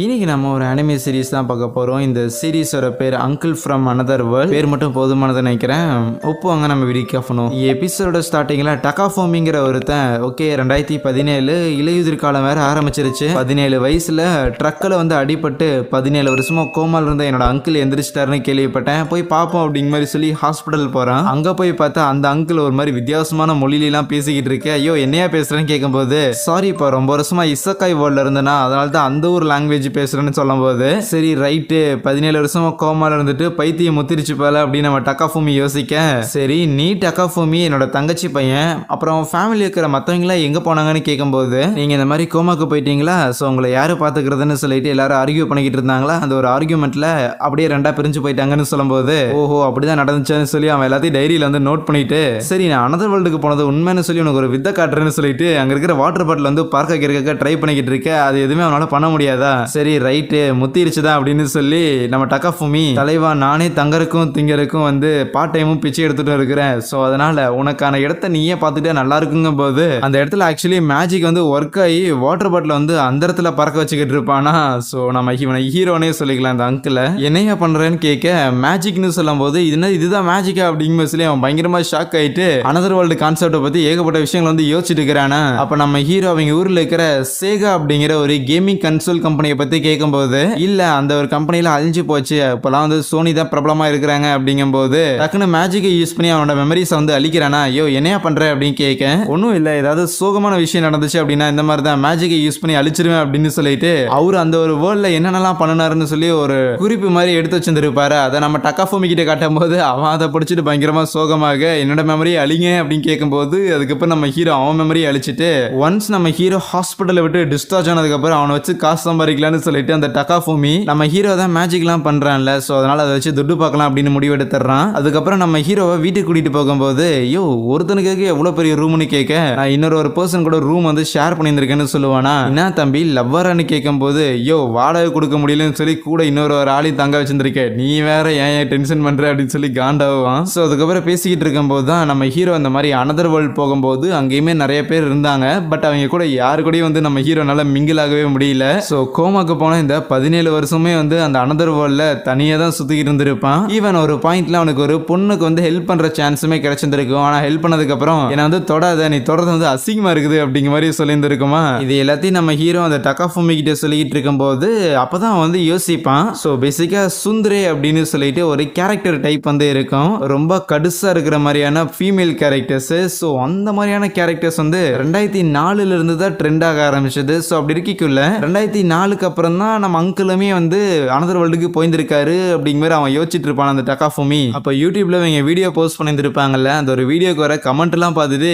இன்னைக்கு நம்ம ஒரு அனிமே சீரிஸ் தான் பார்க்க போகிறோம். இந்த சீரிஸோட பேர் அங்கிள் ஃப்ரம் அனதர் வேர்ல்ட். பேர் மட்டும் போதுமானதை நினைக்கிறேன். ஒப்புவாங்க நம்ம வீடியோ கேட்கணும். எபிசோட ஸ்டார்டிங்கில் டகாஃபோமிங்கிற ஒருத்தன் ஓகே 2017 இலையுதிர் காலம் வேற ஆரம்பிச்சிருச்சு. 17 வயசுல ட்ரக்கில் வந்து அடிபட்டு 17 வருஷமா கோமால இருந்த என்னோட அங்கிள் எந்திரிச்சிட்டாருன்னு கேள்விப்பட்டேன். போய் பார்ப்போம் அப்படிங்கிற மாதிரி சொல்லி ஹாஸ்பிட்டல் போகிறான். அங்கே போய் பார்த்தா அந்த அங்கிள் ஒரு மாதிரி வித்தியாசமான மொழியிலாம் பேசிக்கிட்டு இருக்கு. ஐயோ என்னையா பேசுறேன்னு கேட்கும்போது சாரி இப்போ ரொம்ப வருஷமா இசக்காய் வேர்ல்ட்ல இருந்தேன்னா அதனால தான் அந்த ஒரு லாங்குவேஜ் பேசுறேன்னு சொல்லும் போது சரி ரைட்டு 17 வருஷமா கோமால இருந்துட்டு பைத்தியம் முத்திருச்சு போல அப்படின்னு நம்ம டகாஃபூமி யோசிக்க சரி நீ டகாஃபூமி என்னோட தங்கச்சி பையன் அப்புறம் ஃபேமிலி இருக்கிற மற்றவங்களாம் எங்க போனாங்கன்னு கேட்கும்போது நீங்க இந்த மாதிரி கோமாக்கு போயிட்டீங்களா ஸோ உங்களை யாரு பாத்துக்கிறதுன்னு சொல்லிட்டு எல்லாரும் ஆர்கியூ பண்ணிக்கிட்டு இருந்தாங்களா அந்த ஒரு ஆர்கியூமெண்ட்ல அப்படியே ரெண்டா பிரிஞ்சு போயிட்டாங்கன்னு சொல்லும்போது ஓஹோ அப்படிதான் நடந்துச்சுன்னு சொல்லி அவன் எல்லாத்தையும் டைரியில வந்து நோட் பண்ணிட்டு சரி நான் அனதர் வேர்ல்டுக்கு போனது உண்மைன்னு சொல்லி உனக்கு ஒரு வித்தை காட்டுறேன்னு சொல்லிட்டு அங்க இருக்கிற வாட்டர் பாட்டில் வந்து பார்க்க கேட்க ட்ரை பண்ணிக்கிட்டு இருக்க அது எதுவுமே அவனால பண்ண முடியாதா சரி ரைட்டு முத்திருச்சுதான் அப்படின்னு சொல்லி நம்ம டகாஃபூமி தலைவா நானே தங்கருக்கும் திங்கருக்கும் வந்து பார்ட் டைமும் பிச்சை எடுத்துட்டு இருக்கிறேன் ஸோ அதனால உனக்கான இடத்த நீயே பார்த்துட்டே நல்லா இருக்குங்க போது அந்த இடத்துல ஆக்சுவலி மேஜிக் வந்து ஒர்க் ஆகி வாட்டர் பாட்டில் வந்து அந்த இடத்துல பறக்க வச்சுக்கிட்டு இருப்பானா ஸோ நம்ம இவனை ஹீரோனே சொல்லிக்கலாம் அந்த அங்கிள் என்னையா பண்றேன்னு கேட்க மேஜிக்னு சொல்லும் போது இதுதான் மேஜிக்கா அப்படிங்கிற சொல்லி அவன் பயங்கரமா ஷாக் ஆயிட்டு அனதர் வேர்ல்டு கான்செப்டை பத்தி ஏகப்பட்ட விஷயங்கள் வந்து யோசிச்சுட்டு இருக்கிறானா அப்ப நம்ம ஹீரோ அவங்க ஊர்ல இருக்கிற சேகா அப்படிங்கிற ஒரு கேமிங் கன்சோல் கம்பெனியை பத்தி கேட்கும்போது இல்ல அந்த ஒரு கம்பெனில அழிஞ்சு போச்சு இப்பெல்லாம் வந்து சோனி தான் பிரபலமா இருக்கிறாங்க அப்படிங்கும்போது டக்குனு மேஜிக்கை யூஸ் பண்ணி அவனோட மெமரிஸ் வந்து அழிக்கிறானா ஐயோ என்னையா பண்ற அப்படின்னு கேட்க ஒன்றும் இல்லை ஏதாவது சோகமான விஷயம் நடந்துச்சு அப்படின்னா இந்த மாதிரி தான் மேஜிக்கை யூஸ் பண்ணி அழிச்சிருவேன் அப்படின்னு சொல்லிட்டு அவரு அந்த ஒரு வேர்ல்ட்ல என்னென்னலாம் பண்ணினாருன்னு சொல்லி ஒரு குறிப்பு மாதிரி எடுத்து வச்சிருந்திருப்பாரு அதை நம்ம டகாஃபூமி கிட்ட காட்டும் போது அவன் அதை படிச்சுட்டு பயங்கரமா சோகமாக என்னோட மெமரியை அழிங்க அப்படின்னு கேட்கும்போது அதுக்கப்புறம் நம்ம ஹீரோ அவன் மெமரியை அழிச்சிட்டு ஒன்ஸ் நம்ம ஹீரோ ஹாஸ்பிட்டலை விட்டு டிஸ்சார்ஜ் ஆனதுக்கப்புறம் அவனை வச்சு காசு சம்பாதிக்கலாம்னு சொல்லிட்டு அந்த டகாஃபூமி நம்ம ஹீரோ தான் மேஜிக்லாம் பண்றான்ல ஸோ அதனால அதை வச்சு துட்டு பார்க்கலாம் அப்படின்னு முடிவெடுத்துறான். அதுக்கப்புறம் நம்ம ஹீரோவை வீட்டுக்கு கூட்டிட்டு போகும்போது ஐயோ ஒருத்தனுக்கு எவ்வளோ பெரிய ரூம்னு கேட்க நான் இன்னொரு பர்சன் கூட ரூம் வந்து ஷேர் பண்ணியிருக்கேன்னு சொல்லுவானா என்ன தம்பி லவ்வரான்னு கேட்கும்போது ஐயோ வாடகை கொடுக்க முடியலன்னு சொல்லி கூட இன்னொரு ஆளையும் தங்க வச்சிருந்திருக்கேன் நீ வேற ஏன் டென்ஷன் பண்ற அப்படின்னு சொல்லி காண்டாவான். ஸோ அதுக்கப்புறம் பேசிக்கிட்டு இருக்கும்போது தான் நம்ம ஹீரோ அந்த மாதிரி அனதர் வேர்ல்ட் போகும்போது அங்கேயுமே நிறைய பேர் இருந்தாங்க பட் அவங்க கூட யாரு கூடயும் வந்து நம்ம ஹீரோனால மிங்கிள் ஆகவே முடியல. ஸோ கோமாக்கு போன இந்த 17 வருஷமே வந்து அந்த அனதர் வேர்ல்ட்ல தனியாக தான் சுத்திக்கிட்டு இருந்திருப்பான். ஈவன் ஒரு பாயிண்ட்ல அவனுக்கு ஒரு பொண்ணுக்கு வந்து ஹெல்ப் பண்ற சான்ஸுமே கிடைச்சிருந்திருக்கும். ஆனா ஹெல்ப் பண்ணதுக்கு அப்புறம் என்ன வந்து தொடாத நீ தொடர்ந்து வந்து அசிங்கமா இருக்குது அப்படிங்கிற மாதிரி சொல்லியிருந்திருக்குமா. இது எல்லாத்தையும் நம்ம ஹீரோ அந்த டகாஃபூமி கிட்ட சொல்லிக்கிட்டு இருக்கும்போது அப்பதான் வந்து யோசிப்பான். ஸோ பேசிக்கா சுந்தரே அப்படின்னு சொல்லிட்டு ஒரு கேரக்டர் டைப் வந்து இருக்கும். ரொம்ப கடுசா இருக்கிற மாதிரியான ஃபீமேல் கேரக்டர்ஸ். ஸோ அந்த மாதிரியான கேரக்டர்ஸ் வந்து 2004 இருந்து தான் ட்ரெண்ட் ஆக ஆரம்பிச்சது. ஸோ அப்படி இருக்கக்குள்ள 2004க்கு அப்புறம் தான் நம்ம அங்கிளுமே வந்து அனதர் வேர்ல்டுக்கு போயிருந்திருக்காரு அப்படிங்கிற மாதிரி அவன் யோசிச்சுட்டு இருப்பான் அந்த டகாஃபூமி. அப்போ யூடியூப்ல இவங்க வீடியோ போஸ்ட் பண்ணியிருந்திருப்பாங்கல்ல அந்த ஒரு வீடியோக்கு வர கமெண்ட் எல்லாம் பார்த்துட்டு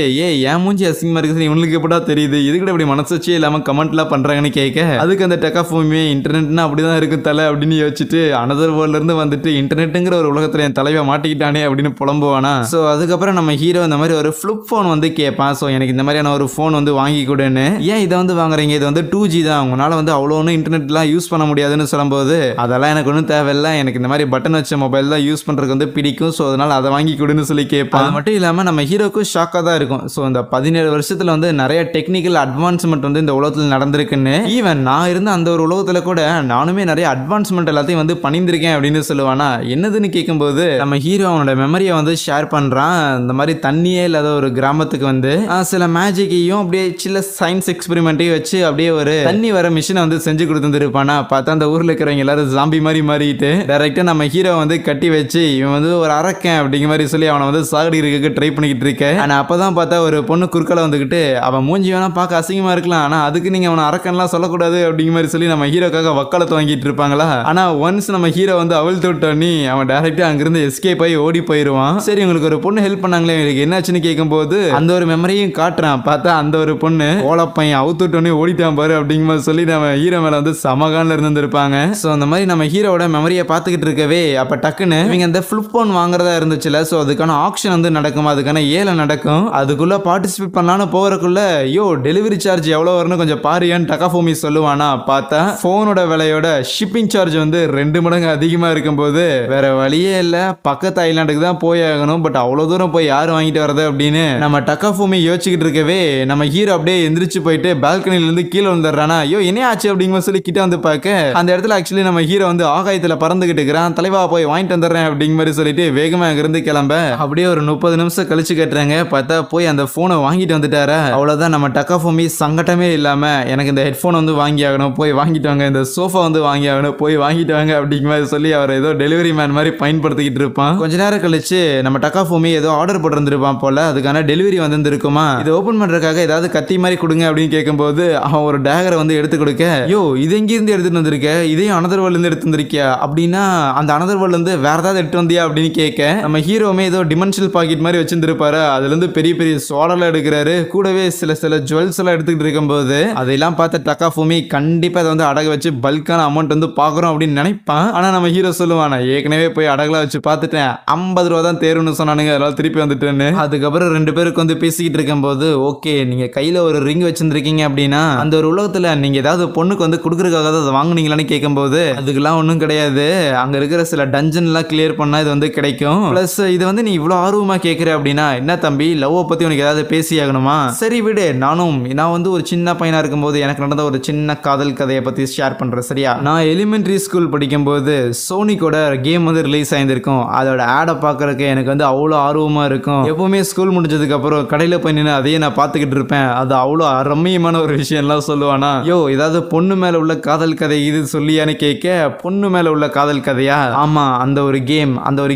ஏன் மூஞ்சி அசிங்கமா இருக்குது இவனுக்கு எப்படா தெரியுது இதுக்கிட்ட இப்படி மனசாட்சியே இல்லாம கமெண்ட் எல்லாம் பண்றாங்கன்னு கேட்க அதுக்கு அந்த டகாஃபூமி இன்டர்நெட்னா அப்படிதான் இருக்கு தலை அப்படின்னு யோசிச்சுட்டு அனதர் வேர்ல்ட்ல இருந்து வந்துட்டு இன்டர்நெட்டுங்கிற ஒரு உலகத்துல என் தலைவை மாட்டிக்கிட்டானே அப்படின்னு புலம்புவானா. ஸோ அதுக்கப்புறம் நம்ம ஹீரோ இந்த மாதிரி ஒரு ஃபிளிப் ஃபோன் வந்து கேட்பான். ஸோ எனக்கு இந்த மாதிரியான ஒரு ஃபோன் வந்து வாங்கி கொடுன்னு ஏன் இதை வந்து வாங்குறீங்க இது வந்து 2G தான் உங்களால வந்து அவ்வளோ ஒன்றும் இன்டர்நெட்லாம் யூஸ் பண்ண முடியாதுன்னு சொல்லும்போது அதெல்லாம் எனக்கு ஒன்றும் தேவையில்லை எனக்கு இந்த மாதிரி பட்டன் வச்ச மொபைல் தான் யூஸ் பண்ணுறதுக்கு வந்து பிடிக்கும். ஸோ அதனால் அதை வாங்கி கொடுன்னு சொல்லி கேட்பான். அது மட்டும் இல்லாமல் நம்ம ஹீரோக்கும் ஷாக்காக தான் இருக்கும். ஸோ இந்த 17 வருஷத்தில் வந்து நிறைய டெக்னிக்கல் அட்வான்ஸ்மெண்ட் வந்து இந்த உலகத்தில் நடந்திருக்குன்னு ஈவன் நான் இருந்த அந்த ஒரு உலகத்தில் கூட நானுமே நிறைய அட்வான்ஸ்மெண்ட் எல்லாத்தையும் வந்து பண்ணியிருந்திருக்கேன் அப்படின்னு சொல்லுவானா. என்னதுன்னு கேட்கும்போது நம்ம ஹீரோ அவனோட மெமரியை வந்து ஷேர் பண்ணுறான். இந்த மாதிரி தண்ணியே இல்லாத ஒரு கிராமத்துக்கு வந்து சில மேஜிக்கையும் அப்படியே சில சயின்ஸ் எக்ஸ்பெரிமெண்ட்டையும் வச்சு அப்படியே ஒரு தண்ணி வர மிஷினை வந்து செஞ்சு கொடுத்துருப்பானா. பார்த்தா அந்த ஊர்ல இருக்கிறவங்க எல்லாரும் ஜாம்பி மாதிரி மாறிட்டு டைரக்டா நம்ம ஹீரோ வந்து கட்டி வச்சு இவன் வந்து ஒரு அரக்கன் அப்படிங்கிற மாதிரி சொல்லி அவனை வந்து சாகடி இருக்க ட்ரை பண்ணிக்கிட்டு இருக்கேன். ஆனா அப்பதான் பார்த்தா ஒரு பொண்ணு குறுக்கல வந்துகிட்டு அவன் மூஞ்சி வேணா பார்க்க அசிங்கமா இருக்கலாம் ஆனா அதுக்கு நீங்க அவனை அரக்கன்லாம் சொல்லக்கூடாது அப்படிங்கிற மாதிரி சொல்லி நம்ம ஹீரோக்காக வக்காலத்து வாங்கிட்டு இருப்பாங்களா. ஆனா ஒன்ஸ் நம்ம ஹீரோ வந்து அவள் தொட்டோன்னி அவன் டைரக்டா அங்கிருந்து எஸ்கேப் ஆகி ஓடி போயிடுவான். சரி உங்களுக்கு ஒரு பொண்ணு ஹெல்ப் பண்ணாங்களே எனக்கு என்னாச்சுன்னு கேட்கும்போது அந்த ஒரு மெமரியும் காட்டுறான். பார்த்தா அந்த ஒரு பொண்ணு ஓலப்பையன் அவுத்துட்டோன்னே ஓடிட்டான் பாரு அப்படிங்கிற மாதிரி சொல்லி நம்ம ஹீரோ மேல வந்து சமகான்ல இருந்திருப்பாங்க. ஸோ அந்த மாதிரி நம்ம ஹீரோட மெமரியை பார்த்துக்கிட்டு இருக்கவே அப்ப டக்குன்னு இவங்க அந்த ஃபிளிப் ஃபோன் வாங்குறதா இருந்துச்சுல. ஸோ அதுக்கான ஆக்ஷன் வந்து நடக்கும் அதுக்கான ஏலம் நடக்கும். அதுக்குள்ள பார்ட்டிசிபேட் பண்ணலான்னு போறதுக்குள்ள யோ டெலிவரி சார்ஜ் எவ்வளோ வரும்னு கொஞ்சம் பாருயான்னு டகாஃபூமி சொல்லுவானா. பார்த்தா போனோட விலையோட ஷிப்பிங் சார்ஜ் வந்து 2 மடங்கு அதிகமா இருக்கும்போது வேற வழியே இல்ல பக்கத்து ஐலாண்டுக்கு தான் போய் ஆகணும். பட் அவ்வளவு தூரம் போய் யார் வாங்கிட்டு வரது அப்படின்னு நம்ம டகாஃபூமி யோசிச்சுக்கிட்டு இருக்கவே நம்ம ஹீரோ அப்படியே எந்திரிச்சு போயிட்டு பால்கனில இருந்து கீழே வந்துடுறானா. ஐயோ என்ன ஆச்சு அப்படிங்கிற சொல்லி கிட்ட வந்து பார்க்க அந்த இடத்துல ஆக்சுவலி நம்ம ஹீரோ வந்து ஆகாயத்துல பறந்துகிட்டு இருக்கிறான். தலைவா போய் வாங்கிட்டு வந்துடுறேன் அப்படிங்கிற மாதிரி சொல்லிட்டு வேகமா அங்கிருந்து கிளம்ப அப்படியே ஒரு 30 நிமிஷம் கழிச்சு கட்டுறாங்க. பார்த்தா போய் அந்த போனை வாங்கிட்டு வந்துட்டாரா. அவ்வளவுதான், நம்ம டக்காஃபோமி சங்கட்டமே இல்லாம எனக்கு இந்த ஹெட்போன் வந்து வாங்கி ஆகணும், போய் வாங்கிட்டு வாங்க, இந்த சோஃபா வந்து வாங்கி ஆகணும், போய் வாங்கிட்டு வாங்க அப்படிங்கிற மாதிரி சொல்லி அவர் ஏதோ டெலிவரி மேன் மாதிரி பயன்படுத்திக்கிட்டு இருப்பான். கொஞ்ச நேரம் கழிச்சு நம்ம டக்காஃபோமி ஏதோ ஆர்டர் போட்டிருந்திருப்பான் போல, அதுக்கான டெலிவரி வந்துருக்குமா. இதை ஓபன் பண்றதுக்காக ஏதாவது கத்தி மாதிரி கொடுங்க அப்படின்னு கேட்கும்போது அவன் ஒரு டேகரை வந்து எடுத்து கொடுக்க, யோ இது எங்கிருந்து எடுத்துட்டு வந்திருக்க, இதையும் அனதர் வேர்ல்ட்ல இருந்து எடுத்து வந்திருக்கியா அப்படின்னா அந்த அனதர் வேர்ல்ட்ல இருந்து வேற ஏதாவது எடுத்து வந்தியா அப்படின்னு கேட்க நம்ம ஹீரோமே ஏதோ டிமென்ஷனல் பாக்கெட் மாதிரி வச்சிருந்திருப்பாரு. அதுல இருந்து பெரிய பெரிய சோடெல்லாம் எடுக்கிறாரு. கூடவே சில ஜுவல்ஸ் எல்லாம் எடுத்துக்கிட்டு இருக்கும்போது அதெல்லாம் பார்த்த டக்காஃபோமி கண்டிப்பா அதை வந்து அடகு வச்சு பல்கான அமௌண்ட் வந்து பாக்குறோம் அப்படின்னு நினைப்பான். ஆனா நம்ம ஹீரோ சொல்லுவான், நான் ஏற்கனவே போய் அடகுலாம் வச்சு பார்த்துட்டேன், 50 ரூபா தான் தேருன்னு சொன்னானுங்க, அதனால திருப்பி வந்துட்டேன்னு. அதுக்கப்புறம் 2 பேருக்கு வந்து பேசிக்கிட்டு இருக்கும்போது, ஓகே நீங்க கையில ஒரு ரிங் வச்சிருந்திருக்கீங்க அப்படின்னா அந்த ஒரு உலகத்துல நீங்க ஏதாவது பொண்ணுக்கு வந்து கொடுக்கறதுக்காக தான் அதை வாங்குனீங்களான்னு கேட்கும்போது அதுக்கெல்லாம் ஒன்றும் கிடையாது, அங்க இருக்கிற சில டஞ்சன் எல்லாம் கிளியர் பண்ணா இது வந்து கிடைக்கும். பிளஸ் இது வந்து நீ இவ்வளவு ஆர்வமா கேட்கிற அப்படின்னா என்ன தம்பி லவ்வை பத்தி உனக்கு ஏதாவது பேசி ஆகணுமா, சரி விடு, நான் வந்து ஒரு சின்ன பையனா இருக்கும்போது எனக்கு நடந்த ஒரு சின்ன காதல் கதையை பத்தி ஷேர் பண்றேன் சரியா. நான் எலிமெண்டரி ஸ்கூல் படிக்கும்போது சோனிக்கோட கேம் வந்து ரிலீஸ் ஆயிருக்கும். அதோட ஆடை பாக்குறதுக்கு எனக்கு வந்து அவ்வளோ ஆர்வமா இருக்கும். எப்பவுமே ஸ்கூல் முடிஞ்சதுக்கு அப்புறம் கடையில போய் நின்று அதையே நான் பார்த்துக்கிட்டு இருப்பேன். அது அவ்வளோ ரம்மியமான ஒரு விஷயம் எல்லாம் சொல்லுவானா. யோ ஏதாவது பொண்ணு மேல உள்ள காதல் கதை இது சொல்லியான்னு கேட்க, பொண்ணு மேல உள்ள காதல் கதையா, ஆமா அந்த ஒரு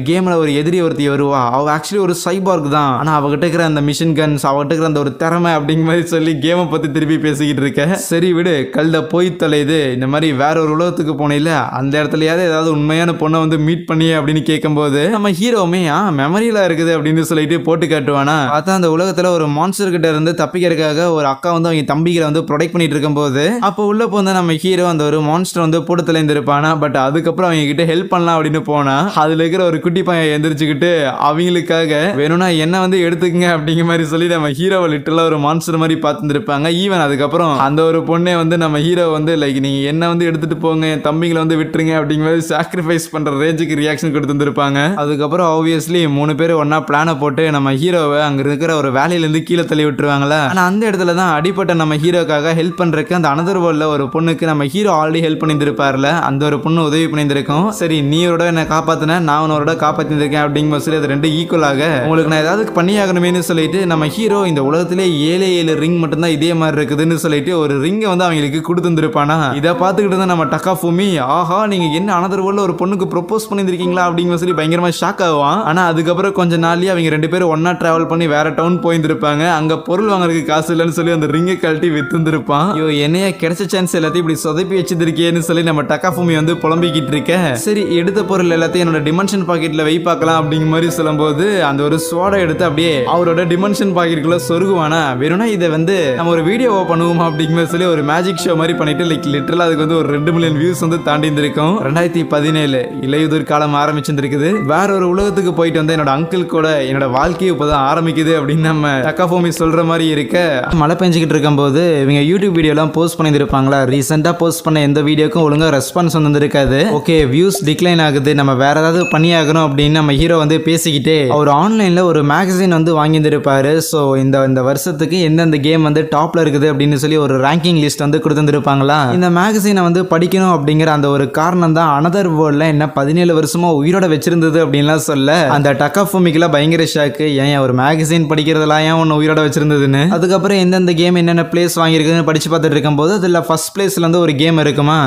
கேம்ல ஒரு எதிரி ஒருத்தி வருவா, அவ ஆக்சுவலி ஒரு சைபார்க் தான், ஆனா அவகிட்ட இருக்கிற அந்த மிஷின் கன்ஸ், அவகிட்ட இருக்கிற அந்த ஒரு திறமை அப்படிங்கிற மாதிரி சொல்லி கேமை பத்தி திருப்பி பேசிக்கிட்டு இருக்க. சரி விடு, கல்ல போய் தொலைது, இந்த மாதிரி வேற ஒரு உலகத்துக்கு போனேல அந்த இடத்துலயாவது ஏதாவது உண்மையான பொண்ணை வந்து மீட் பண்ணியே அப்படின்னு கேட்கும்போது நம்ம ஹீரோமே மெமரியில இருக்குது அப்படின்னு சொல்லிட்டு போட்டு காட்டுவானா. பார்த்தா அந்த உலகத்துல ஒரு மான்ஸ்டர் கிட்ட இருந்து தப்பிக்கிறதுக்காக ஒரு அக்கா வந்து அவங்க தம்பிகளை வந்து ப்ரொடெக்ட் பண்ணிட்டு இருக்கும்போது அப்போ உள்ள போன நம்ம ஹீரோ அந்த ஒரு மான்ஸ்டர் வந்து போட்டு தொலைந்திருப்பானா. பட் அதுக்கப்புறம் அவங்க கிட்ட ஹெல்ப் பண்ணலாம் அப்படின்னு போனா அதுல இருக்கிற ஒரு குட்டி பையன் எந்திரிச்சுக்கிட்டு அவங்களுக்காக வேணும்னா என்ன வந்து எடுத்துக்கங்க அப்படிங்கிற மாதிரி சொல்லி நம்ம ஹீரோவை லிட்டரலா ஒரு மான்ஸ்டர் மாதிரி பார்த்துருப்பாங்க. ஈவன் அதுக்கப்புறம் அந்த ஒரு பொண்ணே வந்து நம்ம ஹீரோ வந்து லைக் நீங்க என்ன வந்து எடுத்துட்டு போங்க, என் தம்பிங்களை வந்து விட்டுருங்க அப்படிங்கிற மாதிரி சாக்ரிஃபைஸ் பண்ற ரேஞ்சுக்கு ரியாக்ஷன் கொடுத்துருப்பாங்க. அதுக்கப்புறம் ஆப்வியஸ்லி 3 பேர் ஒன்னா பிளானை போட்டு நம்ம ஹீரோவை அங்க இருக்கிற ஒரு வேலையில இருந்து கீழே தள்ளி விட்டுருவாங்களா. ஆனா அந்த இடத்துல தான் அடிப்பட்ட நம்ம ஹீரோக்காக ஹெல்ப் பண்றதுக்கு அந்த அனதர் வேர்ல்ட்ல ஒரு பொண்ணுக்கு நம்ம ஹீரோ ஆல்ரெடி ஹெல்ப் பண்ணியிருப்பார்ல, அந்த ஒரு பொண்ணு உதவி பண்ணியிருக்கும். சரி நீ ஒரு என்ன காப்பாத்தின, நான் உன்னோட காப்பாத்திருக்கேன் அப்படிங்கிற சொல்லி அது 2 ஈக்குவலாக உங்களுக்கு நான் ஏதாவது பண்ணி ஆகணுமேனு சொல்லிட்டு நம்ம ஹீரோ இந்த உலகத்திலே 7 ரிங் மட்டும் தான் இதே மாதிரி இருக்குதுன்னு சொல்லிட்டு ஒரு ரிங்கை வந்து அவங்களுக்கு கொடுத்துருப்பானா. இதை பார்த்துக்கிட்டு தான் நம்ம டக்காஃபூமி, ஆஹா நீங்க என்ன அனதர் வேர்ல்ட்ல ஒரு பொண்ணுக்கு ப்ரொபோஸ் பண்ணிருக்கீங்களா அப்படிங்கிற சொல்லி பயங்கரமா ஷாக் ஆவான். ஆனா அதுக்கப்புறம் கொஞ்ச நாள்லயே அவங்க 2 பேரும் ஒன்னா டிராவல் பண்ணி வேற டவுன் போயிருந்திருப்பாங்க. அங்க பொருள் வாங்குறதுக்கு காசு இல்லைன்னு சொல்லி அந்த ரிங்கை கழட்டி வித்துருப்பான். ஐயோ என்னைய கிடைச்ச சான்ஸ் எல்லாத்தையும் இப்படி சொதப்பி வச்சிருக்கேன்னு சொல்லி நம்ம டக்காஃபூமி வந்து புலம்பிக்கிட்டு இருக்க. சரி எடுத்த பொருள் எல்லாத்தையும் என்னோட டிமென்ஷன் பாக்கெட்ல வை பார்க்கலாம் அப்படிங்கிற மாதிரி சொல்லும்போது அந்த ஒரு சோடா எடுத்து அப்படியே அவரோட டிமென்ஷன் பாக்கெட்டுக்குள்ள சொருகுவானா. வேணும்னா இதை வந்து நம்ம ஒரு வீடியோவா பண்ணுவோமா அப்படிங்கிற சொல்லி ஒரு மேஜிக் ஷோ மாதிரி பண்ணிட்டு லைக் லிட்டரலா அதுக்கு வந்து ஒரு 2 மில்லியன் வியூஸ் வந்து தாண்டி இருந்திருக்கும். 2017 இலையுதிர் காலம் ஆரம்பிச்சிருக்குது. வேற ஒரு உலகத்துக்கு போயிட்டு வந்து என்னோட அங்கிள் கூட என்னோட வாழ்க்கையை இப்பதான் ஆரம்பிக்குது அப்படின்னு நம்ம டக்காஃபூமி சொல்ற மாதிரி இருக்க. மழை பெஞ்சுக்கிட்டு இருக்கும் போது இவங்க யூடியூப் வீடியோ எல்லாம் போஸ்ட் பண்ணிருப்பாங்களா. ரீசெண்டா போஸ்ட் பண்ண எந்த வீடியோக்கும் ஒழுங்கா ரெஸ்பான்ஸ் வந்து இருக்காது. ஓகே வியூஸ் டிக்ளைன் ஆகுது, நம்ம வேற ஏதாவது பண்ணி ஆகணும் அப்படின்னு நம்ம ஹீரோ வந்து பேசிக்கிட்டே அவர் ஆன்லைன்ல ஒரு மேகசின் வந்து வாங்கியிருப்பாரு. ஸோ இந்த வருஷத்துக்கு எந்தெந்த கேம் வந்து டாப்ல இருக்குது அப்படின்னு சொல்லி ஒரு ரேங்கிங் லிஸ்ட் வந்து கொடுத்துருப்பாங்களா. இந்த மேகசினை வந்து படிக்கணும் அப்படிங்கிற அந்த ஒரு காரணம் தான் அனதர் வேர்ல்ட்ல என்ன 17 வருஷமா உயிரோட வச்சிருந்தது அப்படின்லாம் சொல்ல அந்த டக்காஃபூமிக்குலாம் பயங்கர ஷாக்கு. ஏன் ஒரு மேகசின் படிக்கிறதுலாம் ஏன் ஒன்று உயிரோட வச்சிருந்ததுன்னு. அதுக்கப்புறம் எந்தெந்த கேம் என்னென்ன பிளேஸ் வாங்கியிருக்குன்னு படிச்சு பார்த்துட்டு இருக்கும்போது அதில் ஃபர்ஸ்ட் பிளேஸ்ல இருந்து ஒரு கேம் இருக்குமா.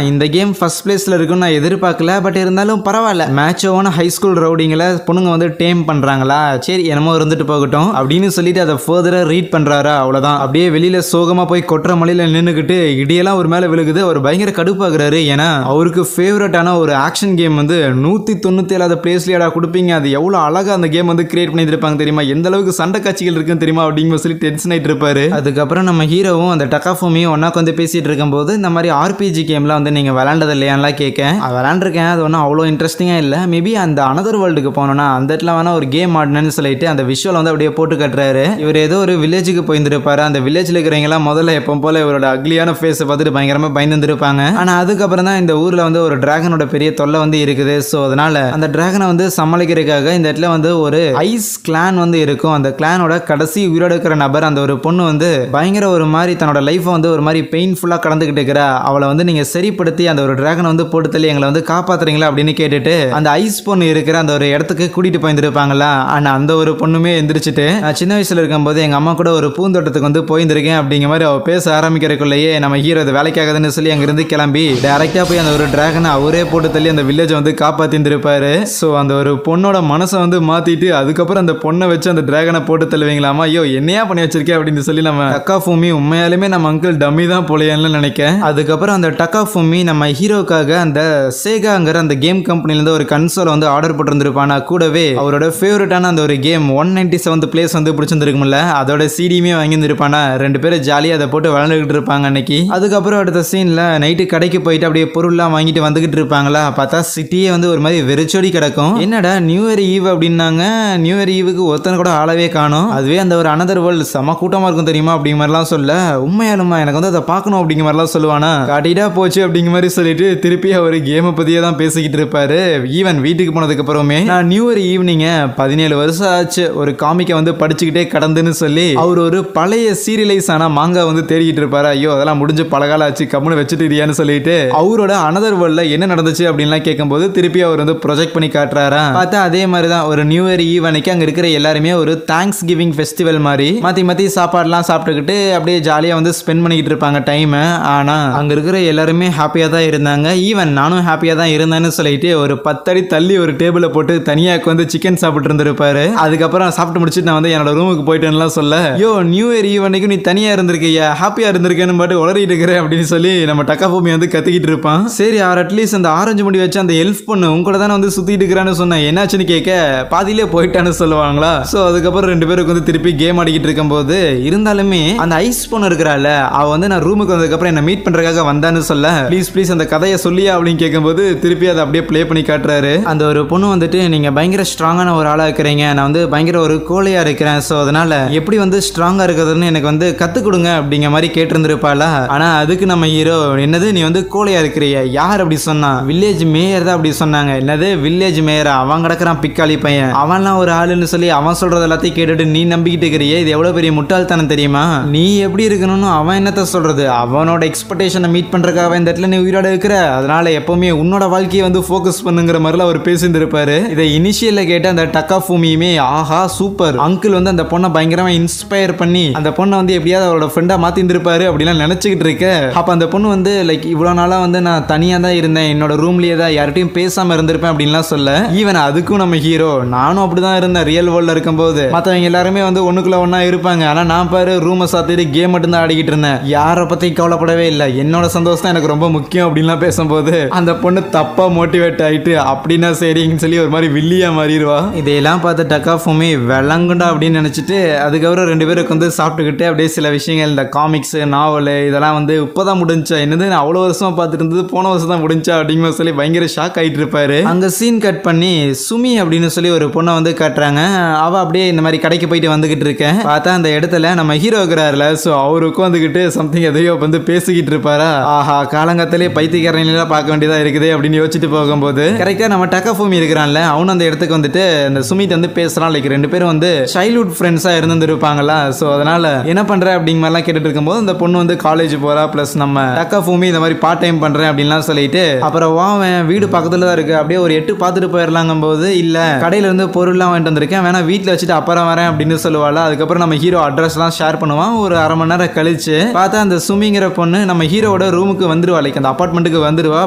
இந்த கேம் ஃபர்ஸ்ட் பிளேஸ்ல இருக்குன்னு நான் எதிர்பார்க்கல. பட் இருந்தாலும் பரவாயில்ல, மேட்சோன ஹை ஸ்கூல் ரவுடிங்களை பொண்ணுங்க வந்து டேம் பண்றாங்களா, சரி என்னமோ இருந்துட்டு போகட்டும் அப்படின்னு சொல்லிட்டு அதை ஃபர்தரா ரீட் பண்றாரா. அவ்வளவுதான், அப்படியே வெளியில சோகமா போய் கொற்ற மலையில நின்னுக்கிட்டு இடியெல்லாம் ஒரு மேல விழுகுது. அவர் பயங்கர கடுப்பாகிறாரு. ஏன்னா அவருக்கு ஃபேவரட்டான ஒரு ஆக்ஷன் கேம் வந்து 197 பிளேஸ்லடா கொடுப்பீங்க, அது எவ்வளவு அழகா அந்த கேம் வந்து கிரியேட் பண்ணி இருப்பாங்க தெரியுமா, எந்த அளவுக்கு சண்டை காட்சிகள் இருக்குன்னு தெரியுமா அப்படிங்கிற சொல்லி டென்ஷன் ஆயிட்டு இருப்பாரு. அதுக்கப்புறம் நம்ம ஹீரோவும் அந்த டக்காஃபூமியும் ஒன்னா வந்து பேசிட்டு இருக்கும்போது இந்த மாதிரி ஆர்பிஜி கேம்லாம் வந்து நீங்க விளையாண்டது இல்லையான்லாம் கேட்க, விளையாண்டுருக்கேன், அது ஒன்றும் அவ்வளோ இன்ட்ரெஸ்டிங்காக இல்லை, மேபி அந்த அனதர் வேர்ல்டுக்கு போனோம்னா அந்த இடத்துல வேணா ஒரு கேம் ஆடணும்னு சொல்லிட்டு அந்த விஷுவல் வந்து அப்படியே போட்டு கட்டுறாரு. இவர் ஏதோ ஒரு வில்லேஜுக்கு போயிருந்திருப்பாரு. அந்த வில்லேஜில் இருக்கிறவங்கலாம் முதல்ல எப்போ போல இவரோட அக்லியான ஃபேஸை பார்த்துட்டு பயங்கரமாக பயந்துருப்பாங்க. ஆனால் அதுக்கப்புறம் தான் இந்த ஊரில் வந்து ஒரு டிராகனோட பெரிய தொல்லை வந்து இருக்குது. ஸோ அதனால அந்த டிராகனை வந்து சமாளிக்கிறதுக்காக இந்த இடத்துல வந்து ஒரு ஐஸ் கிளான் வந்து இருக்கும். அந்த கிளானோட கடைசி உயிரோட இருக்கிற நபர் அந்த ஒரு பொண்ணு வந்து பயங்கர ஒரு மாதிரி தன்னோட லைஃப்பை வந்து ஒரு மாதிரி பெயின்ஃபுல்லாக கடந்துகிட்டு இருக்கிறா, அவளை வந்து நீங்க சரிப்படுத்தி அந்த ஒரு டிராகனை வந்து போட்டு தள்ளி எங்களை வந்து காப்பாத்துறீங்களா அப்படின்னு கேட்டுட்டு அந்த ஐஸ் பொண்ணு இருக்கிற அந்த ஒரு இடத்துக்கு கூட்டிட்டு போயிருந்திருப்பாங்களா. ஆனா அந்த ஒரு பொண்ணுமே எந்திரிச்சிட்டு நான் சின்ன வயசுல இருக்கும்போது எங்க அம்மா கூட ஒரு பூந்தோட்டத்துக்கு வந்து போயிருந்திருக்கேன் அப்படிங்கிற மாதிரி அவ பேச ஆரம்பிக்கிறதுக்குள்ளேயே நம்ம ஹீரோ அது வேலைக்காகுதுன்னு சொல்லி அங்கிருந்து கிளம்பி டைரக்டா போய் அந்த ஒரு டிராகனை அவரே போட்டு தள்ளி அந்த வில்லேஜை வந்து காப்பாத்திருப்பாரு. ஸோ அந்த ஒரு பொண்ணோட மனசை வந்து மாத்திட்டு அதுக்கப்புறம் அந்த பொண்ணை வச்சு அந்த டிராகனை போட்டு தள்ளுவீங்களாமா. ஐயோ என்னையா பண்ணி வச்சிருக்கேன் அப்படின்னு சொல்லி நம்ம டக்காஃபூமி உண்மையாலுமே நம்ம அங்கிள் டம்மி தான் போலையான்னு நினைக்கிறேன். அதுக்கப்புறம் அந்த டக்காஃபூமி நம்ம ஹீரோக்காக அந்த சேகாங்கிற அந்த கேம் கம்பெனில இருந்து ஒரு கன்சோலை வந்து ஆர்டர் போட்டிருந்திருப்பானா. கூடவே அவரோட ஃபேவரட்டான அந்த ஒரு கேம் 197th பிளேஸ் வந்து பிடிச்சிருந்துருக்கும்ல, அதோட சிடியுமே வாங்கியிருந்திருப்பானா. ரெண்டு பேரும் ஜாலியாக அதை போட்டு விளையாண்டுகிட்டு இருப்பாங்க அன்னைக்கு. அதுக்கப்புறம் அடுத்த சீன்ல நைட்டு கடைக்கு போயிட்டு அப்படியே பொருள்லாம் வாங்கிட்டு வந்துகிட்டு இருப்பாங்களா. பார்த்தா சிட்டியே வந்து ஒரு மாதிரி வெறிச்சோடி கிடக்கும். என்னடா நியூ இயர் ஈவ் அப்படின்னாங்க, நியூ இயர் ஈவுக்கு ஒருத்தனை கூட ஆளவே காணும். அதுவே அந்த ஒரு அனதர் வேர்ல்டு செம கூட்டமா இருக்கும் தெரியுமா அப்படிங்கிற மாதிரிலாம் சொல்ல, உண்மையாலுமா எனக்கு வந்து அதை பார்க்கணும் அப்படிங்கிற மாதிரிலாம் சொல்லுவானா. காட்டிட்டா போச்சு அப்படிங்கிற மாதிரி சொல்லிட்டு திருப்பி அவர் கேமை பத்தியே தான் பேசிக்கிட்டு இருப்பாரு. ஈவன் வீட்டுக்கு போனதுக்கு அப்புறமே நான் நியூ இயர் ஈவினிங் 17 வருஷம் ஆச்சு ஒரு காமிக்கை வந்து படிச்சுக்கிட்டே கடந்துன்னு சொல்லி அவர் ஒரு பழைய சீரியலைஸ் ஆனா மாங்கா வந்து தேடிக்கிட்டு இருப்பாரு. ஐயோ அதெல்லாம் முடிஞ்சு பலகால ஆச்சு கம்முன்னு வச்சுட்டு இருக்கியான்னு சொல்லிட்டு அவரோட அனதர் வேர்ல்ட்ல என்ன நடந்துச்சு அப்படின்லாம் கேட்கும்போது திருப்பி அவர் வந்து ப்ரொஜெக்ட் பண்ணி காட்டுறாரா. பார்த்தா அதே மாதிரி தான் ஒரு நியூ இயர் ஈவ் அன்னைக்கு அங்க இருக்கிற எல்லாருமே ஒரு தேங்க்ஸ் கிவிங் ஃபெஸ்டிவல் மாதிரி மாத்தி மாத்தி சாப்பாடுலாம் சாப்பிட்டுக்கிட்டு அப்படியே ஜாலியா வந்து ஸ்பெண்ட் பண்ணிக்கிட்டு இருப்பாங்க டைம். ஆனா அங்க இருக்கிற எல்லாருமே ஹாப்பியா தான் இருந்தாங்க. ஈவன் நானும் ஹாப்பியா தான் இருந்தேன்னு சொல்லிட்டு ஒரு 10 அடி தள்ளி ஒரு டேபிள போட்டு தனியாக வந்து சிக்கன் சாப்பிட்டு இருந்திருப்பாரு. அதுக்கப்புறம் சாப்பிட்டு முடிச்சுட்டு நான் வந்து என்னோட ரூமுக்கு போயிட்டேன்லாம் சொல்ல, யோ நியூ இயர் ஈவ் அன்னைக்கு நீ தனியா இருந்திருக்கியா, ஹாப்பியா இருந்திருக்கேன்னு பாட்டு உளறிட்டு இருக்கிறேன் அப்படின்னு சொல்லி நம்ம டக்காஃபூமி வந்து கத்திக்கிட்டு இருப்பான். சரி அவர் அட்லீஸ்ட் அந்த ஆரஞ்சு முடி வச்சு அந்த எல்ஃப் பொண்ணு உங்க கூட தானே வந்து சுத்திட்டு இருக்கிறான்னு சொன்னேன், என்னாச்சுன்னு கேட்க பாதியிலே போயிட்டான்னு சொல்லுவாங்களா. ஸோ அதுக்கப்புறம் ரெண்டு பேருக்கு வந்து திருப்பி கேம் ஆடிக்கிட்டு இருக்கும்போது இருந்தாலுமே அந்த ஐஸ் பொண்ணு இருக்கிறாள் அவ வந்து நான் ரூமுக்கு வந்ததுக்கப்புறம் என்ன மீட் பண்றதுக்காக வந்தான்னு சொல்ல, ப்ளீஸ் ப்ளீஸ் அந்த கதையை சொல்லியா அப்படின்னு கேட்கும்போது திருப்பி அதை அப்படியே ப்ளே பண்ணி காட்டுறாரு. அந்த ஒரு பொண்ணு வந்துட்டு நீங்க பயங்கர ஸ்ட்ராங்கான ஒரு ஆளா இருக்கிறீங்க, நான் வந்து பயங்கர ஒரு கோழையா இருக்கிறேன், ஸோ அதனால எப்படி வந்து ஸ்ட்ராங்கா இருக்கிறதுன்னு எனக்கு வந்து கத்து கொடுங்க அப்படிங்கிற மாதிரி கேட்டிருந்திருப்பாளா. ஆனா அதுக்கு நம்ம ஹீரோ என்னது நீ வந்து கோழையா இருக்கிறிய, யார் அப்படி சொன்னா, வில்லேஜ் மேயர் தான் அப்படி சொன்னாங்க. என்னது வில்லேஜ் மேயரா, அவன் கிடக்குறான் பிக்காளி பையன், அவன்லாம் ஒரு ஆளுன்னு சொல்லி அவன் சொல்றது எல்லாத்தையும் கேட்டுட்டு நீ நம்பிக்கிட்டு இருக்கிறிய, இது எவ்வளவு பெரிய முட்டாள்தனம் தெரியுமா, நீ எப்படி இருக்கணும்னு அவன் என்னத்த சொல்றது, அவனோட எக்ஸ்பெக்டேஷனை மீட் பண்றதுக்காக இந்த இடத்துல நீ உயிரோட இருக்கிற, அதனால எப்பவுமே உன்னோட வாழ்க்கையை வந்து ஃபோக்கஸ் பண்ணுங்கிற மாதிரில அவர் பேசியிருந்திருப்பாரு. இதை இனிஷியல்ல கேட்ட அந்த டக்காஃபூமியுமே ஆஹா சூப்பர், அங்கிள் வந்து அந்த பொண்ணை பயங்கரமா இன்ஸ்பயர் பண்ணி அந்த பொண்ணை வந்து எப்படியாவது அவரோட ஃப்ரெண்டா மாத்திருந்திருப்பாரு அப்படிலாம் நினைச்சுக்கிட்டு இருக்க. அப்ப அந்த பொண்ணு வந்து லைக் இவ்வளவு நாளா வந்து நான் தனியா தான் இருந்தேன், என்னோட ரூம்லயே தான் யார்கிட்டயும் பேசாம இருந்திருப்பேன் அப்படின்லாம் சொல்ல, ஈவன் அதுக்கும் நம்ம ஹீரோ நானும் அப்படிதான் இருந்தேன் ரியல் வேர்ல்ட்ல இருக்கும்போது, மற்றவங்க எல்லாருமே வந்து ஒண்ணுக்குள்ள ஒன்னா இருப்பாங்க, ஆனா நான் பாரு ரூமை சாத்திட்டு கேம் மட்டும் தான் ஆடிக்கிட்டு இருந்தேன், யாரை பத்தி கவலைப்படவே இல்லை, என்னோட சந்தோஷம் தான் எனக்கு ரொம்ப முக்கியம் அப்படின்லாம் பேசும்போது அந்த பொண்ணு தப்பா மோட்டிவேட் ஆயிட்டு அப்படின்னா சரின்னு சொல்லி ஒரு மாதிரி வில்லியா மாறிடுவா. இதையெல்லாம் பார்த்து டக்காஃபூமி விளங்குண்டா அப்படின்னு நினைச்சிட்டு அதுக்கப்புறம் ரெண்டு பேருக்கு வந்து சாப்பிட்டுக்கிட்டு அப்படியே சில விஷயங்கள் இந்த காமிக்ஸ் நாவல் இதெல்லாம் வந்து இப்போதான் முடிஞ்சா, என்னது நான் அவ்வளோ வருஷமா பார்த்துட்டு இருந்தது போன வருஷம் தான் முடிஞ்சா அப்படிங்கிற சொல்லி பயங்கர ஷாக் ஆகிட்டு இருப்பாரு. அங்க சீன் கட் பண்ணி சுமி அப்படின்னு சொல்லி ஒரு பொண்ணை வந்து காட்டுறாங்க. அவ அப்படியே இந்த மாதிரி கடைக்கு போயிட்டு வந்துகிட்டு இருக்கேன், பார்த்தா அந்த இடத்துல நம்ம ஹீரோ இருக்கிறாருல, ஸோ அவருக்கு வந்துகிட்டு சம்திங் எதையோ வந்து பேசிக்கிட்டு இருப்பாரா. ஆஹா காலங்கத்திலே பைத்தியக்காரலாம் பார்க்க வேண்டியதா இருக்குது அப்படின்னு யோசிச்சுட்டு போகும்போது கரெக்டா நம்ம டக்காஃபூமி இருக்கிறான்ல, அவனும் அந்த இடத்துக்கு வந்துட்டு அந்த சுமித் வந்து பேசுறான். லைக் ரெண்டு பேரும் வந்து சைல்ட்ஹுட் ஃப்ரெண்ட்ஸா இருந்திருப்பாங்களா. ஸோ அதனால என்ன பண்ற அப்படிங்கிற மாதிரிலாம் கேட்டுட்டு இருக்கும்போது அந்த பொண்ணு வந்து காலேஜ் போறா, பிளஸ் நம்ம டக்காஃபூமி இந்த மாதிரி பார்ட் டைம் பண்றேன் அப்படின்லாம் சொல்லிட்டு அப்புறம் வாவன் வீடு பக்கத்துல தான் இருக்கு, அப்படியே ஒரு 8 பார்த்துட்டு போயிடலாங்கும் போது இல்ல கடையில இருந்து பொருள்லாம் வாங்கிட்டு வந்திருக்கேன், வேணா வீட்டில் வச்சுட்டு அப்புறம் வரேன் அப்படின்னு சொல்லுவாள். அதுக்கப்புறம் நம்ம ஹீரோ அட்ரஸ்லாம் ஷேர் பண்ணுவான். ஒரு அரை மணி நேரம் கழிச்சு பார்த்தா அந்த சுமிங்கிற பொண்ணு நம்ம ஹீரோட ரூமுக்கு வந்துருவா, லைக் அந்த அபார்ட்மெண்ட்டுக்கு வந்துருவா.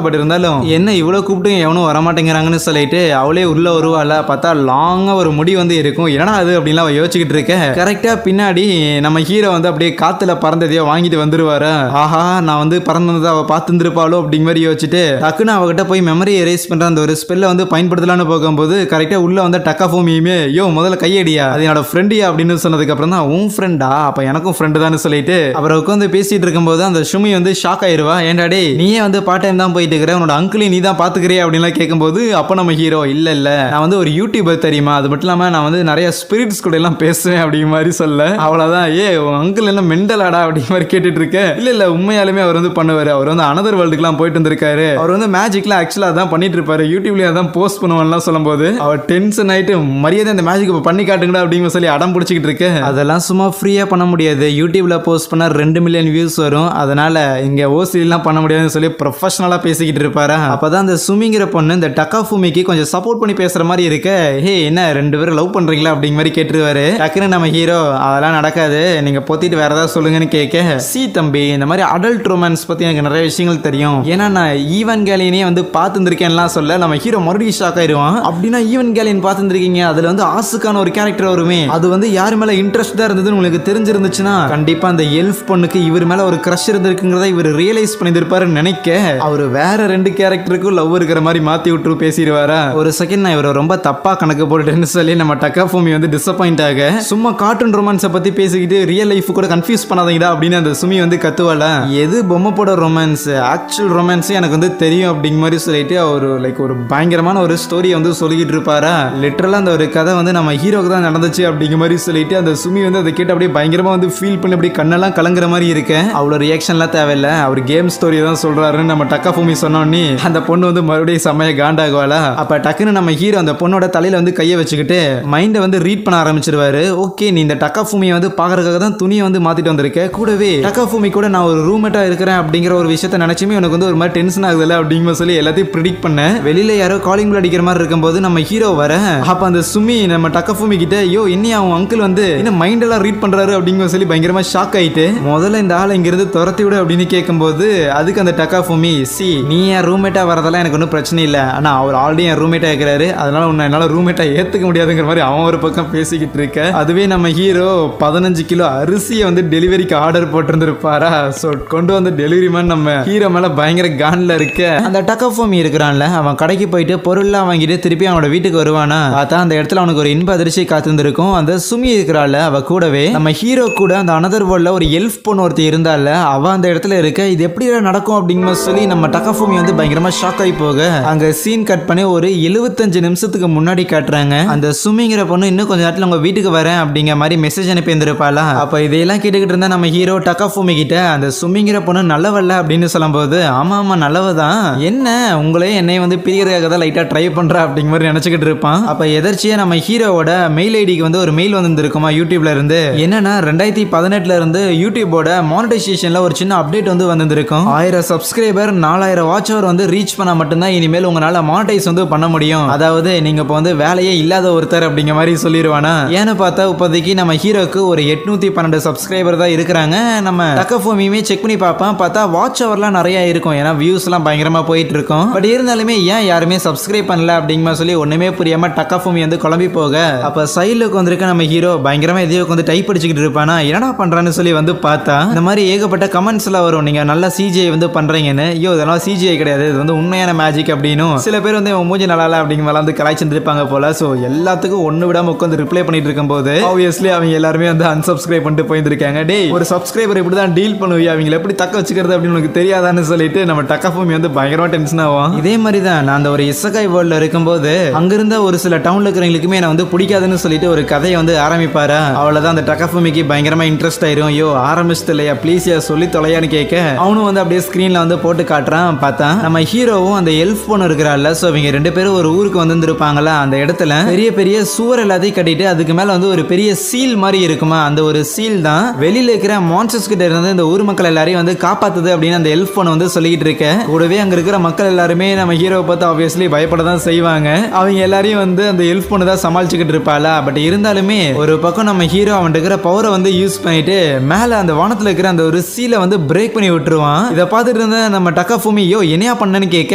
பட் இருந்தாலும் என்ன இவ்வளவு கூப்பிட்டு எவனும் வரமாட்டேங்கிறாங்கன்னு சொல்லிட்டு அவளே உள்ள வருவாள். பார்த்தா லாங்கா ஒரு முடி வந்து இருக்கும், என்னடா அது அப்படின்லாம் அவ யோசிச்சுக்கிட்டு இருக்க. கரெக்டா பின்னாடி நம்ம ஹீரோ வந்து அப்படியே காத்துல பறந்ததையோ வாங்கிட்டு வந்துருவாரு. ஆஹா நான் வந்து பறந்ததை அவ பார்த்துருப்பாளோ அப்படிங்கிற மாதிரி யோசிச்சுட்டு டக்குன்னு அவகிட்ட போய் மெமரி எரேஸ் பண்ற அந்த ஒரு ஸ்பெல்லை வந்து பயன்படுத்தலான்னு போகும்போது கரெக்டா உள்ள வந்து டக்காஃபூமியுமே யோ முதல்ல கையடியா, அது என்னோட ஃப்ரெண்டியா அப்படின்னு சொன்னதுக்கு அப்புறம் தான் உன் ஃப்ரெண்டா, அப்ப எனக்கும் ஃப்ரெண்டு தான் சொல்லிட்டு அப்புறம் உட்காந்து பேசிட்டு இருக்கும்போது அந்த சுமி வந்து ஷாக் ஆயிருவா. ஏன்டாடே நீயே வந்து பார்ட் டைம் தான் போயிட்டு இருக்கிற, உன்னோட அங்கிளையும் நீ தான் பாத்துக்கிறே அப்படின்லாம் கேட்கும்போது அப்ப நம்ம ஹீரோ இல்ல நான் வந்து ஒரு யூடியூபர் தெரியுமா, அது மட்டும் இல்லாம நான் வந்து நிறைய ஸ்பிரிட்ஸ் கூட எல்லாம் பேசுவேன் அப்படிங்கிற மாதிரி சொல்ல, அவ்வளவுதான் உன் அங்கிள் என்ன மெண்டலாடா அப்படிங்கிற மாதிரி கேட்டுட்டு இருக்கேன். இல்ல உண்மையாலுமே அவர் வந்து பண்ணுவாரு, அவர் வந்து அனதர் வேர்ல்டுக்குலாம் போயிட்டு வந்திருக்காரு, அவர் வந்து மேஜிக்லாம் ஆக்சுவலா தான் பண்ணிட்டு இருப்பாரு, யூடியூப்லயே அதான் போஸ்ட் பண்ணுவான்லாம் சொல்லும்போது அவர் டென்ஷன் ஆயிட்டு மரியாதை இந்த மேஜிக் பண்ணி காட்டுங்கடா அப்படிங்கிற சொல்லி அடம் பிடிச்சிக்கிட்டு இருக்கு. அதெல்லாம் சும்மா ஃப்ரீயா பண்ண முடியாது, யூடியூப்ல போஸ்ட் பண்ணா 2 மில்லியன் வியூஸ் வரும், அதனால இங்க ஓசிலாம் பண்ண முடியாதுன்னு சொல்லி ப்ரொஃபஷனலா பேசிக்கிட்டு இருப்பாரா. அப்பதான் அந்த சுமிங்கிற பொண்ணு இந்த டக்காஃபூமிக்கு கொஞ்சம் சப்போர்ட் பண்ணி பேசுற மாதிரி இருக்க, ஹே என்ன 2 பேரும் லவ் பண்றீங்களா அப்படிங்கிற மாதிரி கேட்டுருவாரு. டக்குன்னு நம்ம ஹீரோ அதெல்லாம் நடக்காது, நீங்க பொத்திட்டு வேற ஏதாவது சொல்லுங்கன்னு கேட்க, சி தம்பி இந்த மாதிரி அடல்ட் ரொமான்ஸ் பத்தி எனக்கு நிறைய விஷயங்கள் தெரியும், ஏன்னா நான் ஈவன்கேலியனே வந்து பார்த்துருக்கேன்லாம் சொல்ல நம்ம ஹீரோ மறுபடியும் ஷாக் ஆயிடுவான். அப்படின்னா ஈவன்கேலியன் பார்த்துருக்கீங்க, அதுல வந்து ஆசுக்கான ஒரு கேரக்டர் வருமே, அது வந்து யார் மேல இன்ட்ரெஸ்டா இருந்ததுன்னு உங்களுக்கு தெரிஞ்சிருந்துச்சுன்னா கண்டிப்பா அந்த எல்ஃப் பொண்ணுக்கு இவர் மேல ஒரு கிரஷ் இருந்திருக்குங்கிறத இவர் ரியலைஸ் பண்ணிருப்பாருன்னு நினைக்க, அவர் வேற 2 கேரக்டருக்கும் லவ் இருக்கிற மாதிரி மாத்தி விட்டு பேசிடுவாரா. ஒரு செகண்ட் நான் இவரை ரொம்ப தப்பா கணக்கு போட்டுட்டேன்னு சொல்லி நம்ம டக்காஃபூமி வந்து டிசப்பாயிண்ட் ஆக, சும்மா கார்ட்டூன் ரொமான்ஸை பத்தி பேசிக்கிட்டு ரியல் லைஃப் கூட கன்ஃபியூஸ் பண்ணாதீங்கடா அப்படின்னு அந்த சுமி வந்து கத்துவாள. எது பொம்மை போட ரொமான்ஸ், ஆக்சுவல் ரொமான்ஸ் எனக்கு வந்து தெரியும் அப்படிங்கிற மாதிரி சொல்லிட்டு அவர் ஒரு பயங்கரமான ஒரு ஸ்டோரியை வந்து சொல்லிக்கிட்டு இருப்பாரா. லிட்டரலா அந்த ஒரு கதை வந்து நம்ம ஹீரோக்கு தான் நடந்துச்சு அப்படிங்கிற மாதிரி சொல்லிட்டு அந்த சுமி வந்து அதை கேட்டு அப்படியே பயங்கரமா வந்து ஃபீல் பண்ணி அப்படியே கண்ணெல்லாம் கலங்குற மாதிரி இருக்கு. அவ்வளோ ரியாக்ஷன்லாம் தேவையில்ல, அவர் கேம் ஸ்டோரி தான் சொல்றாருன்னு நம்ம டக்காஃபூமி சொன்னோன்னே அந்த பொண்ணு வந்து மறுபடியும் செம்மையா காண்டாகுவாளா. அப்ப டக்குன்னு நம்ம ஹீரோ அந்த பொண்ணோட தலையில வந்து கையை வச்சுக்கிட்டு மைண்டை வந்து ரீட் பண்ண ஆரம்பிச்சிருவாரு. ஓகே நீ இந்த டக்காஃபூமியை வந்து பாக்குறதுக்காக தான் துணியை வந்து மாத்திட்டு வந்திருக்க, கூடவே டக்காஃபூமி கூட நான் ஒரு ரூம்மேட்டா இருக்கிறேன் அப்படிங்கிற ஒரு விஷயத்த நினைச்சுமே உனக்கு வந்து ஒரு மாதிரி டென்ஷன் ஆகுதுல்ல அப்படிங்கிற சொல்லி எல்லாத்தையும் ப்ரிடிக்ட் பண்ண, வெளியில யாரோ காலிங் பெல் அடிக்கிற மாதிரி இருக்கும்போது நம்ம ஹீரோ வர, அப்ப அந்த சுமி நம்ம டக்காஃபூமி கிட்ட யோ இன்னும் அவன் அங்கிள் வந்து என்ன மைண்ட் எல்லாம் ரீட் பண்றாரு அப்படிங்கிற சொல்லி பயங்கரமா ஷாக் ஆயிட்டு, முதல்ல இந்த ஆளை இங்கிருந்து துரத்தி விடு அப்படின்னு கேட்கும்போது அதுக்கு அந்த டக்காஃபூமி, சி நீ என் ரூம்மேட்டா வரதெல்லாம் எனக்கு ஒன்றும் பிரச்சனை இல்லை, ஆனா அவர் ஆல்ரெடி என் ரூம்மேட்டா இருக்கிறாரு, அதனால உன்னை என்னால ரூம்மேட்டா ஏத்துக்க முடியாதுங்கிற மாதிரி அவன் ஒரு பக்கம் பேசிக்கிட்டு இருக்க. அதுவே நம்ம ஹீரோ 15 கிலோ அரிசியை வந்து டெலிவரிக்கு ஆர்டர் போட்டிருந்திருப்பாரா. ஸோ கொண்டு வந்து டெலிவரி மேன் நம்ம ஹீரோ மேல பயங்கர கான்ல இருக்க, அந்த டக்காஃபூமி இருக்கிறான்ல அவன் கடைக்கு போயிட்டு பொருள்லாம் வாங்கிட்டு திருப்பி அவனோட வீட்டுக்கு வருவானா. பார்த்தா அந்த இடத்துல அவனுக்கு ஒரு இன்ப அதிர்ச்சி காத்திருந்திருக்கும். அந்த சுமி இருக்கிறாள் அவ கூடவே நம்ம ஹீரோ கூட அந்த அனதர் வேர்ல்ட்ல ஒரு எல்ஃப் பொண்ணு ஒருத்தி இருந்தால அவ அந்த இடத்துல இருக்க, இது எப்படி நடக்கும் அப்படிங்கிற சொல்லி நம்ம டக்காஃபூமி வந்து பயங்கரமா ஷாக் ஆகி போக, அங்க சீன் கட் பண்ணி ஒரு 75 நிமிஷத்துக்கு முன்னாடி காட்டுறாங்க. அந்த சுமிங்கிற பொண்ணு இன்னும் கொஞ்ச நேரத்துல உங்க வீட்டுக்கு வரேன் அப்படிங்கிற மாதிரி மெசேஜ் அனுப்பி இருந்திருப்பாளா. அப்ப இதையெல்லாம் கேட்டுக்கிட்டு இருந்தா நம்ம ஹீரோ டக்காஃபூமி கிட்ட அந்த சுமிங்கிற பொண்ணு நல்லவல்ல அப்படின்னு சொல்லும்போது, ஆமா ஆமா நல்லவதான், என்ன உங்களே என்னை வந்து பிரியறதுக்காக தான் லைட்டா ட்ரை பண்ற அப்படிங்கிற மாதிரி நினைச்சுக்கிட்டு இருப்பான். அப்ப எதர்ச்சியா நம்ம ஹீரோவோட மெயில் ஐடிக்கு வந்து ஒரு மெயில் வந்திருக்குமா யூடியூப்ல இருந்து. என்னன்னா 2018ல இருந்து யூடியூபோட மானிட்டைசேஷன்ல ஒரு சின்ன அப்டேட் வந்து வந்திருக்கும். 1000 சப்ஸ்கிரைபர் 4000 வாட்ச் அவர் வந்து ரீச் பண்ணா மட்டும்தான் இனிமேல் உங்களால மானிட்டைஸ் வந்து பண்ண முடியும். அதாவது நீங்க இப்போ வந்து வேலையே இல்லாத ஒருத்தர் அப்படிங்கிற மாதிரி சொல்லிடுவானா. ஏன்னு பார்த்தா இப்போதைக்கு நம்ம ஹீரோக்கு ஒரு 812 சப்ஸ்கிரைபர் தான் இருக்கிறாங்க. நம்ம டக்காஃபூமியுமே செக் பண்ணி பார்ப்போம், பார்த்தா வாட்ச் அவர்லாம் நிறைய இருக்கும், ஏன்னா வியூஸ் எல்லாம் பயங்கரமா போயிட்டு இருக்கும். பட் இருந்தாலுமே ஏன் யாருமே சப்ஸ்கிரைப் பண்ணல அப்படிங்கிற சொல்லி ஒண்ணுமே புரியாம டக்காஃபூமி வந்து குழம்பி போக, அப்ப சைடுக்கு வந்திருக்க நம்ம ஹீரோ பயங்கரமா எதையோ வந்து டைப் அடிச்சுக்கிட்டு இருப்பானா, என்னடா பண்றான்னு சொல்லி வந்து பார்த்தா இந்த மாதிரி ஏகப்பட்ட கமெண்ட்ஸ் எல்லாம் வரும், நீங்க நல்லா சிஜிஐ வந்து பண்றீங்கன்னு. ஐயோ இதெல்லாம் சிஜிஐ கிடையாது, இது வந்து உண்மையான மேஜிக் அப்படின்னு சில பேர் வந்து மூஞ்சி நல்லா அப்படிங்கிற மாதிரி வந்து கலாய்ச்சிட்டு இருப்பாங்க போல. ஸோ எல்லாத்துக்கும் ஒன்று விடாம உட்காந்து ரிப்ளை பண்ணிட்டு இருக்கும்போது ஆப்வியஸ்லி அவங்க எல்லாருமே வந்து அன்சப்ஸ்கிரைப் பண்ணிட்டு போயிருக்காங்க. டேய் ஒரு சப்ஸ்கிரைபர் இப்படி தான் டீல் பண்ணுவியா, அவங்களை எப்படி தக்க வச்சுக்கிறது அப்படின்னு உனக்கு தெரியாதான்னு சொல்லிட்டு நம்ம டக்காஃபூமி வந்து பயங்கரமா டென்ஷன் ஆகும். இதே மாதிரி தான் நான் அந்த ஒரு இசகாய் வேர்ல்ட்ல இருக்கும்போது அங்கிருந்த ஒரு சில டவுன்ல இருக்கிறவங்களுக்குமே நான் வந்து பிடிக்காதுன்னு சொல்லிட்டு ஒரு கதையை வந்து ஆரம்பிப்பாரு. அவ்வளவுதான் அந்த டக்காஃபூமிக்கு பயங்கரமா இன்ட்ரெஸ்ட் ஆயிரும். ஐயோ ஆரம்பிச்சது இல்லையா ப்ளீஸ் சொல்லி தொலையான்னு கேட்க, அவனும் வந்து அப்படியே ஸ்கிரீன்ல வந்து போட்டு காட்டுறான். பார்த்தா நம்ம ஹீரோவும் அந்த எல்ஃப் பொண்ணு இருக்கிறாள்ல, ஸோ இவங்க 2 பேரும் ஒரு ஊருக்கு வந்திருப்பாங்களா. அந்த இடத்துல பெரிய பெரிய சுவர் எல்லாத்தையும் கட்டிட்டு அதுக்கு மேல வந்து ஒரு பெரிய சீல் மாதிரி இருக்குமா, அந்த ஒரு சீல் தான் வெளியில இருக்கிற மான்ஸ்டர்ஸ் கிட்ட இருந்து இந்த ஊர் மக்கள் எல்லாரையும் வந்து காப்பாத்துது அப்படின்னு அந்த எல்ஃப் பொண்ணு வந்து சொல்லிக்கிட்டு இருக்க. கூடவே அங்க இருக்கிற மக்கள் எல்லாருமே நம்ம ஹீரோவை பார்த்து ஆப்வியஸ்லி பயப்பட தான் செய்வாங்க. அவங்க எல்லாரையும் வந்து அந்த எல்ஃப் பொண்ணு தான் சமாளிச்சுக்கிட்டு இருப்பாளா. பட் இருந்தாலுமே ஒரு பக்கம் நம்ம ஹீரோ அவன் இருக்கிற பவரை வந்து யூஸ் பண்ணிட்டு மேல அந்த வானத்துல இருக்கிற அந்த ஒரு சீலை வந்து பிரேக் பண்ணி விட்டுருவான். இதை பார்த்துட்டு இருந்த நம்ம டக்காஃபூமி யோ என்னையா பண்ணேன்னு கேட்க,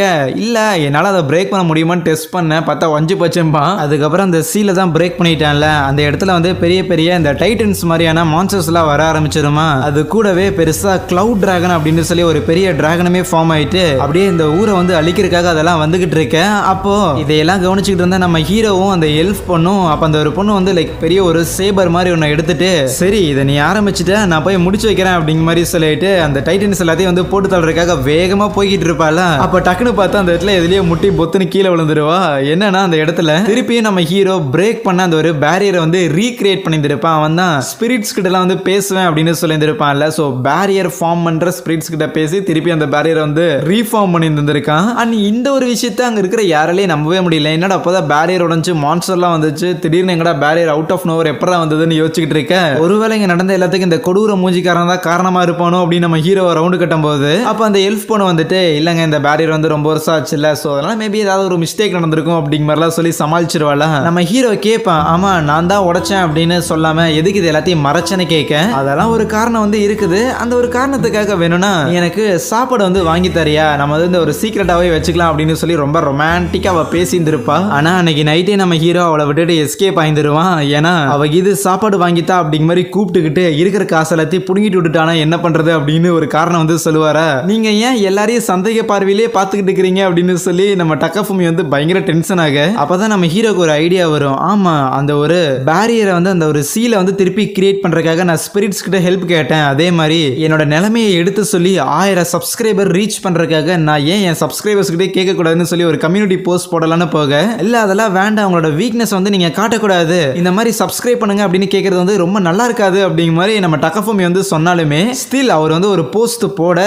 இல்ல என்னால அதை பிரேக் பண்ண முடியுமான்னு டெஸ்ட் பண்ணேன், பார்த்தா வஞ்சு பச்சம்பான். அதுக்கப்புறம் அந்த சீலை தான் பிரேக் பண்ணிட்டான்ல, அந்த இடத்துல வந்து பெரிய பெரிய இந்த டைட்டன்ஸ் மாதிரியான மான்ஸ்டர்ஸ் எல்லாம் வர ஆரம்பிச்சிருமா. அது கூடவே பெருசா கிளவுட் டிராகன் அப்படின்னு சொல்லி ஒரு பெரிய டிராகனுமே ஃபார்ம் ஆயிட்டு அப்படியே இந்த ஊரை வந்து அழிக்கிறதுக்காக அதெல்லாம் வந்துகிட்டு இருக்க. அப்போ இதையெல்லாம் கவனிச்சுக்கிட்டு இருந்தா நம்ம ஹீரோவும் அந்த எல்ஃப் பொண்ணும், அப்ப அந்த ஒரு பொண்ணு வந்து லைக் பெரிய ஒரு சேபர் மாதிரி ஒன்று எடுத்துட்டு, சரி இதை நீ ஆரம்பிச்சுட்ட நான் போய் முடிச்சு வைக்கிறேன் அப்படிங்கிற மாதிரி சொல்லிட்டு அந்த டைட்டன்ஸ் எல்லாத்தையும் வந்து போட்டு தள்ளுறதுக்காக வேகமா போய்கிட்டு இருப்பாள. அப்ப டக்குன்னு பார்த்தா அந்த இடத்துல எதுலயே முட்டி பொத்துன்னு கீழே விழுந்துருவா. என்னன்னா அந்த இடத்துல திருப்பியும் நம்ம ஹீரோ பிரேக் பண்ண அந்த ஒரு பேரியரை வந்து ரீக்ரியேட் பண்ணியிருப்பான். அவன் தான் ஸ்பிரிட்ஸ் கிட்ட எல்லாம் வந்து பேசுவேன் அப்படின்னு சொல்லியிருப்பான்ல. ஸோ பேரியர் ஃபார்ம் பண்ற ஸ்பிரிட்ஸ் கிட்ட பேசி திருப்பி அந்த பேரியரை வந்து ரீஃபார்ம் பண்ணி இருந்திருக்கான். அண்ட் இந்த ஒரு விஷயத்த அங்க இருக்கிற யாராலையும் நம்பவே முடியல. என்னடா அப்போதான் பேரியர் உடஞ்சு மான்ஸ்டர்லாம் வந்துச்சு, திடீர்னு எங்கடா பேரியர் அவுட் ஆஃப் நோவர் எப்படா வந்ததுன்னு யோசிச்சுக்கிட்டு இருக்க. ஒருவேளை இங்க நடந்த எல்லாத்துக்கும் இந்த கொடூர மூஞ்சிக்காரன் தான் காரணமா இருப்பானோ அப்படின்னு நம்ம நம்ம ஹீரோ ரவுண்டு கட்டும் போது அப்ப அந்த எல்ஃப் பொண்ணு வந்துட்டு இல்லங்க இந்த பேரியர் வந்து ரொம்ப வருஷம் ஆச்சு இல்ல, சோ அதனால மேபி ஏதாவது ஒரு மிஸ்டேக் நடந்திருக்கும் அப்படிங்கிற மாதிரிலாம் சொல்லி சமாளிச்சிருவாள். நம்ம ஹீரோ கேட்பான், ஆமா நான் தான் உடைச்சேன் அப்படின்னு சொல்லாம எதுக்கு இது எல்லாத்தையும் மறைச்சேன்னு கேட்க, அதெல்லாம் ஒரு காரணம் வந்து இருக்குது, அந்த ஒரு காரணத்துக்காக வேணும்னா எனக்கு சாப்பாடு வந்து வாங்கி தரியா, நம்ம வந்து ஒரு சீக்கிரட்டாவே வச்சுக்கலாம் அப்படின்னு சொல்லி ரொம்ப ரொமான்டிக்கா அவ பேசியிருந்திருப்பா. ஆனா அன்னைக்கு நைட்டே நம்ம ஹீரோ அவளை விட்டுட்டு எஸ்கேப் ஆயிருந்துருவான். ஏன்னா அவ இது சாப்பாடு வாங்கித்தா அப்படிங்கிற மாதிரி கூப்பிட்டுக்கிட்டு இருக்கிற காசு எல்லாத்தையும் புடுங்கிட்டு விட்டுட்டானா என்ன பண்றது அப்படின்னு ஒரு காரணம் வந்து சொல்லுவாரா. நீங்க ஏன் எல்லாரையும் சந்தேக பார்வையிலே பாத்துக்கிட்டு இருக்கிறீங்க அப்படின்னு சொல்லி நம்ம டக்காஃபுமி வந்து பயங்கர டென்ஷன் ஆக, அப்பதான் நம்ம ஹீரோக்கு ஒரு ஐடியா வரும். ஆமா அந்த ஒரு பேரியரை வந்து அந்த ஒரு சீலை வந்து திருப்பி கிரியேட் பண்றதுக்காக நான் ஸ்பிரிட்ஸ் கிட்ட ஹெல்ப் கேட்டேன், அதே மாதிரி என்னோட நிலைமையை எடுத்து சொல்லி 1000 சப்ஸ்கிரைபர் ரீச் பண்றதுக்காக நான் ஏன் என் சப்ஸ்கிரைபர்ஸ் கிட்டே கேட்க கூடாதுன்னு சொல்லி ஒரு கம்யூனிட்டி போஸ்ட் போடலான்னு போக, இல்ல அதெல்லாம் வேண்டாம், உங்களோட வீக்னஸ் வந்து நீங்க காட்டக்கூடாது, இந்த மாதிரி சப்ஸ்கிரைப் பண்ணுங்க அப்படின்னு கேட்கறது வந்து ரொம்ப நல்லா இருக்காது அப்படிங்கிற மாதிரி நம்ம டக்காஃபுமி வந்து சொன்னாலுமே ஸ்டில் அவர் வந்து ஒரு போஸ்ட் போட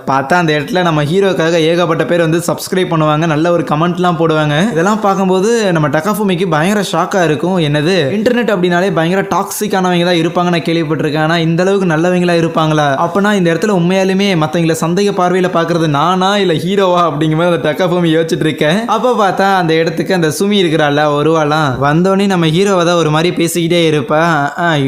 பார்த்தா அந்த இடத்துல நம்ம ஹீரோக்காக ஏகப்பட்ட பேர் வந்து சப்ஸ்கிரைப் பண்ணுவாங்க, நல்ல ஒரு கமெண்ட்லாம் போடுவாங்க. இதெல்லாம் பார்க்கும்போது நம்ம டக்காஃபுமிக்கு பயங்கர ஷாக்கா இருக்கும். என்னது இன்டர்நெட் அப்படின்னாலே பயங்கர டாக்ஸிக்கானவங்க தான் இருப்பாங்க நான் கேள்விப்பட்டிருக்கேன், ஆனா இந்த அளவுக்கு நல்லவங்களா இருப்பாங்களா, அப்பனா இந்த இடத்துல உண்மையாலுமே மத்தவங்களை சந்தேக பார்வையில பாக்குறது நானா இல்ல ஹீரோவா அப்படிங்கிற மாதிரி அந்த டக்காஃபுமி யோசிச்சுட்டு இருக்கேன். அப்ப பார்த்தா அந்த இடத்துக்கு அந்த சுமி இருக்கிறாள் ஒருவாலாம் வந்தோடனே நம்ம ஹீரோவை தான் ஒரு மாதிரி பேசிக்கிட்டே இருப்பா.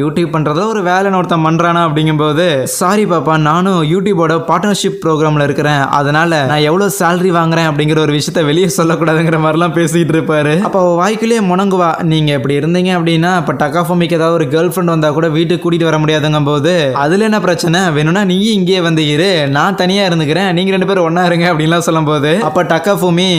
யூடியூப் பண்றதுல ஒரு வேலைன்னு ஒருத்தன் பண்றானா அப்படிங்கும்போது, சாரி பாப்பா நானும் யூடியூபோட பார்ட்னர்ஷிப் ப்ரோக்ராம்ல இருக்கிறேன், அதனால நான் எவ்வளவு சேலரி வாங்குறேன் அப்படிங்கிற ஒரு விஷயத்த வெளியே சொல்லக்கூடாதுங்கிற மாதிரிலாம் பேசிக்கிட்டு இருப்பாரு. அப்போ வாய்க்குள்ளே முணங்குவா, நீங்க இப்படி இருந்தீங்க அப்படின்னா இப்ப டக்காஃபுமிக்கு ஏதாவது ஒரு கேர்ள் ஃப்ரெண்ட் வந்தா கூட வீட்டுக்கு கூட்டிட்டு வர முடியாதுங்கும் போது அதுல என்ன பிரச்சனை, வேணும்னா நீ இங்கே வந்து இரு, நான் தனியா இருந்துக்கிறேன், நீங்க 2 பேரும் ஒன்னா இருங்க அப்படின்லாம் சொல்லும் போது அப்ப டக்காஃபுமி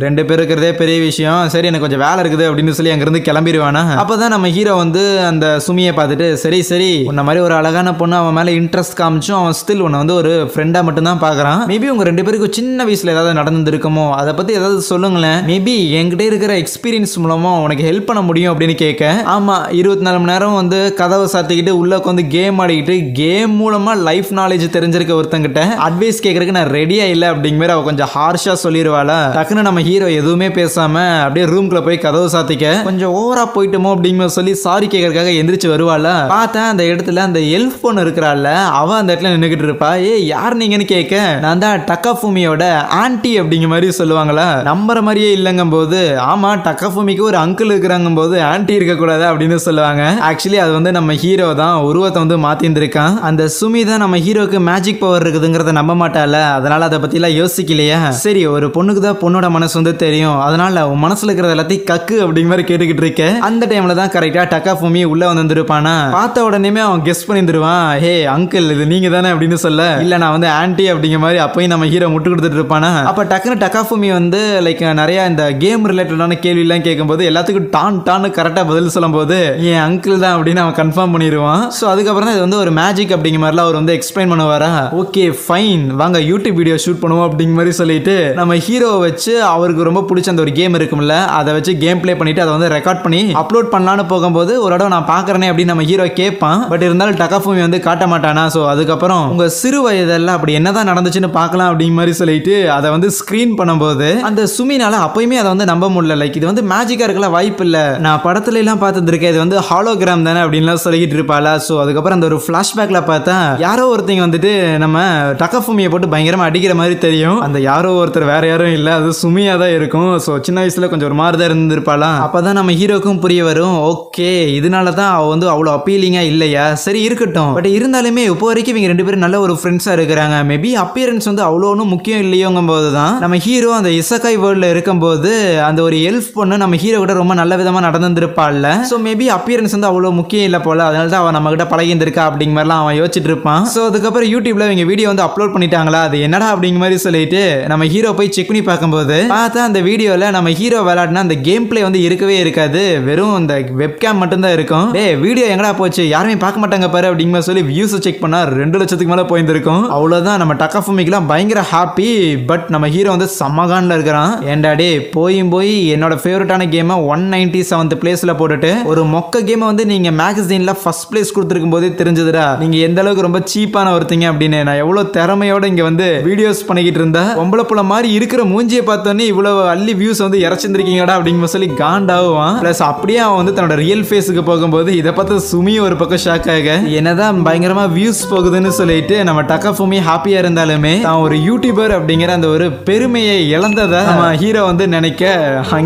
2 பேர் இருக்கிறதே பெரிய விஷயம், சரி எனக்கு கொஞ்சம் வேலை இருக்குது அப்படின்னு சொல்லி அங்கிருந்து கிளம்பிடுவானா. அப்பதான் நம்ம ஹீரோ வந்து அந்த சுமியை பார்த்துட்டு சரி சரி உன்ன மாதிரி ஒரு அழகான பொண்ணு அவன் மேல இன்ட்ரெஸ்ட் காமிச்சும் அவன் ஸ்டில் உன்னை வந்து ஒரு ஃப்ரெண்டா மட்டும் தான் பாக்குறான், மேபி உங்க 2 பேருக்கு சின்ன வயசுல ஏதாவது நடந்திருக்குமோ அதை பத்தி ஏதாவது சொல்லுங்களேன், மேபி என்கிட்ட இருக்கிற எக்ஸ்பீரியன்ஸ் மூலமா உனக்கு ஹெல்ப் பண்ண முடியும் அப்படின்னு கேட்க, ஆமா 24 மணி நேரம் வந்து கதவை சாத்திக்கிட்டு உள்ள உட்காந்து கேம் ஆடிக்கிட்டு கேம் மூலமா லைஃப் நாலேஜ் தெரிஞ்சிருக்க ஒருத்தங்கிட்ட அட்வைஸ் கேட்கறதுக்கு நான் ரெடியா இல்ல அப்படிங்கிற மாதிரி அவ கொஞ்சம் ஹார்ஷா சொல்லிடுவாளா. டக்குன்னு நம்ம ஹீரோ எதுவுமே பேசாம அப்படியே ரூம்குள்ள போய் கதவை சாத்திக்க கொஞ்சம் ஓவரா போயிட்டோமோ அப்படிங்கிற சொல்லி சாரி கேட்கறதுக்காக எந்திரிச்சு வருவாளா. பார்த்தேன் அந்த இடத்துல அந்த எல்ஃப் பொண்ணு இருக்கிறாள்ல அவ அந்த இடத்துல நின்னுகிட்டு இருப்பா. யார் நீங்கன்னு கேட்க, நான் தான் டக்காஃபுமியோட ஆன்டி அப்படிங்கிற மாதிரி சொல்லுவாங்களா. நம்புற மாதிரியே இல்லங்கும் போது, ஆமா டக்காஃபுமிக்கு ஒரு அங்கிள் இருக்கிறாங்க போது ஆன்டி இருக்க கூடாது அப்படின்னு சொல்லுவாங்க. ஆக்சுவலி அது வந்து நம்ம ஹீரோ தான் உருவத்தை வந்து மாத்திருக்கான். அந்த சுமி தான் நம்ம ஹீரோக்கு மேஜிக் பவர் இருக்குதுங்கிறத நம்ப மாட்டால, அதனால அதை பத்தி எல்லாம் யோசிக்கலையா. சரி ஒரு பொண்ணுக்கு தான் பொண்ணோட மனசு வந்து தெரியும், அதனால உன் மனசுல இருக்கிற எல்லாத்தையும் கக்கு அப்படிங்கிற மாதிரி கேட்டுக்கிட்டு இருக்க. அந்த டைம்ல தான் கரெக்டா டக்காஃபுமி உள்ள வந்துருப்பானா. பார்த்த உடனே அவன் கெஸ் பண்ணிருவான், ஹே அங்கிள் இது நீங்க தானே அப்படின்னு சொல்ல, இல்ல நான் வந்து ஆன்டி அப்படிங்கிற மாதிரி அப்பயும் நம்ம ஹீரோ முட்டு கொடுத்துட்டு இருப்பானா. அப்ப டக்குன்னு டக்காஃபுமி வந்து லைக் நிறைய இந்த கேம் ரிலேட்டடான கேள்வி எல்லாம் கேட்கும்போது எல்லாத்துக்கும் டான்னு கரெக்டா பதில் சொல்லும் போது என் அங்கிள் தான் அப்படின்னு அவன் கன்ஃபார்ம் பண்ணிடுவான். ஸோ அதுக்கப்புறம் இது வந்து ஒரு மேஜிக் அப்படிங்கிற மாதிரிலாம் அவர் வந்து எக்ஸ்பிளைன் பண்ணுவாரா. ஓகே ஃபைன் வாங்க யூடியூப் வீடியோ ஷூட் பண்ணுவோம் அப்படிங்கிற மாதிரி சொல்லிட்டு நம்ம ஹீரோவை வச்சு அவருக்கு ரொம்ப பிடிச்ச அந்த ஒரு கேம் இருக்கும்ல அதை வச்சு கேம் பிளே பண்ணிட்டு அதை வந்து ரெக்கார்ட் பண்ணி அப்லோட் பண்ணலான்னு போகும்போது ஒரு இடம் நான் பாக்குறேனே அப்படின்னு நம்ம ஹீரோ கேட்பான். பட் இருந்தாலும் டக்காஃபுமி வந்து காட்ட மாட்டானா. ஸோ அதுக்கப்புறம் உங்க சிறு வயதெல்லாம் அப்படி என்னதான் நடந்துச்சுன்னு பார்க்கலாம் அப்படிங்கிற மாதிரி சொல்லிட்டு அதை வந்து ஸ்கிரீன் பண்ணும்போது அந்த சுமினால அப்பயுமே அதை வந்து நம்ப முடியல. லைக் இது வந்து மேஜிக்கா இருக்கலாம் வாய்ப்பு இல்ல, நான் படத்துல எல்லாம் பார்த்துருக்கேன், இது வந்து ஹாலோகிராம் தானே அப்படின்லாம் சொல்லிட்டு இருப்பாளா. ஸோ அதுக்கப்புறம் அந்த ஒரு பிளாஷ்பேக்ல பார்த்தா யாரோ ஒருத்தங்க வந்துட்டு நம்ம டக்காஃபுமியை போட்டு பயங்கரமா அடிக்கிற மாதிரி தெரியும். அந்த யாரோ ஒருத்தர் வேற யாரும் இல்ல, அது சுமியா தான் இருக்கும். ஸோ சின்ன வயசுல கொஞ்சம் ஒரு மாதிரி தான் இருந்திருப்பாளா. அப்பதான் நம்ம ஹீரோக்கும் புரிய வரும், ஓகே இதனால தான் அவ வந்து அவ்வளோ அப்பீலிங்கா இல்லையா, சரி இருக்கட்டும். பட் இருந்தாலுமே இப்போ வரைக்கும் இவங்க 2 பேரும் நல்ல ஒரு ஃப்ரெண்ட்ஸா இருக்கிறாங்க, மேபி அப்பியரன்ஸ் வந்து அவ்வளோ ஒன்றும் முக்கியம் இல்லையோங்கும் போது தான் நம்ம ஹீரோ அந்த இசக்காய் வேர்ல்ட்ல இருக்கும்போது அந்த ஒரு எல்ஃப் பொண்ணு நம்ம ஹீரோ கூட ரொம்ப நல்ல விதமா நடந்துருப்பாள்ல. ஸோ மேபி அப்பியரன்ஸ் வந்து அவ்வளோ முக்கியம் இல்லை போல, அதனால தான் அவன் நம்ம கிட்ட பழகி இருந்திருக்கா அப்படிங்கிற மாதிரிலாம் அவன் யோசிச்சுட்டு இருப்பான். ஸோ அதுக்கப்புறம் யூடியூப்ல இவங்க வீடியோ வந்து அப்லோட் பண்ணிட்டாங்களா, அது என்னடா அப்படிங்கிற மாதிரி சொல்லிட்டு நம்ம ஹீரோ போய் செக் பண்ணி பார்க்கும்போது பார்த்தா அந்த வீடியோல நம்ம ஹீரோ விளையாடினா அந்த கேம் பிளே வந்து இருக்கவே இருக்காது, வெறும் அந்த வெப்கேம் மட்டும் தான் இருக்கும். வீடியோ எங்கடா போச்சு யாருமே பார்க்க மாட்டாங்க பாரு அப்படிங்கிற சொல்லி வியூஸ் செக் பண்ணா 2 லட்சத்துக்கு மேல போயிருக்கும். அவ்வளவுதான் நம்ம டக்காஃபுமிக்குலாம் பயங்கர ஹாப்பி. பட் நம்ம ஹீரோ வந்து சம்மகான்ல இருக்கிறான். ஏண்டா டே போய் என்னோட ஃபேவரட்டான கேமை 197th பிளேஸ்ல போட்டுட்டு ஒரு மொக்க கேமை வந்து நீங்க மேகசீன்ல ஃபர்ஸ்ட் பிளேஸ் கொடுத்துருக்கும் போதே தெரிஞ்சதுடா நீங்க எந்த அளவுக்கு ரொம்ப சீப்பான ஒருத்தங்க அப்படின்னு. நான் எவ்வளவு திறமையோட இங்க வந்து வீடியோஸ் பண்ணிக்கிட்டு இருந்தேன், பொம்பளை புள்ள மாதிரி இருக்கிற மூஞ்சியை பார்த்தோன்னே இவ்வளவு அள்ளி வியூஸ் வந்து இறச்சிருந்திருக்கீங்கடா அப்படிங்கிற சொல்லி காண்டாவான். பிளஸ் அப்படியே அவன் வந்து தன்னோட ரியல் ஃபேஸுக்கு போகும்போது இதை பார்த்து சுமி ஒரு பக்கம் ஷாக் ஆக என்னதான் பயங்கரமா வியூஸ் போகுதுன்னு சொல்லி சொல்லிட்டு நம்ம டக்காஃபூமி ஹாப்பியா இருந்தாலுமே தான் ஒரு யூடியூபர் அப்படிங்கிற அந்த ஒரு பெருமையை இழந்ததை நம்ம ஹீரோ வந்து நினைக்க,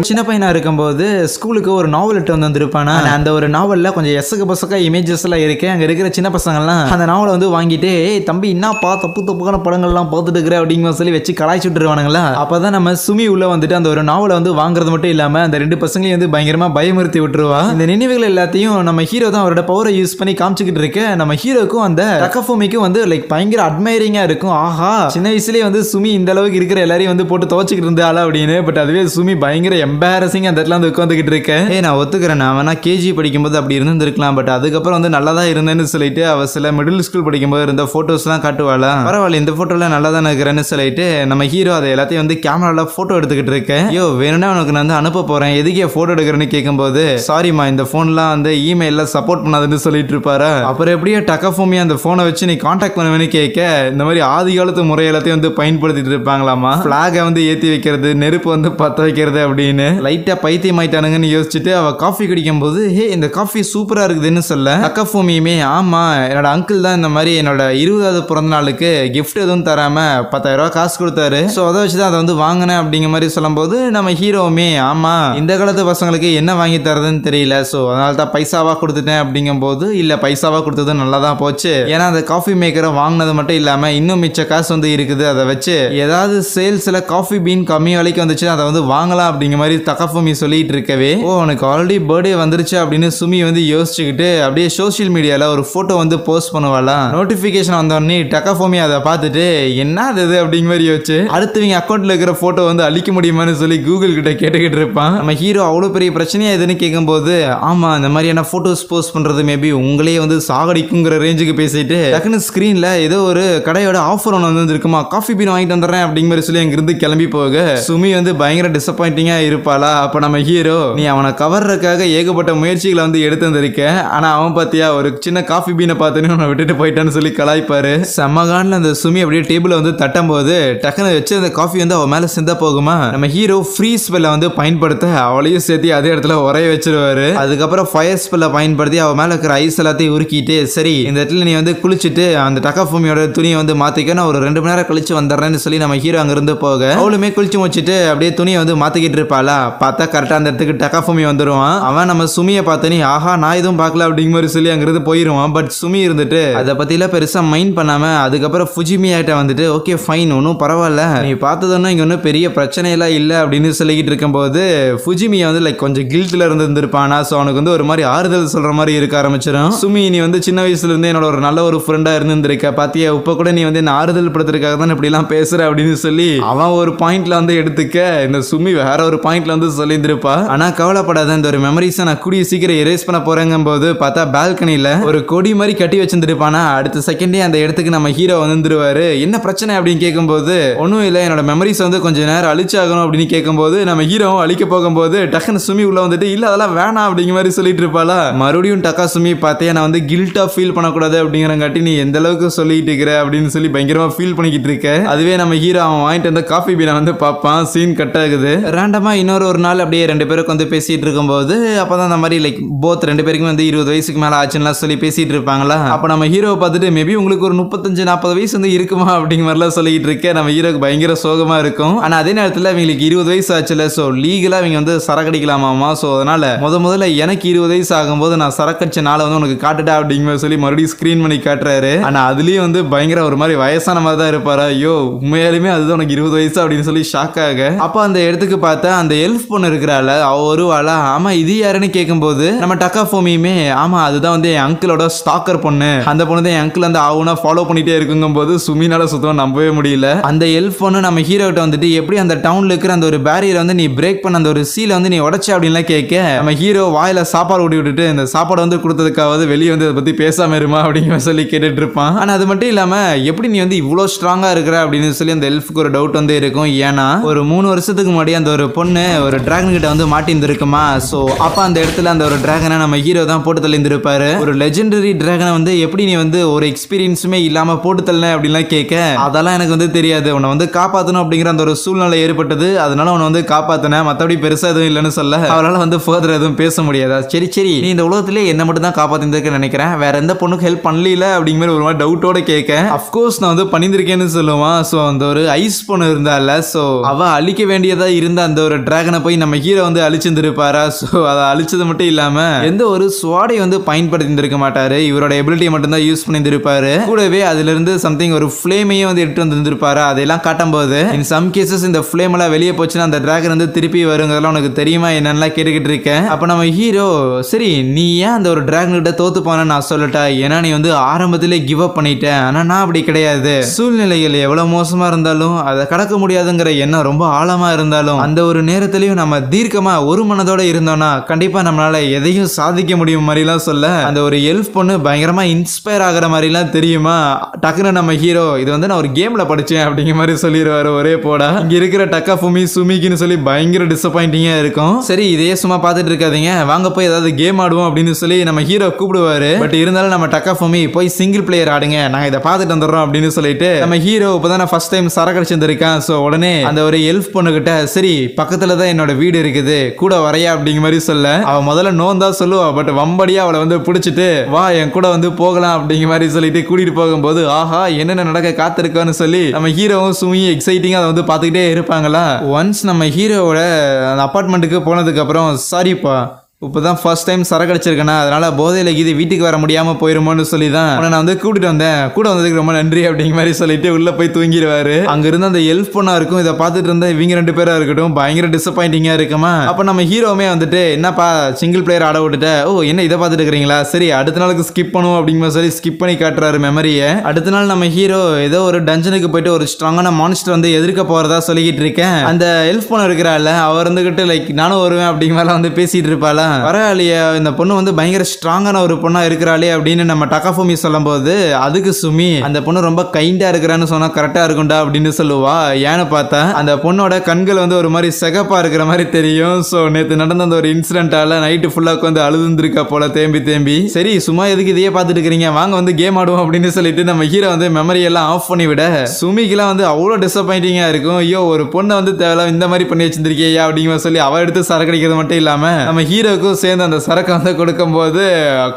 சின்ன பையனா இருக்கும்போது ஸ்கூலுக்கு ஒரு நாவல் எடுத்து வந்திருப்பானா, அந்த ஒரு நாவல்ல கொஞ்சம் எசக்கு பசக்கா இமேஜஸ் எல்லாம் இருக்கு. அங்க இருக்கிற சின்ன பசங்கள்லாம் அந்த நாவலை வந்து வாங்கிட்டு தம்பி என்னப்பா தப்புக்கான படங்கள்லாம் பார்த்துட்டு இருக்கிற அப்படிங்கிற சொல்லி வச்சு கலாய்ச்சி விட்டுருவானுங்களா. அப்பதான் நம்ம சுமி உள்ள வந்துட்டு அந்த ஒரு நாவலை வந்து வாங்குறது மட்டும் இல்லாம அந்த ரெண்டு பசங்களையும் வந்து பயங்கரமா பயமுறுத்தி விட்டுருவா. இந்த நினைவுகள் எல்லாத்தையும் நம்ம ஹீரோ தான் அவரோட பவரை யூஸ் பண்ணி காமிச்சுக்கிட்டு இருக்க. நம்ம ஹீரோக்கும் அந்த டக்காஃபூமிக்கும் வந்து லைக் பயங்கர அட்மைரிங்கா இருக்கும். ஆஹா, சின்ன வயசுலயே வந்து சுமி இந்த அளவுக்கு இருக்கிற எல்லாரையும் வந்து போட்டு துவச்சிக்கிட்டு இருந்தாளா அப்படின்னு. பட் அதுவே சுமி பயங்கர எம்பாரசிங் அந்த இடத்துல வந்து உட்காந்துக்கிட்டு இருக்கேன். நான் ஒத்துக்கிறேன், நான் வேணா கேஜி படிக்கும்போது அப்படி இருந்திருக்கலாம். பட் அதுக்கப்புறம் வந்து நல்லா தான் இருந்தேன்னு சொல்லிட்டு அவ சில மிடில் ஸ்கூல் படிக்கும்போது இருந்த போட்டோஸ்லாம் காட்டுவாளா. பரவாயில்ல, இந்த போட்டோல நல்லா தான் இருக்கிறேன்னு சொல்லிட்டு நம்ம ஹீரோ அதை எல்லாத்தையும் வந்து கேமரால போட்டோ எடுத்துக்கிட்டு இருக்கேன். ஐயோ வேணும்னா உனக்கு நான் வந்து அனுப்ப போறேன், எதுக்கே போட்டோ எடுக்கிறேன்னு கேட்கும்போது சாரிமா இந்த போன்லாம் வந்து இமெயில சப்போர்ட் பண்ணாதுன்னு சொல்லிட்டு இருப்பாரு. அப்புறம் எப்படியே டக்காஃபூமி அந்த போனை வச்சு நீ கான்டாக்ட் பண்ணுவேன்னு கேட்க, இந்த மாதிரி ஆதி காலத்து முறை எல்லாத்தையும் வந்து பயன்படுத்திட்டு இருப்பாங்களாமா. பிளாகை வந்து ஏத்தி வைக்கிறது, நெருப்பு வந்து பத்த வைக்கிறது அப்படின்னு லைட்டா பைத்தியம் ஆயிட்டானுங்கன்னு யோசிச்சுட்டு அவ காஃபி குடிக்கும் போது ஹே இந்த காஃபி சூப்பரா இருக்குதுன்னு சொல்ல, டக்காஃபூமியுமே ஆமா என்னோட அங்கிள் தான் இந்த மாதிரி என்னோட 20வது பிறந்த நாளுக்கு கிஃப்ட் எதுவும் தராம 10,000 ரூபாய் காசு கொடுத்தாரு, ஸோ அதை வச்சுதான் அதை வந்து வாங்கினேன் அப்படிங்கிற மாதிரி சொல்லும் போது நம்ம ஹீரோவுமே ஆமா இந்த காலத்து பசங்களுக்கு என்ன வாங்கி தரதுன்னு தெரியல, ஸோ அதனால தான் பைசாவா கொடுத்துட்டேன் அப்படிங்கும் போது இல்ல பைசாவா கொடுத்தது நல்லா தான் போச்சு, ஏன்னா அந்த காஃபி மேக்கரை வாங்கினது மட்டும் இல்லாம இன்னும் மிச்ச காசு வந்து இருக்குது, அதை வச்சு ஏதாவது சேல்ஸ்ல காஃபி பீன் கம்மி விலைக்கு வந்துச்சு அதை வந்து வாங்கலாம் அப்படிங்கிற மாதிரி டக்காஃபூமி சொல்லிட்டு இருக்கவே, ஓ உனக்கு ஆல்ரெடி பர்த்டே வந்துருச்சு அப்படின்னு சுமி வந்து யோசிச்சுக்கிட்டு அப்படியே சோசியல் மீடியால ஒரு போட்டோ வந்து போஸ்ட் பண்ணுவாளாம். நோட்டிபிகேஷன் வந்தோடனே டக்காஃபூமி அதை பார்த்துட்டு என்ன அது அப்படிங்கிற மாதிரி யோசிச்சு அடுத்தவங்க அக்கௌண்ட்ல இருக்கிற போட்டோ வந்து அழிக்க முடியுமான்னு சொல்லி கூகுள் கிட்ட கேட்டுக்கிட்டு இருப்பான். நம்ம ஹீரோ அவ்வளவு பெரிய பிரச்சனையா எதுன்னு கேட்கும்போது ஆமா இந்த மாதிரியான போட்டோஸ் போஸ்ட் பண்றது மேபி உங்களே வந்து சாகடிக்குங்கிற ரேஞ்சுக்கு பேசிட்டு டக்குனு ஸ்கிரீன்ல ஏதோ ஒரு கடையோட ஆஃபர் ஒன்று வந்து இருக்குமா, காஃபி பீன் வாங்கிட்டு வந்துடுறேன் அப்படிங்கிற மாதிரி சொல்லி அங்கிருந்து கிளம்பி போக சுமி வந்து பயங்கர டிசப்பாயிண்டிங்கா இருப்பாளா. அப்ப நம்ம ஹீரோ நீ அவனை கவர்றதுக்காக ஏகப்பட்ட முயற்சிகளை வந்து எடுத்து வந்திருக்க, ஆனா அவன் பாத்தியா ஒரு சின்ன காஃபி பீனை பார்த்துன்னு அவனை விட்டுட்டு போயிட்டான்னு சொல்லி கலாய்ப்பாரு. செம்மகான்ல அந்த சுமி அப்படியே டேபிள வந்து தட்டும் போது டக்குன்னு வச்சு அந்த காஃபி வந்து அவன் மேல சிந்த போகுமா, நம்ம ஹீரோ ஃப்ரீ ஸ்பெல்ல வந்து பயன்படுத்த அவளையும் சேர்த்து அதே இடத்துல உரைய வச்சிருவாரு. அதுக்கப்புறம் ஃபயர் ஸ்பெல்ல பயன்படுத்தி அவன் மேல இருக்கிற ஐஸ் எல்லாத்தையும் உருக்கிட்டு சரி இந்த இடத்துல நீ வந்து குளிச்சுட்டு அந்த டக்காஃபூமியோட துணியை வந்து மாத்திக்க, நான் ஒரு 2 மணி நேரம் கழிச்சு வந்துடுறேன்னு சொல்லி நம்ம ஹீரோ அங்கிருந்து போக அவளுமே குளிச்சு முடிச்சுட்டு அப்படியே துணியை வந்து மாத்திக்கிட்டு இருப்பாளா. பார்த்தா கரெக்டா அந்த இடத்துக்கு டக்காஃபூமி வந்துருவான். அவன் நம்ம சுமியை பார்த்தனி ஆஹா நான் எதுவும் பார்க்கல அப்படிங்கிற மாதிரி சொல்லி அங்கிருந்து போயிருவான். பட் சுமி இருந்துட்டு அதை பத்திலாம் பெருசா மைண்ட் பண்ணாம அதுக்கப்புறம் ஃபுஜிமி ஆயிட்ட வந்துட்டு ஓகே ஃபைன் ஒன்னும் பரவாயில்ல நீ பார்த்ததுன்னா இங்க ஒன்றும் பெரிய பிரச்சனையெல்லாம் இல்லை அப்படின்னு சொல்லிக்கிட்டு இருக்கும்போது ஃபுஜிமியை வந்து லைக் கொஞ்சம் கில்ட்ல இருந்திருப்பானா. ஸோ அவனுக்கு வந்து ஒரு மாதிரி ஆறுதல் சொல்ற மாதிரி இருக்க ஆரம்பிச்சிடும். சுமி நீ வந்து சின்ன வயசுல இருந்து என்னோட ஒரு நல்ல ஒரு ஃப்ரெண்டா இருந்திருக்க பாத்தியா, இப்ப கூட நீ வந்து என்ன ஆறுதல் படுத்துறதுக்காக தான் இப்படி எல்லாம் பேசுற அப்படின்னு சொல்லி அவன் ஒரு பாயிண்ட்ல வந்து எடுத்துக்க இந்த சுமி வேற ஒரு பாயிண்ட்ல வந்து சொல்லியிருந்திருப்பா. ஆனா கவலைப்படாத இந்த ஒரு மெமரிஸை நான் கூடிய சீக்கிரம் எரேஸ் பண்ண போறேங்கும் போது பார்த்தா பால்கனில ஒரு கொடி மாதிரி கட்டி வச்சிருந்திருப்பானா. அடுத்த செகண்டே அந்த இடத்துக்கு நம்ம ஹீரோ வந்துருவாரு. என்ன பிரச்சனை அப்படின்னு கேட்கும்போது ஒன்னும் இல்லை என்னோட மெமரிஸ் வந்து கொஞ்சம் நேரம் அழிச்சாகணும் அப்படின்னு கேட்கும்போது நம்ம ஹீரோ அழிக்க போகும்போது டக்குன்னு சுமி உள்ள வந்துட்டு இல்ல அதெல்லாம் வேணாம் அப்படிங்கிற மாதிரி சொல்லிட்டு இருப்பாளா. மறுபடியும் டக்கா சுமி பார்த்தே நான் வந்து கில்ட்டா ஃபீல் பண்ணக்கூடாது அப்படிங்கிறங்காட்டி நீ எந்த அளவுக்கு சொல்லிட்டு இருக்கிற அப்படின்னு சொல்லி பயங்கரமா ஃபீல் பண்ணிக்கிட்டு இருக்க. அதுவே நம்ம ஹீரோ அவன் வாங்கிட்டு வந்த காஃபி பீனை வந்து பார்ப்பான். சீன் கட் ஆகுது. ரேண்டமா ஒரு நாள் அப்படியே 2 பேருக்கு வந்து பேசிட்டு இருக்கும்போது அப்பதான் அந்த மாதிரி லைக் போத் 2 பேருக்கும் வந்து 20 வயசுக்கு மேல ஆச்சுன்னா சொல்லி பேசிட்டு இருப்பாங்களா. அப்ப நம்ம ஹீரோவை பார்த்துட்டு மேபி உங்களுக்கு ஒரு 35-40 வயசு வந்து இருக்குமா அப்படிங்கிற மாதிரிலாம் சொல்லிட்டு இருக்க நம்ம ஹீரோக்கு பயங்கர சோகமா இருக்கும். ஆனா அதே நேரத்தில் அவங்களுக்கு 20 வயசு ஆச்சுல, ஸோ லீகலா அவங்க வந்து சரக்கடிக்கலாமாமா. ஸோ அதனால முதல்ல எனக்கு 20 வயசு ஆகும்போது நான் சரக்கடிச்ச நாளை வந்து உனக்கு காட்டுட்டா அப்படிங்கிற சொல்லி மறுபடியும் ஸ்கிரீன் பண்ணி காட்டுறாரு. ஆனா அதுலயும் வந்து பயங்கர ஒரு மாதிரி வயசான மாதிரி தான் இருப்பாரா. ஐயோ உண்மையாலுமே அதுதான் உனக்கு 20 வயசு அப்படின்னு சொல்லி ஷாக் ஆக அப்ப அந்த இடத்துக்கு பார்த்தா அந்த எல்ஃப் பொண்ணு இருக்கிறாள் அவ வருவாளா. ஆமா இது யாருன்னு கேட்கும்போது நம்ம டக்காஃபூமியுமே ஆமா அதுதான் வந்து என் அங்கிளோட ஸ்டாக்கர் பொண்ணு, அந்த பொண்ணு தான் என் அங்கிள் வந்து ஆகுனா ஃபாலோ பண்ணிட்டே இருக்குங்கும் போது சுமினால சுத்தமா நம்பவே முடியல. அந்த எல்ஃப் பொண்ணு நம்ம ஹீரோ கிட்ட வந்துட்டு எப்படி அந்த டவுன்ல இருக்கிற அந்த ஒரு பேரியரை வந்து நீ பிரேக் பண்ண அந்த ஒரு சீலை வந்து நீ உடைச்ச அப்படின்லாம் கேட்க நம்ம ஹீரோ வாயில சாப்பாடு ஊட்டி விட்டுட்டு இந்த சாப்பாடு வந்து கொடுத்ததுக்காவது வெளியே வந்து அதை பத்தி பேசாம இருமா அப்படிங்கிற சொல்லி கேட்டுட்டு இருப்பான். ஆனா அது மட்டும் இல்லாம எப்படி நீ வந்து இவ்வளவு ஸ்ட்ராங்கா இருக்கிற அப்படின்னு சொல்லி அந்த எல்ஃப்க்கு ஒரு டவுட் வந்து இருக்கும். ஏன்னா ஒரு 3 வருஷத்துக்கு முன்னாடி அந்த ஒரு பொண்ணு ஒரு டிராகன் கிட்ட வந்து மாட்டிருந்துருக்குமா. சோ அப்ப அந்த இடத்துல அந்த ஒரு டிராகனை நம்ம ஹீரோ தான் போட்டு தள்ளியிருந்திருப்பாரு. ஒரு லெஜெண்டரி டிராகனை வந்து எப்படி நீ வந்து ஒரு எக்ஸ்பீரியன்ஸுமே இல்லாம போட்டு தள்ளன அப்படின்லாம் கேட்க அதெல்லாம் எனக்கு வந்து தெரியாது, உன்னை வந்து காப்பாற்றணும் அப்படிங்கிற அந்த ஒரு சூழ்நிலை ஏற்பட்டது, அதனால உன்னை வந்து காப்பாத்தினேன், மற்றபடி பெருசா எதுவும் இல்லைன்னு சொல்ல அவரால் வந்து ஃபர்தர் எதுவும் பேச முடியாதா. சரி நீ இந்த உலகத்திலே என்ன மட்டும் தான் காப்பாத்திருக்க நினைக்கிறேன், வேற எந்த பொண்ணுக்கு ஹெல்ப் பண்ணல அப்படிங்கிற ஒரு மாதிரி டவுட்டோட கேட்க அப்கோர்ஸ் நான் வந்து பண்ணியிருக்கேன்னு சொல்லுவான். ஸோ அந்த ஒரு ஐஸ் பொண்ணு இருந்தால, ஸோ அவ அழிக்க வேண்டியதா இருந்த அந்த ஒரு டிராகனை போய் நம்ம ஹீரோ வந்து அழிச்சிருந்திருப்பாரா. ஸோ அதை அழிச்சது மட்டும் இல்லாம எந்த ஒரு ஸ்வாடை வந்து பயன்படுத்திருக்க மாட்டாரு, இவரோட எபிலிட்டியை மட்டும் தான் யூஸ் பண்ணியிருப்பாரு. கூடவே அதுல இருந்து சம்திங் ஒரு ஃபிளேமையும் வந்து எடுத்து வந்திருப்பாரு. அதெல்லாம் காட்டும் போது இன் சம் கேசஸ் இந்த ஃபிளேம் எல்லாம் வெளியே போச்சுன்னா அந்த டிராகன் வந்து திருப்பி வருங்கிறதெல்லாம் உனக்கு தெரியுமா என்னென்ன கேட்டுக்கிட்டு இருக்கேன். அப்ப நம்ம ஹீரோ சரி நீ ஏன் அந்த ஒரு டிராகன் கிட்ட தோத்து போன நான் சொல்லட்டா, ஏன்னா நீ வந்து ஆரம்பத்திலே கிவ் அப் பண்ணிட்ட. ஆனா நான் அப்படி கிடையாது. சூழ்நிலைகள் எவ்வளவு மோசமா இருந்தாலும் அதை கடக்க முடியாதுங்கிற எண்ணம் ரொம்ப ஆழமா இருந்தாலும் அந்த ஒரு நேரத்திலையும் நம்ம தீர்க்கமா ஒரு மனதோட இருந்தோம்னா கண்டிப்பா நம்மளால எதையும் சாதிக்க முடியும் மாதிரிலாம் சொல்ல அந்த ஒரு எல்ஃப் பொண்ணு பயங்கரமா இன்ஸ்பயர் ஆகிற மாதிரிலாம் தெரியுமா. டக்குன்னு நம்ம ஹீரோ இது வந்து நான் ஒரு கேம்ல படிச்சேன் அப்படிங்கிற மாதிரி சொல்லிடுவாரு ஒரே போடா. இங்க இருக்கிற டக்காஃபுமி சுமிக்குன்னு சொல்லி பயங்கர டிசப்பாயிண்டிங்கா இருக்கும். சரி இதையே சும்மா பார்த்துட்டு இருக்காதீங்க, வாங்க போய் ஏதாவது கேம் ஆடுவோம் அப்படின்னு சொல்லி நம்ம ஹீரோ கூப்பிடுவாரு. பட் இருந்தாலும் நம்ம டக்காஃபுமி போய் சிங்கிள் பிளேயர் ஆடுங்க, நாங்க இதை பார்த்துட்டு வந்துடுறோம் அப்படின்னு சொல்லிட்டு நம்ம ஹீரோ இப்பதான் ஃபர்ஸ்ட் டைம் சரக்கு அடிச்சிருந்திருக்கான். ஸோ உடனே அந்த ஒரு எல்ஃப் பொண்ணு கிட்ட சரி பக்கத்துல தான் என்னோட வீடு இருக்குது கூட வரையா அப்படிங்கிற மாதிரி சொல்ல அவ முதல்ல நோந்தா சொல்லுவா. பட் வம்படியா அவளை வந்து பிடிச்சிட்டு வா என் கூட வந்து போகலாம் அப்படிங்கிற மாதிரி சொல்லிட்டு கூட்டிட்டு போகும்போது ஆஹா என்னென்ன நடக்க காத்திருக்கான்னு சொல்லி நம்ம ஹீரோவும் சுமியும் எக்ஸைட்டிங்கா அதை வந்து பார்த்துக்கிட்டே இருப்பாங்களா. ஒன்ஸ் நம்ம ஹீரோவோட அந்த அப்பார்ட்மெண்ட்டுக்கு போனதுக்கு அப்புறம் சாரிப்பா இப்போதான் ஃபர்ஸ்ட் டைம் சரக்கு அடிச்சிருக்கேனா, அதனால போதையில இது வீட்டுக்கு வர முடியாம போயிருமோன்னு சொல்லி தான் நான் வந்து கூட்டிட்டு வந்தேன், கூட வந்ததுக்கு ரொம்ப நன்றி அப்படிங்கிற மாதிரி சொல்லிட்டு உள்ள போய் தூங்கிடுவாரு. அங்க இருந்து அந்த எல்ஃப் பொண்ணா இருக்கும் இதை பார்த்துட்டு இருந்தா இவங்க ரெண்டு பேரா இருக்கட்டும் பயங்கர டிசப்பாயிண்டிங்கா இருக்குமா. அப்ப நம்ம ஹீரோவுமே வந்துட்டு என்னப்பா சிங்கிள் பிளேயர் ஆட விட்டுட்ட, ஓ என்ன இதை பார்த்துட்டு இருக்கிறீங்களா, சரி அடுத்த நாளுக்கு ஸ்கிப் பண்ணுவோம் அப்படிங்கிற சொல்லி ஸ்கிப் பண்ணி காட்டுறாரு மெமரியை. அடுத்த நாள் நம்ம ஹீரோ ஏதோ ஒரு டஞ்சனுக்கு போயிட்டு ஒரு ஸ்ட்ராங்கான மான்ஸ்டர் வந்து எதிர்க்க போறதா சொல்லிக்கிட்டு இருக்கேன். அந்த எல்ஃப் பொண்ணு இருக்கிறாள் அவ இருந்துகிட்டு லைக் நானும் வருவேன் அப்படிங்கிற மாதிரி வந்து பேசிட்டு இருப்பாளா. பரவாயில்லையா இந்த பொண்ணு வந்து பயங்கர ஸ்ட்ராங்கான ஒரு பொண்ணா இருக்கிறாளே அப்படின்னு நம்ம டக்காஃபுமி சொல்லும் போது அதுக்கு சுமி அந்த பொண்ணு ரொம்ப கைண்டா இருக்கிறான்னு சொன்னா கரெக்டா இருக்கும்டா அப்படின்னு சொல்லுவா. ஏன்னு பார்த்தா அந்த பொண்ணோட கண்கள் வந்து ஒரு மாதிரி செகப்பா இருக்கிற மாதிரி தெரியும். ஸோ நேற்று நடந்த அந்த ஒரு இன்சிடென்ட்டால நைட்டு ஃபுல்லா வந்து அழுதுருக்கா போல தேம்பி தேம்பி. சரி சும்மா எதுக்கு இதையே பார்த்துட்டு இருக்கிறீங்க வாங்க வந்து கேம் ஆடுவோம் அப்படின்னு சொல்லிட்டு நம்ம ஹீரோ வந்து மெமரி எல்லாம் ஆஃப் பண்ணி விட சுமிக்கெல்லாம் வந்து அவ்வளோ டிசப்பாயிண்டிங்கா இருக்கும். ஐயோ ஒரு பொண்ணை வந்து தேவை இந்த மாதிரி பண்ணி வச்சிருந்திருக்கியா அப்படிங்கிற சொல்லி அவ எடுத்து சரக்கடிக்கிறது மட்டும் இல்லாம நம்ம ஹீரோக்கும் சேர்ந்து அந்த சரக்கு வந்து கொடுக்கும் போது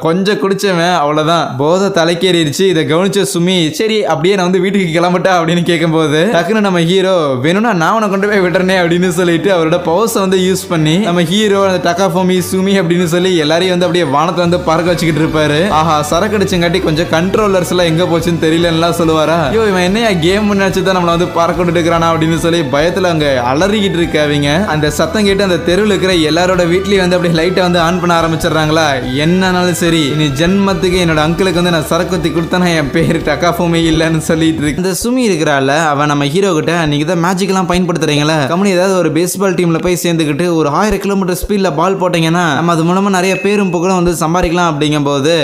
கொஞ்சம் குடிச்சவன் அவ்வளவுதான் போதை தலைக்கேறிடுச்சு. இதை கவனிச்ச சுமி சரி அப்படியே நான் வந்து வீட்டுக்கு கிளம்பிட்டா அப்படின்னு கேட்கும் போது டக்குன்னு நம்ம ஹீரோ வேணும்னா நான் உன கொண்டு போய் விட்டுறனே அப்படின்னு சொல்லிட்டு அவரோட பவர்ஸை வந்து யூஸ் பண்ணி நம்ம ஹீரோ அந்த டக்காஃபுமி சுமி அப்படின்னு சொல்லி எல்லாரையும் வந்து அப்படியே வானத்தை வந்து பறக்க வச்சுக்கிட்டு இருப்பாரு. ஆஹா சரக்கு அடிச்சங்காட்டி கொஞ்சம் கண்ட்ரோலர்ஸ் எல்லாம் எங்க போச்சுன்னு தெரியலன்னா சொல்லுவாரா. ஐயோ இவன் என்னையா கேம் நினைச்சுதான் நம்மள வந்து பறக்க இருக்கிறானா அப்படின்னு சொல்லி பயத்துல அங்க அலறிக்கிட்டு இருக்காங்க. அந்த சத்தம் கேட்டு அந்த தெருவில் இருக்கிற எல்லாரோட வீட்லயும் வந்து அப்படியே லைட்டை வந்து ஆன் பண்ண ஆரம்பிச்சிடுறாங்களா. என்னன்னாலும் சரி இனி ஜென்மத்துக்கு என்னோட அங்கிளுக்கு வந்து நான் சரக்கு கொடுத்தனா என் பேர் டக்காஃபுமி இல்லைன்னு சொல்லிட்டு இருக்கு. இந்த சுமி இருக்கிறாள் அவன் நம்ம ஹீரோ கிட்ட நீங்க தான் மேஜிக் எல்லாம் பயன்படுத்துறீங்களா, கம்பெனி ஏதாவது ஒரு பேஸ்பால் டீம்ல போய் சேர்ந்துக்கிட்டு ஒரு 1000 கிலோமீட்டர் ஸ்பீட்ல பால் போட்டீங்கன்னா நம்ம அது மூலமா நிறைய பேரும் புகழும் வந்து சம்பாதிக்கலாம் அப்படிங்கும் போது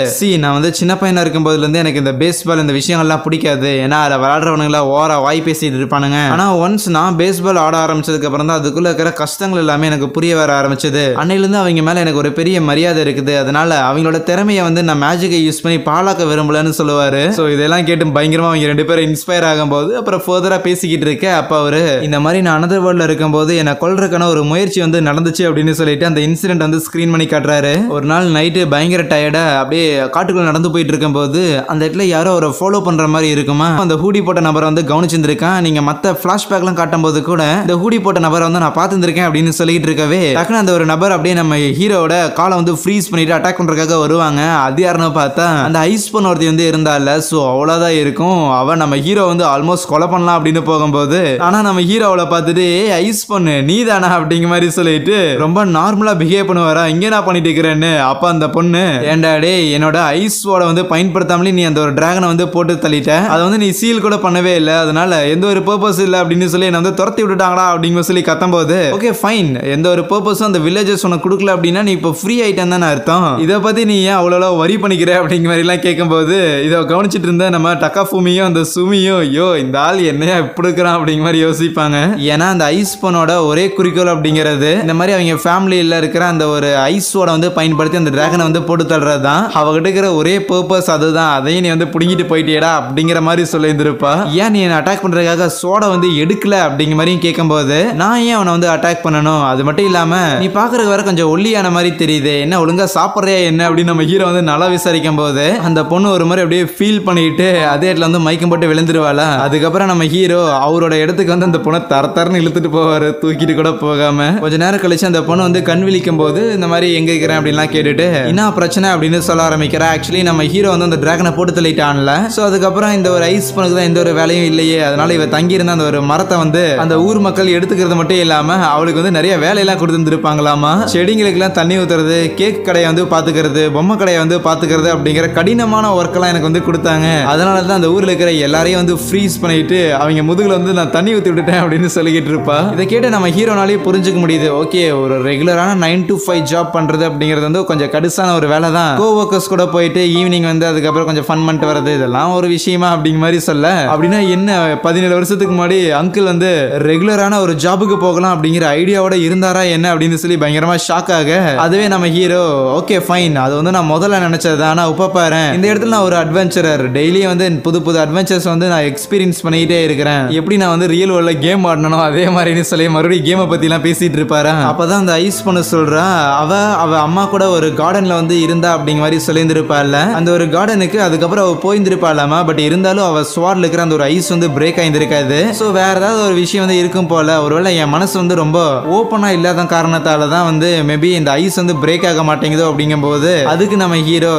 நான் வந்து சின்ன பையனா இருக்கும் போதுல இருந்து எனக்கு இந்த பேஸ்பால் இந்த விஷயங்கள்லாம் பிடிக்காது. ஏன்னா அதை விளையாடுறவனுங்களா ஓரா வாய் பேசிட்டு இருப்பானுங்க. ஆனா ஒன்ஸ் நான் பேஸ்பால் ஆட ஆரம்பிச்சதுக்கு அப்புறம் தான் அதுக்குள்ள இருக்கிற கஷ்டங்கள் எல்லாமே எனக்கு புரிய வர ஆரம்பிச்சது. அன்னையில இருந்து அவங்க மேல எனக்கு ஒரு பெரிய மரியாதை இருக்குது. அதனால அவங்களோட திறமையை வந்து நான் மேஜிக்கை யூஸ் பண்ணி பாலாக்க விரும்பலன்னு சொல்லுவாரு. ஸோ இதெல்லாம் கேட்டு பயங்கரமா அவங்க ரெண்டு பேரும் இன்ஸ்பயர் ஆகும்போது அப்புறம் ஃபர்தரா பேசிக்கிட்டு இருக்க அப்ப அவரு இந்த மாதிரி நான் அனதர் வேர்ல்ட்ல இருக்கும்போது என்னை கொல்றதுக்கான ஒரு முயற்சி வந்து நடந்துச்சு அப்படின்னு சொல்லிட்டு அந்த இன்சிடென்ட் வந்து ஸ்கிரீன் பண்ணி காட்டுறாரு. ஒரு நாள் நைட்டு பயங்கர டயர்டா அப்படியே காட்டுக்குள்ள நடந்து போயிட்டு இருக்கும்போது அந்த இடத்துல யாரோ ஒரு ஃபாலோ பண்ற மாதிரி இருக்குமா. அந்த ஹூடி போட்ட நபரை வந்து கவனிச்சிருந்திருக்கான். நீங்க மத்த பிளாஷ்பேக்லாம் காட்டும் போது கூட இந்த ஹூடி போட்ட நபரை வந்து நான் பார்த்துருக்கேன் அப்படின்னு சொல்லிட்டு இருக்கவே டக்குனு அந்த ஒரு நபர் அப்படியே நம்ம ஹீரோட காலை வந்து ஃப்ரீஸ் பண்ணிட்டு அட்டாக் பண்றதுக்காக வருவாங்க. அது யாருன்னு பார்த்தா அந்த ஐஸ் பொண்ணு ஒருத்தி வந்து இருந்தால. சோ அவ்வளவுதான் இருக்கும். அவன் நம்ம ஹீரோ வந்து ஆல்மோஸ்ட் கொலை பண்ணலாம் அப்படின்னு போகும்போது ஆனா நம்ம ஹீரோவை பார்த்துட்டு ஐஸ் பொண்ணு நீ தானா அப்படிங்கிற மாதிரி சொல்லிட்டு ரொம்ப நார்மலா பிஹேவ் பண்ணுவாரா. இங்க நான் பண்ணிட்டு இருக்கிறேன்னு. அப்ப அந்த பொண்ணு ஏண்டா டே என்னோட ஐஸோட வந்து பயன்படுத்தாமலே நீ அந்த ஒரு டிராகனை வந்து போட்டு தள்ளிட்ட, அதை வந்து நீ சீல் கூட பண்ணவே இல்லை, அதனால எந்த ஒரு பர்பஸ் இல்லை அப்படின்னு சொல்லி என்ன வந்து துரத்தி விட்டுட்டாங்களா அப்படிங்கிற சொல்லி கத்தும்போது ஓகே ஃபைன் எந்த ஒரு பர்பஸும் அந்த வில்லேஜஸ் உனக்கு கொடுக்கல அப்படின்னா நீ இப்போ ஃப்ரீ ஆயிட்டேன்னு தானே அர்த்தம். இதை பத்தி நீ ஏன் அவ்வளோ வரி பண்ணிக்கிற அப்படிங்கிற மாதிரி எல்லாம் கேட்கும்போது இதை கவனிச்சிட்டு இருந்த நம்ம டக்காஃபுமியும் அந்த சுமியும் யோ இந்த ஆள் என்னையா இப்படி இருக்கிறான் அப்படிங்கிற மாதிரி யோசிப்பாங்க. ஏன்னா அந்த ஐஸ் பொண்ணோட ஒரே குறிக்கோள் அப்படிங்கிறது இந்த மாதிரி அவங்க ஃபேமிலியில இருக்கிற அந்த ஒரு ஐஸோட வந்து பயன்படுத்தி அந்த டிராகனை வந்து போட்டு தள்ளுறது தான். அவகிட்ட இருக்கிற ஒரே பர்பஸ் அதுதான். அதையும் நீ வந்து பிடிங்கிட்டு போயிட்டேடா அப்படிங்கிற மாதிரி சொல்லியிருந்திருப்பா. ஏன் நீ அட்டாக் பண்றதுக்காக சோடா வந்து எடுக்கல அப்படிங்கிற மாதிரியும் கேட்கும்போது நான் ஏன் அவனை வந்து அட்டாக் பண்ணணும், அது மட்டும் இல்லாம நீ பாக்குறதுக்கு வேற கொஞ்சம் ஒல்லியா ஆன மாதிரி தெரியுது, என்ன ஒழுங்கா சாப்பிட்றியா என்ன அப்படின்னு நம்ம ஹீரோ வந்து நல்லா விசாரிக்கும் போது அந்த பொண்ணு ஒரு மாதிரி அப்படியே ஃபீல் பண்ணிட்டு அதே இடத்துல வந்து மயக்கம் போட்டு விழுந்துருவாளா. அதுக்கப்புறம் நம்ம ஹீரோ அவரோட இடத்துக்கு வந்து அந்த பொண்ணை தரன்னு இழுத்துட்டு போவாரு, தூக்கிட்டு கூட போகாம. கொஞ்ச நேரம் கழிச்சு அந்த பொண்ணு வந்து கண் விழிக்கும் போது இந்த மாதிரி எங்க இருக்கிறேன் அப்படின்லாம் கேட்டுட்டு என்ன பிரச்சனை அப்படின்னு சொல்ல ஆரம்பிக்கிறா. ஆக்சுவலி நம்ம ஹீரோ வந்து அந்த டிராகனை போட்டு தள்ளிட்டான்ல. ஸோ அதுக்கப்புறம் இந்த ஒரு ஐஸ் பொண்ணுக்கு தான் எந்த ஒரு வேலையும் இல்லையே, அதனால இவ தங்கி இருந்த அந்த ஒரு மரத்தை வந்து அந்த ஊர் மக்கள் எடுத்துக்கிறது மட்டும் இல்லாம அவளுக்கு வந்து நிறைய வேலையெல்லாம் கொடுத்துருப்பாங்களாமா. செடிங்களுக்கெல்லாம் தண்ணி ஊத்துறது, கேக் கடையை வந்து பாத்துக்கிறது, பொம்மை கடையை வந்து பாத்துக்கிறது அப்படிங்கிற கடினமான ஒர்க் எல்லாம் எனக்கு வந்து கொடுத்தாங்க. அதனால தான் அந்த ஊர்ல இருக்கிற எல்லாரையும் வந்து ஃப்ரீஸ் பண்ணிட்டு அவங்க முதுகுல வந்து நான் தண்ணி ஊத்தி விட்டுட்டேன் அப்படின்னு சொல்லிக்கிட்டு இருப்பா. இதை கேட்டு நம்ம ஹீரோனாலே புரிஞ்சுக்க முடியுது, ஓகே ஒரு ரெகுலரான 9 to 5 ஜாப் பண்றது அப்படிங்கிறது வந்து கொஞ்சம் கடுசான ஒரு வேலை தான். கோவர்க்கர்ஸ் கூட போயிட்டு ஈவினிங் வந்து அதுக்கப்புறம் கொஞ்சம் ஃபன் பண்ணிட்டு வரது இதெல்லாம் ஒரு விஷயமா அப்படிங்கிற மாதிரி சொல்ல. அப்படின்னா என்ன 17 வருஷத்துக்கு முன்னாடி அங்கிள் வந்து ரெகுலரான ஒரு ஜாபுக்கு போகலாம் அப்படிங்கிற ஐடியாவோட இருந்தாரா என்ன அப்படின்னு சொல்லி பயங்கரமா ஷாக் ஆக, அதுவே நம்ம ஹீரோ ஓகே ஃபைன், அது வந்து நான் முதல்ல நினைச்சது, ஆனா இப்ப பாரு இந்த இடத்துல நான் ஒரு அட்வென்ச்சரர், டெய்லி வந்து புது புது அட்வென்ச்சர்ஸ் வந்து நான் எக்ஸ்பீரியன்ஸ் பண்ணிக்கிட்டே இருக்கிறேன், எப்படி நான் வந்து ரியல் வேர்ல்ட்ல கேம் ஆடணும் அதே மாதிரி சொல்லி மறுபடியும் கேமை பத்தி எல்லாம் பேசிட்டு இருப்பாரு. அப்பதான் அந்த ஐஸ் பொண்ணு சொல்றா, அவ அம்மா கூட ஒரு கார்டன்ல வந்து இருந்தா அப்படிங்கிற மாதிரி சொல்லியிருந்திருப்பாள். அந்த ஒரு கார்டனுக்கு அதுக்கப்புறம் அவ போயிருந்திருப்பாளாமா. பட் இருந்தாலும் அவ ஸ்வாட்ல இருக்கிற அந்த ஒரு ஐஸ் வந்து பிரேக் ஆயிருந்திருக்காது. ஸோ வேற ஏதாவது ஒரு விஷயம் வந்து இருக்கும் போல. ஒருவேளை என் மனசு வந்து ரொம்ப ஓப்பனா இல்லாத காரணத்தால தான் வந்து மேபி இந்த ஐஸ் வந்து பிரேக் ஆக மாட்டேங்குதோ அப்படிங்கும் போது அதுக்கு நம்ம ஹீரோ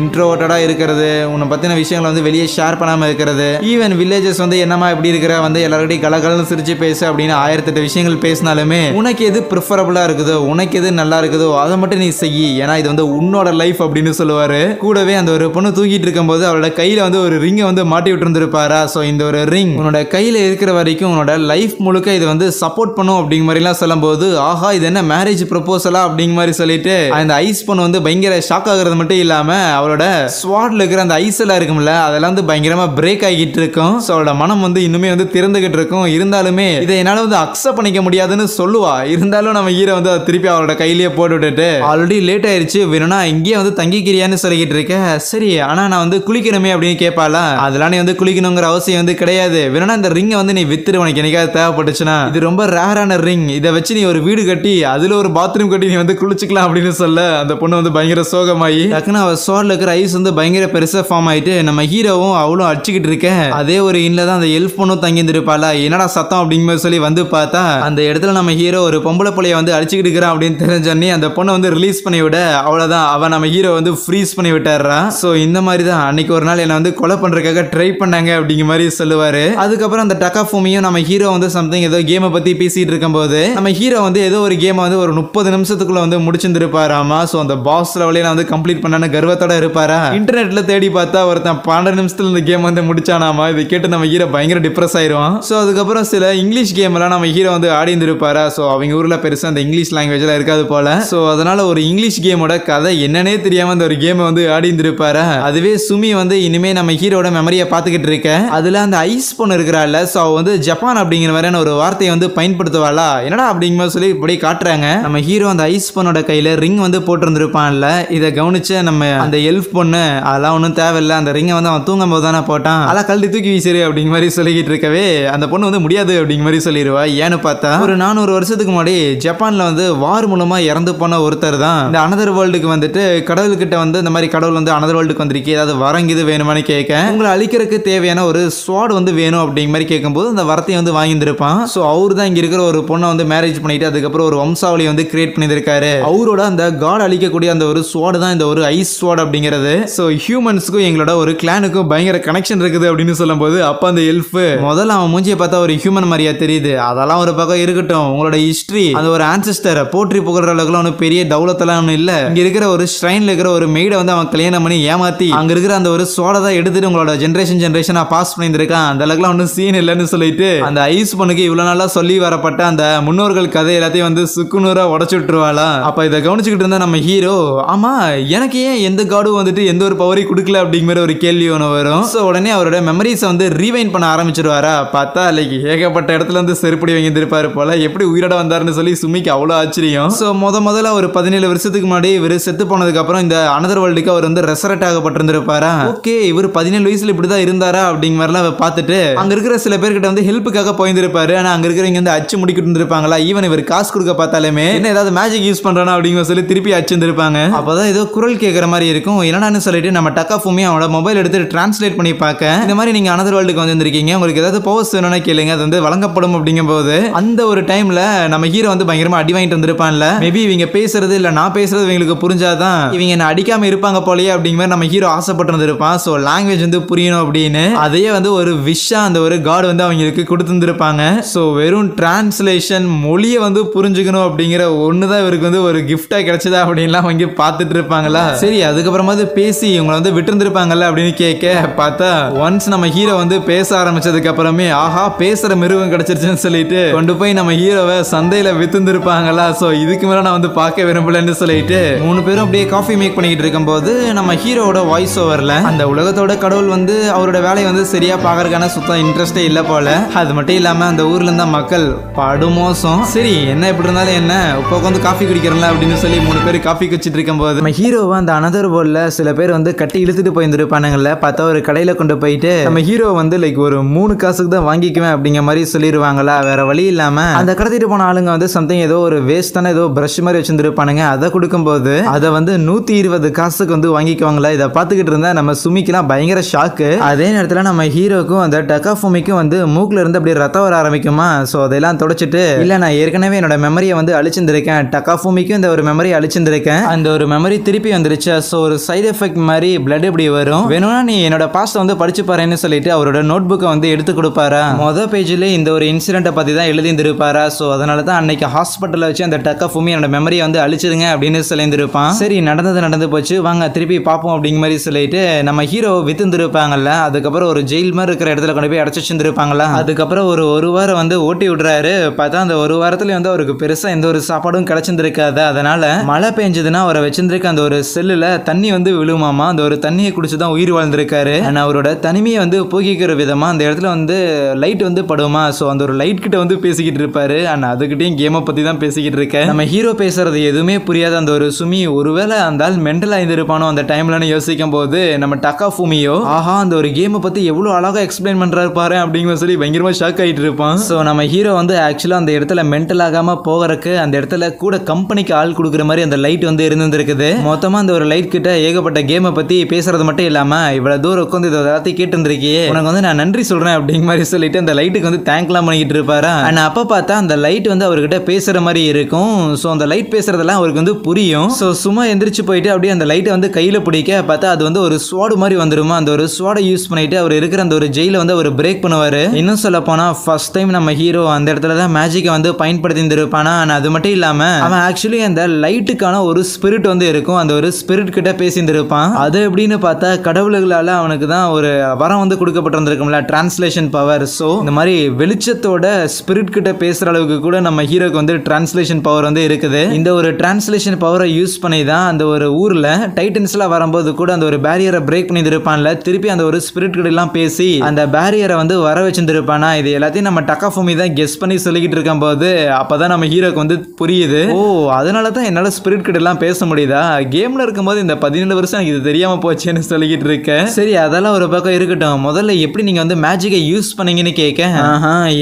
இன்ட்ரோவர்ட்டடா இருக்கிறது, உன்னை பத்தின விஷயங்களை வந்து வெளியே ஷேர் பண்ணாம இருக்கிறது, ஈவன் வில்லேஜஸ் வந்து என்னமா எப்படி இருக்கிற வந்து எல்லாருடையும் கலகலன்னு சிரிச்சு பேசு அப்படின்னு 1008 விஷயங்கள் பேசினாலுமே உனக்கு எது ப்ரிஃபரபிளா இருக்குதோ, உனக்கு எது நல்லா இருக்குதோ அதை மட்டும் நீ செய்யி, ஏன்னா இது வந்து உன்னோட லைஃப் அப்படின்னு சொல்லுவாரு. கூடவே அந்த ஒரு பொண்ணு தூக்கிட்டு இருக்கும் போது அவளோட கையில வந்து ஒரு ரிங்கை வந்து மாட்டி விட்டு இருந்திருப்பாரா. ஸோ இந்த ஒரு ரிங் உன்னோட கையில இருக்கிற வரைக்கும் உன்னோட லைஃப் முழுக்க இது வந்து சப்போர்ட் பண்ணும் அப்படிங்கிற மாதிரி எல்லாம் சொல்லும் போது, ஆஹா இது என்ன மேரேஜ் ப்ரொபோசலா அப்படிங்கிற மாதிரி சொல்லிட்டு அந்த ஐஸ் பொண்ணு வந்து பயங்கர ஷாக் ஆகுறது மட்டும் இல்லாம அவளோட ஸ்வாட்ல இருக்கிற அந்த ஐஸ் எல்லாம் இருக்கும்ல அதெல்லாம் வந்து பயங்கரமா பிரேக் ஆகிட்டு இருக்கும். ஸோ அவளோட மனம் வந்து இன்னுமே வந்து திறந்துகிட்டு இருக்கும். இருந்தாலுமே இதை என்னால வந்து அக்செப்ட் பண்ணிக்க முடியாதுன்னு சொல்லுவா. இருந்தாலும் நம்ம ஹீரோ வந்து திருப்பி அவளோட கையிலேயே போட்டு விட்டுட்டு ஆல்ரெடி லேட் ஆயிருச்சு, வேணும்னா இங்கேயே வந்து தங்கிக்கிறியான்னு சொல்லிக்கிட்டு இருக்க. சரி ஆனா நான் வந்து குளிக்கணுமே அப்படின்னு கேட்பாளா. அதெல்லாம் நீ வந்து குளிக்கணுங்கிற அவசியம் வந்து கிடையாது, வேணும்னா இந்த ரிங்கை வந்து நீ வித்துரு, உனக்கு என்னைக்காவது தேவைப்பட்டுச்சுன்னா, இது ரொம்ப ரேரான ரிங், இதை வச்சு நீ ஒரு வீடு கட்டி அதுல ஒரு பாத்ரூம் கட்டி நீ வந்து குளிச்சுக்கலாம் அப்படின்னு சொல்ல அந்த பொண்ணு வந்து பயங்கர சோகமாயி டக்குன்னு அவ ஸ்வாட்ல இருக்கிற ஐஸ் வந்து பயங்கர பெருசா ஃபார்ம் ஆயிட்டு நம்ம ஹீரோவும் அவளும் அடிச்சுக்கிட்டு இருக்க. அதே ஒரு இன்னல தான் அந்த எல்ஃப் பொண்ணும் தங்கி இருந்திருப்பாளா. என்னடா சத்தம் அப்படிங்கிற சொல்லி வந்து பார்த்தா அந்த இடத்துல நம்ம ஹீரோ ஒரு பொம்பளை பிள்ளைய வந்து அடிச்சுக்கிட்டு இருக்கிறான் அப்படின்னு தெரிஞ்சோன்னே அந்த பொண்ணை வந்து ரிலீஸ் பண்ணி விட அவ்வளவுதான், அவன் நம்ம ஹீரோ வந்து ஃப்ரீஸ் பண்ணி விட்டாரா. ஸோ இந்த மாதிரி தான் அன்னைக்கு ஒரு நாள் என்ன வந்து கொலை பண்றதுக்காக ட்ரை பண்ணாங்க அப்படிங்கிற மாதிரி சொல்லுவாரு. அதுக்கப்புறம் அந்த டக்காஃபூமியும் நம்ம ஹீரோ வந்து சம்திங் ஏதோ கேமை பத்தி பேசிட்டு இருக்கும் போது நம்ம ஹீரோ வந்து ஏதோ ஒரு கேமை வந்து ஒரு 30 நிமிஷத்துக்குள்ள வந்து முடிச்சிருந்திருப்பாராமா. ஸோ அந்த பாஸ் லெவலையும் வந்து கம்ப்ளீட் பண்ணான கர்வத்தோட இருப்பாரா. இன்டர்நெட்ல தேடி பார்த்தா ஒருத்தன் 12 நிமிஷத்துல இந்த கேம் வந்து முடிச்சானாமா. இதை கேட்டு நம்ம ஹீரோ பயங்கர டிப்ரெஸ் ஆயிடுவான். ஸோ அதுக்கப்புறம் சில இங்கிலீஷ் கேம் எல்லாம் நம்ம ஹீரோ வந்து ஆடி இருந்திருப்பாரா. ஸோ அவங்க ஊர்ல பெருசா அந்த இங்கிலீஷ் லாங்குவேஜ் எல்லாம் இருக்காது போல. ஸோ அதனால ஒரு இங்கிலீஷ் கேமோட கதை என்னன்னே தெரியாம அந்த ஒரு கேமை வந்து ஆடி இருந்திருப்பாரா. அதுவே சுமி வந்து இனிமே நம்ம ஹீரோட மெமரியை பார்த்துக்கிட்டு இருக்க. அதுல அந்த ஐஸ் பொண்ணு இருக்கிறாள். ஸோ அவ வந்து ஜப்பான் அப்படிங்கிற மாதிரியான ஒரு வார்த்தையை வந்து பயன்படுத்துவாளா. என்னடா அப்படிங்கிற சொல்லி இப்படி காட்டுறாங்க. நம்ம ஹீரோ அந்த ஐஸ் பொண்ணோட கையில ரிங் வந்து போட்டிருந்திருப்பான்ல. இதை கவனிச்ச நம்ம அந்த எல்ஃப் பொண்ணு அதெல்லாம் ஒன்றும் தேவையில்லை, அந்த ரிங்கை வந்து அவன் தூங்கும் போது தானே போட்டான், அதெல்லாம் கழட்டி தூக்கி வீசிரு அப்படிங்கிற மாதிரி சொல்லிக்கிட்டு இருக்கவே அந்த பொண்ணு வந்து முடியாது அப்படிங்கிற மாதிரி சொல்லிடுவா. ஏன்னு பார்த்தா ஒரு 400 வருஷத்துக்கு முன்னாடி ஜப்பான்ல வந்து வார் மூலமா இறந்து போன ஒருத்தர் தான் இந்த அனதர் வேர்ல்டுக்கு வந்துட்டு கடவுள்கிட்ட வந்து இந்த மாதிரி கடவுள் வந்து அனதர் வேர்ல்டுக்கு வந்திருக்கு, ஏதாவது வரங்கிது வேணுமான்னு கேட்க, உங்களை அழிக்கிறதுக்கு தேவையான ஒரு ஸ்வாட் வந்து வேணும் அப்படிங்கிற மாதிரி கேட்கும்போது அந்த வரத்தையும் வந்து வாங்கியிருப்பான். ஸோ அவரு தான் இங்க இருக்கிற ஒரு பொண்ணை வந்து மேரேஜ் பண்ணிட்டு அதுக்கப்புறம் ஒரு வம்சாவளி வந்து கிரியேட் பண்ணியிருக்காரு. அவரோட அந்த காட் அழிக்கக்கூடிய அந்த ஒரு ஸ்வாட் தான் இந்த ஒரு ஐஸ் ஸ்வாட் அப்படிங்கிறது. ஸோ ஹியூமன்ஸ்க்கும் எங்களோட ஒரு கிளானுக்கும் பயங்கர கனெக்ஷன் இருக்குது அப்படின்னு சொல்லும் போது அப்ப அந்த எல்ஃப் முதல்ல அவன் மூஞ்சியை பார்த்தா ஒரு ஹியூமன் மாதிரியா தெரியுது. அதெல்லாம் ஒரு பக்கம் இருக்கட்டும், உங்களோட ஹிஸ்டரி அந்த ஒரு ஆன்செஸ்டரை போற்றி புகழ்ற அளவுக்குலாம் ஒன்றும் பெரிய டவுலத்தெல்லாம் ஒன்றும் இல்லை. இங்க இருக்கிற ஒரு ஸ்ட்ரைன்ல இருக்கிற ஒரு மெய்டை வந்து அவன் கல்யாணம் பண்ணி ஏமாத்தி அங்க இருக்கிற அந்த ஒரு சோடை தான் எடுத்துட்டு உங்களோட ஜென்ரேஷனா பாஸ் பண்ணியிருக்கான். அந்த அளவுக்குலாம் ஒன்றும் சீன் இல்லைன்னு சொல்லிட்டு அந்த ஐஸ் பொண்ணுக்கு இவ்வளவு நாளா சொல்லி வரப்பட்ட அந்த முன்னோர்கள் கதை எல்லாத்தையும் வந்து சுக்குநூறா உடச்சு விட்டுருவாளா. அப்ப இதை கவனிச்சுக்கிட்டு இருந்தா நம்ம ஹீரோ, ஆமா எனக்கு ஏன் எந்த காடும் வந்துட்டு எந்த ஒரு பவரையும் கொடுக்கல அப்படிங்கிற ஒரு கேள்வி ஒன்று வரும். ஸோ உடனே அவரோட மெமரிஸை வந்து ரீவைண்ட் பண்ண ஆரம்பிச்சிருவாரா. பார்த்தா லைக் ஏகப்பட்ட இடத்துல வந்து செருப்படி வாங்கியிருப்பாரு போல. எப்படி உயிரோட வந்தாருன்னு சொல்லி சுமிக்கு அவ்வளோ ஆச்சரியம். ஸோ முதல்ல ஒரு 17 வருஷத்துக்கு முன்னாடி இவர் செத்து போனதுக்கு அப்புறம் இந்த அனதர் வேர்ல்டுக்கு அவர் வந்து ரெசரட் ஆகப்பட்டிருந்திருப்பாரா. ஓகே இவர் 17 வயசுல இப்படிதான் இருந்தாரா அப்படிங்கிற மாதிரிலாம் பார்த்துட்டு அங்க இருக்கிற சில பேர்கிட்ட வந்து ஹெல்ப்புக்காக போயிருந்திருப்பாரு. ஆனா அங்க இருக்கிறவங்க வந்து அச்சு முடிக்கிட்டு இருந்திருப்பாங்களா. ஈவன் இவர் காசு கொடுக்க பார்த்தாலுமே என்ன ஏதாவது மேஜிக் யூஸ் பண்றானா அப்படிங்கிற சொல்லி திருப்பி அடிச்சிருந்திருப்பாங்க. அப்பதான் ஏதோ குரல் கேட்கற மாதிரி இருக்கும். என்னடான்னு சொல்லிட்டு நம்ம டக்காஃபூமி அவனோட மொபைல் எடுத்து டிரான்ஸ்லேட் பண்ணி பார்க்க, இந்த மாதிரி நீங்க அனதர் வேர்ல்டுக்கு வந்திருக்கீங்க, உங்களுக்கு ஏதாவது பவர்ஸ் வேணும்னா கேளுங்க, அது வந்து வழங்கப்படும் அப்படிங்கும் போது அந்த ஒரு டைம்ல நம்ம ஹீரோ வந்து பயங்கரமா அடி வாங்கிட்டு வந்திருப்பான்ல. மேபி இவங்க பேசுறது இல்ல நான் பேசுறது இவங்களுக்கு புரிஞ்சாதான் இவங்க என்ன அடிக்காம இருப்பாங்க போலயே அப்படிங்கிற மாதிரி நம்ம ஹீரோ ஆசைப்பட்டு இருந்திருப்பான். சோ லாங்குவேஜ் வந்து புரியணும் அப்படின்னு அதையே வந்து ஒரு விஷா அந்த ஒரு காட் வந்து அவங்களுக்கு கொடுத்துருப்பாங்க. சோ வெறும் டிரான்ஸ்லேஷன் மொழியை வந்து புரிஞ்சுக்கணும் அப்படிங்கிற ஒண்ணுதான் இவருக்கு வந்து ஒரு கிஃப்டா கிடைச்சதா அப்படின்லாம் அவங்க பார்த்துட்டு இருப்பாங்களா. சரி அதுக்கப்புறமா பேசி இவங்களை வந்து விட்டுருந்துருப்பாங்கல்ல அப்படின்னு கேட்க பார்த்தா ஒன்ஸ் நம்ம ஹீரோ வந்து பேச ஆரம்பிச்சதுக்கு அப்புறமே ஆஹா பேசுற மிருகம் கிடைச்சிருச்சுன்னு சொல்லிட்டு கொண்டு போய் நம்ம ஹீரோவை சந்தையில வித்துருந்துருப்பாங்களா. சோ இதுக்கு மேல நான் வந்து பார்க்க விரும்பலன்னு சொல்லிட்டு 3 பேரும் அப்படியே காஃபி மேக் பண்ணிக்கிட்டு இருக்கும் போது நம்ம ஹீரோவோட வாய்ஸ் ஓவர்ல அந்த உலகத்தோட கடவுள் வந்து அவரோட வேலையை வந்து சரியா பாக்குறதுக்கான சுத்தம் இன்ட்ரெஸ்டே இல்ல போல. அது மட்டும் இல்லாம அந்த ஊர்ல இருந்த மக்கள் படுமோசம். சரி என்ன எப்படி இருந்தாலும் என்ன இப்போ வந்து காஃபி குடிக்கிறோம்ல அப்படின்னு சொல்லி 3 பேர் காஃபி குடிச்சிட்டு இருக்கும் போது நம்ம ஹீரோவை அந்த அனதர் வேர்ல்ட்ல சில பேர் வந்து கட்டி இழுத்துட்டு போயிருந்துருப்பானுங்கல்ல. பார்த்தா ஒரு கடையில கொண்டு போயிட்டு நம்ம ஹீரோ வந்து லைக் ஒரு 3 காசுக்கு தான் வாங்கிக்குவேன் அப்படிங்கிற மாதிரி சொல்லிடுவாங்களா. வேற வழி இல்லாம அந்த கடத்திட்டு போன ஆளுங்க வந்து சம்திங் ஏதோ ஒரு வேஸ்டான ஏதோ பிரஷ் மாதிரி வச்சிருந்துருப்பானுங்க. அதை கொடுக்கும்போது அதை வந்து 120 காசுக்கு வந்து வாங்கிக்குவாங்களா. இதை பார்த்துக்கிட்டு இருந்தா நம்ம சுமிக்கெல்லாம் பயங்கர ஷாக்கு. அதே நேரத்தில் நம்ம ஹீரோக்கும் அந்த டக்காஃபூமிக்கும் வந்து மூக்குல இருந்து அப்படியே ரத்தம் வர ஆரம்பிக்குமா. ஸோ அதெல்லாம் தொடச்சிட்டு இல்ல நான் ஏற்கனவே என்னோட மெமரியை வந்து அழிச்சிருந்திருக்கேன், டக்காஃபூமிக்கும் இந்த ஒரு மெமரி அழிச்சிருந்திருக்கேன், அந்த ஒரு மெமரி திருப்பி வந்துருச்சு. ஸோ ஒரு சைடு எஃபெக்ட் மாதிரி பிளட் இப்படி வரும், வேணும்னா நீ என்னோட பாஸ்ட் வந்து படிச்சு பாருன்னு சொல்லிட்டு அவரோட நோட் புக்கை வந்து எடுத்து கொடுப்பாரா. மொதல் பேஜ்ல இந்த ஒரு இன்சிடென்ட்டை பத்தி தான் எழுதியிருந்திருப்பாரா. ஸோ அதனால தான் அன்னைக்கு ஹாஸ்பிட்டலில் வச்சு அந்த டக்காஃபூமி என்னோட மெமரியை வந்து அழிச்சிருங்க அப்படின்னு சொல்லியிருந்திருப்பான். சரி நடந்து போச்சு வாங்க திருப்பி பார்ப்போம் அப்படிங்கிற மாதிரி சொல்லிட்டு நம்ம ஹீரோ வித்துருப்பாங்கல்ல. அதுக்கப்புறம் ஒரு ஜெயில் மாதிரி இருக்கிற இடத்துல கொண்டு போய் அடைச்சு வச்சிருந்திருப்பாங்களா. அதுக்கப்புறம் ஒரு வாரம் வந்து ஓட்டி விடுறாரு. பார்த்தா அந்த ஒரு வாரத்துல வந்து அவருக்கு பெருசா எந்த ஒரு சாப்பாடும் கிடைச்சிருந்திருக்காது. அதனால மழை பெஞ்சதுன்னா அவரை வச்சிருந்திருக்க அந்த ஒரு செல்லுல தண்ணி வந்து விழுமாமா. அந்த ஒரு தண்ணியை குடிச்சுதான் உயிர் வாழ்ந்திருக்காரு. அவரோட தனிமையை வந்து போக்கிக்கிற விதமா அந்த இடத்துல வந்து லைட் வந்து படுமா. ஸோ அந்த ஒரு லைட் கிட்ட வந்து பேசிக்கிட்டு இருப்பாரு. ஆனா அதுக்கிட்டையும் கேமை பத்தி தான் பேசிக்கிட்டு இருக்கேன். நம்ம ஹீரோ பேசுறது எதுவுமே புரியாத அந்த ஒரு சுமி ஒருவேளை அந்த ஆள் மென்டல் ஆயிருப்பானோ அந்த டைம்லன்னு யோசிக்கும் போது நம்ம டக்காஃபூமியோ ஆஹா அந்த ஒரு கேமை பத்தி எவ்வளவு அழகா எக்ஸ்பிளைன் பண்றாரு பாரு அப்படிங்கிற சொல்லி பயங்கரமா ஷாக் ஆயிட்டு இருப்பான். ஸோ நம்ம ஹீரோ வந்து ஆக்சுவலா அந்த இடத்துல மென்டல் ஆகாம போகிறதுக்கு அந்த இடத்துல கூட கம்பெனிக்கு ஆள் கொடுக்குற மாதிரி அந்த லைட் வந்து இருந்திருக்குது. மொத்தமா அந்த ஒரு லைட் கிட்ட ஏகப்பட்ட கேமை பத்தி பேசுறது மட்டும் இல்லாம இவ்வளவு தூரம் உட்காந்து இதை எல்லாத்தையும் கேட்டு இருந்திருக்கியே உனக்கு வந்து நான் நன்றி சொல்றேன் அப்படிங்கிற மாதிரி சொல்லிட்டு அந்த லைட்டுக்கு வந்து தேங்க்லாம் பண்ணிக்கிட்டு இருப்பாரு. ஆனா அப்ப பார்த்தா அந்த லைட் வந்து அவர்கிட்ட பேசுற மாதிரி இருக்கும். ஸோ அந்த லைட் பேசுறதெல்லாம் அவருக்கு வந்து புரியும். ஸோ சும்மா எந்திரிச்சு போயிட்டு அப்படியே அந்த லைட்டை வந்து கையில பிடிக்க பார்த்தா அது வந்து ஒரு ஸ்வாடு மாதிரி வந்துருமா. அந்த ஒரு ஸ்வாடை யூஸ் பண்ணிட்டு அவர் இருக்கிற அந்த ஒரு ஜெயில வந்து அவர் பிரேக் பண்ணுவாரு. இன்னும் சொல்ல போனா ஃபர்ஸ்ட் டைம் நம்ம ஹீரோ அந்த இடத்துல தான் மேஜிக்கை வந்து பயன்படுத்தி இருந்திருப்பானா. அது மட்டும் இல்லாம அவன் ஆக்சுவலி அந்த லைட்டுக்கான ஒரு ஸ்பிரிட் வந்து இருக்கும். அந்த ஒரு ஸ்பிரிட் கிட்ட பேசியிருந்திருப்பான். அது எப்படின்னு பார்த்தா கடவுள்களால அவனுக்கு தான் ஒரு வரம் வந்து கொடுக்கப்பட்டிருந்திருக்கும்ல, டிரான்ஸ்லேஷன் பவர். ஸோ இந்த மாதிரி வெளிச்சத்தோட ஸ்பிரிட் கிட்ட பேசுற அளவுக்கு கூட நம்ம ஹீரோக்கு வந்து டிரான்ஸ்லேஷன் பவர் வந்து இருக்குது. இந்த ஒரு டிரான்ஸ்லேஷன் பவரை யூஸ் பண்ணி தான் அந்த ஒரு ஊர்ல டைட்டன்ஸ்லாம் வரும்போது கூட அந்த ஒரு பேரியரை பிரேக் பண்ணி இருப்பான்ல, திருப்பி அந்த ஒரு ஸ்பிரிட் கிட்ட எல்லாம் பேசி அந்த பேரியரை வந்து வர வச்சிருந்திருப்பானா. இது எல்லாத்தையும் நம்ம டக்காஃபூமி தான் கெஸ் பண்ணி சொல்லிக்கிட்டு இருக்கும் போது அப்பதான் நம்ம ஹீரோக்கு வந்து புரியுது, ஓ அதனால தான் என்னால ஸ்பிரிட் கிட்ட எல்லாம் பேச முடியுதா, கேம்ல இருக்கும்போது இந்த 17 வருஷம் எனக்கு இது தெரியாம போச்சுன்னு சொல்லிக்கிட்டு இருக்கேன். சரி அதெல்லாம் ஒரு பக்கம் இருக்கட்டும், முதல்ல எப்படி நீங்க வந்து மேஜிக்கை யூஸ் பண்ணீங்கன்னு கேட்க,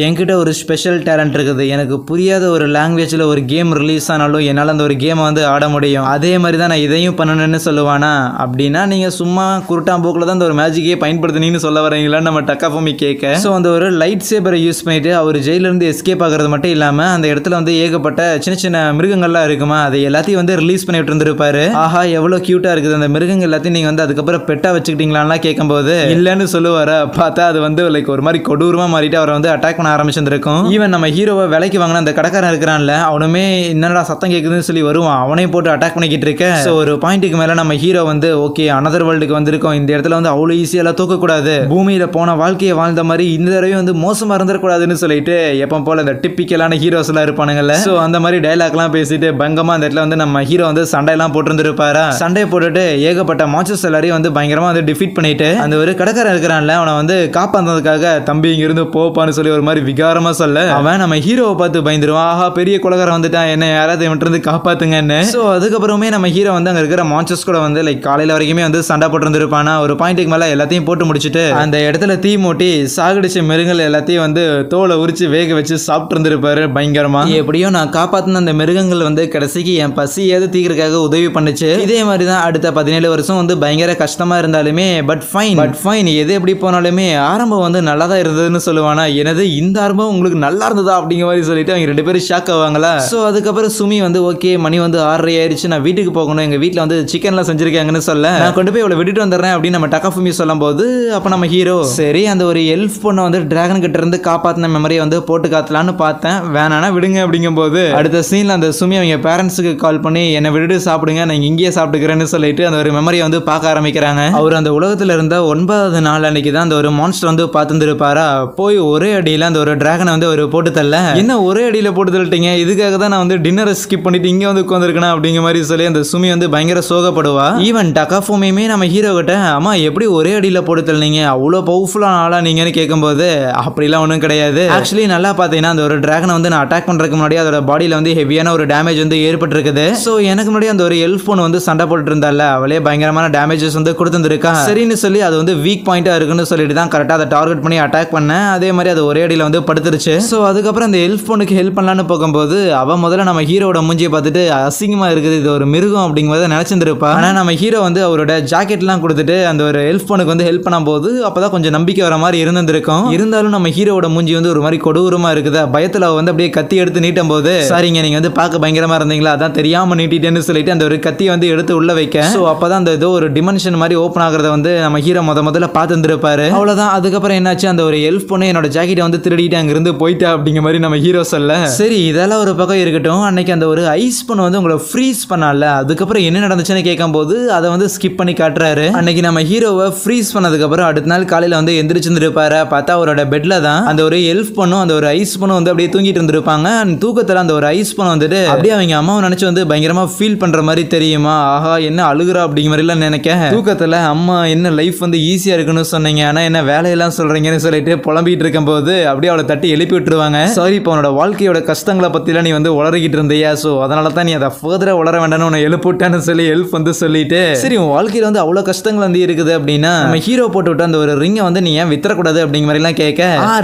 என்கிட்ட ஒரு ஸ்பெஷல் டேலண்ட் இருக்குது, எனக்கு புரியாத ஒரு லாங்குவேஜ்ல ஒரு கேம் ரிலீஸ் ஆனாலும் என்னால் அந்த ஒரு கேமை வந்து ஆட முடியும், அதே மாதிரி தான் நான் இதையும் பண்ணணும்னு சொல்லுவானா. அப்படின்னா நீங்க சும்மா குருட்டாம்போக்கில் தான் அந்த ஒரு மேஜிக்கை பயன்படுத்தினீங்கன்னு சொல்ல வரீங்களான்னு நம்ம டக்காஃபூமி கேட்க, ஸோ அந்த ஒரு லைட் சேபரை யூஸ் பண்ணிட்டு அவர் ஜெயில இருந்து எஸ்கேப் ஆகிறது மட்டும் இல்லாம அந்த இடத்துல வந்து ஏகப்பட்ட சின்ன சின்ன மிருகங்கள்லாம் இருக்குமா, அதை எல்லாத்தையும் வந்து ரிலீஸ் பண்ணி விட்டு இருந்திருப்பாரு. ஆஹா எவ்வளவு கியூட்டா இருக்குது அந்த மிருகங்கள் எல்லாத்தையும் நீங்க வந்து அதுக்கப்புறம் பெட்டா வச்சுக்கிட்டீங்களான்னு கேட்கும்போது இல்லன்னு சொல்லுவாரு. பார்த்தா அது வந்து லைக் ஒரு மாதிரி கொடூரமா மாறிட்டு அவரை வந்து அட்டாக் பண்ண ஆரம்பிச்சிருக்கும். ஈவன் நம்ம ஹீரோவை விலைக்கு வாங்கின அந்த கடைக்காரன் இருக்கிறான்ல, அவனுமே என்னடா சத்தம் கேட்குதுன்னு சொல்லி வருவான், அவனையும் போட்டு அட்டாக் பண்ணிக்கிட்டு இருக்க. ஸோ ஒரு பாயிண்ட்டுக்கு மேல நம்ம ஹீரோ வந்து ஓகே அனதர் வேர்ல்டுக்கு வந்திருக்கோம், இந்த இடத்துல வந்து அவ்வளவு ஈஸியெல்லாம் தூக்கக்கூடாது, பூமியில போன வாழ்க்கையை வாழ்ந்த மாதிரி இந்த தடவை வந்து மோசமா இருந்துடக்கூடாதுன்னு சொல்லிட்டு எப்போ போல இந்த டிப்பிக்கலான ஹீரோஸ் எல்லாம் இருப்பானுங்கல்ல, ஸோ அந்த மாதிரி டைலாக் எல்லாம் பேசிட்டு பங்கமா அந்த இடத்துல வந்து நம்ம ஹீரோ வந்து சண்டை எல்லாம் போட்டுருந்துருப்பாரா. சண்டை போட்டுட்டு ஏகப்பட்ட மாச்சஸ் எல்லாரையும் வந்து பயங்கரமா வந்து டிஃபீட் பண்ணிட்டு அந்த ஒரு கடைக்காரன் இருக்கிறான்ல அவனை வந்து காப்பாந்ததுக்காக தம்பி இங்க இருந்து போப்பான்னு சொல்லி ஒரு மாதிரி விகாரமா சொல்ல அவன் நம்ம ஹீரோவை பார்த்து பயந்துருவான். ஆஹா பெரிய கொலகாரன் வந்துட்டான், என்ன யாராவது இவன்ட்டு இருந்து காப்பாத்துங்கன்னு. ஸோ அதுக்கப்புறமே நம்ம ஹீரோ வந்து அங்க இருக்கிற மான்ஸ்டர்ஸ் கூட வந்து லைக் காலையில வரைக்குமே வந்து சண்டை போட்டுருந்துருப்பானா. ஒரு பாயிண்ட்டுக்கு மேல எல்லாத்தையும் போட்டு முடிச்சுட்டு அந்த இடத்துல தீ மூட்டி சாகடிச்ச மிருகங்கள் எல்லாத்தையும் வந்து தோலை உரிச்சு வேக வச்சு சாப்பிட்டு இருந்திருப்பாரு பயங்கரமா. எப்படியோ நான் காப்பாத்தின அந்த மிருகங்கள் மிருகங்கள் வந்து கடைசிக்கு என் பசியாவது தீக்கிறதுக்காக உதவி பண்ணுச்சு. இதே மாதிரி தான் அடுத்த 17 வருஷம் வந்து பயங்கர கஷ்டமா இருந்தாலுமே பட் ஃபைன் எது எப்படி போனாலுமே ஆரம்பம் வந்து நல்லா தான் இருந்ததுன்னு சொல்லுவானா. எனது இந்த ஆரம்பம் உங்களுக்கு நல்லா இருந்ததா அப்படிங்கிற மாதிரி சொல்லிட்டு அவங்க 2 பேரும் ஷாக் ஆவாங்களா. ஸோ அதுக்கப்புறம் சுமி வந்து ஓகே மணி வந்து 6:30 ஆயிடுச்சு, நான் வீட்டுக்கு போகணும், எங்க வீட்டில் வந்து சிக்கன்லாம் செஞ்சிருக்காங்கன்னு சொல்ல நான் கொண்டு போய் அவளை விட்டுட்டு வந்துடுறேன் அப்படின்னு நம்ம டகாஃபுமி சொல்லும் போது அப்போ நம்ம ஹீரோ சரி அந்த ஒரு எல்ஃப் பொண்ணை வந்து டிராகன் கிட்ட இருந்து காப்பாத்தின மெமரியை வந்து போட்டு காத்தலான்னு பார்த்தேன், வேணானா விடுங்க அப்படிங்கும் போது அடுத்த சீன்ல அந்த சுமி அவங்க பேரண்ட்ஸுக்கு கால் பண்ணி என்னை விட்டுட்டு சாப்பிடுங்க, நான் இங்கேயே சாப்பிட்டுக்கிறேன்னு சொல்லிட்டு அந்த ஒரு மெமரியை வந்து பார்க்க ஆரம்பிக்கிறாங்க. அவர் அந்த உலகத்துல இருந்த 9வது நாள் அன்னைக்கு தான் அந்த ஒரு மான்ஸ்டர் வந்து பார்த்துருப்பாரா, போய் ஒரே அடியில அந்த ஒரு டிராகனை வந்து ஒரு போட்டு தள்ள, என்ன ஒரே அடியில போட்டு தள்ளிட்டீங்க, இதுக்காக தான் நான் வந்து டின்னரை ஸ்கிப் பண்ணிட்டு இங்கே வந்து உட்காந்துருக்கேன் அப்படிங்கிற மாதிரி சொல்லி அந்த சுமி வந்து பயங்கர சோகப்படுவா. ஈவன் டகாஃபுமியுமே நம்ம ஹீரோ கிட்ட அம்மா எப்படி ஒரே அடியில போட்டு தள்ளினீங்க, அவ்வளோ பவர்ஃபுல்லான ஆளா நீங்கன்னு கேட்கும்போது அப்படிலாம் ஒன்றும் கிடையாது, ஆக்சுவலி நல்லா பார்த்தீங்கன்னா அந்த ஒரு டிராகனை வந்து நான் அட்டாக் பண்றதுக்கு முன்னாடி அதோட பாடியில வந்து ஹெவியான ஒரு டேமேஜ் வந்து ஏற்பட்டு இருக்குது. ஸோ எனக்கு முன்னாடி அந்த ஒரு எல்ஃப் பொண்ணு வந்து சண்டை போட்டு இருந்தால அவளே பயங்கரமான டேமேஜஸ் வந்து கொடுத்துருக்கா, சரின்னு சொல்லி அது வந்து வீக் பாயிண்டா இருக்குன்னு சொல்லிட்டு தான் கரெக்டாக அதை டார்கெட் பண்ணி அட்டாக் பண்ணேன். அதே மாதிரி அது ஒரே அடியில் வந்து படுத்துருச்சு. ஸோ அதுக்கப்புறம் அந்த எல்ஃப் பொண்ணுக்கு ஹெல்ப் பண்ணலான்னு போகும்போது அவன் முதல்ல நம்ம ஹீரோட மூஞ்சியை பார்த்துட்டு அசிங்கமா இருக்குது, இது ஒரு மிருகம் அப்படிங்கிறத நினைச்சிருப்பா. ஆனால் நம்ம ஹீரோ வந்து அவரோட ஜாக்கெட்லாம் கொடுத்துட்டு அந்த ஒரு எல்ஃப் பொண்ணுக்கு வந்து ஹெல்ப் பண்ணும் போது அப்பதான் கொஞ்சம் நம்பிக்கை வர மாதிரி இருந்திருக்கும். இருந்தாலும் நம்ம ஹீரோட மூஞ்சி வந்து ஒரு மாதிரி கொடூரமா இருக்குது, பயத்தில் அவ வந்து அப்படியே கத்தி எடுத்து நீட்டும் போது சாரிங்க நீங்க வந்து பார்க்க பயங்கரமா இருந்தீங்களா, அதான் தெரியாம நீட்டிட்டேன்னு சொல்லிட்டு அந்த ஒரு கத்தியை வந்து எடுத்து உள்ள வைக்க, ஸோ அப்பதான் அந்த ஏதோ ஒரு டிமென்ஷன் மாதிரி ஓப்பன் ஆகிறத வந்து நம்ம ஹீரோ முதல்ல பார்த்துருப்பாரு. அவ்வளவுதான். அதுக்கப்புறம் என்னாச்சு, அந்த ஒரு எல்ஃப் பொண்ணு என்னோட ஜாக்கெட்டை வந்து திருடிட்டு அங்கிருந்து போயிட்டா அப்படிங்கிற மாதிரி நம்ம ஹீரோ சொல்ல, சரி இதெல்லாம் ஒரு பக்கம் இருக்கட்டும், அன்னைக்கு அந்த ஒரு ஐஸ் பொண்ணு வந்து உங்களை ஃப்ரீஸ் பண்ணல, அதுக்கப்புறம் என்ன நடந்துச்சுன்னு கேட்கும் போது அதை வந்து ஸ்கிப் பண்ணி காட்டுறாரு. அன்னைக்கு நம்ம ஹீரோவை ஃப்ரீஸ் பண்ணதுக்கு அப்புறம் அடுத்த நாள் காலையில வந்து எந்திரிச்சிருப்பாரு, பார்த்தா அவரோட பெட்ல தான் அந்த ஒரு எல்ஃப் பொண்ணும் அந்த ஒரு ஐஸ் பொண்ணும் வந்து அப்படியே தூங்கிட்டு இருந்திருப்பாங்க. தூக்கத்துல அந்த ஒரு ஐஸ் பொண்ணு வந்துட்டு அப்படியே அவங்க அம்மாவை நினைச்சு வந்து பயங்கரமா ஃபீல் பண்ற மாதிரி தெரியுமா, ஆஹா என்ன அழுகுறா அப்படிங்கிற மாதிரி எல்லாம் நினைக்க, தூக்கத்துல அம்மா என்ன லைஃப் வந்து ஈஸியா இருக்குன்னு சொன்னீங்க, ஆனா என்ன வேலையெல்லாம் சொல்றீங்கன்னு சொல்லிட்டு புலம்பிட்டு இருக்கும் போது அப்படியே அவளை தட்டி எழுப்பி விட்டுருவாங்க. சாரி இப்போ உன்னோட வாழ்க்கையோட கஷ்டங்களை பத்திலாம் நீ வந்து உளறிக்கிட்டு இருந்தியா, சோ அதனால தான் நீ அதை ஃபர்தரா உளர வேண்டாம்னு உன்னை எழுப்பிட்டான்னு சொல்லி ஹெல்ப் வந்து சொல்லிட்டு, சரி உன் வாழ்க்கையில வந்து அவ்வளவு கஷ்டங்கள் வந்து இருக்குது அப்படின்னா நம்ம ஹீரோ போட்டு விட்டு அந்த ஒரு ரிங்கை வந்து நீ ஏன் வித்தரக்கூடாது அப்படிங்கிற மாதிரி எல்லாம் கேட்க,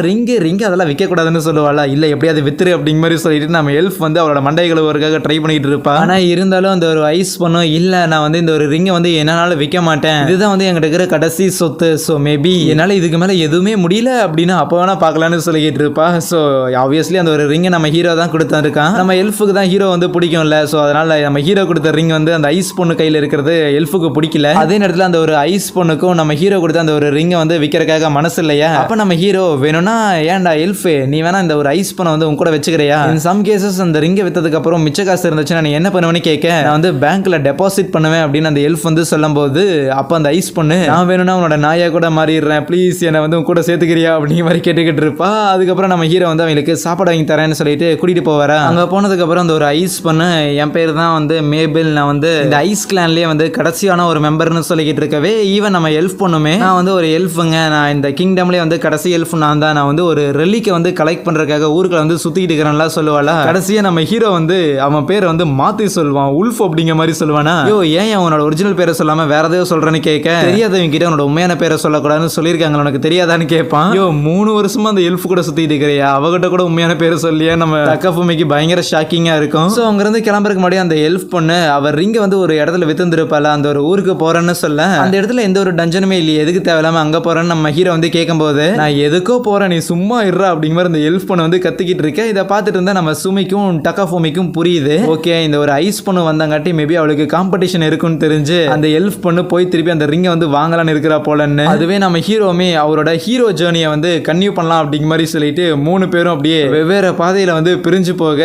ரிங்கு அதெல்லாம் விற்க கூடாதுன்னு சொல்லுவாளா, இல்ல எப்படியாவது வித்துரு அப்படிங்கிற மாதிரி சொல்லிட்டு நம்ம ஹெல்ப் வந்து அவளோட மண்டைகளை ஒருக்காக ட்ரை பண்ணிட்டு இருப்பா. ஆனா இருந்தாலும் அந்த ஒரு ஐஸ் பண்ணும், இல்ல நான் வந்து இந்த ஒரு ரிங்கை வந்து என்னால விற்க மாட்டேன், இதுதான் வந்து எங்கிட்ட இருக்கிற கடைசி சொத்து, ஸோ மேபி என்னால இதுக்கு மேல எதுவுமே முடியல அப்படின்னா அப்போ வேணா பார்க்கலான்னு சொல்லிக்கிட்டு இருப்பா. ஸோ ஆப்வியஸ்லி அந்த ஒரு ரிங்கை நம்ம ஹீரோ தான் கொடுத்துருக்கான், நம்ம எல்ஃபுக்கு தான் ஹீரோ வந்து பிடிக்கும்ல, ஸோ அதனால நம்ம ஹீரோ கொடுத்த ரிங் வந்து அந்த ஐஸ் பொண்ணு கையில் இருக்கிறது எல்ஃபுக்கு பிடிக்கல. அதே நேரத்தில் அந்த ஒரு ஐஸ் பொண்ணுக்கும் நம்ம ஹீரோ கொடுத்த அந்த ஒரு ரிங்கை வந்து விற்கிறதுக்காக மனசு இல்லையா, அப்ப நம்ம ஹீரோ வேணும்னா ஏன்டா எல்ஃப் நீ வேணா இந்த ஒரு ஐஸ் பொண்ணை வந்து உங்க கூட வச்சுக்கிறியா, இன் சம் கேசஸ் அந்த ரிங்கை வித்ததுக்கு அப்புறம் மிச்ச காசு இருந்துச்சுன்னா நீ என்ன பண்ணுவேன்னு கேட்க, நான் வந்து பேங்க்ல டெபாசிட் பண்ணுவேன் அப்படின்னு அந்த எல்ஃப் வந்து சொல்லும் போது அப்ப அந்த ஐஸ் பொண்ணு நான் வேணும்னா உன்னோட நாயா கூட மாறிடுறேன், ப்ளீஸ் என்னை வந்து உங்க கூட சேர்த்துக்கிறியா அப்படிங்கிற மாதிரி கேட்டுக்கிட்டு இருப்பா. அதுக்கப்புறம் நம்ம ஹீரோ வந்து அவங்களுக்கு சாப்பாடு வாங்கி தரேன்னு சொல்லிட்டு கூட்டிட்டு போவாரா. அங்க போனதுக்கு அப்புறம் அந்த ஒரு ஐஸ் பொண்ணு என் பேர் தான் வந்து மேபிள், நான் வந்து இந்த ஐஸ் கிளான்லயே வந்து கடைசியான ஒரு மெம்பர்னு சொல்லிக்கிட்டு இருக்கவே, ஈவன் நம்ம எல்ஃப் பொண்ணுமே நான் வந்து ஒரு எல்ஃபுங்க, நான் இந்த கிங்டம்லயே வந்து கடைசி எல்ஃப் நான் தான், நான் வந்து ஒரு ரெலிக்கை வந்து கலெக்ட் பண்றதுக்காக ஊருக்குள்ள வந்து சுத்திக்கிட்டு இருக்கிறேன்லாம் சொல்லுவாளா. கடைசியா நம்ம ஹீரோ வந்து அவன் பேரை வந்து மாத்தி சொல்லுவான், உல்ஃப் அப்படிங்கிற மாதிரி சொல்லுவானா. யோ ஏன் அவனோட ஒரிஜினல் பேரை சொல்லாம வேற ஏதோ சொல்றேன்னு கேட்க, தெரியாதவங்க கிட்ட அவனோட உண்மையான பேரை சொல்லக்கூடாதுன்னு சொல்லியிருக்காங்க, உனக்கு தெரியாதான்னு கேட்பான். யோ 3 வருஷமா அந்த எல்ஃப் கூட சுத்திட்டு இருக்கிறியா, அவகிட்ட கூட உண்மையான பேரை சொல்லியா, நம்ம டகாஃபுமிக்கு பயங்கர ஷாக்கிங்கா இருக்கும். ஸோ அங்கிருந்து கிளம்புறதுக்கு முன்னாடி அந்த எல்ஃப் பொண்ணு அவர் ரிங்க வந்து ஒரு இடத்துல வித்துருப்பால, அந்த ஒரு ஊருக்கு போறேன்னு சொல்ல, அந்த இடத்துல எந்த ஒரு டஞ்சனுமே இல்லையே, எதுக்கு தேவையில்லாம அங்க போறேன்னு நம்ம ஹீரோ வந்து கேட்கும்போது, நான் எதுக்கோ போறேன் நீ சும்மா இருறா அப்படிங்கிற மாதிரி அந்த எல்ஃப் பொண்ணு வந்து கத்திக்கிட்டு இருக்க. இதை பார்த்துட்டு இருந்தா நம்ம சுமிக்கும் டகாஃபுமிக்கும் புரியுது, ஓகே இந்த ஒரு ஐஸ் பொண்ணு வந்தாங்காட்டி மேபி அவளுக்கு காம்படிஷன் இருக்குன்னு தெரிஞ்சு அந்த எல்ஃப் பொண்ணு போய் திருப்பி அந்த ரிங்கை வந்து வாங்கலான்னு இருக்கிறா போலன்னு. அதுவே நம்ம ஹீரோமே அவரோட ஹீரோ ஜேர்னியை வந்து கன்டினியூ பண்ணலாம் அப்படிங்கிற மாதிரி சொல்லிட்டு 3 பேரும் அப்படியே வெவ்வேறு பாதையில வந்து பிரிஞ்சு போக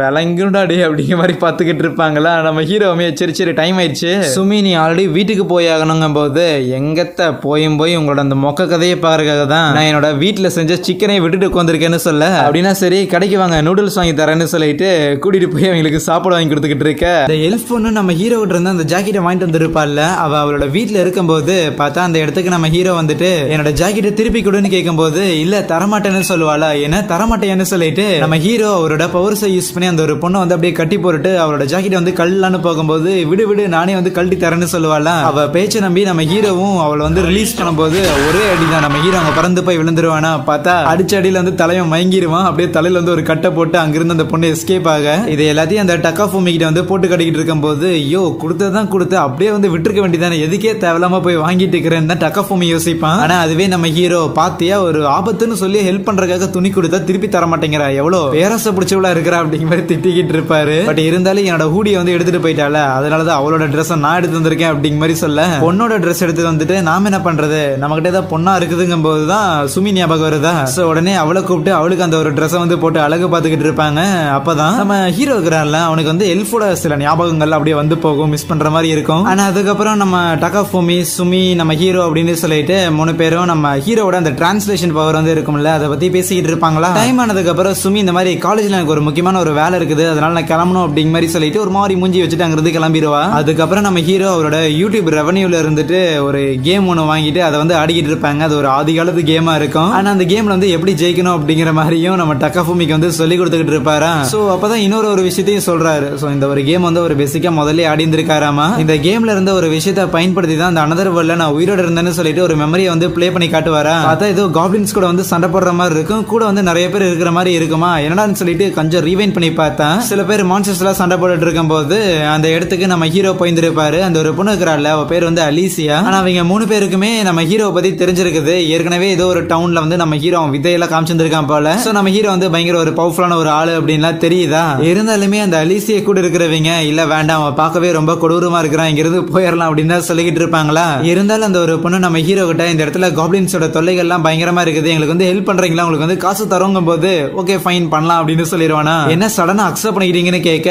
விளங்குடாடி அப்படிங்கிற மாதிரி பார்த்துக்கிட்டு இருப்பாங்களா. நம்ம ஹீரோமே சரி டைம் ஆயிடுச்சு சுமி நீ ஆல்ரெடி வீட்டுக்கு போய் ஆகணுங்கும் போது, எங்கத்த போய் உங்களோட அந்த மொக்க கதையை பாருக்காக தான் நான் என்னோட வீட்டில் செஞ்ச சிக்கனை விட்டுட்டு உட்காந்துருக்கேன்னு சொல்ல, அப்படின்னா சரி கடைக்கு வாங்க நூடுல்ஸ் வாங்கி தரேன்னு சொல்லிட்டு கூட்டிட்டு போய் அவங்களுக்கு சாப்பாடு வாங்கி கொடுத்துக்கிட்டு இருக்க, இந்த எல்ஃப் பொண்ணு நம்ம ஹீரோ கிட்ட இருந்து அந்த ஜாக்கெட்டை வாங்கிட்டு வந்துருப்பாள்ல, அவளோட வீட்டில் இருக்கும்போது பார்த்தா அந்த இடத்துக்கு நம்ம ஹீரோ வந்துட்டு என்னோட ஜாக்கெட்டை திருப்பி கொடுன்னு கேட்கும்போது இல்ல தரமாட்டேன்னு சொல்லுவாளா, என்ன தரமாட்டேன்னு சொல்லிட்டு நம்ம ஹீரோ அவரோட பவர்ஸை யூஸ் பண்ணி அந்த ஒரு பொண்ணை வந்து அப்படியே கட்டி போட்டுட்டு அவரோட ஜாக்கெட்டை வந்து கல்லான்னு போகும்போது விடு நானே வந்து கழட்டி தரேன்னு சொல்லுவாளா. அவ பேச்சை நம்பி நம்ம ஹீரோவும் அவளை வந்து ரிலீஸ் பண்ணும்போது ஒரே அடிதான் நம்ம ஹீரோ அங்க பறந்து போய் விழுந்துருவானா, பார்த்தா அடிச்ச அடியில வந்து தலையை மயங்கிடுவான், அப்படியே தலையில வந்து ஒரு கட்டை போட்டு அங்கிருந்து அந்த பொண்ணு எஸ்கேப் ஆக, பண்றதுக்காக. இது எல்லாத்தையும் அந்த டக்காஃபூமி கிட்ட வந்து போட்டு கட்டிக்கிட்டு இருக்கும் போது ஐயோ கொடுத்ததான் கொடுத்து அப்படியே வந்து விட்டுருக்க வேண்டியதானே, எதுக்கே தேவையில்லாம போய் வாங்கிட்டு இருக்கிறேன்னு டக்காஃபூமி யோசிப்பான். ஆனா அதுவே நம்ம ஹீரோ பாத்தியா ஒரு ஆபத்துன்னு சொல்லி ஹெல்ப் பண்றதுக்காக துணி கொடுத்தா திருப்பி தர மாட்டேங்கிறா, எவ்வளவு பேரச பிடிச்சவளா இருக்கிறா அப்படிங்கிற மாதிரி திட்டிக்கிட்டு இருப்பாரு. பட் இருந்தாலும் என்னோட ஹூடியை வந்து எடுத்துட்டு போயிட்டால, அதனாலதான் அவளோட ட்ரெஸ் நான் எடுத்து வந்திருக்கேன் அப்படிங்கிற மாதிரி சொல்ல, பொண்ணோட ட்ரெஸ் எடுத்து வந்துட்டு நாம என்ன பண்றது, நம்ம கிட்ட ஏதாவது பொண்ணா இருக்குதுங்கும் போதுதான் சுமி ஞாபகம் வருதா. சோ உடனே அவளை கூப்பிட்டு அவளுக்கு அந்த ஒரு ட்ரெஸ் வந்து போட்டு அழகு பார்த்துக்கிட்டு இருப்பாங்க. அப்பதான் நம்ம ஹீரோ இருக்கிறான்ல, அவனுக்கு வந்து எல்ஃபோட சில ஞாபகங்கள் அப்படியே வந்து போகும், மிஸ் பண்ற மாதிரி இருக்கும். ஆனா அதுக்கப்புறம் நம்ம டக்காஃபூமி, சுமி, நம்ம ஹீரோ அப்படின்னு சொல்லிட்டு 3 பேரும் நம்ம ஹீரோட அந்த டிரான்ஸ்லேஷன் பவர் வந்து இருக்கும்ல, அதை பத்தி பேசிக்கிட்டு இருப்பாங்களா. டைம் ஆனதுக்கு அப்புறம் சுமி இந்த மாதிரி காலேஜ்ல எனக்கு ஒரு முக்கியமான ஒரு வேலை இருக்குது, அதனால நான் கிளம்பணும் அப்படிங்கிற மாதிரி சொல்லிட்டு ஒரு மாதிரி மூஞ்சி வச்சுட்டு அங்கிருந்து கிளம்பிடுவா. அதுக்கப்புறம் நம்ம ஹீரோ அவரோட யூடியூப் ரெவன்யூல இருந்துட்டு ஒரு கேம் ஒன்று வாங்கிட்டு அதை வந்து ஆடிக்கிட்டு இருப்பாங்க. அது ஒரு ஆதி காலத்து கேமா இருக்கும். ஆனா அந்த கேம்ல வந்து எப்படி ஜெயிக்கணும் அப்படிங்கிற மாதிரியும் நம்ம டக்காஃபூமிக்கு வந்து சொல்லி கொடுத்துக்கிட்டு இருப்பாரா. சோ அப்பதான் இன்னொரு விஷயத்தையும் சொல்றாரு. சோ இந்த ஒரு கேம் வந்து ஒரு பேசிக்கா முதல்ல ஆடி இருந்திருக்காராமா. இந்த கேம்ல இருந்த ஒரு விஷயத்தை பயன்படுத்தி தான் அந்த அனதர் வேர்ல்ட்ல நான் உயிரோட இருந்தேன்னு சொல்லிட்டு ஒரு மெமரியை வந்து பிளே பண்ணி காட்டுவாரா. பார்த்தா ஏதோ காப்ளின்ஸ் கூட வந்து சண்டை போடுற மாதிரி இருக்கும், கூட வந்து நிறைய பேர் இருக்கிற மாதிரி இருக்குமா. என்னடான்னு சொல்லிட்டு கொஞ்சம் ரீவைண்ட் பண்ணி பார்த்தேன். சில பேர் மான்ஸ்டர்ஸ் எல்லாம் சண்டை போட்டுட்டு இருக்கும் போது அந்த இடத்துக்கு நம்ம ஹீரோ போயிருந்திருப்பாரு. அந்த ஒரு பொண்ணு இருக்கிறாள், அவ பேர் வந்து அலிசியா. ஆனா அவங்க 3 பேருக்குமே நம்ம ஹீரோ பத்தி தெரிஞ்சிருக்குது. ஏற்கனவே ஏதோ ஒரு டவுன்ல வந்து நம்ம ஹீரோ விதையெல்லாம் காமிச்சிருக்கான் போல. சோ நம்ம ஹீரோ வந்து பயங்கர ஒரு பவர்ஃபுல்லான ஒரு ஆளு அப்படின்லாம் தெரியுதா. இருந்தாலுமே அந்த அலிசியா கூட இருக்கிறவங்க இல்ல வேண்டாம், அவன் பார்க்கவே ரொம்ப கொடூரமா இருக்கிறான், இங்கிருந்து போயிடலாம் அப்படின்னு சொல்லிக்கிட்டு இருப்பாங்களா. இருந்தாலும் அந்த ஒரு பொண்ணு நம்ம ஹீரோ கிட்ட இந்த இடத்துல காப்ளின்ஸோட தொல்லைகள் எல்லாம் பயங்கரமா இருக்குது, எங்களுக்கு வந்து ஹெல்ப் பண்றீங்களா, உங்களுக்கு வந்து காசு தரோங்கும் போது ஓகே ஃபைன் பண்ணலாம் அப்படின்னு சொல்லிடுவானா. என்ன சடனா அக்செப்ட் பண்ணிக்கிறீங்கன்னு கேட்க,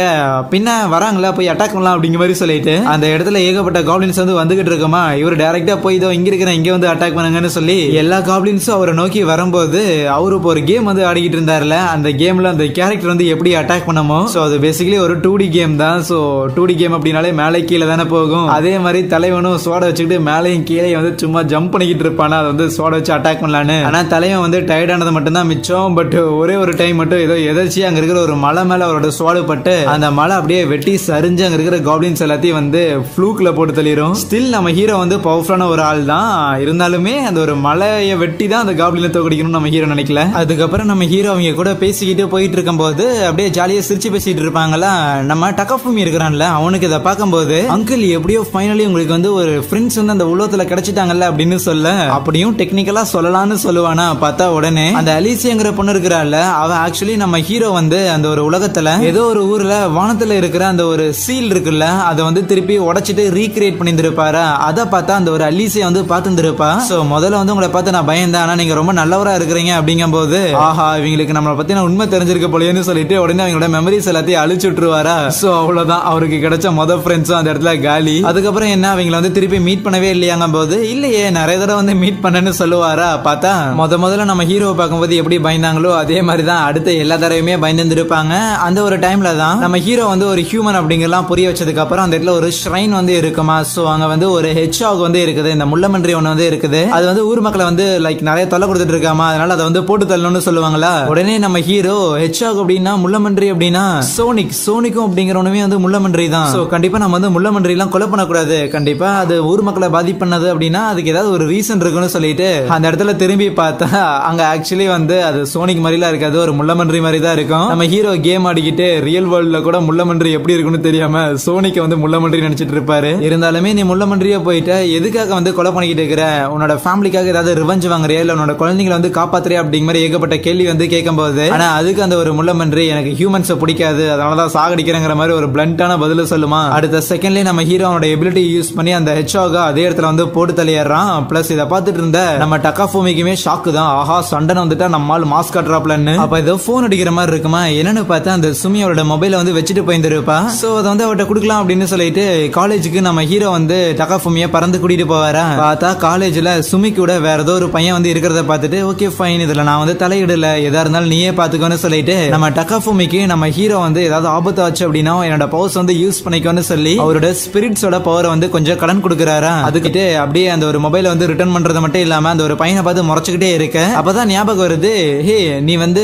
பின்ன வராங்களா போய் அட்டாக் பண்ணலாம் அப்படிங்கிற மாதிரி சொல்லிட்டு அந்த இடத்துல ஏகப்பட்ட காப்ளின்ஸ் வந்து வந்துகிட்டு இருக்குமா. இவர் டைரக்டா போய் இதோ இங்க இருக்கிற இங்க வந்து அட்டாக் பண்ணுங்கன்னு சொல்லி எல்லா காப்ளின்ஸும் அவரை நோக்கி வரும்போது அவரு இப்போ ஒரு கேம் வந்து ஆடிக்கிட்டு இருந்தாருல, அந்த கேம்ல அந்த கேரக்டர் வந்து எப்படி அட்டாக் பண்ணமோ. சோ அது பேசிக்கலி ஒரு 2D கேம் தான். சோ 2D கேம் அப்படின்னாலே மேலே கீழே தானே போகும். அதே மாதிரி தலைவனும் சோட வச்சுக்கிட்டு மேலையும் கீழே வந்து சும்மா ஜம்ப் பண்ணிக்கிட்டு இருப்பானா, அதை வந்து சோட வச்சு அட்டாக் பண்ணலான்னு. ஆனா தலைவன் வந்து டயர்டானது மட்டும் தான் மிச்சம். பட் ஒரே ஒரு டைம் மட்டும் ஏதோ எதிர்ச்சியா அங்க இருக்கிற ஒரு மலை மேல அவரோட சோடு பட்டு அந்த மலை அப்படியே வெட்டி சரிஞ்சு அங்க இருக்கிற காப்ளின்ஸ் எல்லாத்தையும் வந்து ஃப்ளூக்ல போட்டு தள்ளிரும். ஸ்டில் நம்ம ஹீரோ வந்து பவர்ஃபுல்லான ஒரு ஆள் தான், இருந்தாலுமே அந்த ஒரு மலையை வெட்டி தான் அந்த காப்ளினை தோக்கடிக்கணும்னு நம்ம ஹீரோ நினைக்கல. அதுக்கப்புறம் நம்ம ஹீரோ அவங்க கூட பேசிக்கிட்டு போயிட்டு இருக்கும் போது அப்படியே ஜாலியா சிரிச்சு பேசிட்டு இருப்பாங்களா. நம்ம டக்காஃபூமி இருக்கிறான்ல, அவனுக்கு இதை பார்க்கும்போது அங்கிள் எப்படியோ ஃபைனலி உங்களுக்கு வந்து ஒரு ஃப்ரெண்ட்ஸ் வந்து அந்த உலகத்துல கிடைச்சிட்டாங்கல்ல அப்படின்னு சொல்ல, அப்படியும் டெக்னிக்கலா சொல்லலாம்னு சொல்லுவானா. பார்த்தா உடனே அந்த அலிசியாங்கிற பொண்ணு இருக்கிறாள், அவ ஆக்சுவலி நம்ம ஹீரோ வந்து அந்த ஒரு உலகத்துல ஏதோ ஒரு ஊர்ல வானத்துல இருக்கிற அந்த ஒரு சீல் இருக்குல்ல, அதை வந்து திருப்பி உடைச்சிட்டு ரீக்ரியேட் பண்ணிருப்பாரா. அதை பார்த்தா அந்த ஒரு அலிசியா வந்து பார்த்துருப்பா. சோ முதல்ல வந்து உங்களை பார்த்து நான் பயந்தேன், ஆனா நீங்க ரொம்ப நல்லவரா இருக்கிறீங்க அப்படிங்கும் போது ஆஹா இவங்களுக்கு நம்மளை பத்தி நான் உண்மை தெரிஞ்சிருக்க போலேன்னு சொல்லிட்டு உடனே அவங்களோட மெமரிஸ் எல்லாத்தையும் அழிச்சு விட்டுருவாரா. சோ அவ்வளவுதான், அவருக்கு கிடைச்ச மொதல் ஃப்ரெண்ட்ஸும் அந்த இடத்துல காலி. அதுக்கப்புறம் என்ன அவங்களை வந்து திருப்பி மீட் பண்ணவே இல்லையாங்க போது, இல்லையே நிறைய தடவை வந்து மீட் பண்ணன்னு சொல்லுவாரா. பார்த்தா முதல்ல நம்ம ஹீரோவை பார்க்கும்போது எப்படி பயந்தாங்களோ அதே மாதிரி தான் அடுத்த எல்லா தடவையுமே பயந்துருப்பாங்க. அந்த ஒரு டைம்ல தான் நம்ம ஹீரோ வந்து ஒரு ஹியூமன் அப்படிங்கறலாம் புரிய வச்சதுக்கு அப்புறம் அந்த இடத்துல ஒரு ஷ்ரைன் வந்து இருக்குமா. சோ அங்க வந்து ஒரு ஹெட்ஜாக் வந்து இருக்குது, இந்த முள்ளமன்றி ஒண்ணு வந்து இருக்குது. அது வந்து ஊர் மக்களை வந்து லைக் நிறைய தொல்லை கொடுத்துட்டு இருக்காமா, அதனால அதை வந்து போட்டு தள்ளணும்னு சொல்லுவாங்களா. உடனே நம்ம ஹீரோ ஹெட்ஜாக் அப்படின்னா முள்ளமன்றி அப்படின்னா சோனிக்கும் அப்படிங்கிறவனுமே வந்து முள்ளமன்றி தான். சோ கண்டிப்பா நம்ம வந்து முள்ளமன்றி எல்லாம் கொலை பண்ணக்கூடாது, கண்டிப்பா அது ஊர் மக்களை பாதிப்பண்ணது அப்படின்னா அதுக்கு ஏதாவது ஒரு ரீசன் இருக்குன்னு சொல்லிட்டு அந்த இடத்துல திரும்பி பார்த்தா அங்க ஆக்சுவலி வந்து அது சோனிக் மாதிரிலாம் இருக்காது, ஒரு முள்ளமன்றி மாதிரி தான் இருக்கும். நம்ம ஹீரோ கேம் ஆடிக்கிட்டு ரியல் வேர்ல்ட்ல கூட முள்ளமன்றி எப்படி இருக்குன்னு தெரியாம சோனிக்கு வந்து முள்ளமன்றி நினைச்சிட்டு இருப்பாரு. இருந்தாலுமே நீ முள்ளமன்றியா போயிட்ட, எதுக்காக வந்து கொலை பண்ணிக்கிட்டு இருக்கிற, உன்னோட ஃபேமிலிக்காக ஏதாவது ரிவெஞ்ச் வாங்குறியா இல்ல உன்னோட குழந்தைங்களை வந்து காப்பாத்துறியா அப்படிங்கிற மாதிரி ஏகப்பட்ட கேள்வி வந்து கேட்கும்போது, ஆனா அதுக்கு அந்த ஒரு முள்ளமன்றி எனக்கு ஹியூமன்ஸை பிடிக்காது அதனாலதான் சாகடிக்கிறேங்கிற மாதிரி ஒரு பிளண்டான பதில சொல்லுமா. அடுத்த செகண்ட்லயே நம்ம ஹீரோ அவனோட எபிலிட்டி யூஸ் பண்ணி அந்த ஹெட்ஜாக அதே இடத்துல வந்து போட்டு தள்ளிடுறான். பிளஸ் இதை பார்த்துட்டு இருந்த நம்ம டக்காஃபூமிக்குமே ஷாக்கு தான், ஆஹா சண்டனை வந்துட்டா நம்மால் மாஸ்க் காட்டுறாப்லன்னு. அப்ப ஏதோ போன் அடிக்கிற மாதிரி இருக்குமா, என்னன்னு பார்த்தா அந்த சுமி அவரோட மொபைல வந்து வச்சுட்டு போயிருந்திருப்பா. சோ அதை வந்து அவட்ட கொடுக்கலாம் அப்படின்னு சொல்லிட்டு காலேஜுக்கு நம்ம ஹீரோ வந்து டக்காஃபூமியை பறந்து கூட்டிட்டு போவாரா. பார்த்தா காலேஜ்ல சுமி கூட வேற ஏதோ ஒரு பையன் வந்து இருக்கிறத பார்த்துட்டு ஓகே ஃபைன் இதுல நான் வந்து தலையிடல, எதா இருந்தாலும் நீயே பாத்துக்கோன்னு சொல்லிட்டு நம்ம டக்காஃபூமிக்கு நம்ம ஹீரோ வந்து ஏதாவது ஆபத்து ஆச்சு அப்படின்னா என்னோட பவர்ஸ் வந்து யூஸ் பண்ணிக்கோன்னு சொல்லி அவரோட ஸ்பிரிட்ஸோட பவரை வந்து கொஞ்சம் கடன் கொடுக்குறாரா. அதுக்கிட்டு அப்படியே அந்த ஒரு மொபைலை வந்து ரிட்டர்ன் பண்றது மட்டும் இல்லாம அந்த ஒரு பையனை பார்த்து முறைச்சுக்கிட்டே இருக்க. அப்பதான் ஞாபகம் வருது, ஹே நீ வந்து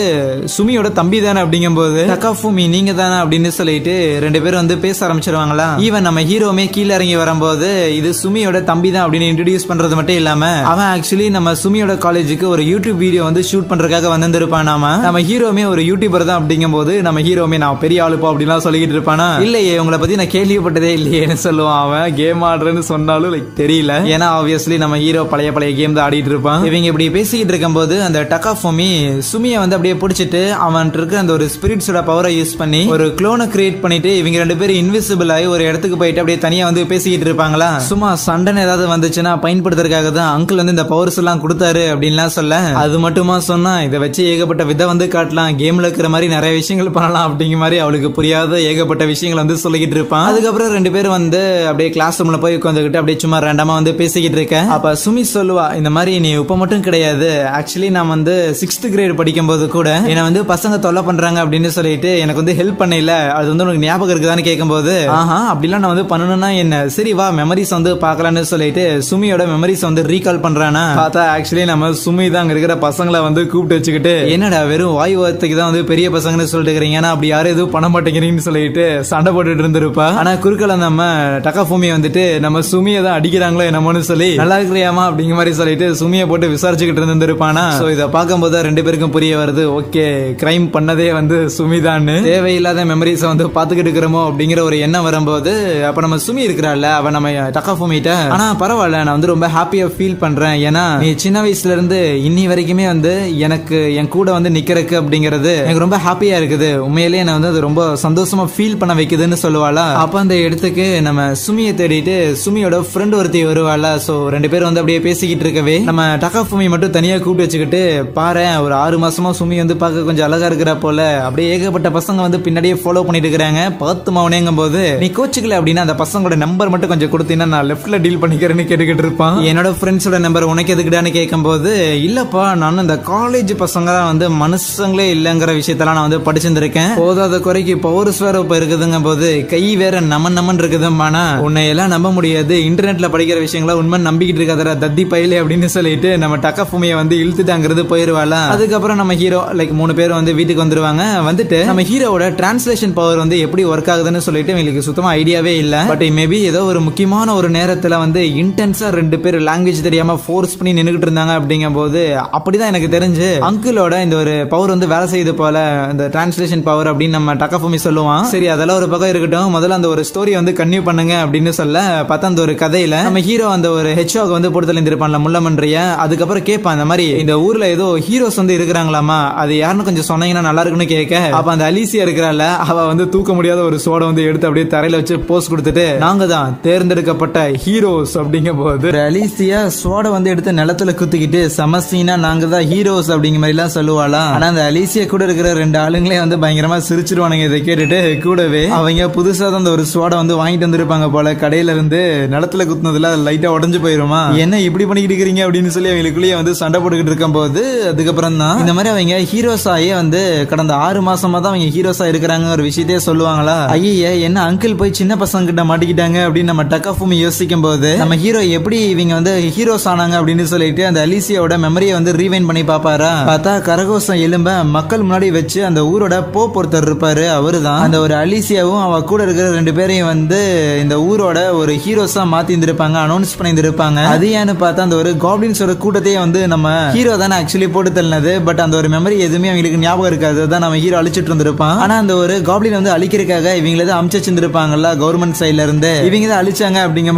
சுமியோட தம்பி தானே அப்படிங்கும் போது டக்காஃபூமி நீங்க தானே அப்படின்னு சொல்லிட்டு 2 பேரும் வந்து பேச ஆரம்பிச்சிருவாங்களா. ஈவன் நம்ம ஹீரோமே கீழே இறங்கி வரும்போது இது சுமியோட தம்பி தான் அப்படின்னு இன்ட்ரோடியூஸ் பண்றது மட்டும் இல்லாம அவன் ஆக்சுவலி நம்ம சுமியோட காலேஜுக்கு ஒரு யூடியூப் வீடியோ வந்து ஷூட் பண்றதுக்காக வந்திருப்பான். நம்ம ஹீரோமே ஒரு யூடியூபர் தான் அப்படிங்கும் போது நம்ம ஹீரோமே நான் பெரிய ஆளுப்பா அப்படின்லாம் சொல்லிக்கிட்டு இருப்பானா. இல்லையே உங்களை பத்தி நான் கேள்விப்பட்டதே இல்லையேன்னு சொல்லுவான் அவன். கேம் ஆடுறேன்னு சொன்னாலும் லைக் தெரியல. ஏன்னா ஆப்வியஸ்லி நம்ம ஹீரோ பழைய கேம் தான் ஆடிட்டு இருப்பான். இவங்க இப்படி பேசிக்கிட்டு இருக்கும்போது அந்த டகாஃபூமி சுமியை வந்து அப்படியே பிடிச்சிட்டு அவன் இருக்க அந்த ஒரு ஸ்பிரிட்ஸோட பவரை யூஸ் பண்ணி ஒரு குளோனை கிரியேட் பண்ணிட்டு இவங்க 2 பேரும் இன்விசிபிள் ஆகி ஒரு இடத்துக்கு போயிட்டு அப்படியே தனியா வந்து பேசிக்கிட்டு இருப்பாங்களா. சும்மா சண்டன் ஏதாவது வந்துச்சுன்னா பயன்படுத்துறதுக்காக தான் அங்கிள் வந்து இந்த பவர்ஸ் எல்லாம் கொடுத்தாரு அப்படின்லாம் சொல்ல. அது மட்டுமா சொன்னா இதை வச்சு ஏகப்பட்ட விதை வந்து காட்டலாம், கேம்ல இருக்கிற மாதிரி நிறைய விஷயங்கள் பண்ணலாம் அப்படிங்கிற மாதிரி அவளுக்கு புரியாத ஏகப்பட்ட விஷயங்கள் வந்து சொல்லிக்கிட்டு இருப்பான். அதுக்கப்புறம் 2 பேரும் வந்து அப்படியே கிளாஸ் ரூம்ல போய் உட்காந்துக்கிட்டு அப்படியே சும்மா ரேண்டமா வந்து பேசிக்கிட்டு இருக்கேன். அப்ப சுமி சொல்லுவா, இந்த மாதிரி நீ இப்ப மட்டும் கிடையாது, ஆக்சுவலி நான் வந்து 6th கிரேட் படிக்கும் போது கூட என்ன வந்து பசங்க தொல்லை பண்றாங்க அப்படின்னு சொல்லிட்டு எனக்கு வந்து ஹெல்ப் பண்ணல, அது வந்து உனக்கு ஞாபகம் இருக்குதான்னு கேட்கும்போது ஆஹா அப்படிலாம் நான் வந்து பண்ணணும்னா என்ன, சரி வா மெமரிஸ் வந்து பாக்கலான்னு சொல்லிட்டு சுமியோட மெமரிஸ் வந்து ரீகால் பண்றானா. பார்த்தா ஆக்சுவலி நம்ம சுமி தான் அங்க இருக்கிற பசங்களை வந்து கூப்பிட்டு வச்சுக்கிட்டு என்னடா வெறும் வாய் வார்த்தைக்கு தான் வந்து பெரிய பசங்கன்னு சொல்லிட்டு இருக்கிறீங்க, அப்படி யாரும் எதுவும் பண்ண மாட்டேங்கிறீங்கன்னு சொல்லிட்டு சண்டை போட்டுட்டு இருந்திருப்பா. ஆனா குறுக்கல நம்ம டகாஃபூமி வந்துட்டு நம்ம சுமியை தான் அடிக்கிறாங்களோ என்னமோன்னு சொல்லி நல்லா இருக்கிறியாமா அப்படிங்கிற மாதிரி சொல்லிட்டு சுமியை போட்டு விசாரிச்சுக்கிட்டு இருந்திருப்பானா. சோ இதை பார்க்கும்போது 2 பேருக்கும் புரிய வருது, ஓகே கிரைம் பண்ணதே வந்து சுமி தான், தேவையில்லாத மெமரிஸ் வந்து பாத்துக்கிட்டு இருக்கிறோமோ அப்படிங்கிற ஒரு எண்ணம் வரும்போது அப்ப நம்ம சுமி இருக்கிறாள் அவ நம்ம டகாஃபூமிட்ட, ஆனா பரவாயில்ல நான் வந்து ரொம்ப ஹாப்பியா ஃபீல் பண்றேன், ஏன்னா நீ சின்ன வயசுல இருந்து இன்னி வரைக்குமே வந்து எனக்கு என் கூட வந்து நிக்கிறதுக்கு அப்படிங்கிறது எனக்கு ரொம்ப ஹாப்பியா இருக்குது, உண்மையிலேயே நான் வந்து அது ரொம்ப சந்தோஷமா ஃபீல் பண்ண வைக்குதுன்னு சொல்லுவாளா. அப்ப அந்த இடத்துக்கு நம்ம சுமியை தேடிட்டு சுமியோட ஃப்ரெண்ட் ஒருத்தி வருவாளா. சோ 2 பேரும் வந்து அப்படியே பேசிக்கிட்டு இருக்கவே நம்ம டகாஃபூமி மட்டும் தனியா கூப்பிட்டு வச்சுக்கிட்டு, பாரு ஒரு 6 மாசமா சுமி வந்து பார்க்க கொஞ்சம் அழகா இருக்கிற போல, அப்படியே ஏகப்பட்ட பசங்க வந்து பின்னாடியே ஃபாலோ பண்ணிட்டு இருக்காங்க, பார்த்து மவனேங்கும் போது நீ கோச்சுக்கல அப்படின்னா அந்த பசங்களோட நம்பர் மட்டும் கொஞ்சம் கொடுத்தீங்கன்னா நான் லெஃப்ட்ல டீல் பண்ணிக்கிறேன்னு கேட்டுக்கிட்டு இருப்பான். என்னோட ஃப்ரெண்ட்ஸோட நம்பர் உனக்கு எதுக்குடான்னு கேட்கும்போது இல்லப்பா நான் இந்த காலேஜ் பசங்க வந்து மனுஷங்களே இல்லங்கிற விஷயத்தெல்லாம் நான் வந்து படிச்சிருந்திருக்கேன், போதாத குறைக்கு பவர்ஸ் வேற இப்ப இருக்குதுங்க போது கை வேற நமன் இருக்குதுமானா உன்னை எல்லாம் நம்ப முடியாது, இன்டர்நெட்ல படிக்கிற விஷயங்கள உண்மை நம்பிக்கிட்டு இருக்காதரா தத்தி பயிலே அப்படின்னு சொல்லிட்டு நம்ம டகாஃபூமியை வந்து இழுத்துட்டு அங்கிருந்து போயிருவாளா. அதுக்கப்புறம் நம்ம ஹீரோ லைக் 3 பேர் வந்து வீட்டுக்கு வந்துருவாங்க. வந்துட்டு நம்ம ஹீரோவோட டிரான்ஸ்லேஷன் பவர் வந்து எப்படி ஒர்க் ஆகுதுன்னு சொல்லிட்டு எங்களுக்கு சுத்தமா ஐடியாவே இல்ல, பட் மேபி ஏதோ ஒரு முக்கியமான ஒரு நேரத்துல வந்து இன்டென்ஸா 2 பேர் லாங்குவேஜ் தெரியாம ஃபோர்ஸ் பண்ணி நின்னுகிட்டு இருந்தாங்க அப்படிங்கும் போது அப்படிதான் எனக்கு தெரிஞ்சு அங்கிளோட இந்த ஒரு பவர் வந்து வேலை செய்யுது போல, இந்த டிரான்ஸ்லேஷன் பவர் அப்படின்னு நம்ம டகாஃபூமி சொல்லுவான். சரி அதெல்லாம் ஒரு பக்கம் இருக்கட்டும், முதல்ல அந்த ஒரு ஸ்டோரி வந்து கன்டினியூ பண்ணுங்க அப்படின்னு சொல்ல பார்த்தா அந்த ஒரு கதையில நம்ம ஹீரோ அந்த ஒரு ஹெச்ஓக்கு வந்து போட்டு தள்ளிருப்பான்ல முள்ளமன்றிய, அதுக்கப்புறம் கேட்பான் இந்த மாதிரி இந்த ஊர்ல ஏதோ ஹீரோஸ் வந்து இருக்கிறாங்களாமா, அது யாருன்னு கொஞ்சம் சொன்னீங்கன்னா நல்லா இருக்குன்னு கேட்க, அப்ப அந்த அலிசியா இருக்கிறாள் அவ வந்து தூக்க முடியாத ஒரு சோடை வந்து எடுத்து அப்படியே தரையில வச்சு போஸ்ட் கொடுத்துட்டு நாங்க தான் தேர்ந்தெடுக்கப்பட்ட ஹீரோஸ் அப்படிங்கும் போது அலிசியா சோடை வந்து எடுத்து நிலத்துல குத்திக்கிட்டு சமசீனா நாங்க தான் ஹீரோஸ் அப்படிங்கிற மாதிரி எல்லாம் சொல்லுவாளா. ஆனா அந்த அலிசியா கூட இருக்கிற 2 ஆளுங்களே வந்து பயங்கரமா சிரிச்சிருவானுங்க இதை கேட்டுட்டு. கூடவே அவங்க புதுசா தான் அந்த ஒரு சோடை வந்து வாங்கிட்டு வந்திருப்பாங்க போல கடையில இருந்து, நிலத்துல குத்துனதுல லைட்டா உடஞ்சு போயிருமா, என்ன இப்படி பண்ணிக்கிட்டு இருக்கீங்க அப்படின்னு சொல்லி அவங்களுக்குள்ளேயே வந்து சண்டை போட்டுக்கிட்டு இருக்கும் போது அதுக்கப்புறம் தான் இந்த மாதிரி அவங்க ஹீரோஸ் ஆகியே வந்து கடந்த 6 மாசமா தான் அவங்க ஹீரோஸா இருக்கிறாங்க ஒரு விஷயத்தையே சொல்லுவாங்களா. ஐயா என்ன அங்கிள் போய் சின்ன பசங்க கிட்ட மாட்டிக்கிட்டாங்க அப்படின்னு நம்ம டகாஃபூமி யோசிக்கும் போது நம்ம ஹீரோ எப்படி இவங்க வந்து ஹீரோஸ் ஆனாங்க அப்படின்னு சொல்லிட்டு அந்த அலிசியாவோட மெமரியை வந்து ரீவைண்ட் பண்ணி பாப்பாரா. பார்த்தா கரகோசம் எலும்ப மக்கள் முன்னாடி வச்சு அந்த ஊரோட போப் ஒருத்தர் இருப்பாரு, அவரு தான் அந்த ஒரு அலிசியாவும் அவ கூட இருக்கிற 2 பேரையும் வந்து இந்த ஊரோட ஒரு ஹீரோஸா மாத்தி இருந்திருப்பாங்க, அனௌன்ஸ் பண்ணி இருந்திருப்பாங்க. அது ஏன்னு பார்த்தா அந்த ஒரு காப்ளின்ஸோட கூட்டத்தையே வந்து நம்ம ஹீரோ தானே ஆக்சுவலி போட்டு தள்ளினது, பட் அந்த ஒரு மெமரி எதுவுமே அவங்களுக்கு ஞாபகம் இருக்காது, அதான் நம்ம ஹீரோ அழிச்சிட்டு இருந்திருப்பான். ஆனா அந்த ஒரு காப்ளின் வந்து அழிக்கிறதுக்காக இவங்கள தான் அமுச்சு வச்சிருந்திருப்பாங்கல்ல கவர்மெண்ட் சைட்ல இருந்து, இவங்க தான் அழிச்சாங்க அப்படிங்கிற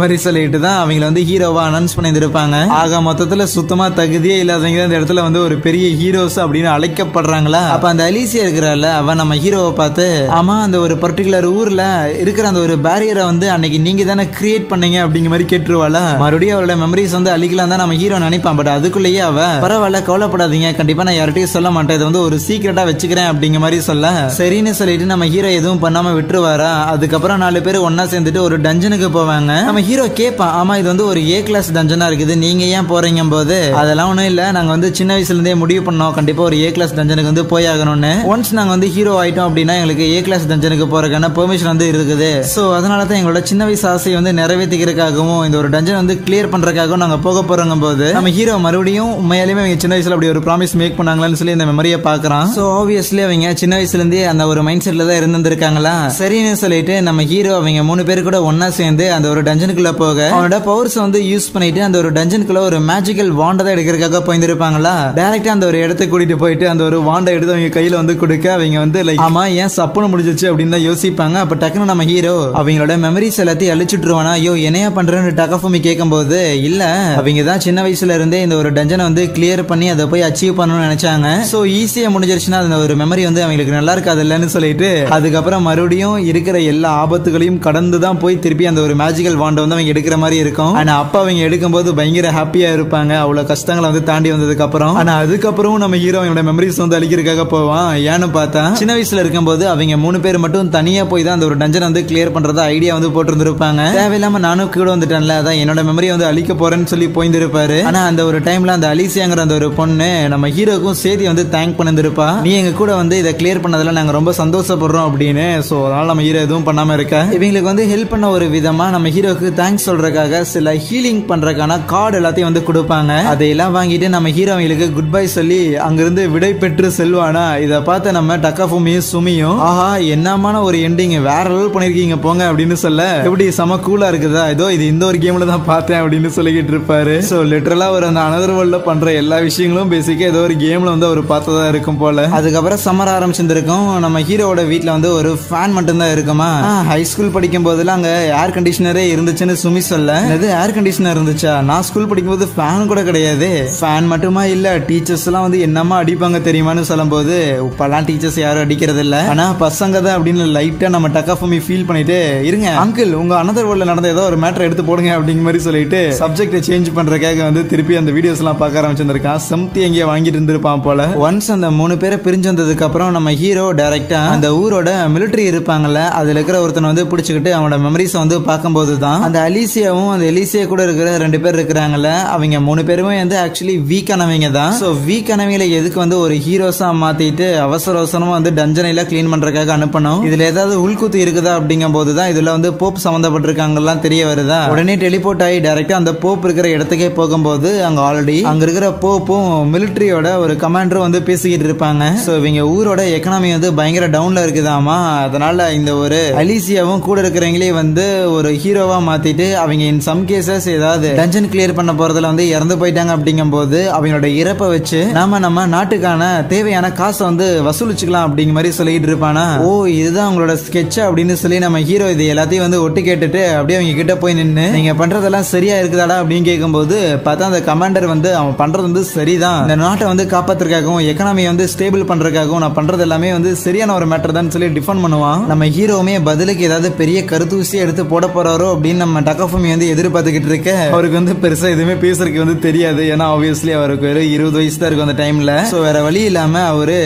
மாதிரி சொல்லிட்டு தான் அவங்களை வந்து ஹீரோவா அனௌன்ஸ் பண்ணி இருந்திருப்பாங்க. ஆக மொத்தத்துல சுத்தமா தகுதியே இல்லாதவங்க அந்த இடத்துல வந்து ஒரு பெரிய ஹீரோஸ் அப்படின்னு அழைக்கப்படுறாங்களா. அப்ப அந்த அலிசியா இருக்கிறாள் அவ நம்ம ஹீரோவை பார்த்து ஆமா அந்த ஒரு பர்டிகுலர் ஊர்ல இருக்கிற அந்த ஒரு பேரியரை வந்து அன்னைக்கு நீங்க தானே கிரியேட் பண்ணீங்க அப்படிங்கிற மாதிரி கேட்டுருவாளா. மறுபடியும் அவளோட மெமரிஸ் வந்து அழிக்கலாம் தான் நம்ம ஹீரோ நினைப்பான், பட் அதுக்குள்ளேயே அவ பரவாயில்ல கவலைப்படாதீங்க கண்டிப்பா நான் யார்கிட்டயும் சொல்ல மாட்டேன், இது வந்து ஒரு சீக்கிரட்டா வச்சுக்கிறேன் அப்படிங்கிற மாதிரி சொல்ல சரின்னு சொல்லிட்டு நம்ம ஹீரோ எதுவும் பண்ணாம விட்டுருவாரா. அதுக்கப்புறம் 4 பேர் ஒன்னா சேர்ந்துட்டு ஒரு டஞ்சனுக்கு போவாங்க. நம்ம ஹீரோ கேட்பான் ஆமா இது வந்து ஒரு A கிளாஸ் டஞ்சனா இருக்குது நீங்க ஏன் போறீங்க போது அதெல்லாம் ஒண்ணும் இல்ல, நாங்க வந்து சின்ன வயசுல இருந்தே முடிவு பண்ணோம் கண்டிப்பா ஒரு A கிளாஸ் டஞ்சனுக்கு வந்து போய் ஆகணும்னு, ஒன்ஸ் நாங்க வந்து ஹீரோ ஆயிட்டோம் அப்படின்னா எங்களுக்கு A கிளாஸ் டஞ்சனுக்கு போறதுக்கான பெர்மிஷன் வந்து இருக்குது, சோ அதனால தான் எங்களோட சின்ன வயசு ஆசையை வந்து நிறைவேற்றிக்கிறதுக்காகவும் இந்த ஒரு டஞ்சன் வந்து கிளியர் பண்றதுக்காகவும் நாங்க போக போறோங்க போது நம்ம ஹீரோ மறுபடியும் உண்மையாலுமே அவங்க சின்ன வயசுல அப்படி ஒரு ப்ராமிஸ் மேக் பண்ணாங்களான்னு சொல்லி இந்த மெமரியை பாக்குறான். சோ ஆப்வியஸ்லி அவங்க சின்ன வயசுல இருந்தே அந்த ஒரு மைண்ட் செட்ல தான் இருந்திருக்காங்களா. சரின்னு சொல்லிட்டு நம்ம ஹீரோ அவங்க 3 பேர் கூட ஒன்னா சேர்ந்து அந்த ஒரு டஞ்சனுக்குள்ள போக அவனோட பவர்ஸ் வந்து யூஸ் பண்ணிட்டு அந்த ஒரு டஞ்சனுக்குள்ள ஒரு மேஜிக்கல் வாண்டை எடுக்கிறதுக்காக போயிருப்பாங்களா. டைரக்டா அந்த ஒரு இடத்துக்கு கூட்டிட்டு போயிட்டு அந்த ஒரு வாண்டை எடுத்து அவங்க கையில வந்து கொடுக்க அவங்க வந்து லைக் ஆமா ஏன் சப்புன்னு முடிஞ்சிச்சு அப்படின்னு தான் யோசிப்பாங்க. அப்ப டக்குன்னு நம்ம ஹீரோ அவங்களோட மெமரிஸ் எல்லாத்தையும் அழிச்சுட்டுருவானா. ஐயோ என்னையா பண்றேன்னு டகாஃபுமி கேட்கும்போது இல்ல அவங்க தான் சின்ன வயசுல இருந்தே இந்த ஒரு டஞ்சனை வந்து கிளியர் பண்ணி அதை போய் அச்சீவ் பண்ணணும்னு நினைச்சாங்க. சோ ஈஸியா முடிஞ்சிருச்சுன்னா அந்த ஒரு மெமரி வந்து அவங்களுக்கு நல்லா இருக்காது இல்லன்னு சொல்லிட்டு அதுக்கப்புறம் மறுபடியும் இருக்கிற எல்லா ஆபத்துகளையும் கடந்து தான் போய் திருப்பி அந்த ஒரு மேஜிக்கல் வாண்டை வந்து அவங்க எடுக்கிற மாதிரி இருக்கும். ஆனா அப்ப அவங்க எடுக்கும்போது பயங்கர ஹாப்பியா இருப்பாங்க அவ்வளவு கஷ்டங்களை வந்து தாண்டி வந்ததுக்கு அப்புறம். ஆனா அதுக்கப்புறம் நம்ம ஹீரோ அவங்களோட மெமரிஸ் வந்து அழிக்கிறதுக்காக போவான். ஏன்னு பார்த்தா சின்ன வயசுல இருக்கும்போது அவங்க 3 பேர் மட்டும் தனியா போய் தான் அந்த ஒரு டஞ்சனை வந்து கிளியர் பண்றதா ஐடியா வந்து போட்டிருந்திருப்பாங்க. தேவையில்லாம நானும் கூட வந்துட்டேன்ல அதான் என்னோட மெமரியை வந்து அழிக்க போறேன்னு சொல்லி போயிருப்பாரு. ஆனா அந்த ஒரு டைம்ல அந்த அலிசியாங்கிற அந்த ஒரு பொண்ணு நம்ம ஹீரோக்கும் சேதி வந்து தேங்க் பண்ணிருப்பா. நீ எங்க கூட வந்து இதை கிளியர் பண்ணதுல நாங்க ரொம்ப சந்தோஷப்படுறோம் அப்படின்னு. சோ அதனால நம்ம ஹீரோ எதுவும் பண்ணாம இருக்க இவங்களுக்கு வந்து ஹெல்ப் பண்ண ஒரு விதமா நம்ம ஹீரோக்கு தேங்க்ஸ் சொல்றதுக்காக சில ஹீலிங் பண்றதுக்கான கார்டு எல்லாத்தையும் வந்து கொடுப்பாங்க. அதையெல்லாம் வாங்கிட்டு நம்ம ஹீரோ அவங்களுக்கு குட் பை சொல்லி அங்கிருந்து விடை பெற்று செல்வானா. இதை பார்த்து நம்ம டகாஃபுமியும் சுமியும் ஆஹா என்னமான ஒரு எண்டிங் வேற லெவல் பண்ணிருக்கீங்க போங்க அப்படின்னு சொல்ல எப்படி செம கூலா இருக்குதா ஏதோ இது இந்த ஒரு கேம்ல தான் பார்த்தேன் அப்படின்னு சொல்லிக்கிட்டு இருப்பாரு. சோ லிட்டரலா ஒரு அந்த அனதர் வேர்ல்ட்ல பண்ற எல்லா விஷயங்களும் பேசிக்கா ஏதோ ஒரு கேம்ல வந்து அவர் பார்த்ததா இருக்கும் போல. அதுக்கப்புறம் சம்மர் ஆரம்பிச்சிருக்கும். நம்ம ஹீரோவோட வீட்டுல வந்து ஒரு ஃபேன் மட்டும் தான் இருக்குமா. ஹை ஸ்கூல் படிக்கும் போதுல அங்க ஏர் கண்டிஷனரே இருந்துச்சுன்னு சுமி சொல்ல அது ஏர் கண்டிஷனர் இருந்துச்சா நான் ஸ்கூல் படிக்கும் போது ஃபேன் கூட கிடையாது. ஃபேன் மட்டுமா இல்ல டீச்சர்ஸ் எல்லாம் வந்து என்னமா அடிப்பாங்க தெரியுமான்னு சொல்லும் போது இப்பெல்லாம் டீச்சர்ஸ் யாரும் அடிக்கிறது இல்ல ஆனா பசங்க தான் அப்படின்னு லைட்டா நம்ம டகாஃபுமி ஃபீல் பண்ணிட்டு இருங்க அங்கிள் உங்க அனதர் வேர்ல்ட்ல நடந்த ஏதோ ஒரு மேட்டர் எடுத்து போடுங்க அப்படிங்கிற மாதிரி சொல்லிட்டு சப்ஜெக்ட் சேஞ்ச் பண்றதுக்காக வந்து திருப்பி அந்த வீடியோஸ் எல்லாம் பார்க்க ஆரம்பிச்சிருக்கான். செம்தி எங்கேயே வாங்கிட்டு இருந்திருப்பான் போல. ஒன்ஸ் அந்த 3 பேரை பிரிஞ்சு வந்ததுக்கு அப்புறம் நம்ம ஹீரோ டைரக்டா அந்த ஊரோட மிலிட்டரி இருப்பாங்கல்ல அதுல இருக்கிற ஒருத்தனை வந்து பிடிச்சிக்கிட்டு அவனோட மெமரிஸ் வந்து பார்க்கும்போது தான் அந்த அலிசியாவும் அந்த எலிசியா கூட இருக்கிற 2 பேர் இருக்கிறாங்கல்ல அவங்க 3 பேருமே வந்து ஆக்சுவலி வீக்கானவங்க தான். ஸோ வீக்கானவங்கள எதுக்கு வந்து ஒரு ஹீரோஸா மாத்திட்டு அவசர அவசரமா வந்து டஞ்சனைல கிளீன் பண்றதுக்காக அனுப்பணும். இதுல ஏதாவது உள்குத்து இருக்குதா அப்படிங்கும் போது தான் இதுல வந்து போப் சம்பந்தப்பட்டிருக்காங்கலாம் தெரிய வருதா. உடனே டெலிபோர்ட் ஆகி டைரக்டா அந்த போப் இருக்கிற இடத்துக்கே போகும்போது அங்க ஆல்ரெடி அங்க இருக்கிற போப்பும் மிலிட்டரியோட ஒரு கமாண்டரும் வந்து பேசிக்கிட்டு இருப்பாங்க. சோ இவங்க ஊரோட எக்கனாமி வந்து பயங்கர டவுன்ல இருக்குதாமா. அதனால இந்த ஒரு அலிசியாவும் கூட இருக்கிறவங்களே வந்து ஒரு ஹீரோவா மாத்திட்டு அவங்க இன் சம் கேசஸ் ஏதாவது டஞ்சன் கிளியர் பண்ண போறதுல வந்து இறந்து போயிட்டாங்க அப்படிங்கும் போது அவங்களோட இறப்பை வச்சு நம்ம நாட்டுக்கான தேவையான காசை வந்து வசூலிச்சுக்கலாம் அப்படிங்கிற மாதிரி சொல்லிட்டு இருப்பானா. ஓ இதுதான் அவங்களோட ஸ்கெட்ச் அப்படின்னு சொல்லி நம்ம ஹீரோ இது எல்லாத்தையும் வந்து ஒட்டு கேட்டுட்டு அப்படியே அவங்க கிட்ட போய் நின்று நீங்க பண்றதெல்லாம் சரியா இருக்குதாடா அப்படின்னு கேட்கும்போது பார்த்தா அந்த கமாண்டர் வந்து அவன் பண்றது வந்து சரிதான் இந்த நாட்டை வந்து காப்பாத்துறதுக்காகவும் எக்கனாமியை வந்து ஸ்டேபிள் பண்றதுக்காகவும் நான் பண்றது எல்லாமே வந்து சரியான ஒரு மேட்டர் தான் சொல்லி டிஃபன் பண்ணுவான். நம்ம ஹீரோவுமே பதிலுக்கு ஏதாவது பெரிய கருத்தூசியை எடுத்து போட போறாரோ அப்படின்னு நம்ம டகாஃபுமி வந்து எதிர்பார்த்துக்கிட்டு இருக்க அவருக்கு வந்து பெருசா எதுவுமே பேசுறதுக்கு வந்து தெரியாது. ஏன்னா ஆப்வியஸ்லி அவருக்கு ஒரு 20 வயசு தான் இருக்கும் அந்த டைம்ல. சோ வேற வழி இல்லாம அவரு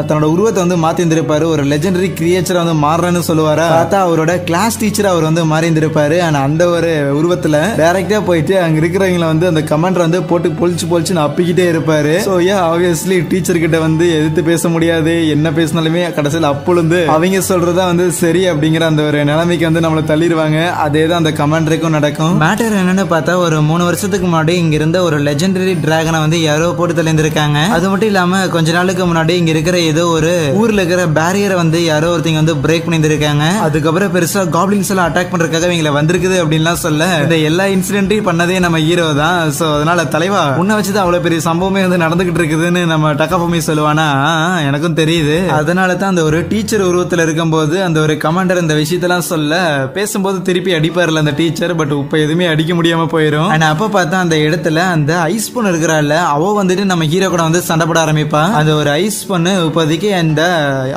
தன்னோட உருவத்தை வந்து மாத்தி இருந்திருப்பாரு. ஒரு லெஜெண்டரி கிரியேச்சரா வந்து மாறுறேன்னு சொல்லுவாரா. பார்த்தா அவரோட கிளாஸ் டீச்சர் அவர் வந்து மாறி இருந்திருப்பாரு. ஆனா அந்த ஒரு உருவத்துல டைரக்டா போயிட்டு அங்க இருக்கிறவங்களை வந்து அந்த கமெண்டர் வந்து போட்டு பொழிச்சு அப்பிக்கிட்டே இருப்பாரு. சோ ஆப்வியஸ்லி டீச்சர் கிட்ட வந்து எதிர்த்து பேச முடியாது. என்ன பேசினாலுமே கடைசியில் அப்பொழுது அவங்க சொல்றதா வந்து சரி அப்படிங்கிற அந்த ஒரு நிலைமைக்கு வந்து நம்மளை தள்ளிடுவாங்க. அதே தான் அந்த கமாண்டருக்கும் நடக்கும். மேட்டர் என்னன்னு பார்த்தா ஒரு 3 வருஷத்துக்கு முன்னாடி இங்க இருந்த ஒரு லெஜெண்டரி டிராகனை வந்து யாரோ போட்டு தள்ளியிருக்காங்க. அது மட்டும் இல்லாம கொஞ்ச நாளுக்கு முன்னாடி இங்க இருக்கிற ஏதோ ஒரு ஊர்ல இருக்கிற பேரியரை வந்து யாரோ ஒருத்தங்க வந்து பிரேக் பண்ணியிருக்காங்க. அதுக்கப்புறம் பெருசா காப்ளின்ஸ் எல்லாம் அட்டாக் பண்றதுக்காக இவங்களை வந்திருக்குது அப்படின்லாம் சொல்ல இந்த எல்லா இன்சிடென்ட்டையும் பண்ணதே நம்ம ஹீரோ தான். சோ அதனால தலைவா உன்னை வச்சுதான் அவ்வளவு பெரிய சம்பவமே வந்து நடந்துகிட்டு இருக்குதுன்னு நம்ம டகாஃபுமி சொல்லுவானா. எனக்கும் தெரியுது. அதனால தான் அந்த ஒரு டீச்சர் உருவத்துல இருக்கும்போது அந்த ஒரு கமாண்டர் இந்த விஷயத்தெல்லாம் சொல்ல பேசும்போது திருப்பி அடிப்பார்ல அந்த டீச்சர். பட் இப்ப எதுவுமே அடிக்க முடியாம போயிடும். ஆனா அப்ப பார்த்தா அந்த இடத்துல அந்த ஐஸ் பொண்ணு இருக்கிறாள் அவ வந்துட்டு நம்ம ஹீரோ கூட வந்து சண்டை போட ஆரம்பிப்பா. அந்த ஒரு ஐஸ் பொண்ணு இப்போதைக்கு அந்த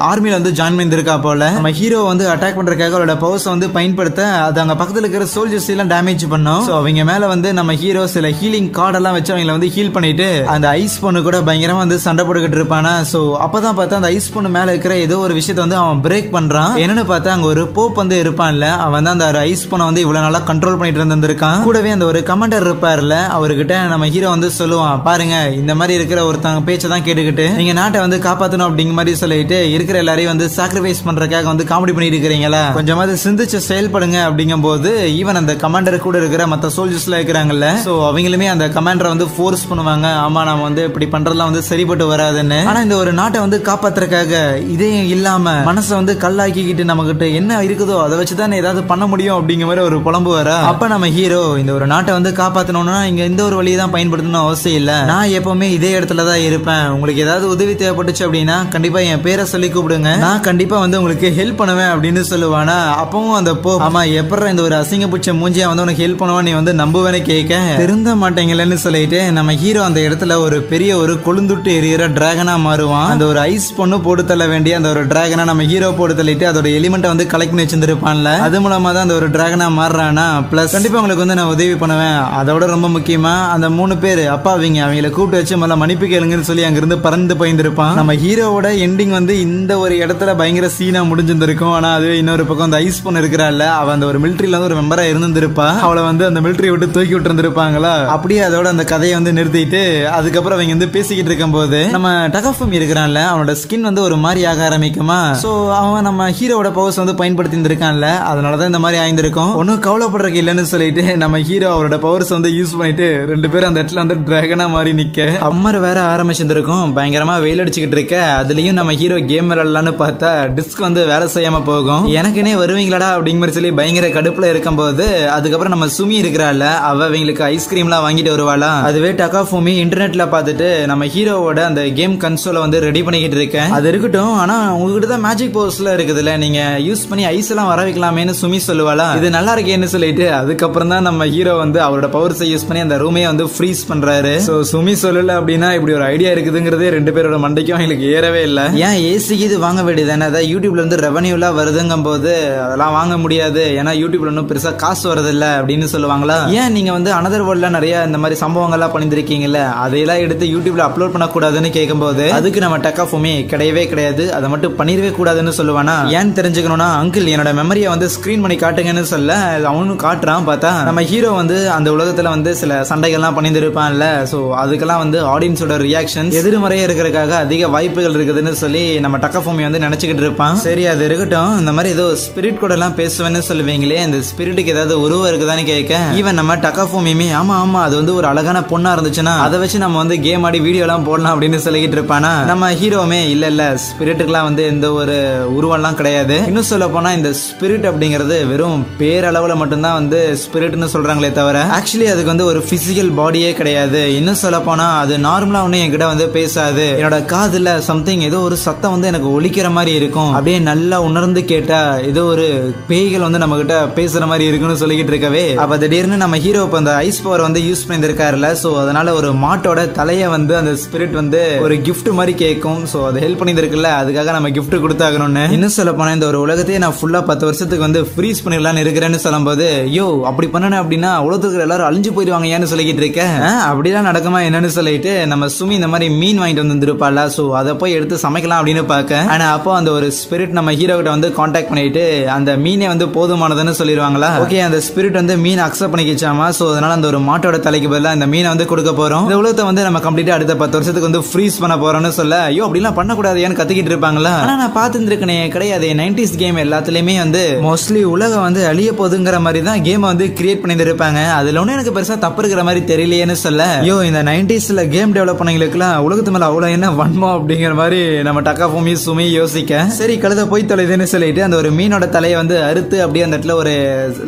ஆர்மியில வந்து ஜாயின் பண்ணிருக்கா போல. நம்ம ஹீரோ வந்து அட்டாக் பண்றதுக்காக அவளோட பவர்ஸ் வந்து பயன்படுத்த அது அங்க பக்கத்துல இருக்கிற சோல்ஜர்ஸ் எல்லாம் டேமேஜ் பண்ணும். சோ அவங்க மேல வந்து நம்ம ஹீரோ சில ஹீலிங் கார்டு எல்லாம் வச்சு அவங்களை வந்து ஹீல் பண்ணிட்டு அந்த ஐஸ் பொண்ணு கூட பயங்கரமா வந்து சண்டை போட்டுக்கிட்டு இருப்பானா. சோ அப்பதான் பார்த்தா அந்த ஐஸ் பொண்ணு மேல இருக்கிற ஏதோ ஒரு விஷயத்தை வந்து அவன் பிரேக் பண்றான். என்னன்னு பார்த்தா அங்க ஒரு போப் வந்து இருப்பான்ல அவன் தான் அந்த ஐஸ் பொண்ணை வந்து இவ்வளவு நாளா கண்ட்ரோல் பண்ணிட்டு இருந்திருக்கான். கூடவே அந்த ஒரு கமாண்டர் இருப்பார்ல அவர்கிட்ட நம்ம ஹீரோ வந்து சொல்லுவான் பாருங்க இந்த மாதிரி இருக்கிற ஒருத்தங்க பேச்சை தான் கேட்டுக்கிட்டு நீங்க நாட்டை வந்து காப்பாத்தணும் அப்படிங்கிற மாதிரி சொல்லிட்டு இருக்கிற எல்லாரையும் வந்து சாக்ரிஃபைஸ் பண்றதுக்காக வந்து காமெடி பண்ணிட்டு இருக்கிறீங்களா கொஞ்சமாவது சிந்திச்சு செயல்படுங்க அப்படிங்கும் போது ஈவன் அந்த கமாண்டர் கூட இருக்கிற மத்த சோல்ஜர்ஸ் எல்லாம் இருக்கிறாங்கல்ல சோ அவங்களுமே அந்த கமாண்டரை வந்து ஃபோர்ஸ் பண்ணுவாங்க. ஆமா நாம வந்து இப்படி பண்றதெல்லாம் வந்து சரிப்பட்டு வராதுன்னு. ஆனா இந்த ஒரு நாட்டை வந்து காப்பாத்துறதுக்காக இதையும் இல்லாம மனசை வந்து கல்லாக்கிக்கிட்டு நம்ம கிட்ட என்ன இருக்குதோ அதை வச்சுதான் ஏதாவது பண்ண முடியும் அப்படிங்கிற மாதிரி ஒரு புலம்பு வர அப்ப நம்ம ஹீரோ இந்த ஒரு நாட்டை வந்து காப்பாத்தணும்னா இங்க இந்த ஒரு வழியை தான் பயன்படுத்தணும் அவசியம் இல்ல. நான் எப்பவுமே இதே இடத்துல தான் இருப்பேன். உங்களுக்கு ஏதாவது உதவி தேவைப்பட்டுச்சு அப்படின்னா கண்டிப்பா என் பேரை சொல்லி கூப்பிடுங்க, நான் கண்டிப்பா வந்து உங்களுக்கு ஹெல்ப் பண்ணுவேன் அப்படின்னு சொல்லுவானா. அப்பவும் அந்த போ ஆமா எப்பற இந்த ஒரு அசிங்க புச்ச மூஞ்சியா வந்து உனக்கு ஹெல்ப் பண்ணுவா, நீ வந்து நம்புவேன்னு கேட்க திருந்த மாட்டேங்களேன்னு சொல்லிட்டு நம்ம ஹீரோ அந்த இடத்துல ஒரு பெரிய ஒரு கொழுந்துட்டு எரியிற டிராகனா மாறுவான். அந்த ஒரு ஐஸ் பொண்ணு போட்டு தள்ள வேண்டிய அந்த ஒரு டிராகனா நம்ம ஹீரோ போட்டு தள்ளிட்டு அதோட எலிமெண்ட்டை வந்து கலெக்ட் பண்ணி வச்சிருப்பான்ல, அது மூலமா தான் அந்த ஒரு டிராகனா மாறுறானா. பிளஸ் கண்டிப்பா உங்களுக்கு வந்து நான் உதவி பண்ணுவேன். அதோட ரொம்ப முக்கியமா அந்த 3 பேர் அப்பாவிங்க அவங்களை கூப்பிட்டு வச்சு முதல்ல மன்னிப்பு கேளுங்கன்னு சொல்லி அங்கிருந்து பறந்து போயிருந்திருப்பான். நம்ம ஹீரோவோட எண்டிங் வந்து இந்த ஒரு இடத்துல பயங்கர சீனா முடிஞ்சிருந்திருக்கும். ஆனா அது இன்னொரு பக்கம் அந்த ஐஸ் பொண்ணு இருக்கிறாள், அவ அந்த ஒரு மிலிட்டரியில வந்து ஒரு மெம்பரா இருந்திருப்பா. அவளை வந்து அந்த மிலிட்டரி விட்டு தூக்கி விட்டு இருந்திருப்பாங்களா. அப்படியே அதோட அந்த கதையை வந்து நிறுத்திட்டு அதுக்கப்புறம் அவங்க வந்து பேசிக்கிட்டு இருக்கும் போது நம்ம டகாஃபுமி இருக்கிறான்ல, அவனோட ஸ்கின் வந்து ஒரு மாதிரி ஆக ஆரம்பிக்குமா. சோ அவன் நம்ம ஹீரோட பவர்ஸ் வந்து பயன்படுத்தி இருந்திருக்கான்ல, அதனாலதான் இந்த மாதிரி ஆயிருந்திருக்கும். ஒன்னும் கவலைப்படுறதுக்கு இல்லைன்னு சொல்லிட்டு நம்ம ஹீரோ அவரோட பவர்ஸ் வந்து யூஸ் பண்ணிட்டு 2 பேரும் அந்த இடத்துல வந்து டிராகனா மாதிரி நிக்க அம்மர் வேற ஆரம்பிச்சிருந்திருக்கும். பயங்கரமா வெயில் அடிச்சுக்கிட்டு இருக்க அதுலயும் நம்ம ஹீரோ கேம் விளையாடலான்னு பார்த்தா டிஸ்க் வந்து வேலை செய்யாம போகும். எனக்குனே வருவீங்களாடா அப்படிங்கிற சொல்லி பயங்கர கடுப்புல இருக்கும் போது அதுக்கப்புறம் நம்ம சுமி இருக்கிறாள், அவ அவங்களுக்கு ஐஸ்கிரீம்லாம் வாங்கிட்டு வருவாளா. அதுவே டகாஃபுமி இன்டர்நெட்ல பார்த்துட்டு நம்ம ஹீரோவோட அந்த கேம் கன்சோலை வந்து ரெடி பண்ணிக்கிட்டு இருக்கேன். அது இருக்கட்டும், ஆனா உங்ககிட்ட தான் மேஜிக் பவர்ஸ்ல இருக்குதுல்ல, நீங்க யூஸ் பண்ணி ஐஸ் எல்லாம் வர வைக்கலாமேன்னு சுமி சொல்லுவாளா. இது நல்லா இருக்கேன்னு சொல்லிட்டு அதுக்கப்புறம் தான் நம்ம ஹீரோ வந்து அவரோட பவர்ஸை யூஸ் பண்ணி அந்த ரூமே வந்து ஃப்ரீஸ் பண்றாரு. சோ சுமி சொல்லல அப்படின்னா இப்படி ஒரு ஐடியா இருக்குதுங்கிறதே 2 பேரோட மண்டைக்கும் எங்களுக்கு ஏறவே இல்லை. ஏன் ஏசிக்கு இது வாங்க வேண்டியதானே, அதான் யூடியூப்ல இருந்து ரெவன்யூலாம் வருதுங்கும் போது அதெல்லாம் வாங்க முடியாது, ஏன்னா யூடியூப்ல இன்னும் பெருசா காசு வரது இல்ல அப்படின்னு சொல்லுவாங்களா. ஏன் நீங்க வந்து அனதர் வேர்ல்ட்ல நிறைய இந்த மாதிரி சம்பவங்கள்லாம் பண்ணிருக்கீங்கல்ல, அதையெல்லாம் எடுத்து யூடியூப்ல அப்லோட் பண்ணக்கூடாதுன்னு கேட்கும்போது அதுக்கு நம்ம டகாஃபுமி கிடையவே கிடையாது, அதை மட்டும் பண்ணிடவே கூடாதுன்னு சொல்லுவானா. ஏன் தெரிஞ்சுக்கணும்னா, அங்கிள் என்னோட மெமரியை வந்து ஸ்கிரீன் பண்ணி காட்டுங்கன்னு சொல்ல அவனும் காட்டுறான். பார்த்தா நம்ம ஹீரோ வந்து அந்த உலகத்துல வந்து சில சண்டைகள்லாம் பண்ணிருப்பான்ல, சோ அதுக்கெல்லாம் வந்து ஆடியன்ஸோட ரியாக்ஷன் எதிர்மறையா இருக்கிறதுக்காக அதிக வாய்ப்புகள் இருக்குதுன்னு சொல்லி நம்ம டகாஃபுமி வந்து நினைச்சுக்கிட்டு இருப்பான். சரி அது இருக்கட்டும், இந்த மாதிரி ஏதோ ஸ்பிரிட் கூட எல்லாம் பேசுவேன்னு சொல்லுவீங்களே, இந்த ஸ்பிரிட்டுக்கு ஏதாவது உருவம் இருக்குதான்னு கேட்க ஈவன் நம்ம டகாஃபுமியுமே ஆமா ஆமா அது வந்து ஒரு அழகான பொண்ணா இருந்துச்சுன்னா அதை வச்சு நம்ம வந்து கேம் ஆடி வீடியோ எல்லாம் போடலாம் அப்படின்னு சொல்லிக்கிட்டு இருப்பானா. நம்ம ஹீரோமே இல்ல இல்ல ஸ்பிரிட்டுக்குலாம் வந்து எந்த ஒரு உருவம்லாம் கிடையாது, இன்னும் சொல்ல போனா இந்த ஸ்பிரிட் அப்படிங்கிறது வெறும் பேரளவுல மட்டும்தான் வந்து ஸ்பிரிட்னு சொல்றாங்களே தவிர ஆக்சுவலி அதுக்கு வந்து ஒரு பிசிக்கல் பாடியே கிடையாது. இன்னும் சொல்ல போனா அது நார்மலா ஒண்ணு என்கிட்ட வந்து பேசாது, என்னோட காதுல சம்திங் ஏதோ ஒரு சத்தம் வந்து எனக்கு ஒலிக்கிற மாதிரி இருக்கும், அப்படியே நல்லா உணர்ந்து கேட்டா ஏதோ ஒரு பேய்கள் வந்து நம்ம கிட்ட பேசுற மாதிரி இருக்குன்னு சொல்லிக்கிட்டு இருக்கவே அப்ப திடீர்னு நம்ம ஹீரோ அந்த ஐஸ் பவர் வந்து யூஸ் பண்ணிருக்காருல, சோ அதனால ஒரு மாட்டோட தலைய வந்து அந்த ஸ்பிரிட் வந்து ஒரு கிஃப்ட் மாதிரி கேட்கும். சோ அதை ஹெல்ப் பண்ணிருக்குல்ல, அதுக்காக நம்ம கிஃப்ட் கொடுத்தாகணும்னு. இன்னும் சொல்ல போனா இந்த ஒரு உலகத்தையே நான் ஃபுல்லா 10 வருஷத்துக்கு வந்து ஃப்ரீஸ் பண்ணிடலான்னு இருக்கிறேன்னு சொல்லும் போது யோ அப்படி பண்ணணும் அப்படின்னா உலகத்துக்கு எல்லாரும் அழிஞ்சு போயிடுவாங்க ஏன்னு சொல்லிக்கிட்டு இருக்கேன். அப்படிலாம் நடக்குமா என்னன்னு சொல்லிட்டு நம்ம சுமி இந்த மாதிரி மீன் வாங்கிட்டு வந்துருப்பாளா, சோ அதை போய் எடுத்து சமைக்கலாம் அப்படின்னு பார்க்க ஆனா அப்போ அந்த ஒரு ஸ்பிரிட் நம்ம ஹீரோ கிட்ட வந்து கான்டாக்ட் பண்ணிட்டு அந்த மீனே வந்து போதுமானதுன்னு சொல்லிடுவாங்களா. ஓகே அந்த ஸ்பிரிட் வந்து மீன் அக்செப்ட் பண்ணிக்கிச்சாமா, சோ அதனால அந்த ஒரு மாட்டோட தலைக்கு பதிலா இந்த மீனை வந்து கொடுக்க போறோம், இந்த உலகத்தை வந்து நம்ம கம்ப்ளீட்டா அடுத்த 10 வருஷத்துக்கு வந்து ஃப்ரீஸ் பண்ண போறோம்னு சொல்ல ஐயோ அப்படிலாம் பண்ணக்கூடாது ஏன்னு கத்திக்கிட்டு இருப்பாங்களா. ஆனா நான் பார்த்துருக்கேனே கிடையாது, 90s கேம் எல்லாத்துலயுமே வந்து மோஸ்ட்லி உலகம் வந்து அழிய போதுங்கிற மாதிரி தான் கேம் வந்து கிரியேட் பண்ணி இருப்பாங்க, அதுல ஒன்னும் எனக்கு பெருசா தப்பு இருக்கிற மாதிரி தெரியலையேன்னு சொல்ல ஐயோ இந்த 90sல கேம் டெவலப் பண்ணவங்களுக்குலாம் உலகத்து மேல அவ்வளவு என்ன வன்மம் அப்படிங்கிற மாதிரி நம்ம டகாஃபுமி சுமி யோசிக்க சரி கழுத போய் தொலைதுன்னு சொல்லிட்டு அந்த ஒரு மீனோட தலையை வந்து அறுத்து அப்படியே அந்த இடத்துல ஒரு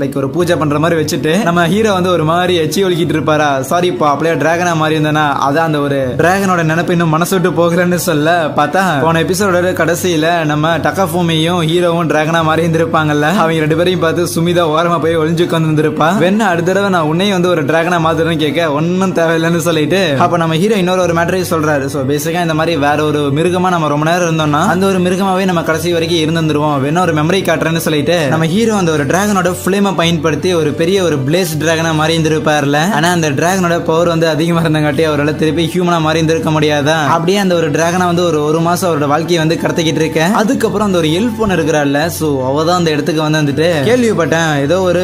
லைக் ஒரு பூஜை பண்ற மாதிரி வச்சுட்டு நம்ம ஹீரோ வந்து ஒரு மாதிரி எச்சி ஒலிக்கிட்டு இருப்பாரா. சாரிப்பா அப்படியே டிராகனா மாதிரி இருந்தானா, அதான் அந்த ஒரு டிராகனோட நினைப்பு இன்னும் மனசு விட்டு போகலன்னு சொல்ல பார்த்தா போன எபிசோட கடைசியில நம்ம டகாஃபுமியும் ஹீரோவும் டிராகனா மாதிரி இருந்திருப்பாங்கல்ல, அவங்க 2 பேரையும் பார்த்து சுமிதா ஓரமா போய் ஒளிஞ்சு உட்காந்துருப்பா. வேணா அடுத்த தடவை நான் உன்னையும் வந்து ஒரு டிராகனா மாத்திரன்னு கேட்க ஒன்னும் தேவையில்லைன்னு சொல்லிட்டு அப்ப நம்ம ஹீரோ இன்னொரு மேட்டரையும் சொல்றாரு. சோ பேசிக்கா இந்த மாதிரி வேற ஒரு மிருகமா நம்ம ரொம்ப நேரம் இருந்தோம்னா அந்த ஒரு மிருகமாவே நம்ம கடைசி வரைக்கும் இருந்துருவோம், வேணா ஒரு மெமரி காட்டுறேன்னு சொல்லிட்டு நம்ம ஹீரோ அந்த ஒரு டிராகனோட ஃபிளேமை பயன்படுத்தி ஒரு பெரிய ஒரு பிளேஸ் டிராகனா மாறி இருந்திருப்பார்ல. ஆனா அந்த டிராகனோட பவர் வந்து அதிகமா இருந்தங்காட்டி அவரால் திருப்பி ஹியூமனா மாறி இருந்திருக்க முடியாதா. அப்படியே அந்த ஒரு டிராகனா வந்து ஒரு மாசம் அவரோட வாழ்க்கையை வந்து கடத்திக்கிட்டு இருக்க. அதுக்கப்புறம் அந்த ஒரு எல்ஃப் ஒன்று இருக்கிறாள்ல, சோ அவதான் அந்த இடத்துக்கு வந்துட்டு கேள்விப்பட்டேன் ஏதோ ஒரு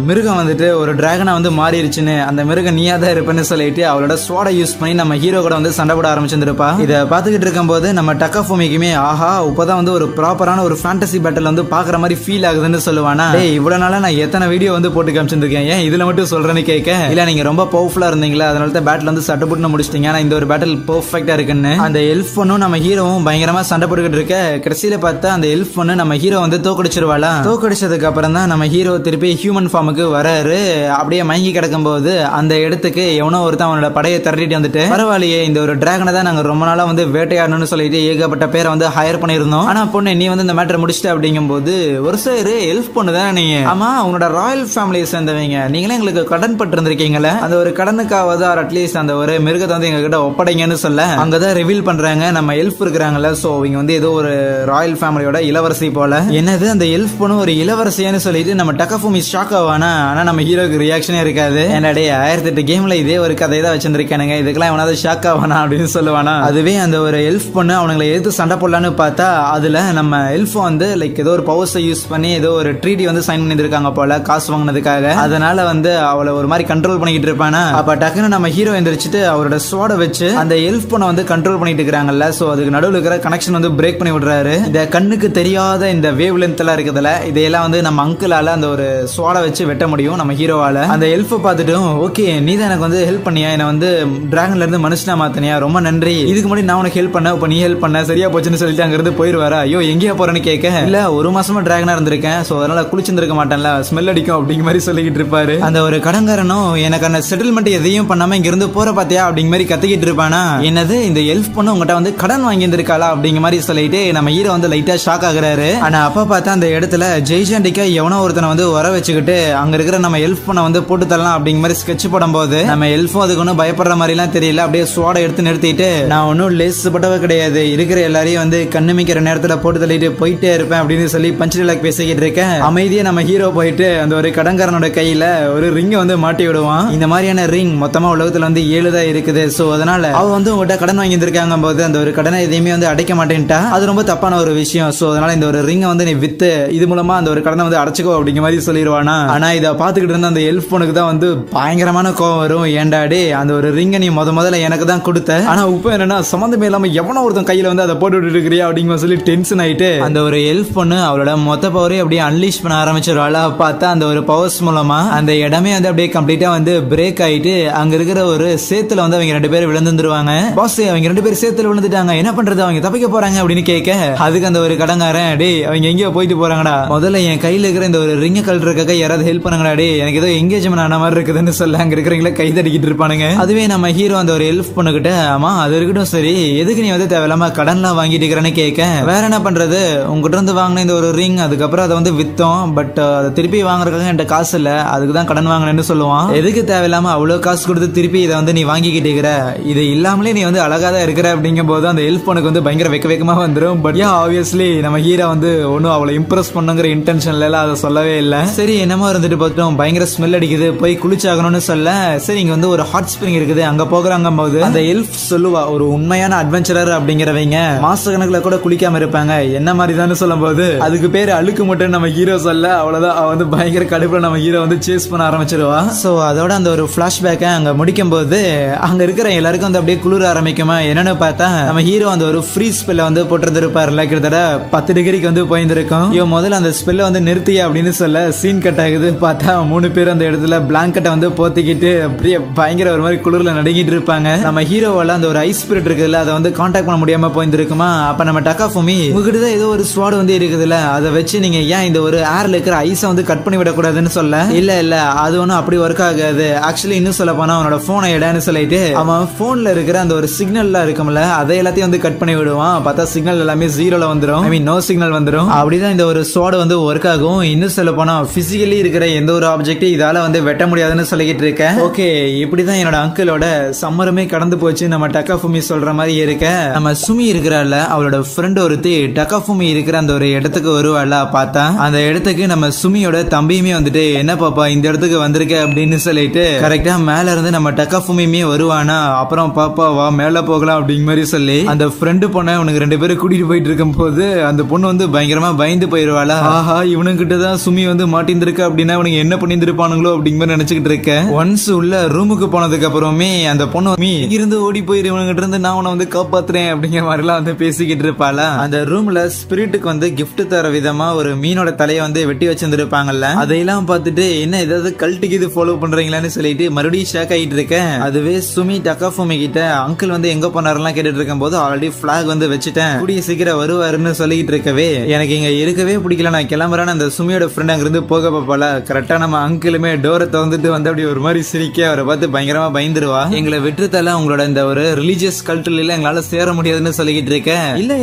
மிருகம் வந்துட்டு ஒரு டிராகனா வந்து மாறிடுச்சுன்னு, அந்த மிருகம் நீயா தான் இருப்பேன்னு சொல்லிட்டு அவளோட ஸ்வாடை யூஸ் பண்ணி நம்ம ஹீரோ கூட வந்து சண்டை போட ஆரம்பிச்சிருப்பா. இதை பார்த்துக்கிட்டு இருக்கும் போது நம்ம டகாஃபுமிக்குமே ஆஹா இப்பதான் வந்து ஒரு ப்ராப்பரான ஒரு ஃபேண்டசி பேட்டில் வந்து பாக்குற மாதிரி ஃபீல் ஆகுதுன்னு சொல்லுவானா. இவ்வளவு நாளா நான் எத்தனை வீடியோ வந்து போட்டு காமிச்சிருக்கேன், ஏன் இதுல மட்டும் சொல்றேன்னு கேட்க இல்ல நீங்க ரொம்ப பவர்ஃபுல்லா இருந்தீங்களா அதனால தான் பேட்டில் வந்து சட்டை போட்டு முடிச்சிட்டீங்க, ஆனா இந்த ஒரு பேட்டில் பெர்ஃபெக்ட்டா இருக்குன்னு அந்த எல்ஃப் ஒன்னும் நம்ம ஹீரோவும் பயங்கரமா சண்டை போட்டுக்கிட்டு இருக்க கடைசியில பார்த்தா அந்த எல்ஃப் ஒன்னு நம்ம ஹீரோ வந்து தோக்கடிச்சிருவாளா. தோக்கடிச்சதுக்கு அப்புறம் தான் நம்ம ஹீரோ திருப்பி ஹியூமன் ஃபார்முக்கு வராரு. அப்படியே மயங்கி கிடக்கும் போது அந்த இடத்துக்கு எவனோ ஒருத்தன் அவனோட படையை திரட்டிட்டு வந்துட்டு பரவாயில்லையே இந்த ஒரு டிராகனை தான் நாங்க ரொம்ப நாளா வந்து வேட்டையாடணும்னு சொல்லிட்டு ஏகப்பட்ட பேரை வந்து ஹையர் பண்ணிருந்தோம். ஆனா பொண்ணு நீ வந்து இந்த மேட்டரை முடிச்சிட்ட அப்படிங்கும்போது ஒரு சைடு ஹெல்ப் பண்ணுதான் நீங்க. ஆமா உங்களோட ராயல் ஃபேமிலியை சேர்ந்தவங்க நீங்களே எங்களுக்கு கடன் பட்டு இருந்திருக்கீங்களே, அந்த ஒரு கடனுக்காவது அட்லீஸ்ட் அந்த ஒரு மிருகத்தை வந்து எங்க கிட்ட ஒப்படைங்கன்னு சொல்ல அங்கதான் ரிவீல் பண்றாங்க நம்ம எல்ஃப் இருக்கிறாங்கல்ல. சோ இவங்க வந்து ஏதோ ஒரு ராயல் ஃபேமிலியோட இளவரசி போல. என்னது அந்த எல்ஃப் பொண்ணு ஒரு இளவரசியான்னு சொல்லிட்டு நம்ம டகாஃபுமி ஷாக் ஆவானா. ஆனா நம்ம ஹீரோக்கு ரியாக்ஷனே இருக்காது. என்னடே 1008 கேம்ல இதே ஒரு கதை தான் வச்சிருக்கானுங்க, இதுக்கெல்லாம் எவனாவது ஷாக் ஆவானா அப்படின்னு சொல்லுவானா. அதுவே அந்த ஒரு எல்ஃப் பொண்ணு அவங்களை எதிர்த்து சண்டை போடலான்னு பார்த்தா அதுல நம்ம எல்ஃப் வந்து லைக் ஏதோ ஒரு பவர்ஸை யூஸ் பண்ணி ஏதோ ஒரு ட்ரீடி வந்து சைன் பண்ணிருக்காங்க போல காசு வாங்கினதுக்காக. அதனால வந்து அவளை ஒரு மாதிரி கண்ட்ரோல் பண்ணிட்டு இருப்பானா. அப்ப டக்குன்னு நம்ம ஹீரோ எந்திரிச்சிட்டு அவரோட ஸ்வாட வச்சு அந்த எல்ஃப் பொண்ணை வந்து கண்ட்ரோல் பண்ணிட்டு இருக்காங்கல்ல. சோ அதுக்கு நடுவில் இருக்கிற கனெக்ஷன் வந்து பிரேக் பண்ணி விடுறாரு. இந்த கண்ணுக்கு தெரியாத இந்த வேவ் லென்த் எல்லாம் இருக்குதுல, இதையெல்லாம் வந்து நம்ம அங்கிளால அந்த ஒரு ஸ்வாட வச்சு வெட்ட முடியும் நம்ம ஹீரோவால. அந்த எல்ஃப் பார்த்துட்டும் ஓகே நீ தான் எனக்கு வந்து ஹெல்ப் பண்ணியா, என்ன வந்து டிராகன்ல இருந்து மனுஷனா மாத்தனியா, ரொம்ப நன்றி, இதுக்கு முன்னாடி நான் உனக்கு ஹெல்ப் பண்ண இப்ப நீ ஹெல்ப் பண்ண சரியா போச்சுன்னு சொல்லிட்டு அங்க இருந்து போயிருவாரா. ஐயோ எங்கேயா போறேன்னு கேட்க இல்ல ஒரு மாசமா டிராகனா இருந்திருக்கேன், சோ அதனால குளிச்சிருந்திருக்க மாட்டேன்ல, ஸ்மெல் அடிக்கும் அப்படிங்கிற மாதிரி சொல்லிக்கிட்டு இருப்பாரு. அந்த ஒரு கடன்காரனும் எனக்கு அந்த செட்டில்மெண்ட் எதையும் பண்ணாம இங்க இருந்து போற பாத்தியா அப்படிங்கிற மாதிரி கத்திக்கிட்டு இருப்பானா. என்னது இந்த எல்ஃப் பொண்ணு உங்ககிட்ட வந்து கடன் வாங்கி இருந்திருக்காளா அப்படிங்கிற மாதிரி சொல்லிட்டு நம்ம ஹீரோ வந்து லைட்டா ஷாக் ஆகுறாரு. ஆனா அப்ப பார்த்தா அந்த இடத்துல ஜெய்சாண்டிக்கா எவனோ ஒருத்தனை வந்து வர வச்சுக்கிட்டு அங்க இருக்கிற நம்ம எல்ஃப் பொண்ணை வந்து போட்டு தரலாம் அப்படிங்கிற மாதிரி ஸ்கெட்ச் போடும் போது நம்ம எல்ஃபும் அதுக்கு ஒன்னும் பயப்படுற மாதிரி எல்லாம் தெரியல. அப்படியே ஸ்வாட எடுத்து நிறுத்திட்டு நான் ஒன்னும் லேசுப்பட்டவ கிடையாது, இருக்கிற எல்லாரையும் வந்து கண்ணுமிக்கிற நேரத்துல போட்டு தள்ளிட்டு போயிட்டே இருப்பேன் அப்படின்னு சொல்லி பஞ்ச் டைலாக் பேசிக்கிட்டு இருக்கேன். அமைதியா நம்ம ஹீரோ போயிட்டு அந்த ஒரு கடன்காரனோட கையில ஒரு ரிங்கை வந்து மாட்டி விடுவான். இந்த மாதிரியான ரிங் மொத்தமா உலகத்துல வந்து 7 தான் இருக்குது. சோ அதனால அவ வந்து உங்ககிட்ட கடன் வாங்கி இருக்காங்க போது அந்த ஒரு கடனை எதையுமே வந்து அடைக்க மாட்டேன்ட்டா, அது ரொம்ப தப்பான ஒரு விஷயம். சோ அதனால இந்த ஒரு ரிங்கை வந்து நீ வித்து இது மூலமா அந்த ஒரு கடனை வந்து அடைச்சுக்கோ அப்படிங்கிற மாதிரி சொல்லிடுவானா. ஆனா இதை பாத்துக்கிட்டு இருந்த அந்த எல்ஃப் பொண்ணுக்கு தான் வந்து பயங்கரமான கோவம் வரும். ஏண்டாடி அந்த ஒரு ரிங்கை நீ முதல்ல எனக்கு தான் கொடுத்த, ஆனா இப்ப என்னன்னா சம்பந்தமே இல்லாம எவனோ ஒருத்தன் கையில வந்து அதை போட்டு விட்டு இருக்கிறியா அப்படிங்கிற சொல்லி டென்ஷன் ஆயிட்டு அந்த ஒரு எல்ஃப் பொண்ணு அவளோட மொத்த பவரே அப்படியே அன்லீஷ் பண்ண ஆரம்பிச்சிருவாளா. பார்த்தா அந்த ஒரு பவர்ஸ் மூலமா அந்த இடமே வந்து அப்படியே கம்ப்ளீட்டா வந்து பிரேக் ஆயிட்டு அங்க இருக்கிற ஒரு சேத்துல வந்து அவங்க 2 பேரும் விழுந்துருவாங்க. பாஸ் அவங்க 2 பேரும் சேத்துல விழுந்துட்டாங்க, என்ன பண்றது, அவங்க தப்பிக்க போறாங்க அப்படின்னு கேட்க அதுக்கு அந்த ஒரு கடங்காரன் டேய் அவங்க எங்கேயோ போயிட்டு போறாங்கடா, முதல்ல என் கையில இருக்கிற இந்த ஒரு ரிங்க கல்றதுக்காக யாராவது ஹெல்ப் பண்ணுங்கடா, டே எனக்கு ஏதோ எங்கேஜ்மெண்ட் ஆன மாதிரி இருக்குதுன்னு சொல்ல அங்க இருக்கிறவங்கள கை தட்டிக்கிட்டு இருப்பானுங்க. அதுவே நம்ம ஹீரோ அந்த ஒரு ஹெல்ப் பண்ணுகிட்ட ஆமா அது இருக்கட்டும் சரி எதுக்கு நீ வந்து தேவையில்லாம கடன்லாம் வாங்கிட்டு இருக்கிறேன்னு கேட்க வேற என்ன பண்றது, உங்ககிட்ட இருந்து வாங்கின இந்த ஒரு ரிங் அதுக்கப்புறம் அதை வந்து வித்தோம், பட் அதை திருப்பி வாங்குறதுக்காக என்கிட்ட காசு இல்ல, அதுக்கு தான் கடன் வாங்கினேன்னு சொல்லுவான். எதுக்கு தேவையில்லாம அவ்வளவு காசு கொடுத்து திருப்பி இதை வந்து நீ வாங்கிக்கிட்டு இருக்கிற, இது இல்லாமலே நீ வந்து அழகா தான் இருக்கிற அப்படிங்கும் போது அந்த ஹெல்ப் பொண்ணுக்கு வந்து பயங்கர வெக்கமா வந்துடும். பட் ஆப்வியஸ்லி நம்ம ஹீரோ வந்து ஒன்னும் அவளை இம்ப்ரெஸ் பண்ணுங்கிற இன்டென்ஷன்ல எல்லாம் அதை சொல்லவே இல்லை. சரி என்னமோ இருந்துட்டு பார்த்தோம் பயங்கர ஸ்மெல் அடிக்குது போய் குளிச்சாகணும்னு சொல்ல சரி இங்க வந்து ஒரு ஹாட் ஸ்பிரிங் இருக்குது அங்க போகிறாங்க போது அந்த எல்ஃப் சொல்லுவா ஒரு உண்மையான அட்வென்ச்சரர் அப்படிங்கிறவங்க மாச கணக்குல கூட குளிக்காம இருப்பாங்க என்ன மாதிரி தான் சொல்லும் போது அதுக்கு பேரு அழுக்கு மட்டும் நம்ம ஹீரோ சொல்ல அவ்வளவுதான் அவ வந்து பயங்கர கடுப்புல நம்ம ஹீரோ வந்து சேஸ் பண்ண ஆரம்பிச்சிருவா. சோ அதோட அந்த ஒரு பிளாஷ்பேக்கை அங்க முடிக்கும் போது அங்க இருக்கிற எல்லாருக்கும் வந்து அப்படியே குளிர ஆரம்பிக்குமா. என்னன்னு பார்த்தா நம்ம ஹீரோ அந்த ஒரு ஃப்ரீ ஸ்பெல்ல வந்து போட்டிருந்திருப்பாருல, கிட்டத்தட்ட 10 டிகிரிக்கு வந்து போயிருந்திருக்கும். இவன் முதல்ல அந்த ஸ்பெல்ல வந்து நிறுத்திய அப்படின்னு சொல்ல சீன் கட் ஆகுது. பார்த்தா 3 பேர் அந்த இடத்துல பிளாங்கெட்டை வந்து போத்திக்கிட்டு அப்படியே பயங்கர ஒரு மாதிரி குளிர்ல நடுங்கிட்டு இருப்பாங்க. நம்ம ஹீரோவால அந்த ஒரு ஐஸ் ஸ்பிரிட் இருக்குல்ல அதை வந்து கான்டாக்ட் பண்ண முடியாம போயிருக்குமா. அப்ப நம்ம டகாஃபுமி உங்ககிட்ட தான் ஏதோ ஒரு ஸ்வாட் வந்து இருக்குதுல்ல, அதை வச்சு நீங்க ஏன் இந்த ஒரு ஏர்ல இருக்கிற ஐஸை வந்து கட் பண்ணி விடக்கூடாதுன்னு சொல்ல இல்ல அது ஒன்றும் அப்படி ஒர்க் ஆகாது, ஆக்சுவலி இன்னும் சொல்ல போனா அவனோட போனை எடுன்னு சொல்லிட்டு அவன் போன்ல இருக்கிற அந்த ஒரு சிக்னல்லாம் இருக்கும்ல அதை எல்லாத்தையும் வந்து கட் பண்ணி விடுவான். பார்த்தா சிக்னல் எல்லாமே ஜீரோல வந்துடும், ஐ மீன் நோ சிக்னல் வந்துடும். அப்படிதான் இந்த ஒரு ஸ்வாட் வந்து ஒர்க் ஆகும். இன்னும் சொல்ல போனா பிசிக்கலி இருக்கிற எந்த ஒரு ஆப்ஜெக்ட் இதால வந்து வெட்ட முடியாதுன்னு சொல்லிக்கிட்டு இருக்கேன். ஓகே இப்படிதான் என்னோட அங்கிளோட சம்மருமே கடந்து போச்சு நம்ம டகாஃபுமி சொல்ற மாதிரி இருக்க. நம்ம சுமி இருக்கிறாள் அவளோட ஃப்ரெண்ட் ஒருத்தி டகாஃபுமி இருக்கிற அந்த ஒரு இடத்துக்கு வருவாள். பார்த்தா அந்த இடத்துக்கு நம்ம சுமியோட தம்பியுமே வந்துட்டு என்ன பாப்பா இந்த இடத்துக்கு வந்திருக்க அப்படின்னு சொல்லிட்டு கரெக்டா மேல இருந்து நம்ம டகாஃபுமியுமே வருவானா. அப்புறம் பாப்பா வா மேல போகலாம் அப்படிங்கிற மாதிரி சொல்லி அந்த ஃப்ரெண்டு பொண்ணை உனக்கு 2 பேரும் கூட்டிட்டு போயிட்டு இருக்கும் போது அந்த பொண்ணு வந்து பயங்கரமா பயந்து போயிருவாளா. ஆஹா இவனுக்கிட்ட தான் சுமி வந்து மாட்டிருந்திருக்க அப்படின்னா இவனுக்கு என்ன பண்ணிருப்பானுங்களோ அப்படிங்கிற மாதிரி நினைச்சுக்கிட்டு இருக்கேன். ஒன்ஸ் உள்ள ரூமுக்கு போனதுக்கு அப்புறமே அந்த பொண்ணு இருந்து ஓடி போயிரு இவனுக்கிட்ட இருந்து நான் உன்னை வந்து காப்பாத்துறேன் அப்படிங்கிற மாதிரி எல்லாம் வந்து பேசிக்கிட்டு இருப்பாளா. அந்த ரூம்ல ஸ்பிரிட்டுக்கு வந்து கிஃப்ட் தர விதமா ஒரு மீனோட தலையை வந்து வெட்டி வச்சிருந்திருப்பாங்கல்ல, அதையெல்லாம் பார்த்துட்டு என்ன ஏதாவது கல்ட்டுக்கு இது ஃபாலோ பண்றீங்களான்னு சொல்லிட்டு மறுபடியும் ஷாக் ஆகிட்டு இருக்கேன். அதுவே சுமி டகாஃபுமி கிட்ட அங்கிள் வந்து எங்க போனாரெல்லாம் கேட்டுட்டு இருக்கும் போது ஆல்ரெடி பிளாக் வந்து வச்சுட்டேன் கூடிய சீக்கிரம் வருவாருன்னு சொல்லிட்டு இருக்கவே எனக்கு இங்க இருக்கவே பிடிக்கல நான் கிளம்புறேன்னு அந்த சுமியோட ஃப்ரெண்ட் அங்கிருந்து போக பார்ப்பால. கரெக்டா நம்ம அங்கிளுமே டோரை திறந்துட்டு வந்து அப்படி ஒரு மாதிரி சிரிக்க அவரை பார்த்து பயங்கரமா பயந்துருவா. எங்களை விட்டுத்தல உங்களோட இந்த ஒரு ரிலீஜியஸ் கல்ட்டுல எங்களால சேர முடியாதுன்னு சொல்லி சொல்லிக்கிட்டு இருக்க.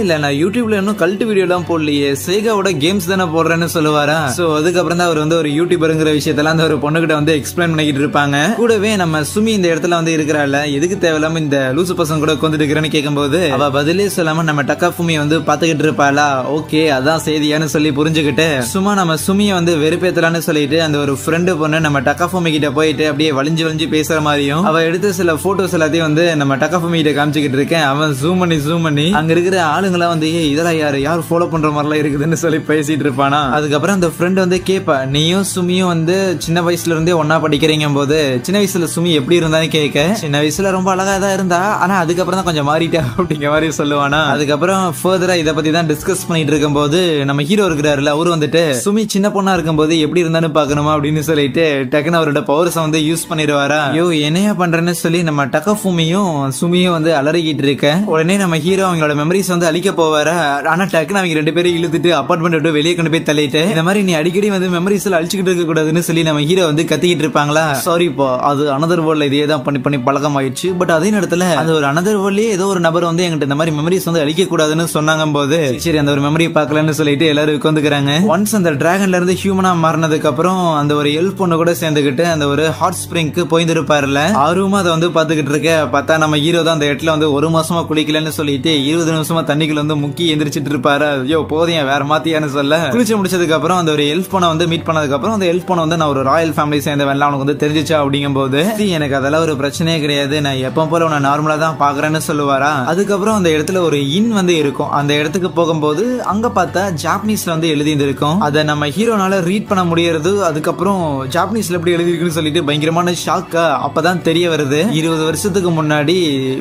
இல்ல நான் யூடியூப்ல இன்னும் கல்ட் வீடியோ எல்லாம் போடலையே, சேகாவோட கேம்ஸ் தானே போடுறேன்னு சொல்லுவாரா. சோ அதுக்கப்புறம் தான் அவர் வந்து ஒரு யூடியூபருங்கிற விஷயத்தெல்லாம் அந்த ஒரு பொண்ணுகிட்ட வந்து எக்ஸ்பிளைன் பண்ணிக்கிட்டு இருப்பாங்க. கூடவே நம்ம சுமி இந்த இடத்துல வந்து இருக்கிறாள், எதுக்கு தேவையில்லாம இந்த லூசு பசங்க கூட உட்காந்துட்டு இருக்கிறேன்னு கேட்கும்போது அவ பதிலே சொல்லாம நம்ம டக்காஃபுமி வந்து பாத்துக்கிட்டு இருப்பாளா. ஓகே அதான் செய்தியான்னு சொல்லி புரிஞ்சுக்கிட்டு சும்மா நம்ம சுமியை வந்து வெறுப்பேத்தலான்னு சொல்லிட்டு அந்த ஒரு ஃப்ரெண்டு பொண்ணு நம்ம டக்காஃபுமி கிட்ட போயிட்டு அப்படியே வலிஞ்சு பேசுற மாதிரியும் அவ எடுத்த சில போட்டோஸ் எல்லாத்தையும் வந்து நம்ம டக்காஃபுமி கிட்ட காமிச்சுக்கிட்டு இருக்கேன். அவன் ஜூம் பண்ணி அங்க இருக்கிற ஆளுங்களா வந்து இதெல்லாம் யார் ஃபாலோ பண்ற மாதிரிலாம் இருக்குதுன்னு சொல்லி பேசிட்டு இருப்பானா. அதுக்கப்புறம் அந்த ஃப்ரெண்ட் வந்து கேப்பா, நீயும் சுமியும் வந்து சின்ன வயசுல இருந்தே ஒன்னா படிக்கிறீங்க போது சின்ன வயசுல சுமி எப்படி இருந்தான்னு கேட்க, சின்ன வயசுல ரொம்ப அழகா தான் இருந்தா, ஆனா அதுக்கப்புறம் தான் கொஞ்சம் மாறிட்டா அப்படிங்கிற மாதிரி சொல்லுவானா. அதுக்கப்புறம் ஃபர்தரா இதை பத்தி தான் டிஸ்கஸ் பண்ணிட்டு இருக்கும் போது நம்ம ஹீரோ இருக்கிறாருல, அவரு வந்துட்டு சுமி சின்ன பொண்ணா இருக்கும் போது எப்படி இருந்தான்னு பாக்கணுமா அப்படின்னு சொல்லிட்டு டக்குன்னு அவரோட பவர்ஸை வந்து யூஸ் பண்ணிடுவாரா. ஐயோ என்னையா பண்றேன்னு சொல்லி நம்ம டக்காஃபுமியும் சுமியும் வந்து அலறிக்கிட்டு இருக்க, உடனே நம்ம ஹீரோ அவங்களோட மெமரிஸ் வந்து அழிக்க போவாரா. ஆனா டக்குன்னு அவங்க ரெண்டு பேரும் இழுத்துட்டு அப்பார்ட்மெண்ட் விட்டு வெளியே கொண்டு போய் தள்ளிட்டு, இந்த மாதிரி நீ அடிக்கடி வந்து மெமரிஸ் எல்லாம் அழிச்சுக்கிட்டு இருக்க கூடாதுன்னு சொல்லி நம்ம ஹீரோ வந்து கத்திக்கிட்டு இருப்பாங்களா. சாரிப்பா, அது அனதர் வேர்ல்ட்ல இதே தான் பண்ணி பழக்கம் ஆயிடுச்சு. பட் அதே நேரத்துல அந்த ஒரு அனதர் வேர்ல்ட்லயே ஏதோ ஒரு நபர் வந்து எங்கிட்ட இந்த மாதிரி மெமரிஸ் வந்து அழிக்க கூடாதுன்னு சொன்னாங்க போது சரி அந்த ஒரு மெமரி பார்க்கலன்னு சொல்லிட்டு எல்லாரும் உட்காந்துக்கிறாங்க. ஒன்ஸ் அந்த டிராகன்ல இருந்து ஹியூமனா மாறினதுக்கு அப்புறம் அந்த ஒரு எல்ஃப் பொண்ணு கூட சேர்ந்துக்கிட்டு அந்த ஒரு ஹாட் ஸ்பிரிங்க்கு போயிருப்பாருல, ஆர்வமா அதை வந்து பாத்துக்கிட்டு இருக்க. பார்த்தா நம்ம ஹீரோ தான் அந்த இடத்துல வந்து ஒரு மாசமா குளிக்கலன்னு சொல்லிட்டு 20 நிமிஷமா தண்ணிக்குள்ள வந்து முக்கி எந்திரிச்சிட்டு இருப்பாரு. ஐயோ போதியா வேற மாத்தியான்னு சொல்ல, குளிச்சு முடிச்சதுக்கு அப்புறம் அந்த ஒரு எல்ஃப் பொண்ணை வந்து மீட் பண்ணதுக்கு அப்புறம் அந்த எல்ஃப் பொண்ணை வந்து நான் ஒரு ராயல் ஃபேமிலி சேர்ந்தவன் அவனுக்கு வந்து தெரிஞ்சிச்சா அப்படிங்கும் போது எனக்கு அதெல்லாம் ஒரு பிரச்சனையே கிடையாது, நான் எப்ப போல உன்னை நார்மலா தான் பாக்குறேன்னு சொல்லுவாரா. அதுக்கப்புறம் அந்த இடத்துல ஒரு இன் வந்து இருக்கும். அந்த இடத்துக்கு போகும்போது அங்க பார்த்தா ஜாப்பனீஸ்ல வந்து எழுதி இருக்கும். அதை நம்ம ஹீரோனால ரீட் பண்ண முடியறது. அதுக்கப்புறம் ஜாப்பனீஸ்ல எப்படி எழுதி இருக்குன்னு சொல்லிட்டு பயங்கரமான ஷாக்கா அப்பதான் தெரிய வருது. 20 வருஷத்துக்கு முன்னாடி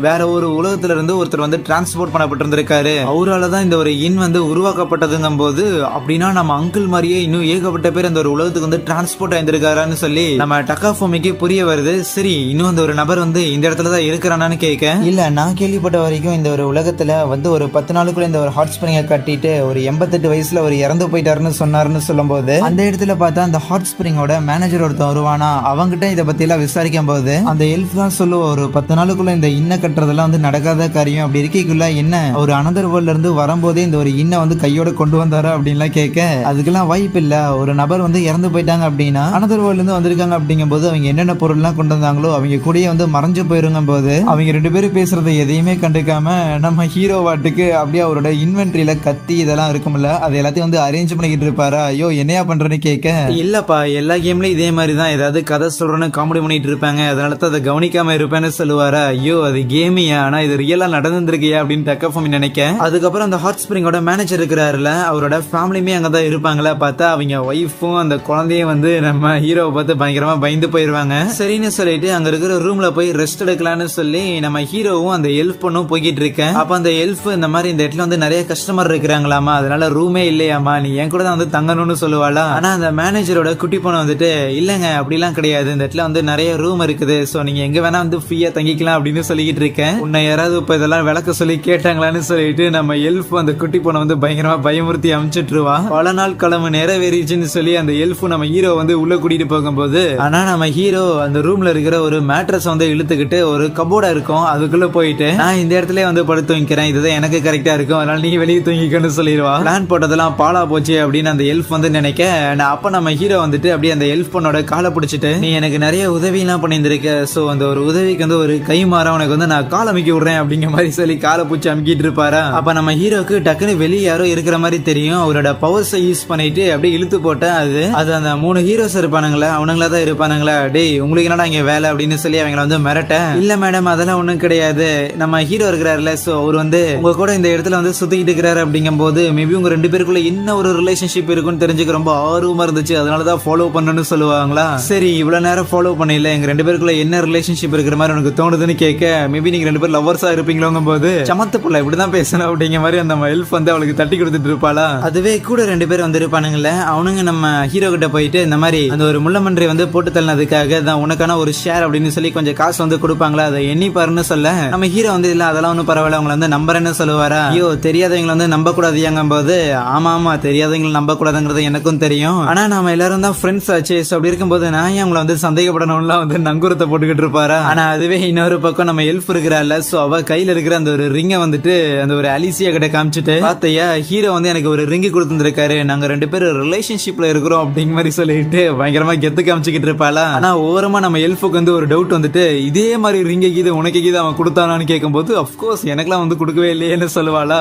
வேற ஒரு உலகத்துல இருந்து ஒருத்தர் வந்து டிரான்ஸ்போர்ட் பண்ணப்பட்டிருந்திருக்காரு. அவரால் தான் இந்த ஒரு இன் வந்து உருவாக்கப்பட்டதுங்கும் போது அப்படின்னா நம்ம அங்கிள் மாதிரியே இன்னும் ஏகப்பட்ட பேர் அந்த ஒரு உலகத்துக்கு வந்து டிரான்ஸ்போர்ட் ஆயிருந்திருக்காரான்னு சொல்லி நம்ம டக்காஃபுமிக்கு புரிய வருது. சரி இன்னும் அந்த ஒரு நபர் வந்து இந்த இடத்துல தான் இருக்கிறானான்னு கேட்க, இல்ல நான் கேள்விப்பட்ட வரைக்கும் இந்த ஒரு உலகத்துல வந்து ஒரு 10 நாளுக்குள்ள இந்த ஒரு ஹாட் ஸ்பிரிங்கை கட்டிட்டு ஒரு 88 வயசுல ஒரு இறந்து போயிட்டாருன்னு சொன்னாருன்னு சொல்லும் போது அந்த இடத்துல பார்த்தா அந்த ஹாட் ஸ்பிரிங்கோட மேனேஜர் ஒருத்தன் வருவானா. அவங்கிட்ட இதை பத்தி எல்லாம் விசாரிக்கும் போது அந்த எல்ஃப் தான் சொல்லுவோம், ஒரு 10 நாளுக்குள்ள இந்த இன்ன கட்டுறதெல்லாம் வந்து நடக்காத காரியம், அப்படி இருக்கக்குள்ள என்ன ஒரு அனதர் வேர்ல்ட்ல இருந்து வரும்போதே இந்த ஒரு இன்ன வந்து கையோட கொண்டு வந்தாரு அப்படின்லாம் கேட்க, அதுக்கெல்லாம் வாய்ப்பு இல்ல, ஒரு நபர் வந்து இறந்து போயிட்டாங்க அப்படின்னா அனதர் வேர்ல்ட்ல இருந்து வந்திருக்காங்க அப்படிங்கும் போது அவங்க என்னென்ன பொருள் எல்லாம் கொண்டு வந்தாங்களோ அவங்க கூடயே வந்து மறைஞ்சு போயிருங்க போது அவங்க ரெண்டு பேரும் பேசுறதை எதையுமே கண்டுக்காம நம்ம ஹீரோ வாட்டுக்கு அப்படியே அவரோட இன்வென்ட்ரியில கத்தி இதெல்லாம் இருக்கும்ல அது எல்லாத்தையும் வந்து அரேஞ்ச் பண்ணிக்கிட்டு இருப்பாரா. ஐயோ என்னையா பண்றேன்னு கேட்க, இல்லப்பா எல்லா கேம்லயும் இதே மாதிரி தான் ஏதாவது கதை சொல்றேன்னு காமெடி பண்ணிட்டு இருப்பாங்க, அதனால தான் அதை கவனிக்காம இருப்பேன்னு சொல்லுவாரா. ஐயோ அது கேமியா, ஆனா இது ரியலா நடந்துருக்கியா அப்படின்னு டக்காஃபுமி நினைக்க. அதுக்கப்புறம் அந்த ஹாட் ஸ்பிரிங்கோட மேனேஜர் இருக்கிறாருல, அவரோட ஃபேமிலியுமே அங்கதான் இருப்பாங்களா. பார்த்தா அவங்க ஒய்ஃபும் அந்த குழந்தையும் வந்து நம்ம ஹீரோவை பார்த்து பயங்கரமா பயந்து போயிருவாங்க. சரின்னு சொல்லிட்டு அங்க இருக்கிற ரூம்ல போய் ரெஸ்ட் எடுக்கலாம்னு சொல்லி நம்ம ஹீரோவும் அந்த எல்ஃப் பொண்ணும் போய்கிட்டு இருக்கேன். அப்ப அந்த எல்ஃப் இந்த மாதிரி இந்த இடத்துல வந்து நிறைய கஸ்டமர் இருக்கிறாங்களாமா, அதனால ரூமே இல்லையாமா, நீ என் கூட தான் வந்து தங்கணும்னு சொல்லுவாளா. ஆனா அந்த மேனேஜரோட குட்டி பொண்ணு வந்துட்டு இல்லங்க அப்படிலாம் கிடையாது, இந்த இடத்துல வந்து நிறைய ரூம் இருக்குது, சோ நீங்க எங்க வேணா வந்து ஃப்ரீயா தங்கிக்கலாம் அப்படின்னு சொல்லிக்கிட்டு இருக்கேன். உன்னை யாராவது இப்ப இதெல்லாம் விளக்க சொல்லி கேட்டாங்களான்னு சொல்லிட்டு நம்ம எல்ஃப் அந்த குட்டி பொண்ணை வந்து பயங்கரமா பயமுறுத்தி அமிச்சிட்டுருவா. பல நாள் கிழமை நிறைவேறிச்சுன்னு சொல்லி அந்த எல்ஃப் நம்ம ஹீரோ வந்து உள்ள கூட்டிட்டு போகும்போது ஆனா நம்ம ஹீரோ அந்த ரூம்ல இருக்கிற ஒரு மேட்ரஸ் வந்து இழுத்துக்கிட்டு ஒரு கபோர்டா இருக்கும் அதுக்குள்ள போயிட்டு நான் இந்த இடத்துல வந்து படுத்து தூங்கிக்கிறேன், இதுதான் எனக்கு கரெக்டா இருக்கும், அதனால நீ வெளியே தூங்கிக்கன்னு சொல்லிடுவா. பிளான் போட்டதெல்லாம் பாலா போச்சு அப்படின்னு அந்த எல்ஃப் வந்து நினைக்க, அப்ப நம்ம ஹீரோ வந்துட்டு அப்படியே அந்த எல்ஃப் பொண்ணோட காலை பிடிச்சிட்டு நீ எனக்கு நிறைய உதவி எல்லாம் பண்ணியிருந்திருக்க, சோ அந்த ஒரு உதவிக்கு வந்து ஒரு கை மாற உனக்கு வந்து நான் கால் அமைக்க விடுறேன் அப்படிங்கிற மாதிரி சொல்லி காலை பிடிச்சி அமுக்கிட்டு இருப்பாரா. அப்ப நம்ம ஹீரோக்கு டக்குன்னு வெளியே யாரோ இருக்கிற மாதிரி தெரியும். அவரோட பவர்ஸை யூஸ் பண்ணிட்டு அப்படியே இழுத்து போட்டா அது அந்த 3 ஹீரோஸ் இருப்பானுங்களா அவனுங்களா தான் இருப்பானுங்களா. டேய் உங்களுக்கு என்னடா இங்க வேலை அப்படின்னு சொல்லி அவங்களை வந்து மிரட்ட, இல்ல மேடம் அதெல்லாம் ஒண்ணும் கிடையாது, நம்ம ஹீரோ இருக்கிறாருல சோ அவர் வந்து உங்க கூட இந்த இடத்துல வந்து சுத்திக்கிட்டு இருக்கிறாரு அப்படிங்கும் போது மேபி உங்க ரெண்டு பேருக்குள்ள என்ன ஒரு ரிலேஷன்ஷிப் இருக்குன்னு தெரிஞ்சுக்க ரொம்ப ஆர்வமா இருந்துச்சு, அதனாலதான் ஃபாலோ பண்ணணும்னு சொல்லுவாங்களா. சரி இவ்வளவு நேரம் ஃபாலோ பண்ணல, எங்க ரெண்டு பேருக்குள்ள என்ன ரிலேஷன்ஷிப் இருக்கிற மாதிரி உனக்கு தோணுதுன்னு கேட்க, மேபி நீங்க ரெண்டு பேரும் லவ்வர்ஸா இருப்பீங்களோங்கும் போது சமத்து புள்ள இப்படிதான் பேசணும் அப்படிங்கிற மாதிரி அந்த எல்ஃப் வந்து அவளுக்கு தட்டி கொடுத்துட்டு இருப்பாளா. அதுவே கூட 2 பேர் வந்து இருப்பானுங்களே, அவனுங்க நம்ம ஹீரோ கிட்ட போயிட்டு இந்த மாதிரி அந்த ஒரு முள்ளமன்றை வந்து போட்டு தள்ளினதுக்காக தான் உனக்கான ஒரு ஷேர் அப்படின்னு சொல்லி கொஞ்சம் காசு வந்து கொடுப்பாங்களா, அதை எண்ணி பாருன்னு சொல்ல நம்ம ஹீரோ வந்து இல்ல அதெல்லாம் ஒன்றும் பரவாயில்ல உங்களை வந்து நம்புறேன்னு சொல்லுவாரா. ஐயோ தெரியாதவங்களை வந்து நம்ப கூடாதுங்கும் போது ஆமா தெரியாதவங்களை நம்ப கூடாதுங்கிறது எனக்கும் தெரியும், ஆனா நாம எல்லாரும் தான் ஃப்ரெண்ட்ஸ் ஆச்சு, அப்படி இருக்கும்போது நான் ஏன் உங்களை வந்து சந்தேகப்படணும்லாம் வந்து நங்குரத்தை போட்டுக்கிட்டு இருப்பாரா. ஆனா அதுவே இன்னொரு பக்கம் நம்ம எல்ஃப் இருக்கிறாள், சோ அவ கையில இருக்கிற அந்த ஒரு ரிங் ரிங்கை வந்துட்டு அந்த ஒரு அலிசியா கிட்ட காமிச்சிட்டு, பார்த்தையா ஹீரோ வந்து எனக்கு ஒரு ரிங்கு கொடுத்துருக்காரு, நாங்க 2 பேரும் ரிலேஷன்ஷிப்ல இருக்கிறோம் அப்படிங்கிற மாதிரி சொல்லிட்டு பயங்கரமா கெத்து காமிச்சுக்கிட்டு இருப்பாளா. ஆனா ஓரமா நம்ம எல்ஃபுக்கு வந்து ஒரு டவுட் வந்துட்டு, இதே மாதிரி ரிங்கை கீது உனக்கு கீது அவன் கொடுத்தானான்னு கேட்கும்போது அப்கோர்ஸ் எனக்குலாம் வந்து கொடுக்கவே இல்லையேன்னு சொல்லுவாளா.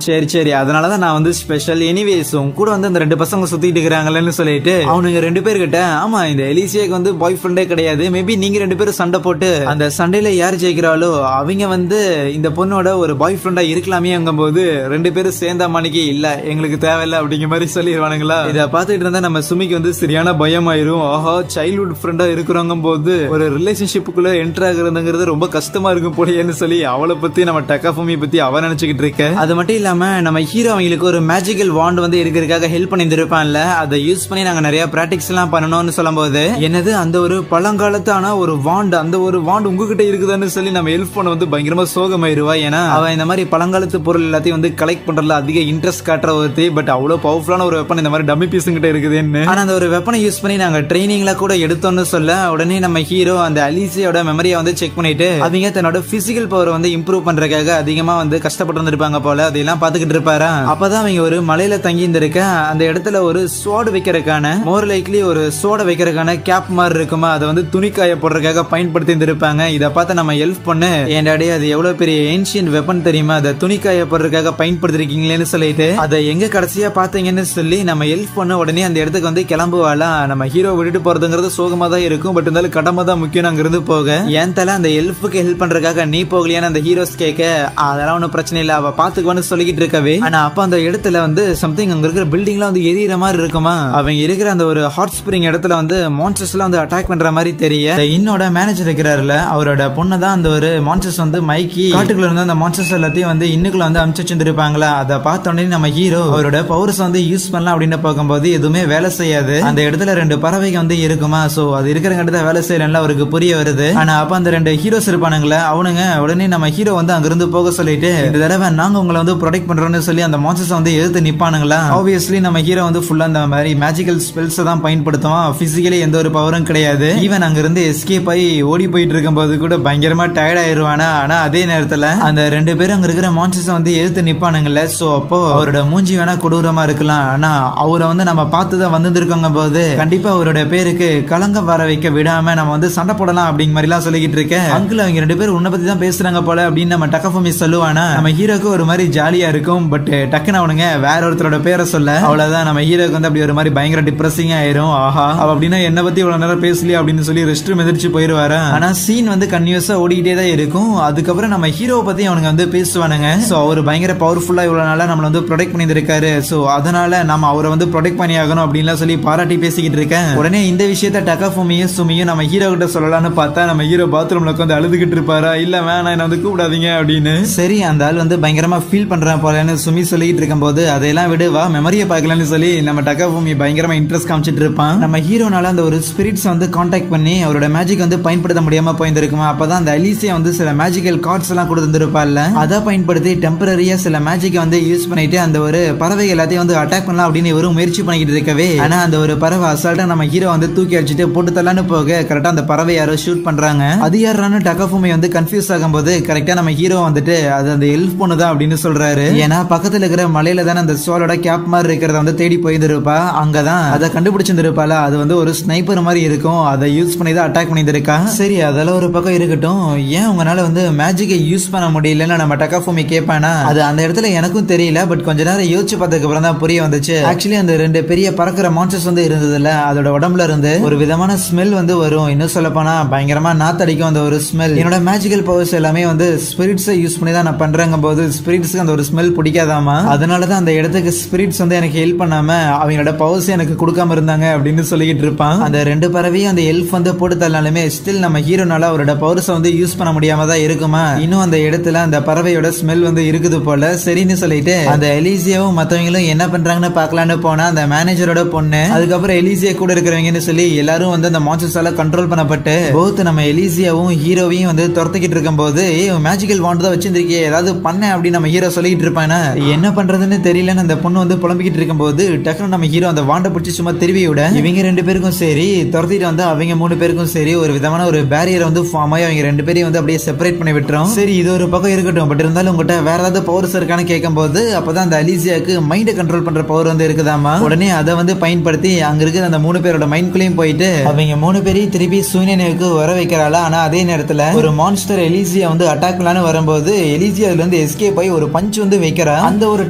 சரி சரி, அதனாலதான் நான் வந்து ஸ்பெஷல். எனிவேஸ் உன் கூட வந்து அந்த 2 பசங்க சுத்திட்டு இருக்கிறாங்கன்னு சொல்லிட்டு அவனுங்க 2 பேர்கிட்ட, ஆமா இந்த எலிசியாக்கு வந்து பாய் ஃப்ரெண்டே கிடையாது, மேபி நீங்க 2 பேரும் சண்டை போட்டு அந்த சண்டையில யார் ஜெயிக்கிறாளோ அவங்க வந்து இந்த பொண்ணோட ஒரு பாய் ஃப்ரெண்டா இருக்கலாமே போது 2 பேரும் சேர்ந்தா மணிக்கு இல்ல எங்களுக்கு தேவையில்லை அப்படிங்கிற மாதிரி சொல்லிடுவானுங்களா. இதை பார்த்துட்டு இருந்தா நம்ம சுமிக்கு வந்து சரியான பயம் ஆயிரும். ஆஹா, சைல்ட்ஹுட் ஃப்ரெண்டா இருக்கிறவங்க போது ஒரு ரிலேஷன்ஷிப்புக்குள்ள என்டர் ஆகுறதுங்கிறது ரொம்ப கஷ்டமா இருக்கும் போலன்னு சொல்லி அவளை பத்தி நம்ம டக்காஃபூமி பத்தி அவ நினைச்சுக்கிட்டு இருக்க. அது மட்டும் இல்லாம நம்ம ஹீரோ அவங்களுக்கு ஒரு மேஜிக்கல் வாண்ட் வந்து இருக்கிறதுக்காக ஹெல்ப் பண்ணி இருப்பான்ல, அதை யூஸ் பண்ணி நாங்க நிறைய பிராக்டிக்ஸ் எல்லாம் பண்ணணும்னு சொல்லும் போது, என்னது அந்த ஒரு பழங்காலத்தான ஒரு வாண்ட், அந்த ஒரு வாண்ட் உங்ககிட்ட இருக்குதான்னு சொல்லி நம்ம ஹெல்ப் பண்ண வந்து பயங்கரமா சோகமாயிருவா. ஏன்னா அவன் இந்த மாதிரி பழங்காலத்து பொருள் எல்லாத்தையும் வந்து கலெக்ட் பண்றதுல அதிக இன்ட்ரெஸ்ட் காட்டுற ஒருத்தி. பட் அவ்வளவு பவர்ஃபுல்லான ஒரு வெப்பன் இந்த மாதிரி டம்மி பீஸ் கிட்ட இருக்குதுன்னு. ஆனா அந்த ஒரு வெப்பனை யூஸ் பண்ணி நாங்க ட்ரைனிங்ல கூட எடுத்தோம்னு சொல்ல, உடனே நம்ம ஹீரோ அந்த அலிசியோட மெமரியை வந்து செக் பண்ணிட்டு அவங்க தன்னோட பிசிக்கல் பவர் வந்து இம்ப்ரூவ் பண்றதுக்காக அதிகமா வந்து கஷ்டப்பட்டு இருந்திருப்பாங்க போல, அதெல்லாம் பாத்துக்கிட்டு இருப்பாரா. அப்பதான் அவங்க ஒரு மலையில தங்கி இருந்திருக்க அந்த இடத்துல ஒரு ஸ்வாட் வைக்கிறதுக்கான, மோர் லைக்லி ஒரு சோட வைக்கிறதுக்கான கேப் மாதிரி இருக்குமா, அதை வந்து துணிக்காய போடுறதுக்காக பயன்படுத்தி இருந்திருப்பாங்க. இதை பார்த்து நம்ம ஹெல்ப் பண்ணு, ஏன்டாடி அது எவ்வளவு பெரிய ஏன்ஷியன்ட் வெப்பன் தெரியுமா, அதை துணிக்காய போடுறதுக்காக பயன்படுத்திருக்கீங்களேன்னு சொல்லிட்டு அதை எங்க கடைசியா பாத்தீங்கன்னு சொல்லி நம்ம ஹெல்ப் பண்ண உடனே அந்த இடத்துக்கு வந்து கிளம்புவாளா. நம்ம ஹீரோ விட்டுட்டு போறதுங்கிறது சோகமா தான் இருக்கும், பட் இருந்தாலும் கடமை தான் முக்கியம் அங்க இருந்து போக. ஏன் தல அந்த ஹெல்ப்புக்கு ஹெல்ப் பண்றதுக்காக நீ போகலையான்னு அந்த ஹீரோஸ் கேட்க, அதெல்லாம் ஒன்னும் பிரச்சனை இல்ல அவ பாத்துக்குவான்னு சொல்லிக்கிட்டு இருக்கவே. ஆனா அப்ப அந்த இடத்துல வந்து சம்திங் அங்க இருக்கிற பில்டிங்லாம் வந்து எரியற மாதிரி இருக்குமா, அவங்க இருக்கிற அந்த ஒரு ஹாட் ஸ்பிரிங் இடத்துல வந்து மான்ஸ்டர்ஸ் எல்லாம் வந்து அட்டாக் பண்ற மாதிரி தெரிய, இன்னோட மேனேஜர் இருக்கிறாருல அவரோட பொண்ணு தான் அந்த ஒரு மான்ஸ்டர்ஸ் வந்து மைக்கி காட்டுக்குள்ள இருந்து அந்த மான்ஸ்டர்ஸ் எல்லாத்தையும் வந்து இன்னுக்குள்ள வந்து அமுச்சு வச்சிருப்பாங்களா. அதை பார்த்த உடனே நம்ம ஹீரோ அவரோட பவர்ஸ் வந்து யூஸ் பண்ணலாம் அப்படின்னு பார்க்கும்போது எதுவுமே வேலை செய்யாது. அந்த இடத்துல 2 பறவைகள் வந்து இருக்குமா, சோ அது இருக்கிற இடத்துல வேலை செய்யல அவருக்கு புரிய வருது. ஆனா அப்ப அந்த 2 ஹீரோஸ் இருப்பானுங்களே அவனுங்க உடனே நம்ம ஹீரோ வந்து அங்கிருந்து போக சொல்லிட்டு, இந்த தடவை நாங்க உங்களை வந்து ப்ரொடெக்ட் பண்றோம்னு சொல்லி அந்த மான்ஸ்டர்ஸ் வந்து எதிர்த்து நிப்பானுங்களா. ஆப்வியஸ்லி நம்ம ஹீரோ வந்து ஃபுல்லா அந்த மாதிரி மேஜிக்கல் ஸ்பெல்ஸ் தான் பயன்படுத்துவான், பிசிக்கலி எந்த ஒரு பவரும் கிடையாது. ஈவன் அங்க இருந்து எஸ்கேப் ஆகி ஓடி போயிட்டு இருக்கும் போது கூட பயங்கரமா டயர்ட் ஆயிருவானா. ஆனா அதே நேரத்துல அந்த 2 பேரும் அங்க இருக்கிற மான்ஸ்டர்ஸ் வந்து எதிர்த்து நிப்பானுங்கல்ல, சோ அப்போ அவரோட மூஞ்சி வேணா கொடூரமா இருக்கலாம், ஆனா அவரை வந்து நம்ம பார்த்துதான் வந்திருக்கோங்க போது கண்டிப்பா அவரோட பேருக்கு கலங்கம் வர வைக்க விடாம நம்ம வந்து சண்டை போடலாம் அப்படிங்கிற மாதிரி எல்லாம் சொல்லிக்கிட்டு இருக்க. அங்கிள் அவங்க 2 பேரும் உன்னை பத்தி தான் பேசுறாங்க போல அப்படின்னு நம்ம டக்காஃபூமி சொல்லுவானா. நம்ம ஹீரோக்கு ஒரு மாதிரி ஜாலியா இருக்கும், பட் டக்குன்னு அவனுங்க வேற ஒருத்தரோட பேரை சொல்ல அவ்வளவுதான் நம்ம ஹீரோக்கு வந்து அப்படி ஒரு மாதிரி பயங்கர டிப்ரெசிங்கா ஆயிரும். ஆஹா அப்படின்னா என்ன பத்தி இவ்வளவு நேரம் பேசலையா அப்படின்னு சொல்லி ரெஸ்ட் ரூம் எதிர்த்து போயிருவாரு. ஆனா சீன் வந்து கன்டினியூஸா ஓடிக்கிட்டே தான் இருக்கும். அதுக்கப்புறம் நம்ம ஹீரோவை பத்தி அவனுங்க வந்து பேசுவானுங்க. சோ அவர் பயங்கர பவர்ஃபுல்லா இவ்வளவு நாளா நம்மள வந்து ப்ரொடெக்ட் பண்ணி இருக்காரு, சோ அதனால நம்ம அவரை வந்து ப்ரொடெக்ட் பண்ணி ஆகணும் அப்படின்னு சொல்லி பாராட்டி பேசிக்கிட்டு இருக்கேன். உடனே இந்த விஷயத்த டக்காஃபூமியும் சுமியும் நம்ம ஹீரோ கிட்ட சொல்லலாம்னு பார்த்தா நம்ம ஹீரோ பாத்ரூம்ல உட்காந்து அழுதுகிட்டு இருப்பாரா. இல்ல வேணாம் என்ன வந்து கூப்பிடாதீங்க அப்படின்னு. சரி அந்த ஆள் வந்து பயங்கரமா ஃபீல் பண்றான் போலன்னு சுமி சொல்லிட்டு இருக்கும் போது, அதையெல்லாம் விடு வா மெமரியை பார்க்கலாம்னு சொல்லி நம்ம டக்காஃபூமி பயங்கரமா இன்ட்ரெஸ்ட் காமிச்சிட்டு இருப்பான். நம்ம ஹீரோனால அந்த ஒரு ஸ்பிரிட்ஸ் வந்து கான்டாக்ட் பண்ணி அவரோட மேஜிக் வந்து பயன்படுத்த முடியாம போயிருக்குமா. அப்பதான் அந்த அலிசியா வந்து சில மேஜிக்கல் கார்ட்ஸ் எல்லாம் கொடுத்துருப்பாள்ல, அதை பயன்படுத்தி டெம்பரரியா சில மேஜிக் வந்து யூஸ் பண்ணிட்டு அந்த ஒரு பறவை எல்லாத்தையும் வந்து அட்டாக் பண்ணலாம் அப்படின்னு இவரும் முயற்சி பண்ணிக்கிட்டு இருக்கவே, ஆனா அந்த ஒரு பறவை அசால்ட்டா நம்ம ஹீரோ வந்து தூக்கி அடிச்சுட்டு போட்டு தள்ளான்னு போக கரெக்டா அந்த பறவை யாரோ ஷூட் பண்றாங்க. அது யாரான்னு டக்காஃபூமி வந்து கன்ஃபியூஸ் ஆகும்போது கரெக்டா நம்ம ஹீரோ வந்துட்டு அது அந்த எல்ஃப் பொண்ணு தான் அப்படின்னு சொல்றாரு. ஏன்னா பக்கத்துல இருக்கிற மலையில தானே அந்த சோலோட கேப் மாதிரி இருக்கிறத வந்து தேடி போயிருப்பா, அங்கதான் அதை கண்டுபிடிச்சிருப்பாளா. அது வந்து ஒரு ஸ்னைப்பர் மாதிரி இருக்கும், அதை யூஸ் பண்ணி தான் அட்டாக் பண்ணிருக்கா. சரி அதெல்லாம் ஒரு பக்கம் இருக்கட்டும், ஏன் உங்களால வந்து மேஜிக்கை யூஸ் பண்ண முடியலன்னு நம்ம டக்காஃபூமி கேட்பானா. அது அந்த இடத்துல எனக்கும் தெரியல, பட் கொஞ்ச நேரம் யோசிச்சு பார்த்ததுக்கு அப்புறம் தான் புரிய வந்துச்சு. ஆக்சுவலி அந்த 2 பெரிய பறக்கிற மான்ஸ்டர்ஸ் வந்து இருந்ததுல, அதோட உடம்புல இருந்து ஒரு விதமான ஸ்மெல் வந்து வரும். இன்னும் சொல்ல போனா பயங்கரமா நாத்தடிக்கும் அந்த ஒரு ஸ்மெல். என்னோட மேஜிக்கல் பவர்ஸ் எல்லாமே வந்து ஸ்பிரிட்ஸை யூஸ் பண்ணி தான் நான் பண்றேங்க போது ஸ்பிரிட்ஸ்க்கு அந்த ஒரு ஸ்மெல் பிடிக்காதாமா. அதனாலதான் அந்த இடத்துக்கு ஸ்பிரிட்ஸ் வந்து எனக்கு ஹெல்ப் பண்ணாம அவங்களோட பவர்ஸ் எனக்கு கொடுக்காம இருந்தாங்க அப்படின்னு சொல்லிக்கிட்டு இருப்பான். அந்த 2 பறவையும் அந்த எல்ஃப் வந்து போட்டு தள்ளாலுமே ஸ்டில் நம்ம ஹீரோனால அவரோட பவர்ஸ் வந்து யூஸ் பண்ண முடியாம தான் இருக்குமா. இன்னும் அந்த இடத்துல அந்த பறவையோட ஸ்மெல் வந்து இருக்குது போல. சரின்னு சொல்லிட்டு அந்த எலிசியாவும் மத்தவங்களும் என்ன பண்றாங்கன்னு பாக்கலான்னு போனா அந்த மேனேஜரோட பொண்ணு, அதுக்கப்புறம் எலிசியா கூட இருக்கிறவங்கன்னு சொல்லி எல்லாரும் வந்து அந்த மான்ஸ்டர்ஸால கண்ட்ரோல் பண்ணப்பட்டு போத் நம்ம எலிசியாவும் ஹீரோவையும் வந்து துரத்திக்கிட்டு இருக்கும் போது, மேஜிக்கல் வாண்ட் தான் வச்சிருக்கே ஏதாவது பண்ண அப்படின்னு நம்ம ஹீரோ சொல்லிட்டு இருப்பானா. என்ன பண்றதுன்னு தெரியலன்னு அந்த பொண்ணு வந்து புலம்பிக்கிட்டு இருக்கும் போது டக்குனு நம்ம ஹீரோ அந்த வாண்டை பிடிச்சி சும்மா திருவி விட இவங்க 2 பேருக்கும் சரி துரத்திட்டு வந்து அவங்க 3 பேருக்கும் சரி ஒரு விதமான ஒரு பேரியர் வந்து ஃபார்ம் ஆகி அவங்க 2 பேரையும் வந்து அப்படியே செப்பரேட் பண்ணி விட்டுரும். சரி இது ஒரு பக்கம் இருக்கட்டும், பட் இருந்தாலும் உங்ககிட்ட வேற ஏதாவது பவர்ஸ் இருக்கான்னு கேட்கும்போது அப்பதான் அந்த அலிசியாக்கு மைண்டை கண்ட்ரோல் பண்ற பவர் வந்து இருக்குதாமா. உடனே அதை வந்து பயன்படுத்தி அங்க இருக்கிற அந்த 3 பேரோட மைண்ட்குள்ளேயும் போயிட்டு அவங்க 3 பேரையும் திருப்பி சூனியனுக்கு வர வைக்கிறாளா. ஆனா அதே நேரத்துல ஒரு மான்ஸ்டர் எலிசியா வந்து அட்டாக் பண்ணலான்னு வரும்போது எலிசியா அதுல இருந்து எஸ்கேப் ஆகி ஒரு பஞ்ச் வந்து வைக்கிறா. அந்த ஒரு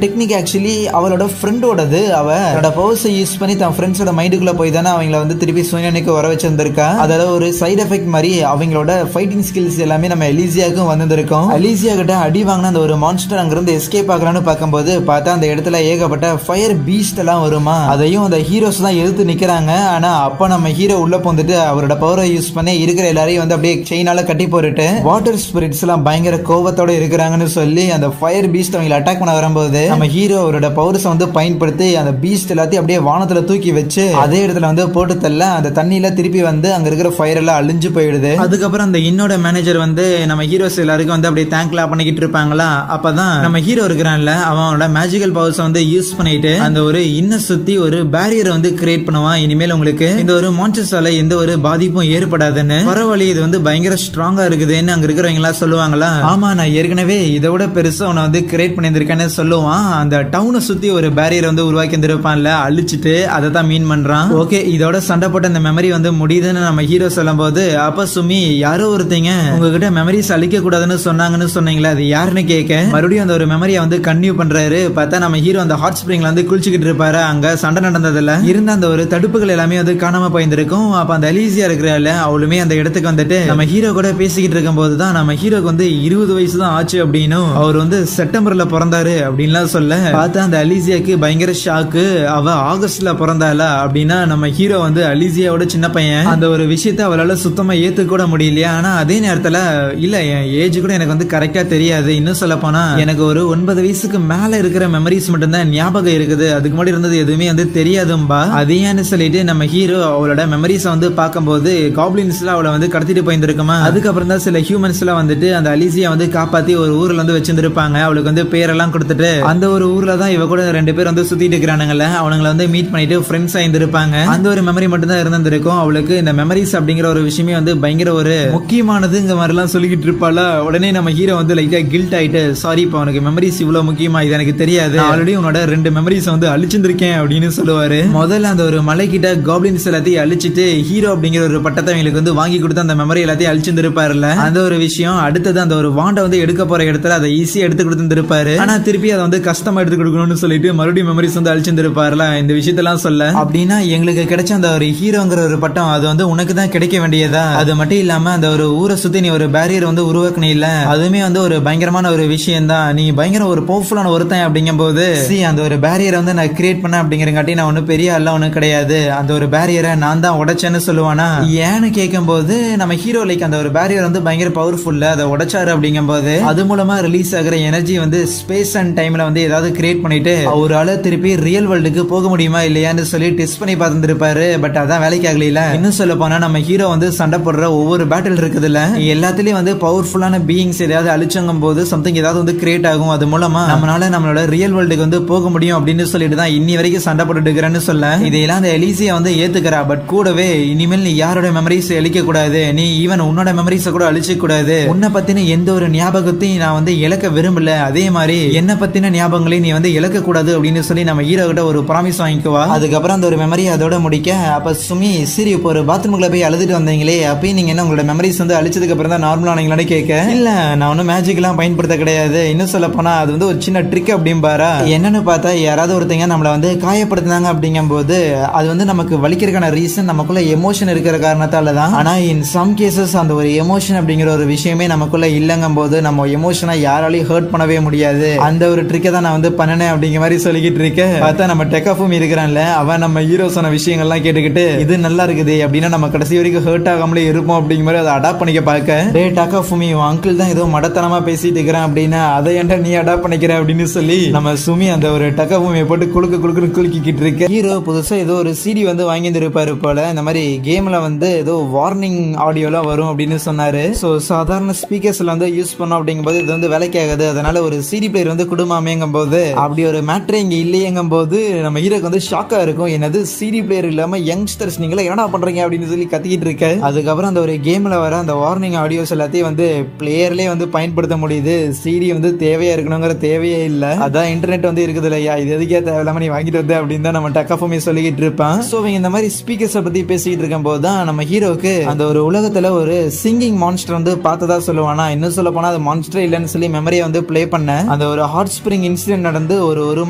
டெக்னிக் ஆக்சுவலி அவளோட ஃப்ரெண்டோடது. அவளோட பவர்ஸ் யூஸ் பண்ணி தன் ஃப்ரெண்ட்ஸோட மைண்டுக்குள்ள போய் தானே அவங்கள வந்து திருப்பி சூனியனுக்கு வர வச்சிருந்திருக்கா. அதோட ஒரு சைடு எஃபெக்ட் மாதிரி அவங்களோட ஃபைட்டிங் ஸ்கில்ஸ் எல்லாமே நம்ம எலிசியாவுக்கும் வந்திருக்கோம். எலிசியா கிட்ட அடி வாங்கின அந்த ஒரு மான்ஸ்டர் அங்கிருந்து எஸ்கேப் ஆகலான்னு பார்க்கும்போது பார்த்தா அந்த இடத்துல ஏகப்பட்ட ஃபயர் பீஸ்ட் எல்லாம் வருமா. அதையும் அந்த ஹீரோஸ் தான் எதிர்த்து நிக்கிறாங்க. ஆனா அப்ப நம்ம ஹீரோ உள்ள போந்துட்டு அவரோட பவரை யூஸ் பண்ணி இருக்கிற எல்லாரையும் வந்து அப்படியே செயினால கட்டி போட்டுட்டு வாட்டர் ஸ்பிரிட்ஸ் எல்லாம் பயங்கர கோபத்தோட இருக்கிறாங்கன்னு சொல்லி அந்த ஃபயர் பீஸ்ட் அவங்களை அட்டாக் பண்ண வரும்போது நம்ம ஹீரோ அவரோட பவர்ஸ் வந்து பயன்படுத்தி அந்த பீஸ்ட் எல்லாத்தையும் அப்படியே வானத்துல தூக்கி வச்சு அதே இடத்துல வந்து போட்டு தள்ள அந்த தண்ணியில திருப்பி வந்து அங்க இருக்கிற ஃபயர் எல்லாம் அழிஞ்சு போயிடுது. அதுக்கப்புறம் அந்த இன்னோட மேனேஜர் வந்து நம்ம ஹீரோஸ் எல்லாருக்கும் வந்து அப்படியே தேங்க்லா பண்ணிக்கிட்டு இருப்பாங்களா. அப்பதான் நம்ம ஹீரோ இருக்கிறான்ல அவனோட மேஜிக்கல் பவர்ஸ் வந்து யூஸ் பண்ணிட்டு அந்த ஒரு இன்ன சுத்தி ஒரு பேரியரை வந்து கிரியேட் பண்ணுவான். இனிமேல் உங்களுக்கு இந்த ஒரு மான்ஸ்டர்ஸால எந்த ஒரு பாதிப்பும் ஏற்படாதுன்னு. பரவாயில்ல, இது வந்து பயங்கர ஸ்ட்ராங்கா இருக்குதுன்னு அங்க இருக்கிறவங்க எல்லாம் சொல்லுவாங்களா. ஆமா, நான் ஏற்கனவே இதை விட பெருசா அவனை வந்து கிரியேட் பண்ணியிருக்கேன்னு சொல்லுவான். அந்த டவுனை சுத்தி ஒரு பேரியர் வந்து உருவாக்கி இருந்திருப்பான்ல, அழிச்சிட்டு அதை தான் மீன் பண்றான். ஓகே, இதோட சண்டை போட்ட அந்த மெமரி வந்து முடியுதுன்னு நம்ம ஹீரோ சொல்லும் போது அப்ப சுமி யாரோ ஒருத்தங்க உங்ககிட்ட மெமரிஸ் அழிக்க கூடாதுன்னு சொன்னாங்கன்னு சொன்னீங்களா, அது யாருன்னு கேட்க மறுபடியும் அந்த ஒரு மெமரியை வந்து கன்டினியூ பண்றாரு. பார்த்தா நம்ம ஹீரோ அந்த ஹாட் ஸ்பிரிங்ல வந்து குளிச்சுக்கிட்டு இருப்பாரு. அங்க சண்டை நடந்ததுல இருந்த அந்த ஒரு தடுப்புகள் எல்லாமே வந்து காணாம போயிருந்திருக்கும். அப்ப அந்த அலிசியா இருக்கிறாள் அவளுமே அந்த இடத்துக்கு வந்துட்டு நம்ம ஹீரோ கூட பேசிக்கிட்டு இருக்கும் போதுதான் நம்ம ஹீரோக்கு வந்து 20 வயசு தான் ஆச்சு அப்படின்னும் அவர் வந்து செப்டம்பர்ல பிறந்தாரு அப்படின்லாம் சொல்ல பார்த்தா அந்த அலிசியாக்கு பயங்கர ஷாக்கு. அவ ஆகஸ்ட்ல பிறந்தாளா அப்படின்னா நம்ம ஹீரோ வந்து அலிசியாவோட சின்ன பையன். அந்த ஒரு விஷயத்தை அவளால சுத்தமா ஏத்து கூட முடியலையா. ஆனா அதே நேரத்துல இல்ல, என் ஏஜ் கூட எனக்கு வந்து கரெக்டா தெரியாது. இன்னும் சொல்ல போனா எனக்கு ஒரு 9 வயசுக்கு மேல இருக்கிற மெமரிஸ் மட்டும் தான் ஞாபகம் இருக்குது. அதுக்கு முன்னாடி இருந்தது எதுவுமே வந்து தெரியாதும்பா. அதையான்னு சொல்லிட்டு நம்ம ஹீரோ அவளோட மெமரிஸ் வந்து பார்க்கும்போது காப்ளின்ஸ்ல அவளை வந்து கடத்திட்டு போயிருந்திருக்குமா. அதுக்கப்புறம் தான் சில ஹியூமன்ஸ் எல்லாம் வந்துட்டு அந்த அலிசியா வந்து காப்பாத்தி ஒரு ஊர்ல வந்து வச்சிருந்திருப்பாங்க. அவளுக்கு வந்து பேரெல்லாம் கொடுத்துட்டு அந்த ஒரு ஊர்ல தான் இவ கூட 2 பேர் வந்து சுத்திட்டு இருக்கிறானுங்கல்ல, அவங்களை வந்து மீட் பண்ணிட்டு ஃப்ரெண்ட்ஸ் ஆயிருந்திருப்பாங்க. அந்த ஒரு மெமரி மட்டும் தான் இருந்திருக்கும். அவளுக்கு இந்த மெமரிஸ் அப்படிங்கிற ஒரு விஷயமே வந்து பயங்கர ஒரு முக்கியமானதுங்க மாதிரி எல்லாம் சொல்லிக்கிட்டு இருப்பாள. உடனே நம்ம ஹீரோ வந்து லைட்டா கில்ட் ஆயிட்டு, சாரி இப்போ உனக்கு மெமரிஸ் இவ்வளவு முக்கியமா, இது எனக்கு தெரியாது, ஆல்ரெடி உன்னோட 2 மெமரிஸ் வந்து அழிச்சிருந்திருக்கேன் அப்படின்னு சொல்லுவாரு. முதல்ல அந்த ஒரு மலை கிட்ட காப்ளின்ஸ் எல்லாத்தையும் அழிச்சிட்டு ஹீரோ அப்படிங்கிற ஒரு பட்டத்தை அவங்களுக்கு வந்து வாங்கி கொடுத்து அந்த மெமரி எல்லாத்தையும் அழிச்சிருந்திருப்பாருல்ல, அந்த ஒரு விஷயம். அடுத்தது அந்த ஒரு வாண்டை வந்து எடுக்க போற இடத்துல அதை ஈஸியா எடுத்து கொடுத்துருப்பாரு. ஆனா திருப்பி அதை வந்து கஷ்டமா எடுத்து கொடுக்கணும்னு சொல்லிட்டு மறுபடியும் மெமரிஸ் வந்து அழிச்சிருந்திருப்பாருல. இந்த விஷயத்தெல்லாம் சொல்ல அப்படின்னா எங்களுக்கு கிடைச்ச அந்த ஒரு ஹீரோங்கிற ஒரு பட்டம் அது வந்து உனக்கு தான் கிடைக்க வேண்டியதா. அது மட்டும் இல்லாம அந்த ஒரு ஊரை சுத்தி நீ ஒரு பேரியர் வந்து உருவாக்குன இல்ல, அதுவுமே வந்து ஒரு பயங்கரமான ஒரு விஷயம் தான். நீ பயங்கர ஒரு பவர்ஃபுல்லான ஒருத்தன் அப்படிங்கும் போது அந்த ஒரு பேரியரை வந்து நான் கிரியேட் பண்ண அப்படிங்கிறங்காட்டி நான் ஒன்னும் பெரிய அல்ல ஒன்னும் கிடையாது, அந்த ஒரு பேரியரை நான் தான் உடைச்சேன்னு சொல்லுவானா. ஏன்னு கேட்கும் போது நம்ம ஹீரோ லைக் அந்த ஒரு பேரியர் வந்து பயங்கர பவர்ஃபுல், அதை உடைச்சாரு அப்படிங்கும் போது அது மூலமா ரிலீஸ் ஆகிற எனர்ஜி வந்து ஸ்பேஸ் அண்ட் டைம்ல வந்து ஏதாவது கிரியேட் பண்ணிட்டு அவரால திருப்பி ரியல் வேர்ல்டுக்கு போக முடியுமா இல்லையான்னு சொல்லி டெஸ்ட் பண்ணி பார்த்துருப்பாரு. பட் அதான் வேலைக்கு ஆகல. இன்னும் சொல்ல போனா நம்ம ஹீரோ வந்து சண்டை போடுற ஒவ்வொரு பேட்டில் இருக்குதுல்ல, எல்லாத்துலயும் வந்து பவர்ஃபுல்லான பீயிங்ஸ் ஏதாவது அழிச்சங்கும் போது சம்திங் ஏதாவது வந்து கிரியேட் ஆகும். அது மூலமா நம்மளால நம்மளோட ரியல் வேர்ல்டுக்கு வந்து போக முடியும் அப்படின்னு சொல்லிட்டு தான் இன்னி வரைக்கும் சண்டை போட்டுட்டு இருக்கிறேன்னு சொல்ல இதையெல்லாம் அந்த எலிசியா வந்து ஏத்துக்கிறா. பட் கூடவே இனிமேல் நீ யாரோட மெமரிஸ் அழிக்க கூடாது, நீ ஈவன் உன்னோட மெமரிஸை கூட அழிச்சு கூடாது, உன்னை பத்தின எந்த ஒரு ஞாபகத்தையும் நான் வந்து இழக்க விரும்பல, அதே மாதிரி என்ன பத்தின ஞாபகங்களையும் நீ வந்து இழக்க கூடாது அப்படின்னு சொல்லி நம்ம ஹீரோ கிட்ட ஒரு ப்ராமிஸ் வாங்கிக்குவா. அதுக்கப்புறம் அந்த ஒரு மெமரி அதோட முடிக்க அப்ப சுமி சரி இப்போ ஒரு பாத்ரூம்ல போய் அழுதுட்டு வந்தீங்களே, அப்பயும் நீங்க என்ன உங்களோட மெமரிஸ் வந்து அழிச்சதுக்கு அப்புறம் தான் நார்மல் ஆனீங்களான்னு கேட்க, இல்ல நான் ஒன்னும் மேஜிக் எல்லாம் பயன்படுத்த கிடையாது, இன்னும் சொல்ல போனா அது வந்து ஒரு சின்ன ட்ரிக் அப்படிம்பாரா. என்னன்னு பார்த்தா யாராவது ஒருத்தங்க நம்மளை வந்து காயப்படுத்தினாங்க அப்படிங்கும் போது அது வந்து நமக்கு வலிக்கிறதுக்கான ரீசன் நமக்குள்ள எமோஷன் இருக்கிற காரணத்தால தான். ஆனா இன் சம் கேசஸ் அந்த ஒரு எமோஷன் அப்படிங்கிற ஒரு விஷயமே நமக்குள்ள இல்லங்கும் போது நம்ம எமோஷனை யாராலையும் ஹர்ட் பண்ணவே முடியாது. அந்த ஒரு ட்ரிக்கை தான் நான் வந்து பண்ணனேன் அப்படிங்கிற மாதிரி சொல்லிக்கிட்டு இருக்கேன். பார்த்தா நம்ம டெக்காஃபும் இருக்கிறான்ல, அவன் நம்ம ஹீரோ சொன்ன விஷயங்கள்லாம் கேட்டுக்கிட்டு இது நல்லா இருக்குது அப்படின்னா நம்ம கடைசி வரைக்கும் ஹர்ட் ஆகாமலே இருப்போம் அப்படிங்கிற மாதிரி அதை அடாப்ட் பண்ணிக்க பார்க்க, டே டெக்காஃபுமி உன் அங்கிள் தான் ஏதோ மடத்தனமா பேசிட்டு இருக்கிறான் அப்படின்னா அதை ஏன்டா நீ அடாப்ட் பண்ணிக்கிற அப்படின்னு சொல்லி நம்ம சுமி அந்த ஒரு டெக்காஃபுமியை போட்டு குலுக்குன்னு குலுக்கிக்கிட்டு இருக்க. ஹீரோ புதுசா ஏதோ ஒரு சிடி வந்து வாங்கியிருப்பாரு போல, இந்த மாதிரி கேம்ல வந்து ஏதோ வார்னிங் ஆடியோலாம் வரும் அப்படின்னு சொன்னாரு. ஸோ சாதாரண ஸ்பீக்கர்ஸ்ல வந்து யூஸ் பண்ணோம் அப்படிங்கும்போது இது வந்து வேலைக்கு ஆகாது, அதனால ஒரு சிடி பிளேயர் வந்து குடும்பமேங்கும் போது அப்படி ஒரு மேட்ரு இங்க இல்லையங்கும் போது நம்ம ஹீரோக்கு வந்து ஷாக்கா இருக்கும். என்னது சிடி பிளேயர் இல்லாம யங்ஸ்டர்ஸ் நீங்களே என்ன பண்றீங்க அப்படின்னு சொல்லி கத்திக்கிட்டு இருக்க. அதுக்கப்புறம் அந்த ஒரு கேம்ல வர அந்த வார்னிங் ஆடியோஸ் எல்லாத்தையும் வந்து பிளேயர்லயே வந்து பயன்படுத்தி செயல்படுத்த முடியுது. சிடி வந்து தேவையா இருக்கணுங்கிற தேவையே இல்ல. அதான் இன்டர்நெட் வந்து இருக்குது இல்லையா, இது எதுக்கே தேவையில்லாம நீ வாங்கிட்டு வந்த அப்படின்னு தான் நம்ம டக்காஃபோமி சொல்லிக்கிட்டு இருப்பான். சோ இந்த மாதிரி ஸ்பீக்கர்ஸை பத்தி பேசிக்கிட்டு இருக்கும் போது தான் நம்ம ஹீரோக்கு அந்த ஒரு உலகத்துல ஒரு சிங்கிங் மான்ஸ்டர் வந்து பார்த்ததா சொல்லுவானா. இன்னும் சொல்ல போனா அது மான்ஸ்டர் இல்லைன்னு சொல்லி மெமரியை வந்து பிளே பண்ண அந்த ஒரு ஹாட் ஸ்பிரிங் இன்சிடென்ட் நடந்து ஒரு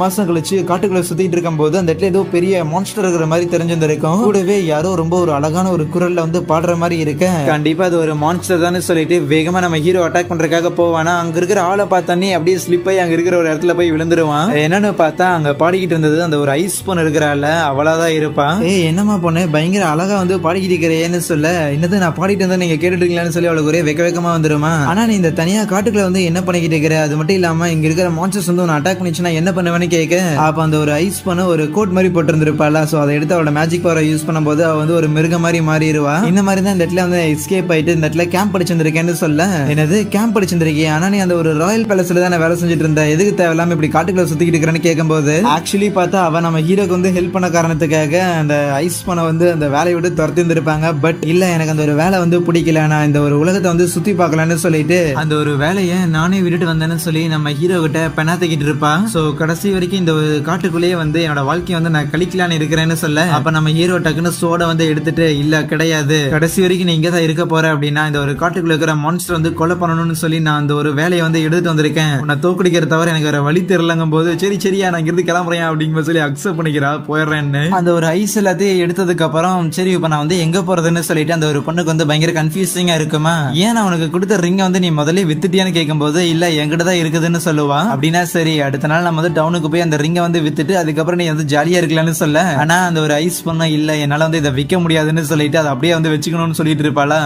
மாசம் கழிச்சு காட்டுக்குள்ள சுத்திட்டு இருக்கும் போது அந்த இடத்துல ஏதோ பெரிய மான்ஸ்டர் இருக்கிற மாதிரி தெரிஞ்சிருக்கும். கூடவே யாரோ ரொம்ப ஒரு அழகான ஒரு குரல்ல வந்து பாடுற மாதிரி இருக்க கண்டிப்பா அது ஒரு மான்ஸ்டர் தான் சொல்லிட்டு வேகமா நம்ம ஹீரோ அட்டாக் பண்றதுக்காக போவானா. அங்க இருக்கிற ஆளை பார்த்தானே அப்படியே ஸ்லிப் ஆகி அங்க இருக்கிற ஒரு இடத்துல போய் விழுந்துருவான். என்னன்னு பார்த்தா அங்க பாடிக்கிட்டு இருந்தது அந்த ஒரு ஐஸ் பொண்ணு இருக்கிறாள், அவளாதான் இருப்பான். என்னமா பொண்ணு பயங்கர அழகா வந்து பாடிக்கிட்டு இருக்கிறேன்னு சொல்ல, என்னது நான் பாடிட்டு இருந்தா நீங்க கேட்டுட்டு இருக்கீங்களான்னு சொல்லி அவளுக்கு ஒரே வெக்கமா வந்துருமா. ஆனா நீ இந்த தனியா காட்டுக்குள்ள வந்து என்ன பண்ணிக்கிட்டு இருக்கிற, அது மட்டும் இல்லாம இங்க இருக்கிற மான்ஸ்டர்ஸ் வந்து உன்னை அட்டாக் பண்ணிச்சுன்னா என்ன பண்ணுவேன்னு கேட்க, அப்ப அந்த ஒரு ஐஸ் பொண்ணு ஒரு கோட் மாதிரி போட்டு இருந்திருப்பாளா. சோ அதை எடுத்து அவளோட மேஜிக் பவரை யூஸ் பண்ணும்போது அவ வந்து ஒரு மிருகம் மாதிரி மாறிடுவா. இந்த மாதிரி தான் இந்த இடத்துல வந்து எஸ்கேப் ஆயிட்டு இந்த இடத்துல கேம்ப் படிச்சிருக்கேன்னு சொல்ல, என்னது கேம்ப் படிச்சிருக்கேன், ஆனா நீ அந்த ஒரு ராயல் பேலஸ்ல தான் வேலை செஞ்சுட்டு இருந்த, எதுக்கு தேவையில்லாம இப்படி காட்டுக்குள்ள சுத்திக்கிட்டு இருக்கிறேன்னு கேட்கும்போது ஆக்சுவலி பார்த்தா அவ நம்ம ஹீரோக்கு வந்து ஹெல்ப் பண்ண காரணத்துக்காக அந்த ஐஸ் பொண்ணை வந்து அந்த வேலையை விட்டு துரத்தி இருந்திருப்பாங்க. பட் இல்ல எனக்கு அந்த ஒரு வேலை வந்து பிடிக்கல, நான் இந்த ஒரு உலகத்தை வந்து சுத்தி பார்க்கலான்னு சொல்லிட்டு அந்த ஒரு வேலையை நானே விட்டுட்டு வந்தேன்னு சொல்லி நம்ம ஹீரோ கிட்ட பெண்ணாத்திக்கிட்டு இருப்பா. சோ கடைசி வரைக்கும் இந்த ஒரு காட்டுக்குள்ளேயே வந்து என்னோட வாழ்க்கையை வந்து நான் கழிக்கலான்னு இருக்கிறேன்னு சொல்ல, அப்ப நம்ம ஹீரோ டக்குன்னு சோட வந்து எடுத்துட்டு இல்ல கிடையாது, கடைசி வரைக்கும் நீ இங்கதான் இருக்க போற அப்படின்னா இந்த ஒரு காட்டுக்குள்ள இருக்கிற மான்ஸ்டர் வந்து கொலை பண்ணணும்னு சொல்லி நான் அந்த ஒரு வேலையை வந்து எடுத்துட்டு வந்திருக்கேன், உன்னை தோக்கடிக்கிற தவிர எனக்கு வேற வழி தெரியலங்கும் போது சரியா நான் இங்கிருந்து கிளம்புறேன் அப்படிங்கிற சொல்லி அக்செப்ட் பண்ணிக்கிறா, போயிடுறேன்னு. அந்த ஒரு ஐஸ் எல்லாத்தையும் எடுத்ததுக்கு அப்புறம் சரி இப்ப நான் வந்து எங்க போறதுன்னு சொல்லிட்டு அந்த ஒரு பொண்ணுக்கு வந்து பயங்கர கன்ஃபியூசிங்கா இருக்குமா. ஏன் அவனுக்கு கொடுத்த ரிங்க வந்து நீ முதல்ல வித்துட்டியான்னு கேட்கும்போது இல்ல என்கிட்ட தான் இருக்குதுன்னு சொல்லுவா. அப்படின்னா சரி அடுத்த நாள் நம்ம வந்து டவுனுக்கு போய் அந்த ரிங்க வந்து வித்துட்டு அதுக்கப்புறம் நீ வந்து ஜாலியா இருக்கலாம்னு சொல்ல, ஆனா அந்த ஒரு ஐஸ் பொண்ணு இல்ல என்னால வந்து இதை விற்க முடியாதுன்னு சொல்லிட்டு அதை அப்படியே வந்து வச்சுக்கணும்னு சொல்லிட்டு இருப்பாளா.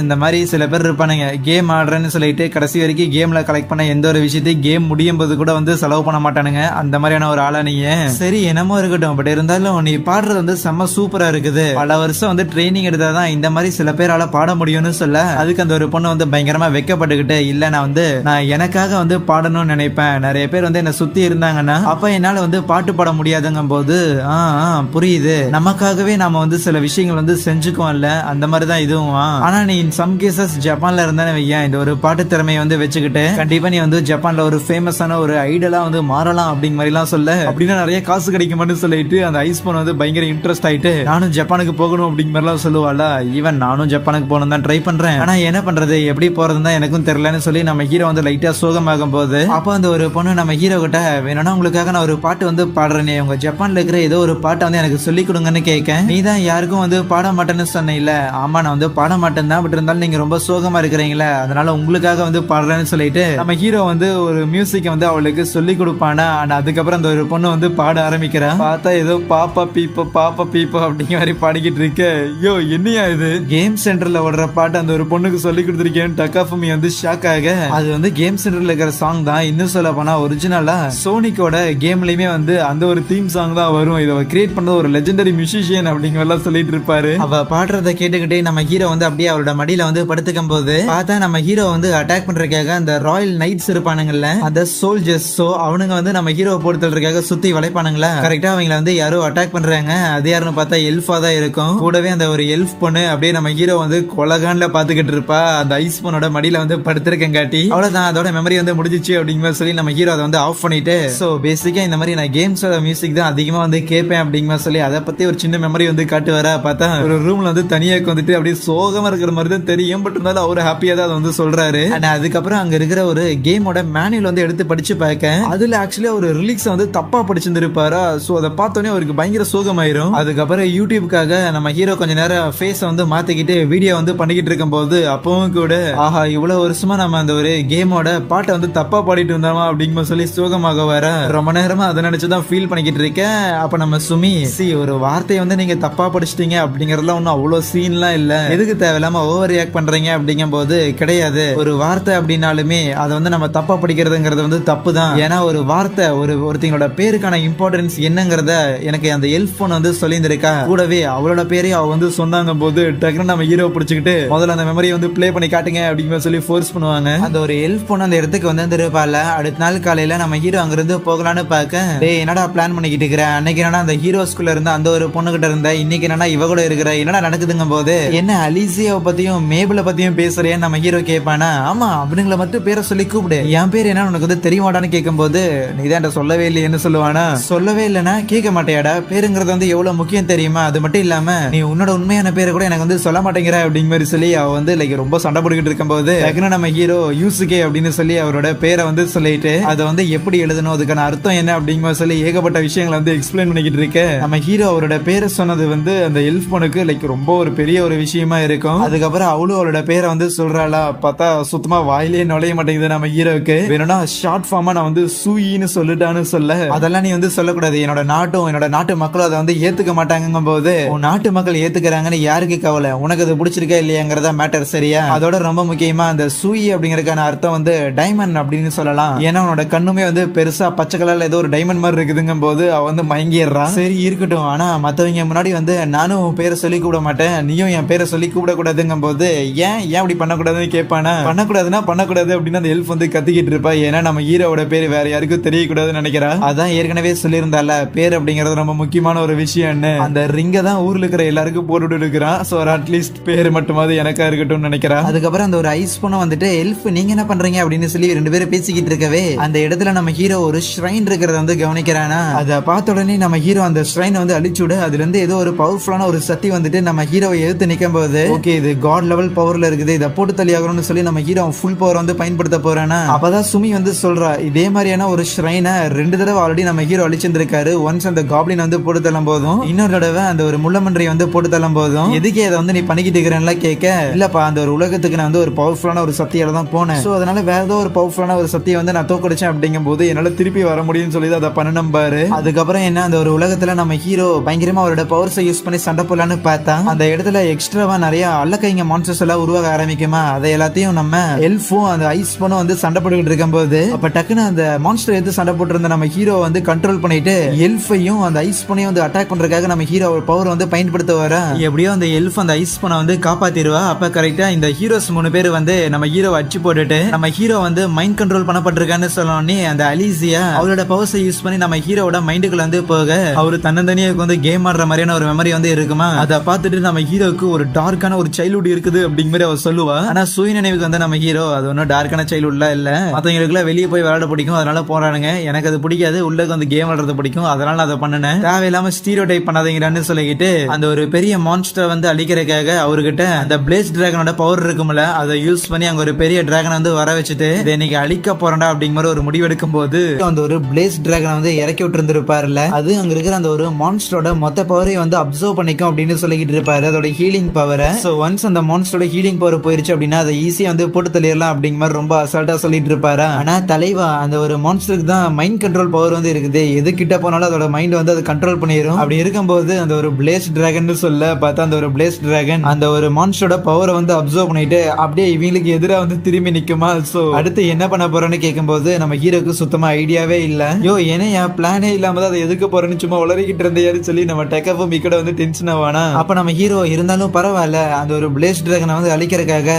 இந்த மாதிரி சில பேர் இருப்பானுங்க, கேம் ஆடுறேன்னு சொல்லிட்டு கடைசி வரைக்கும் கேம்ல கலெக்ட் பண்ண எந்த ஒரு விஷயத்தையும் கேம் முடியும் போது கூட வந்து செலவு பண்ண மாட்டானுங்க. அந்த மாதிரியான ஒரு ஆளா நீ. சரி என்னமோ இருக்கட்டும், பட் இருந்தாலும் நீ பாடுறது வந்து செம்ம சூப்பரா இருக்குது, பல வருஷம் வந்து ட்ரைனிங் எடுத்தாதான் இந்த மாதிரி சில பேரால பாட முடியும்னு சொல்ல, அதுக்கு அந்த ஒரு பொண்ணு வந்து பயங்கரமா வெக்கப்பட்டுக்கிட்டு இல்ல நான் எனக்காக வந்து பாடணும்னு நினைப்பேன், நிறைய பேர் வந்து என்ன சுத்தி இருந்தாங்கன்னா அப்ப என்னால வந்து பாட்டு பாட முடியாதுங்கும் போது புரியுது, நமக்காகவே நாம வந்து சில விஷயங்கள் வந்து செஞ்சுக்குவோம்ல, அந்த மாதிரிதான் இதுவும். ஆனா நீ சம் கேசஸ் ஜப்பான்ல இருந்தானே வையன் இந்த ஒரு பாட்டு திறமையை வந்து வச்சுக்கிட்டு கண்டிப்பா நீ வந்து ஜப்பான்ல ஒரு ஃபேமஸான ஒரு ஐடலா வந்து மாறலாம் அப்படிங்கிற மாதிரி எல்லாம் சொல்ல, அப்படின்னா நிறைய காசு கிடைக்கும்னு சொல்லிட்டு அந்த ஐஸ் பொண்ணு வந்து பயங்கர இன்ட்ரெஸ்ட் ஆயிட்டு நானும் ஜப்பானுக்கு போகணும் அப்படிங்கிற மாதிரி எல்லாம் சொல்லுவாளா. ஈவன் நானும் ஜப்பானுக்கு போகணும் தான் ட்ரை பண்றேன், ஆனா என்ன பண்றது எப்படி போறதுன்னு தான் எனக்கும் தெரியலன்னு சொல்லி நம்ம ஹீரோ வந்து லைட்டா சோகமாகும் போது அப்ப அந்த ஒரு பொண்ணு நம்ம ஹீரோ கிட்ட வேணும்னா உங்களுக்காக நான் ஒரு பாட்டு வந்து பாடுறேனே, உங்க ஜப்பான்ல இருக்கிற ஏதோ ஒரு பாட்டை வந்து எனக்கு சொல்லி கொடுங்கன்னு கேட்க, நீ தான் யாருக்கும் வந்து பாட மாட்டேன்னு சொன்ன இல்ல. ஆமா நான் வந்து பாட மாட்டேன் தான், பட் இருந்தாலும் நீங்க ரொம்ப சோகமா இருக்கிறீங்களா அதனால உங்களுக்காக வந்து பாடுறேன்னு சொல்லிட்டு நம்ம ஹீரோ வந்து ஒரு மியூசிக் வந்து அவளுக்கு சொல்லி கொடுப்பானா. ஆனா அதுக்கப்புறம் அந்த ஒரு பொண்ணு வந்து பாட ஆரம்பிக்கிறா, பார்த்தா ஏதோ பாப்பா பீப்போ அப்படிங்கிற மாதிரி பாடிக்கிட்டு இருக்க. ஐயோ என்னையா இது, கேம் சென்டர்ல ஓடுற பாட்டு அந்த ஒரு பொண்ணுக்கு சொல்லி கொடுத்துருக்கேன். டக்காஃபுமி வந்து ஷாக் ஆக, அது வந்து கேம் சென்டர்ல இருக்கிற சாங் தான், இன்னும் சொல்ல போனா ஒரிஜினலா சோனிக்கோட கேம்லயுமே வந்து அந்த ஒரு தீம் சாங் தான் வரும், இதை கிரியேட் பண்ண ஒரு லெஜெண்டரி மியூசிஷியன் அப்படிங்கிற சொல்லிட்டு இருப்பாரு. அவ பாடுறத கேட்டுக்கிட்டே நம்ம ஹீரோ வந்து அப்படியே அவரோட மடியில வந்து படுத்துக்கும் போது பார்த்தா நம்ம ஹீரோ வந்து அட்டாக் பண்றதுக்காக அந்த ராயல் நைட்ஸ் இருப்பானுங்கல்ல அந்த சோல்ஜர்ஸ், சோ அவனுங்க வந்து நம்ம ஹீரோ போடுறதுக்காக சுத்தி வளைப்பானுங்களா. கரெக்டா அவங்கள வந்து யாரோ அட்டாக் பண்றாங்க, அது யாருன்னு பார்த்தா எல்ஃபா தான் இருக்கும். கூடவே அந்த ஒரு எல்ஃப் பொண்ணு அப்படியே நம்ம ஹீரோ வந்து கொலகான்ல பாத்துக்கிட்டு இருப்பா, அந்த ஐஸ் பொண்ணோட மடியில வந்து படுத்திருக்கங்காட்டி அவ்வளவுதான் அதோட மெமரி வந்து முடிஞ்சிச்சு அப்படிங்கிற சொல்லி நம்ம ஹீரோ அதை வந்து ஆஃப் பண்ணிட்டு, சோ பேசிக்கா இந்த மாதிரி நான் கேம்ஸோட மியூசிக் தான் அதிகமா வந்து கேட்பேன் அப்படிங்கிற சொல்லி அதை பத்தி ஒரு சின்ன மெமரி வந்து காட்டு வர பார்த்தா ஒரு ரூம்ல வந்து தனியா வந்துட்டு அப்படியே சோகமா இருக்கிற மாதிரி தான் தெரியும். பட் இருந்தாலும் அவரு ஹாப்பியா தான் வந்து சொல்றாரு. அதுக்கப்புறம் அங்க இருக்கிற ஒரு கேமோட மேனுவல் வந்து எடுத்து படிச்சு பார்க்க அதுல ஆக்சுவலி ஒரு ரிலீக்ஸ் வந்து தப்பா படிச்சிருந்திருப்பாரா. சோ அதை பார்த்தோன்னே அவருக்கு பயங்கர சோகமாயிரும். அதுக்கப்புறம் யூடியூப்காக நம்ம ஹீரோ கொஞ்ச நேரம் ஃபேஸை வந்து மாத்திக்கிட்டு வீடியோ வந்து பண்ணிக்கிட்டு இருக்கும் போது அப்பவும் கூட ஆஹா இவ்வளவு வருஷமா நம்ம அந்த ஒரு கேமோட பாட்டை வந்து தப்பா பாடிட்டு இருந்தோமா அப்படிங்கிற சொல்லி சோகமாக வர ரொம்ப நேரமா அதை நினைச்சுதான் ஃபீல் பண்ணிக்கிட்டு இருக்கேன். அப்ப நம்ம சுமி ஒரு வார்த்தையை வந்து நீங்க தப்பா படிச்சிட்டீங்க அப்படிங்கறதுலாம் ஒன்னும் அவ்வளவு சீன்லாம் இல்ல, எதுக்கு தேவையில்லாம ஓவர் ரியாக்ட் பண்றீங்க அப்படிங்கும் போது கிடையாது, ஒரு வார்த்தை அப்படின்னாலுமே அதை வந்து நம்ம தப்பா படிக்கிறதுங்கிறது வந்து தப்பு தான். ஏன்னா ஒரு வார்த்தை ஒருத்தங்களோட பேருக்கான இம்பார்ட்டன்ஸ் என்னங்கிறத எனக்கு அந்த எல்ஃப் பொண்ணு வந்து சொல்லியிருந்திருக்கா. கூடவே அவளோட பேரையும் அவ வந்து சொன்னாங்க போது டக்குனு நம்ம ஹீரோ பிடிச்சிக்கிட்டு முதல்ல அந்த மெமரியை வந்து பிளே பண்ணி காட்டுங்க அப்படிங்கிற சொல்லி ஃபோர்ஸ் பண்ணுவாங்க. அந்த ஒரு எல்ஃப் பொண்ணு அந்த இடத்துக்கு வந்து இருப்பால. அடுத்த நாள் காலையில நம்ம ஹீரோ அங்கிருந்து போகலான்னு பார்க்க, டேய் என்னடா பிளான் பண்ணிக்கிட்டு இருக்கிற, அன்னைக்கு என்னடா அந்த ஹீரோ ஸ்கூல்ல இருந்த அந்த ஒரு பொண்ணு கிட்ட இருந்த, இன்னைக்கு என்னன்னா இவ கூட இருக்கிற, என்னடா நடக்குதுங்க போது என்ன அலிசியாவை பத்தியும் மேபிளை பத்தியும் பேசுறேன்னு நம்ம ஹீரோ கேட்பானா. ஆமா அவனுங்களை மட்டும் பேரை சொல்லி கூப்பிடு, என் பேர் என்ன உனக்கு வந்து தெரியுமாடான்னு கேட்கும்போது நீ தான் சொல்லவே இல்லையேன்னு சொல்லுவானா. சொல்லவே இல்லைன்னா கேட்க மாட்டேயாடா, பேருங்கிறது வந்து எவ்வளவு முக்கியம் தெரியுமா, அது மட்டும் இல்லாம நீ உன்னோட உண்மையான பேரை கூட எனக்கு வந்து சொல்ல மாட்டேங்கிற அப்படிங்கிற மாதிரி சொல்லி அவ வந்து லைக் ரொம்ப சண்டை போட்டுக்கிட்டு இருக்கும்போது நம்ம ஹீரோ யூசுகே அப்படின்னு சொல்லி அவரோட பேரை வந்து சொல்லிட்டு அதை வந்து எப்படி எழுதணும், அதுக்கான அர்த்தம் என்ன அப்படிங்கிற சொல்லி ஏகப்பட்ட விஷயங்களை வந்து எக்ஸ்பிளைன் பண்ணிக்கிட்டு இருக்கு. நம்ம ஹீரோ அவரோட பேரை சொன்னது வந்து அந்த எல்ஃப் பொண்ணுக்கு லைக் ரொம்ப ஒரு பெரிய ஒரு விஷயமா இருக்கும். அதுக்கப்புறம் அவளும் அவளோட பேரை வந்து சொல்றாளா, பார்த்தா சுத்தமா வாயிலே நுழைய மாட்டேங்குது நம்ம ஹீரோக்கு. வேணும்னா ஷார்ட் ஃபார்மா நான் வந்து சூயின்னு சொல்லிட்டான்னு சொல்ல, அதெல்லாம் நீ வந்து சொல்லக்கூடாது, என்னோட நாட்டு மக்களும் அதை வந்து ஏத்துக்க மாட்டாங்கும் போது உன் நாட்டு மக்கள் ஏத்துக்கிறாங்கன்னு யாருக்கு கவலை, உனக்கு அது பிடிச்சிருக்கா இல்லையாங்கிறதா மேட்டர், சரியா? அதோட ரொம்ப முக்கியமா அந்த சூயி அப்படிங்கறதுக்கான அர்த்தம் வந்து டைமண்ட் அப்படின்னு சொல்லலாம். ஏன்னா அவனோட கண்ணுமே வந்து பெருசா பச்சை கலர்ல ஏதோ ஒரு டைமண்ட் மாதிரி இருக்குதுங்கும் போது அவ வந்து மயங்கிடுறான். சரி இருக்கட்டும், ஆனா மத்தவங்க முன்னாடி வந்து நானும் உன் பேரை சொல்லி கூப்பிட மாட்டேன், நீயும் என் பேரை சொல்லி கூப்பிட கூடாதுங்கும் போது ஏன் அப்படி பண்ணக்கூடாதுன்னு கேட்பானா. பண்ணக்கூடாது அப்படின்னு அந்த எல்ஃப் வந்து கத்திக்கிட்டு இருப்பா. ஏன்னா நம்ம ஹீரோவோட பேர் வேற யாருக்கும் தெரியக்கூடாதுன்னு நினைக்கிறா. அதான் ஏற்கனவே சொல்லியிருந்தால பேர் அப்படிங்கறது ரொம்ப முக்கியமான ஒரு விஷயம்னு. அந்த ரிங்க தான் ஊர்ல இருக்கிற எல்லாருக்கும் போட்டுட்டு இருக்கிறான். சோ அட்லீஸ்ட் பேர் மட்டுமாவது எனக்கா இருக்கட்டும் நினைக்கிறான். அதுக்கப்புறம் அந்த ஒரு ஐஸ் பொண்ணு வந்துட்டு எல்ஃப் நீங்க என்ன பண்றீங்க அப்படின்னு சொல்லி ரெண்டு பேரும் பேசிக்கிட்டு இருக்கவே அந்த இடத்துல நம்ம ஹீரோ ஒரு ஷ்ரைன் இருக்கிறத வந்து கவனிக்கிறானா. அதை பார்த்த உடனே நம்ம ஹீரோ அந்த ஷ்ரைன் வந்து அழிச்சுட அதுல இருந்து ஏதோ ஒரு பவர்ஃபுல்லான ஒரு சக்தி வந்துட்டு நம்ம ஹீரோவை எதிர்த்து நிக்கும் போது ஓகே இது காட் லெவல் பவர்ல இருக்குது, இதை போட்டு தள்ளியாகணும்னு சொல்லி நம்ம ஹீரோ ஃபுல் பவர் வந்து பயன்படுத்த போறானா. அப்பதான் சுமி வந்து சொல்றா இதே மாதிரியான ஒரு ஷ்ரைனை 2 தடவை ஆல்ரெடி நம்ம ஹீரோ அழிச்சிருந்திருக்காரு. ஒன்ஸ் அந்த காப்ளின் வந்து போட்டு தள்ளும் போதும், இன்னொரு தடவை அந்த ஒரு முள்ளமன்றை வந்து போட்டு தள்ளும் போதும், எதுக்கே அதை வந்து நீ பண்ணிக்கிட்டு இருக்கிறேன்ல கேட்க, இல்லப்பா அந்த ஒரு உலகத்துக்கு நான் வந்து ஒரு பவர்ஃபுல்லான ஒரு சக்தியால தான் போனேன், சோ அதனால வேற ஏதோ ஒரு பவர்ஃபுல்லான ஒரு சக்தியை வந்து நான் தோக்கடிச்சேன் அப்படிங்கும் போது என்னால திருப்பி வர முடியும்னு சொல்லி அதை பண்ணணும் பாரு. அதுக்கப்புறம் என்ன அந்த ஒரு உலகத்துல நம்ம ஹீரோ பயங்கரமா அவரோட பவர்ஸை யூஸ் பண்ணி சண்டை போடலான்னு பார்த்தா அந்த இடத்துல எக்ஸ்ட்ராவா நிறைய அல்லக்கைங்க மான்ஸ்டர்ஸ் எல்லாம் உருவாக ஆரம்பிக்குமா. அதை எல்லாத்தையும் நம்ம எல்ஃபும் அந்த ஐஸ் பொண்ணும் வந்து சண்டை போட்டுக்கிட்டு இருக்கும் போது அப்ப டக்குன்னு அந்த மான்ஸ்டர் எடுத்து சண்டை போட்டு இருந்த நம்ம ஹீரோ வந்து கண்ட்ரோல் பண்ணிட்டு எல்ஃபையும் அந்த ஐஸ் பொண்ணையும் வந்து அட்டாக் பண்றதுக்காக நம்ம ஹீரோ ஒரு பவர் வந்து பயன்படுத்த வர எப்படியோ அந்த எல்ஃப் அந்த ஐஸ் பொண்ணை வந்து காப்பாத்திடுவா. அப்ப கரெக்டா இந்த ஹீரோஸ் 3 பேர் வந்து நம்ம ஹீரோ அடிச்சு போட்டுட்டு நம்ம ஹீரோ வந்து மைண்ட் கண்ட்ரோல் பண்ணப்பட்டிருக்கான்னு சொல்லி அந்த அலிசியா அவளோட பவர்ஸை யூஸ் பண்ணி நம்ம ஹீரோட மைண்டுக்குள்ள வந்து போக அவரு தன்னந்தனியாக வந்து கேம் ஆடுற மாதிரியான ஒரு மெமரி வந்து இருக்குமா. அதை பார்த்துட்டு நம்ம ஹீரோக்கு ஒரு டார்க்கான ஒரு சைல்ட்ஹுட் இருக்குது அப்படிங்கிற மாதிரி அவர் சொல்லுவா. ஆனா சுய நினைவுக்கு வந்து நம்ம ஹீரோ அது ஒன்னும் டார்க்கான சைல்ட்ஹுட்லாம் இல்ல, மத்தவங்களுக்குலாம் வெளியே போய் விளையாட பிடிக்கும் அதனால போறானுங்க, எனக்கு அது பிடிக்காது, உள்ளக்கு வந்து கேம் ஆடுறது பிடிக்கும் அதனால நான் அதை பண்ணேன், தேவையில்லாம ஸ்டீரியோ டைப் பண்ணாதீங்கன்னு சொல்லிக்கிட்டு அந்த ஒரு பெரிய மான்ஸ்டர் வந்து அழிக்கிறதுக்காக அவர்கிட்ட அந்த பிளேஸ் டிராகனோட பவர் இருக்கும்ல அதை யூஸ் பண்ணி அங்க ஒரு பெரிய டிராகன் வந்து வர வச்சுட்டு இதை இன்னைக்கு அழிக்க போறேன்டா அப்படிங்கிற ஒரு முடிவெடுக்கும் போது அந்த ஒரு பிளேஸ் டிராகன் வந்து இறக்கி விட்டு இருந்திருப்பாருல, அது அங்க இருக்கிற அந்த ஒரு மான்ஸ்டரோட மொத்த பவரையும் வந்து அப்சர்வ் பண்ணிக்கும் அப்படின்னு சொல்லிக்கிட்டு இருப்பாரு, அதோட ஹீலிங் பவரை. சோ ஒன்ஸ் அந்த மான்ஸ்டரோட ஹீலிங் பவர் போயிருச்சு அப்படின்னா அதை ஈஸியா வந்து போட்டு தள்ளிடலாம் அப்படிங்கிற மாதிரி ரொம்ப அசால்ட்டா சொல்லிட்டு இருப்பாரு. ஆனா தலைவா அந்த ஒரு மான்ஸ்டருக்கு தான் மைண்ட் கண்ட்ரோல் பவர் வந்து இருக்குது, எது கிட்ட போனாலும் அதோட மைண்ட் வந்து அது கண்ட்ரோல் பண்ணிடும். அப்படி இருக்கும்போது அந்த ஒரு பிளேஸ் டிராகன் சொல்ல பார்த்தா அந்த ஒரு பிளேஸ் டிராகன் அந்த ஒரு மான்ஸ்டரோட பவரை வந்து அப்சர்வ் பண்ணிட்டு அப்படியே இவங்களுக்கு எதிராக வந்து திரும்பி நிக்குமா. சோ அடுத்து என்ன பண்ண போறோம்னு கேட்கும்போது நம்ம ஹீரோக்கு சுத்தமா ஐடியாவே இல்ல. யோ ஏன்னா பிளானே இல்லாம அதை எதுக்கு போறேன்னு சும்மா உளறிக்கிட்டு இருந்தேன்னு சொல்லி நம்ம டெக்கஃபும் மிக்கட வந்து டென்ஷன் ஆவானா. அப்ப நம்ம ஹீரோ இருந்தாலும் பரவாயில்ல அந்த ஒரு பிளேஸ் டிராகனை வந்து அழிக்கிறதுக்காக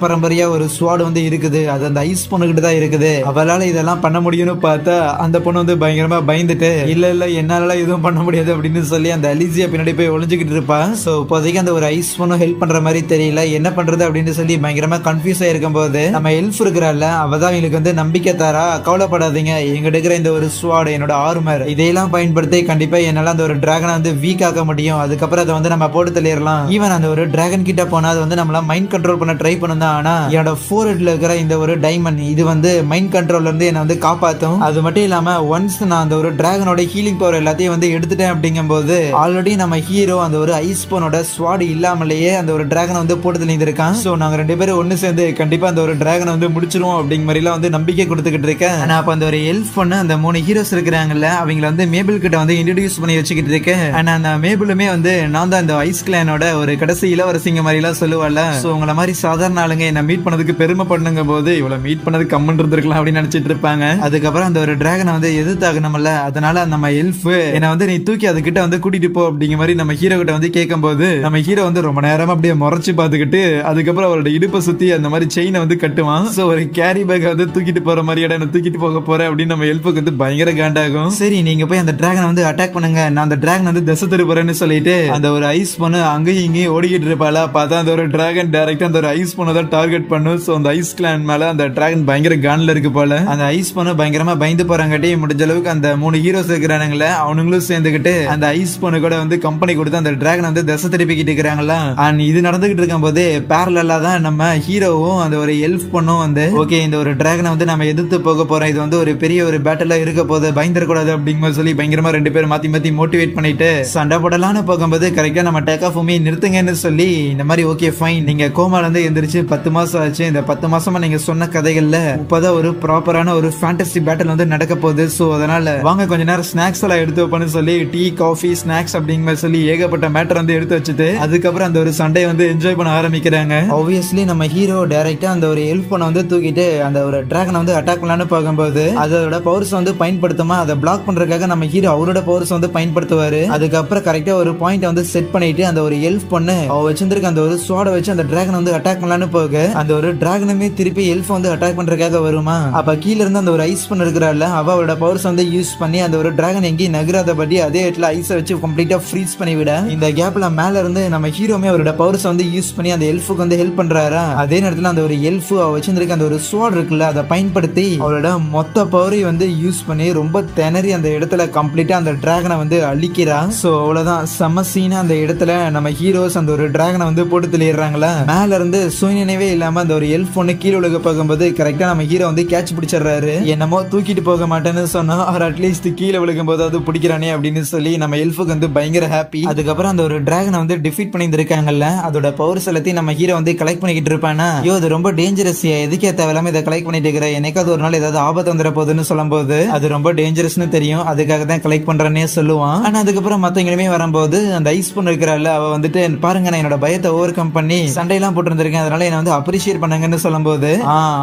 பரம்பரையா ஒரு ஸ்வாட் வந்து இருக்குது, அது அந்த ஐஸ் பொண்ணுகிட்ட தான் இருக்குது, அவளால இதெல்லாம் பண்ண முடியும்னு பார்த்தா அந்த பொண்ணு வந்து பயங்கரமா பயந்துட்டு இல்ல என்னால எதுவும் பண்ண முடியாது அப்படின்னு சொல்லி அந்த அலிசியா பின்னாடி போய் ஒளிஞ்சுக்கிட்டு இருப்பா. சோ இப்போதைக்கு அந்த ஒரு ஐஸ் பொண்ணு ஹெல்ப் பண்ற மாதிரி தெரியல, என்ன பண்றது அப்படின்னு சொல்லி பயங்கரமா கன்ஃபியூஸ் ஆயிருக்கும் போது நம்ம எல்ஃப் இருக்கிறாள் அவதான் எங்களுக்கு வந்து நம்பிக்கை தாரா, கவலைப்படாதீங்க எங்க இருக்கிற இந்த ஒரு ஸ்வாட் என்னோட ஆர்மர் இதையெல்லாம் பயன்படுத்தி கண்டிப்பா என்னால அந்த ஒரு டிராகனை வந்து வீக் ஆக்க முடியும், அதுக்கப்புறம் அதை வந்து நம்ம போட்டு தள்ளிடலாம். ஈவன் அந்த ஒரு டிராகன் கிட்ட போனா அது வந்து நம்மள மைண்ட் கண்ட்ரோல் பண்ண ட்ரை பண்ணும் தான், ஆனா என்னோட ஃபோர்ஹெட்ல இருக்கிற இந்த ஒரு டைமண்ட் இது வந்து மைண்ட் கண்ட்ரோல்ல இருந்து என்ன வந்து காப்பாத்தும். அது மட்டும் இல்லாம ஒன்ஸ் நான் அந்த ஒரு டிராகனோட ஹீலிங் பவர் எல்லாத்தையும் வந்து எடுத்துட்டேன் அப்படிங்கும் போது ஆல்ரெடி நம்ம ஹீரோ அந்த ஒரு ஐஸ் பொண்ணோட ஸ்வாட் இல்லாமலேயே அந்த ஒரு டிராகனை வந்து போட்டு தள்ளியிருக்கான். சோ நாங்க 2 பேரும் ஒன்னு சேர்ந்து கண்டிப்பா அந்த ஒரு டிராகனை வந்து முடிச்சிருவோம் அப்படிங்கிற மாதிரி எல்லாம் வந்து நம்பிக்கை கொடுத்துக்கிட்டு இருக்கேன். ஆனா அப்ப அந்த ஒரு எல்ஃப் பொண்ணு அந்த 3 ஹீரோஸ் இருக்கிறாங்கல்ல அவங்கள வந்து மேபிள் கிட்ட வந்து இன்ட்ரோடியூஸ் பண்ணி வச்சுக்கிட்டு இருக்கேன். ஆனா அந்த மேபிளுமே வந்து நான் தான் இந்த ஐஸ் கிளானோட ஒரு கடைசி இளவரசிங்க மாதிரி எல்லாம் சொல்லுவாள். சோ உங்களை மாதிரி சாதாரண ஆளுங்க என்ன மீட் பண்ணதுக்கு பெருமை பண்ணுங்க போது இவ்வளவு மீட் பண்ணது கம்மன் இருந்திருக்கலாம் அப்படின்னு நினைச்சிட்டு இருப்பாங்க. அதுக்கப்புறம் அந்த ஒரு டிராகனை வந்து எதிர்த்தாகணும்ல, அதனால நம்ம எல்ஃப் என்ன வந்து நீ தூக்கி அதுகிட்ட வந்து கூட்டிட்டு போ அப்படிங்கிற மாதிரி நம்ம ஹீரோ கிட்ட வந்து கேட்கும் போது நம்ம ஹீரோ வந்து ரொம்ப நேரம் அப்படியே முறைச்சு பாத்துக்கிட்டு அதுக்கப்புறம் அவரோட இடுப்பை சுத்தி அந்த மாதிரி செயினை வந்து கட்டுவான். சோ ஒரு கேரி பேக் வந்து தூக்கிட்டு போற மாதிரி என்ன தூக்கிட்டு போக போறேன் அப்படின்னு நம்ம எல்ஃபுக்கு வந்து பயங்கர காண்டாகும். சரி நீங்க போய் அந்த டிராகனை வந்து அட்டாக் பண்ணுங்க, நான் அந்த டிராகன் வந்து திசை திருப்புறேன்னு சொல்லிட்டு அந்த ஒரு ஐஸ் பொண்ணு அங்கேயும் இங்கேயும் ஓடிக்கிட்டு இருப்பாளா. பார்த்தா அந்த ஒரு டிராகன் டைரக்டா அந்த ஒரு ஐஸ் பொண்ணை தான் டார்கெட் பண்ணும். சோ அந்த ஐஸ் கிளான் மேல அந்த டிராகன் பயங்கர கான்ல இருக்கு போல. அந்த ஐஸ் பொண்ணு பயங்கரமா பயந்து போறாங்கட்டி முடிஞ்ச அளவுக்கு அந்த 3 ஹீரோஸ் இருக்கிறானுங்களே அவனுங்களும் சேர்ந்துகிட்டு அந்த ஐஸ் பொண்ணு கூட வந்து கம்பெனி கொடுத்து அந்த டிராகன் வந்து திசை திருப்பிக்கிட்டு இருக்கிறாங்களா. அண்ட் இது நடந்துகிட்டு இருக்கும் போது பேரலா தான் நம்ம ஹீரோவும் அந்த ஒரு எல்ஃப் பொண்ணும் வந்து ஓகே இந்த ஒரு டிராகனை வந்து நம்ம எதிர்த்து போக போறோம், இது வந்து ஒரு பெரிய ஒரு பேட்டலா இருக்க போது பயந்துடக்கூடாது அப்படிங்கிற சொல்லி பயங்கரமா 2 பேரும் மாத்தி மாத்தி மோட்டிவேட் பண்ணிட்டு சண்டை போடலான்னு போகும்போது கரெக்டா நம்ம டேக் ஆஃப் மீ நிறுத்துங்கன்னு சொல்லி இந்த மாதிரி ஓகே ஃபைன் நீங்க கோமால இருந்து எந்திரிச்சு 10 மாசம் ஆச்சு, இந்த 10 மாசமா நீங்க சொன்ன கதைகள்ல இப்பதான் ஒரு ப்ராப்பரான ஒரு ஃபேண்டசி பேட்டல் வந்து நடக்க போகுது. சோ அதனால வாங்க கொஞ்ச நேரம் ஸ்நாக்ஸ் எல்லாம் எடுத்து வைப்பேன்னு சொல்லி டீ காஃபி ஸ்நாக்ஸ் அப்படிங்கிற சொல்லி ஏகப்பட்ட மேட்டர் வந்து எடுத்து வச்சுட்டு அதுக்கப்புறம் அந்த ஒரு சண்டையை வந்து என்ஜாய் பண்ண ஆரம்பிக்கிறாங்க. ஆப்வியஸ்லி நம்ம ஹீரோ டைரக்டா அந்த ஒரு எல்ஃப் பொண்ணை வந்து தூக்கிட்டு அந்த ஒரு டிராகனை வந்து அட்டாக் பண்ணலான்னு போகும்போது அதோட பவர்ஸ் வந்து பயன்படுத்தாம அதை பிளாக் பண்றதுக்காக நம்ம ஹீரோ அவரோட பவர்ஸ் வந்து பயன்படுத்துவாரு. அதுக்கப்புறம் கரெக்டா ஒரு பாயிண்ட் வந்து செட் பண்ணிட்டு அந்த ஒரு எல்ஃப் பொண்ணு அவ வச்சிருக்க அந்த ஒரு ஸ்வாட வச்சு அந்த டிராகன் வந்து அட்டாக் பண்ணலான்னு போக அந்த ஒரு டிராகனுமே திருப்பி எல்ஃப் வந்து அட்டாக் பண்றதுக்காக வருமா. அப்ப கீழ இருந்து அந்த ஒரு ஐஸ் பொண்ணு இருக்கிறாள் அவளோட பவர்ஸ் வந்து யூஸ் பண்ணி அந்த ஒரு டிராகன் எங்கேயும் நகராதபடி அதே இடத்துல ஐஸை வச்சு கம்ப்ளீட்டா ஃப்ரீஸ் பண்ணி விட இந்த கேப்ல மேல இருந்து நம்ம ஹீரோமே அவரோட பவர்ஸ் வந்து யூஸ் பண்ணி அந்த எல்ஃபுக்கு வந்து ஹெல்ப் பண்றாரா. அதே நேரத்துல அந்த ஒரு எல்ஃப் அவ வச்சிருக்க அந்த ஒரு ஸ்வாட் இருக்குல்ல அதை பயன்படுத்தி அவளோட மொத்த பவரையும் வந்து யூஸ் பண்ணி ரொம்ப திணறி அந்த இடத்துல கம்ப்ளீட்டா அந்த டிராகனை வந்து அழிக்கிறா. சோ அவ்வளவுதான் செம சீனா அந்த இடத்துல நம்ம ஹீரோஸ் அந்த ஒரு டிராகனை வந்து போட்டு தெளிடுறாங்களா. மேல இருந்து சுயநினைவே இல்லாம அந்த ஒரு எல்ஃப் ஒன்னு கீழே உலக போகும்போது கரெக்டா நம்ம ஹீரோ வந்து கேட்ச் பிடிச்சிடுறாரு. என்னமோ தூக்கிட்டு போக மாட்டேன்னு சொன்னா அவர் அட்லீஸ்ட் கீழே விழுகும் போது அது பிடிக்கிறானே அப்படின்னு சொல்லி நம்ம எல்ஃபுக்கு வந்து பயங்கர ஹாப்பி. அதுக்கப்புறம் அந்த ஒரு டிராகனை வந்து டிஃபீட் பண்ணி இருக்காங்கல்ல அதோட பவர்ஸ் எல்லாத்தையும் நம்ம ஹீரோ வந்து கலெக்ட் பண்ணிக்கிட்டு இருப்பானா. ஐயோ அது ரொம்ப டேஞ்சரஸ், எதுக்கே தேவையில்லாம இதை கலெக்ட் பண்ணிட்டு இருக்கிற, என்னைக்காவது ஒரு நாள் ஏதாவது ஆபத்து வந்துட போகுதுன்னு சொல்லும் போது அது ரொம்ப டேஞ்சரஸ்னு தெரியும், அதுக்காக தான் கலெக்ட் பண்றேன்னே சொல்லுவான். ஆனா அதுக்கப்புறம் மத்தவங்களுமே வரும்போது அந்த ஐஸ் பொண்ணு இருக்கிறாள் அவ வந்துட்டு பாருங்க நான் என்னோட பயத்தை ஓவர் கம் பண்ணி சண்டையெல்லாம் போட்டு இருந்திருக்கேன், அதனால என்ன வந்து அப்ரிஷியேட் பண்ணுங்கன்னு சொல்லும் போது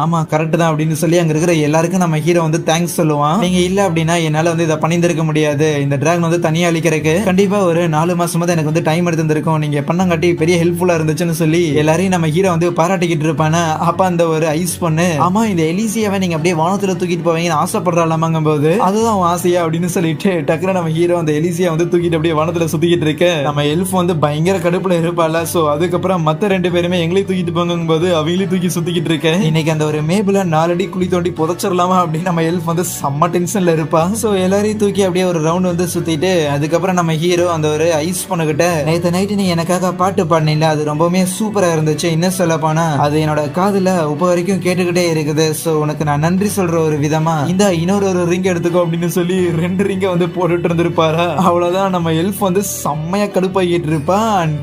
ஆமா கரெக்ட் தான் அப்படின்னு சொல்லி அங்க இருக்கிற எல்லாருக்கும் நம்ம ஹீரோ வந்து தேங்க்ஸ் சொல்லுவான். நீங்க இல்ல அப்படின்னா என்னால வந்து இதை பண்ணியிருக்க முடியாது, இந்த டிராகன் வந்து தனியா அழிக்கிறதுக்கு கண்டிப்பா ஒரு 4 மாசமாவது எனக்கு வந்து டைம் எடுத்திருக்கும், நீங்க பண்ணங்காட்டி பெரிய ஹெல்ப்ஃபுல்லா இருந்துச்சுன்னு சொல்லி எல்லாரையும் நம்ம ஹீரோ வந்து பாராட்டிக்கிட்டு இருப்பான. அப்ப அந்த ஒரு ஐஸ் பொண்ணு ஆமா இந்த எலிசியாவை நீங்க அப்படியே வானத்துல தூக்கிட்டு போவீங்கன்னு ஆசைப்படுறாளாமாங்கும் போது அதுதான் ஆசையா அப்படின்னு சொல்லிட்டு டக்குனு நம்ம ஹீரோ அந்த எலிசியா வந்து தூக்கிட்டு அப்படியே வானத்துல சுத்திக்கிட்டு இருக்க நம்ம எல்ஃப் வந்து பயங்கர கடுப்புல இருப்பாள். சோ அதுக்கப்புறம் மத்த 2 பேருமே எங்களையும் தூக்கிட்டு போங்கும் போது அவங்களையும் தூக்கி சுத்திக்கிட்டு இருக்க இன்னைக்கு அந்த ஒரு மேபுல 4 அடி குழி தோண்டி புதைச்சிடலாமா அப்படின்னு நம்ம எல்ஃப் வந்து செம்ம டென்ஷன்ல இருப்பா. சோ எல்லாரையும் தூக்கி அப்படியே ஒரு ரவுண்ட் வந்து சுத்திட்டு அதுக்கப்புறம் நம்ம ஹீரோ அந்த ஒரு ஐஸ் பொண்ணுகிட்ட நேத்து நைட்டு நீ எனக்காக பாட்டு பாடினில அது ரொம்பவுமே சூப்பரா இருந்துச்சு, இன்னும் சொல்ல போனா அது என்னோட காதுல இப்ப வரைக்கும் கேட்டுக்கிட்டே இருக்குது, சோ உனக்கு நான் நன்றி சொல்ற ஒரு விதமா இந்த இன்னொரு ஒரு ரிங் எடுத்துக்கோ அப்படின்னு சொல்லி 2 ரிங்க வந்து போட்டுட்டு இருந்திருப்பாரா. அவ்வளவுதான் நம்ம எல்ஃப் வந்து செம்மையா கடுப்பாகிட்டு இருப்பா.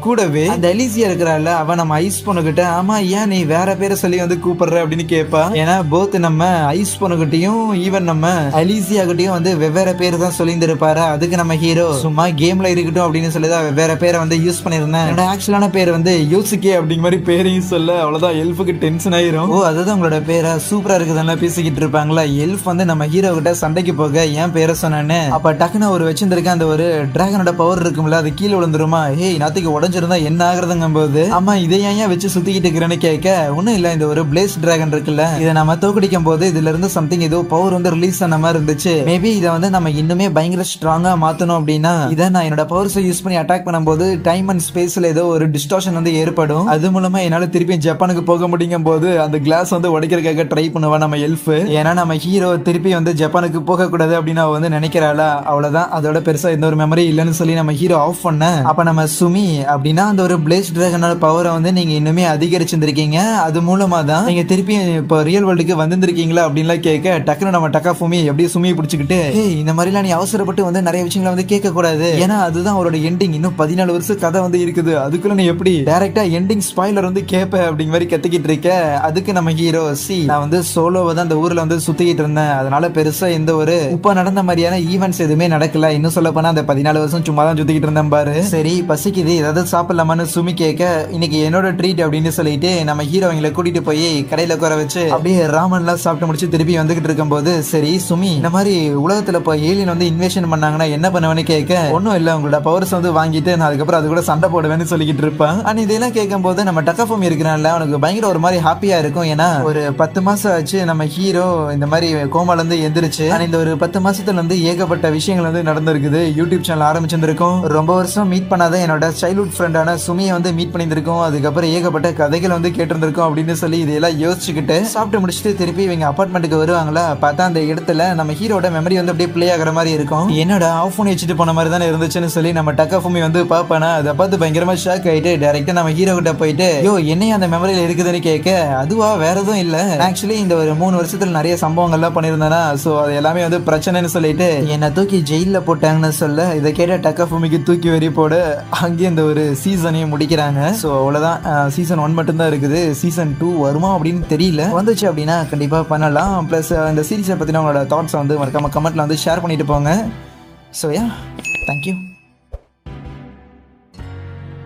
கூடவே அந்த எலிசியா இருக்கிறாள் அவ நம்ம ஐஸ் பொண்ணுகிட்ட ஆமா ஏன் நீ வேற பேரை சொல்லி வந்து கூப்பிடுற அப்படின்னு கேட்பா. ஏன்னா போத் நம்ம ஐஸ் பொண்ணுகிட்டையும் ஈவன் நம்ம அலிசியா கிட்டையும் வந்து வெவ்வேறு பேர் தான் சொல்லியிருந்திருப்பாரு. அதுக்கு நம்ம ஹீரோ சும்மா கேம்ல இருக்கட்டும் அப்படின்னு சொல்லிதான் வெவ்வேறு பேரை வந்து யூஸ் பண்ணிருந்தேன், என்னோட ஆக்சுவலான பேர் வந்து யோசுகே அப்படிங்கிற மாதிரி பேரையும் சொல்ல அவ்வளவுதான் எல்ஃபுக்கு டென்ஷன் ஆயிரும். ஓ அதுதான் உங்களோட பேரா சூப்பரா இருக்குதுன்னு பேசிக்கிட்டு இருப்பாங்களா. எல்ஃப் வந்து நம்ம ஹீரோ கிட்ட சண்டைக்கு போக ஏன் பேரை சொன்னான்னு அப்ப டக்குன்னு ஒரு வச்சிருந்திருக்க அந்த ஒரு டிராகனோட பவர் இருக்கும்ல அது கீழே விழுந்துருமா. ஹே நாத்துக்கு உடஞ்சிருந்தா என்ன ஆகுறதுங்கும் போது ஆமா இதை ஏன் வச்சு சுத்திக்கிட்டு இருக்கிறேன்னு கேட்க ஒண்ணும் இல்ல இந்த ஒரு பிளேஸ் டிராகன் இருக்குல்ல இதை நம்ம தோக்கடிக்கும் போது இதுல இருந்து சம்திங் ஏதோ பவர் வந்து ரிலீஸ் ஆன மாதிரி இருந்துச்சு, மேபி இதை வந்து நம்ம இன்னுமே பயங்கர ஸ்ட்ராங்கா மாத்தணும் அப்படின்னா இதை நான் என்னோட பவர்ஸ் யூஸ் பண்ணி அட்டாக் பண்ணும்போது டைம் அண்ட் ஸ்பேஸ்ல ஏதோ ஒரு டிஸ்டார்ஷன் வந்து ஏற்படும், அது மூலமா என்னால திருப்பி ஜப்பானுக்கு போக முடியும் போது அந்த கிளாஸ் வந்து உடைக்கிறதுக்காக ட்ரை பண்ணுவான் நம்ம எல்ஃப். ஏன்னா நம்ம ஹீரோ திருப்பி வந்து ஜப்பானுக்கு போக கூடாது அப்படின்னு அவ வந்து நினைக்கிறாளா. அவ்வளவுதான் அதோட பெருசா எந்த ஒரு மெமரி இல்லைன்னு சொல்லி நம்ம ஹீரோ ஆஃப் பண்ண அப்ப நம்ம சுமி அப்படின்னா அந்த ஒரு பிளேஸ் டிராகனோட பவரை வந்து நீங்க இன்னுமே அதிகரிச்சிருக்கீங்க, அது மூலமா தான் நீங்க திருப்பி இப்போ ரியல் வேர்ல்டுக்கு வந்திருக்கீங்களா அப்படின்லாம் கேட்க டக்குனு நம்ம டக்கா ஃபுமி எப்படியே சுமியை பிடிச்சிக்கிட்டு இந்த மாதிரிலாம் நீ அவசரப்பட்டு வந்து நிறைய விஷயங்களை வந்து கேட்க கூடாது, ஏன்னா அதுதான் அவரோட எண்டிங், இன்னும் 14 வருஷம் கதை வந்து இருக்குது, அதுக்குள்ள நீ எப்படி டைரக்டா எண்டிங் ஸ்பாயிலர் வந்து கேப்ப அப்படிங்கிற மாதிரி கத்திக்கிட்டு இருக்க. அதுக்கு நம்ம ஹீரோ நான் வந்து சோலோவை தான் அந்த ஊர்ல வந்து சுத்திக்கிட்டு இருந்தேன், அதனால பெருசா எந்த ஒரு இப்ப நடந்த மாதிரியான ஈவெண்ட்ஸ் எதுவுமே நடக்கல, இன்னும் சொல்ல போனா அந்த 14 வருஷம் சும்மா தான் சுத்திக்கிட்டு இருந்தேன் பாரு. சரி பசிக்குது ஏதாவது சாப்பிடலாமான்னு சுமி கேட்க இன்னைக்கு என்னோட ட்ரீட் அப்படின்னு சொல்லிட்டு நம்ம ஹீரோயிங்களை கூட்டிட்டு போய் கடையில உட்கார வச்சு அப்படியே ராமன்லாம் சாப்பிட்டு முடிச்சு திருப்பி வந்துகிட்டு இருக்கும் போது சரி சுமி இந்த மாதிரி உலகத்துல இப்போ ஏலியன் வந்து இன்வேஷன் பண்ணாங்கன்னா என்ன பண்ணுவேன்னு கேட்க ஒன்னும் இல்ல உங்களோட பவர்ஸ் வந்து வாங்கிட்டு நான் அதுக்கப்புறம் அது கூட சண்டை போடுவேன்னு சொல்லிக்கிட்டு இருப்பேன். ஆனா இதெல்லாம் கேட்கும் போது நம்ம டக்காஃபோமி இருக்கிறான்ல அவனுக்கு பயங்கர ஒரு மாதிரி ஹாப்பியா இருக்கும், ஏன்னா ஒரு 10 மாசம் ஆச்சு நம்ம ஹீரோ இந்த மாதிரி கோமால இருந்து எந்திரிச்சு இந்த ஒரு 10 மாசத்துல வந்து ஏகப்பட்ட விஷயங்கள் வந்து நடந்திருக்குது, யூடியூப் சேனல் ஆரம்பிச்சிருந்திருக்கும், ரொம்ப வருஷம் மீட் பண்ணாத என்னோட சைல்ட்ஹுட் ஃப்ரெண்டான சுமியை வந்து மீட் பண்ணியிருந்திருக்கும், அதுக்கப்புறம் ஏகப்பட்ட கதைகள் வந்து கேட்டிருந்திருக்கும் அப்படின்னு சொல்லி இதெல்லாம் யோசிச்சுக்கிட்டு சாப்பிட்டு முடிச்சுட்டு திருப்பி இவங்க அப்பார்ட்மெண்ட்டுக்கு வருவாங்களா. பார்த்தா அந்த இடத்துல நம்ம ஹீரோட மெமரி வந்து அப்படியே ப்ளே ஆகிற மாதிரி இருக்கும். என்னோட ஆஃப் பண்ணி வச்சுட்டு போன மாதிரி தானே இருந்துச்சுன்னு சொல்லி நம்ம டக்காஃபூமி வந்து பார்ப்பானா. அதை பார்த்து பயங்கரமா ஷாக் ஆகிட்டு டேரக்டா நம்ம ஹீரோ கிட்ட போயிட்டு யோ என்னையும் அந்த மெமரியில் இருக்குதுன்னு கேட்க அதுவா வேற எதுவும் இல்லை, ஆக்சுவலி இந்த ஒரு 3 வருஷத்துல நிறைய சம்பவங்கள்லாம் பண்ணியிருந்தேன்னா ஸோ அது எல்லாமே வந்து பிரச்சனைன்னு சொல்லிட்டு என்னை தூக்கி ஜெயிலில் போட்டாங்கன்னு சொல்ல இதை கேட்ட டக்காஃபூமிக்கு தூக்கி வெறி போட அங்கேயே இந்த ஒரு சீசனையும் முடிக்கிறாங்க. ஸோ அவ்வளோதான், சீசன் 1 மட்டும்தான் இருக்குது. சீசன் 2 வருமா அப்படின்னு தெரியல, வந்துச்சு அப்படின்னா கண்டிப்பாக பண்ணலாம். ப்ளஸ் இந்த சீரிஸை பற்றின உங்களோட தாட்ஸை வந்து மறக்காம கமெண்ட்டில் வந்து ஷேர் பண்ணிட்டு போங்க. So yeah, thank you.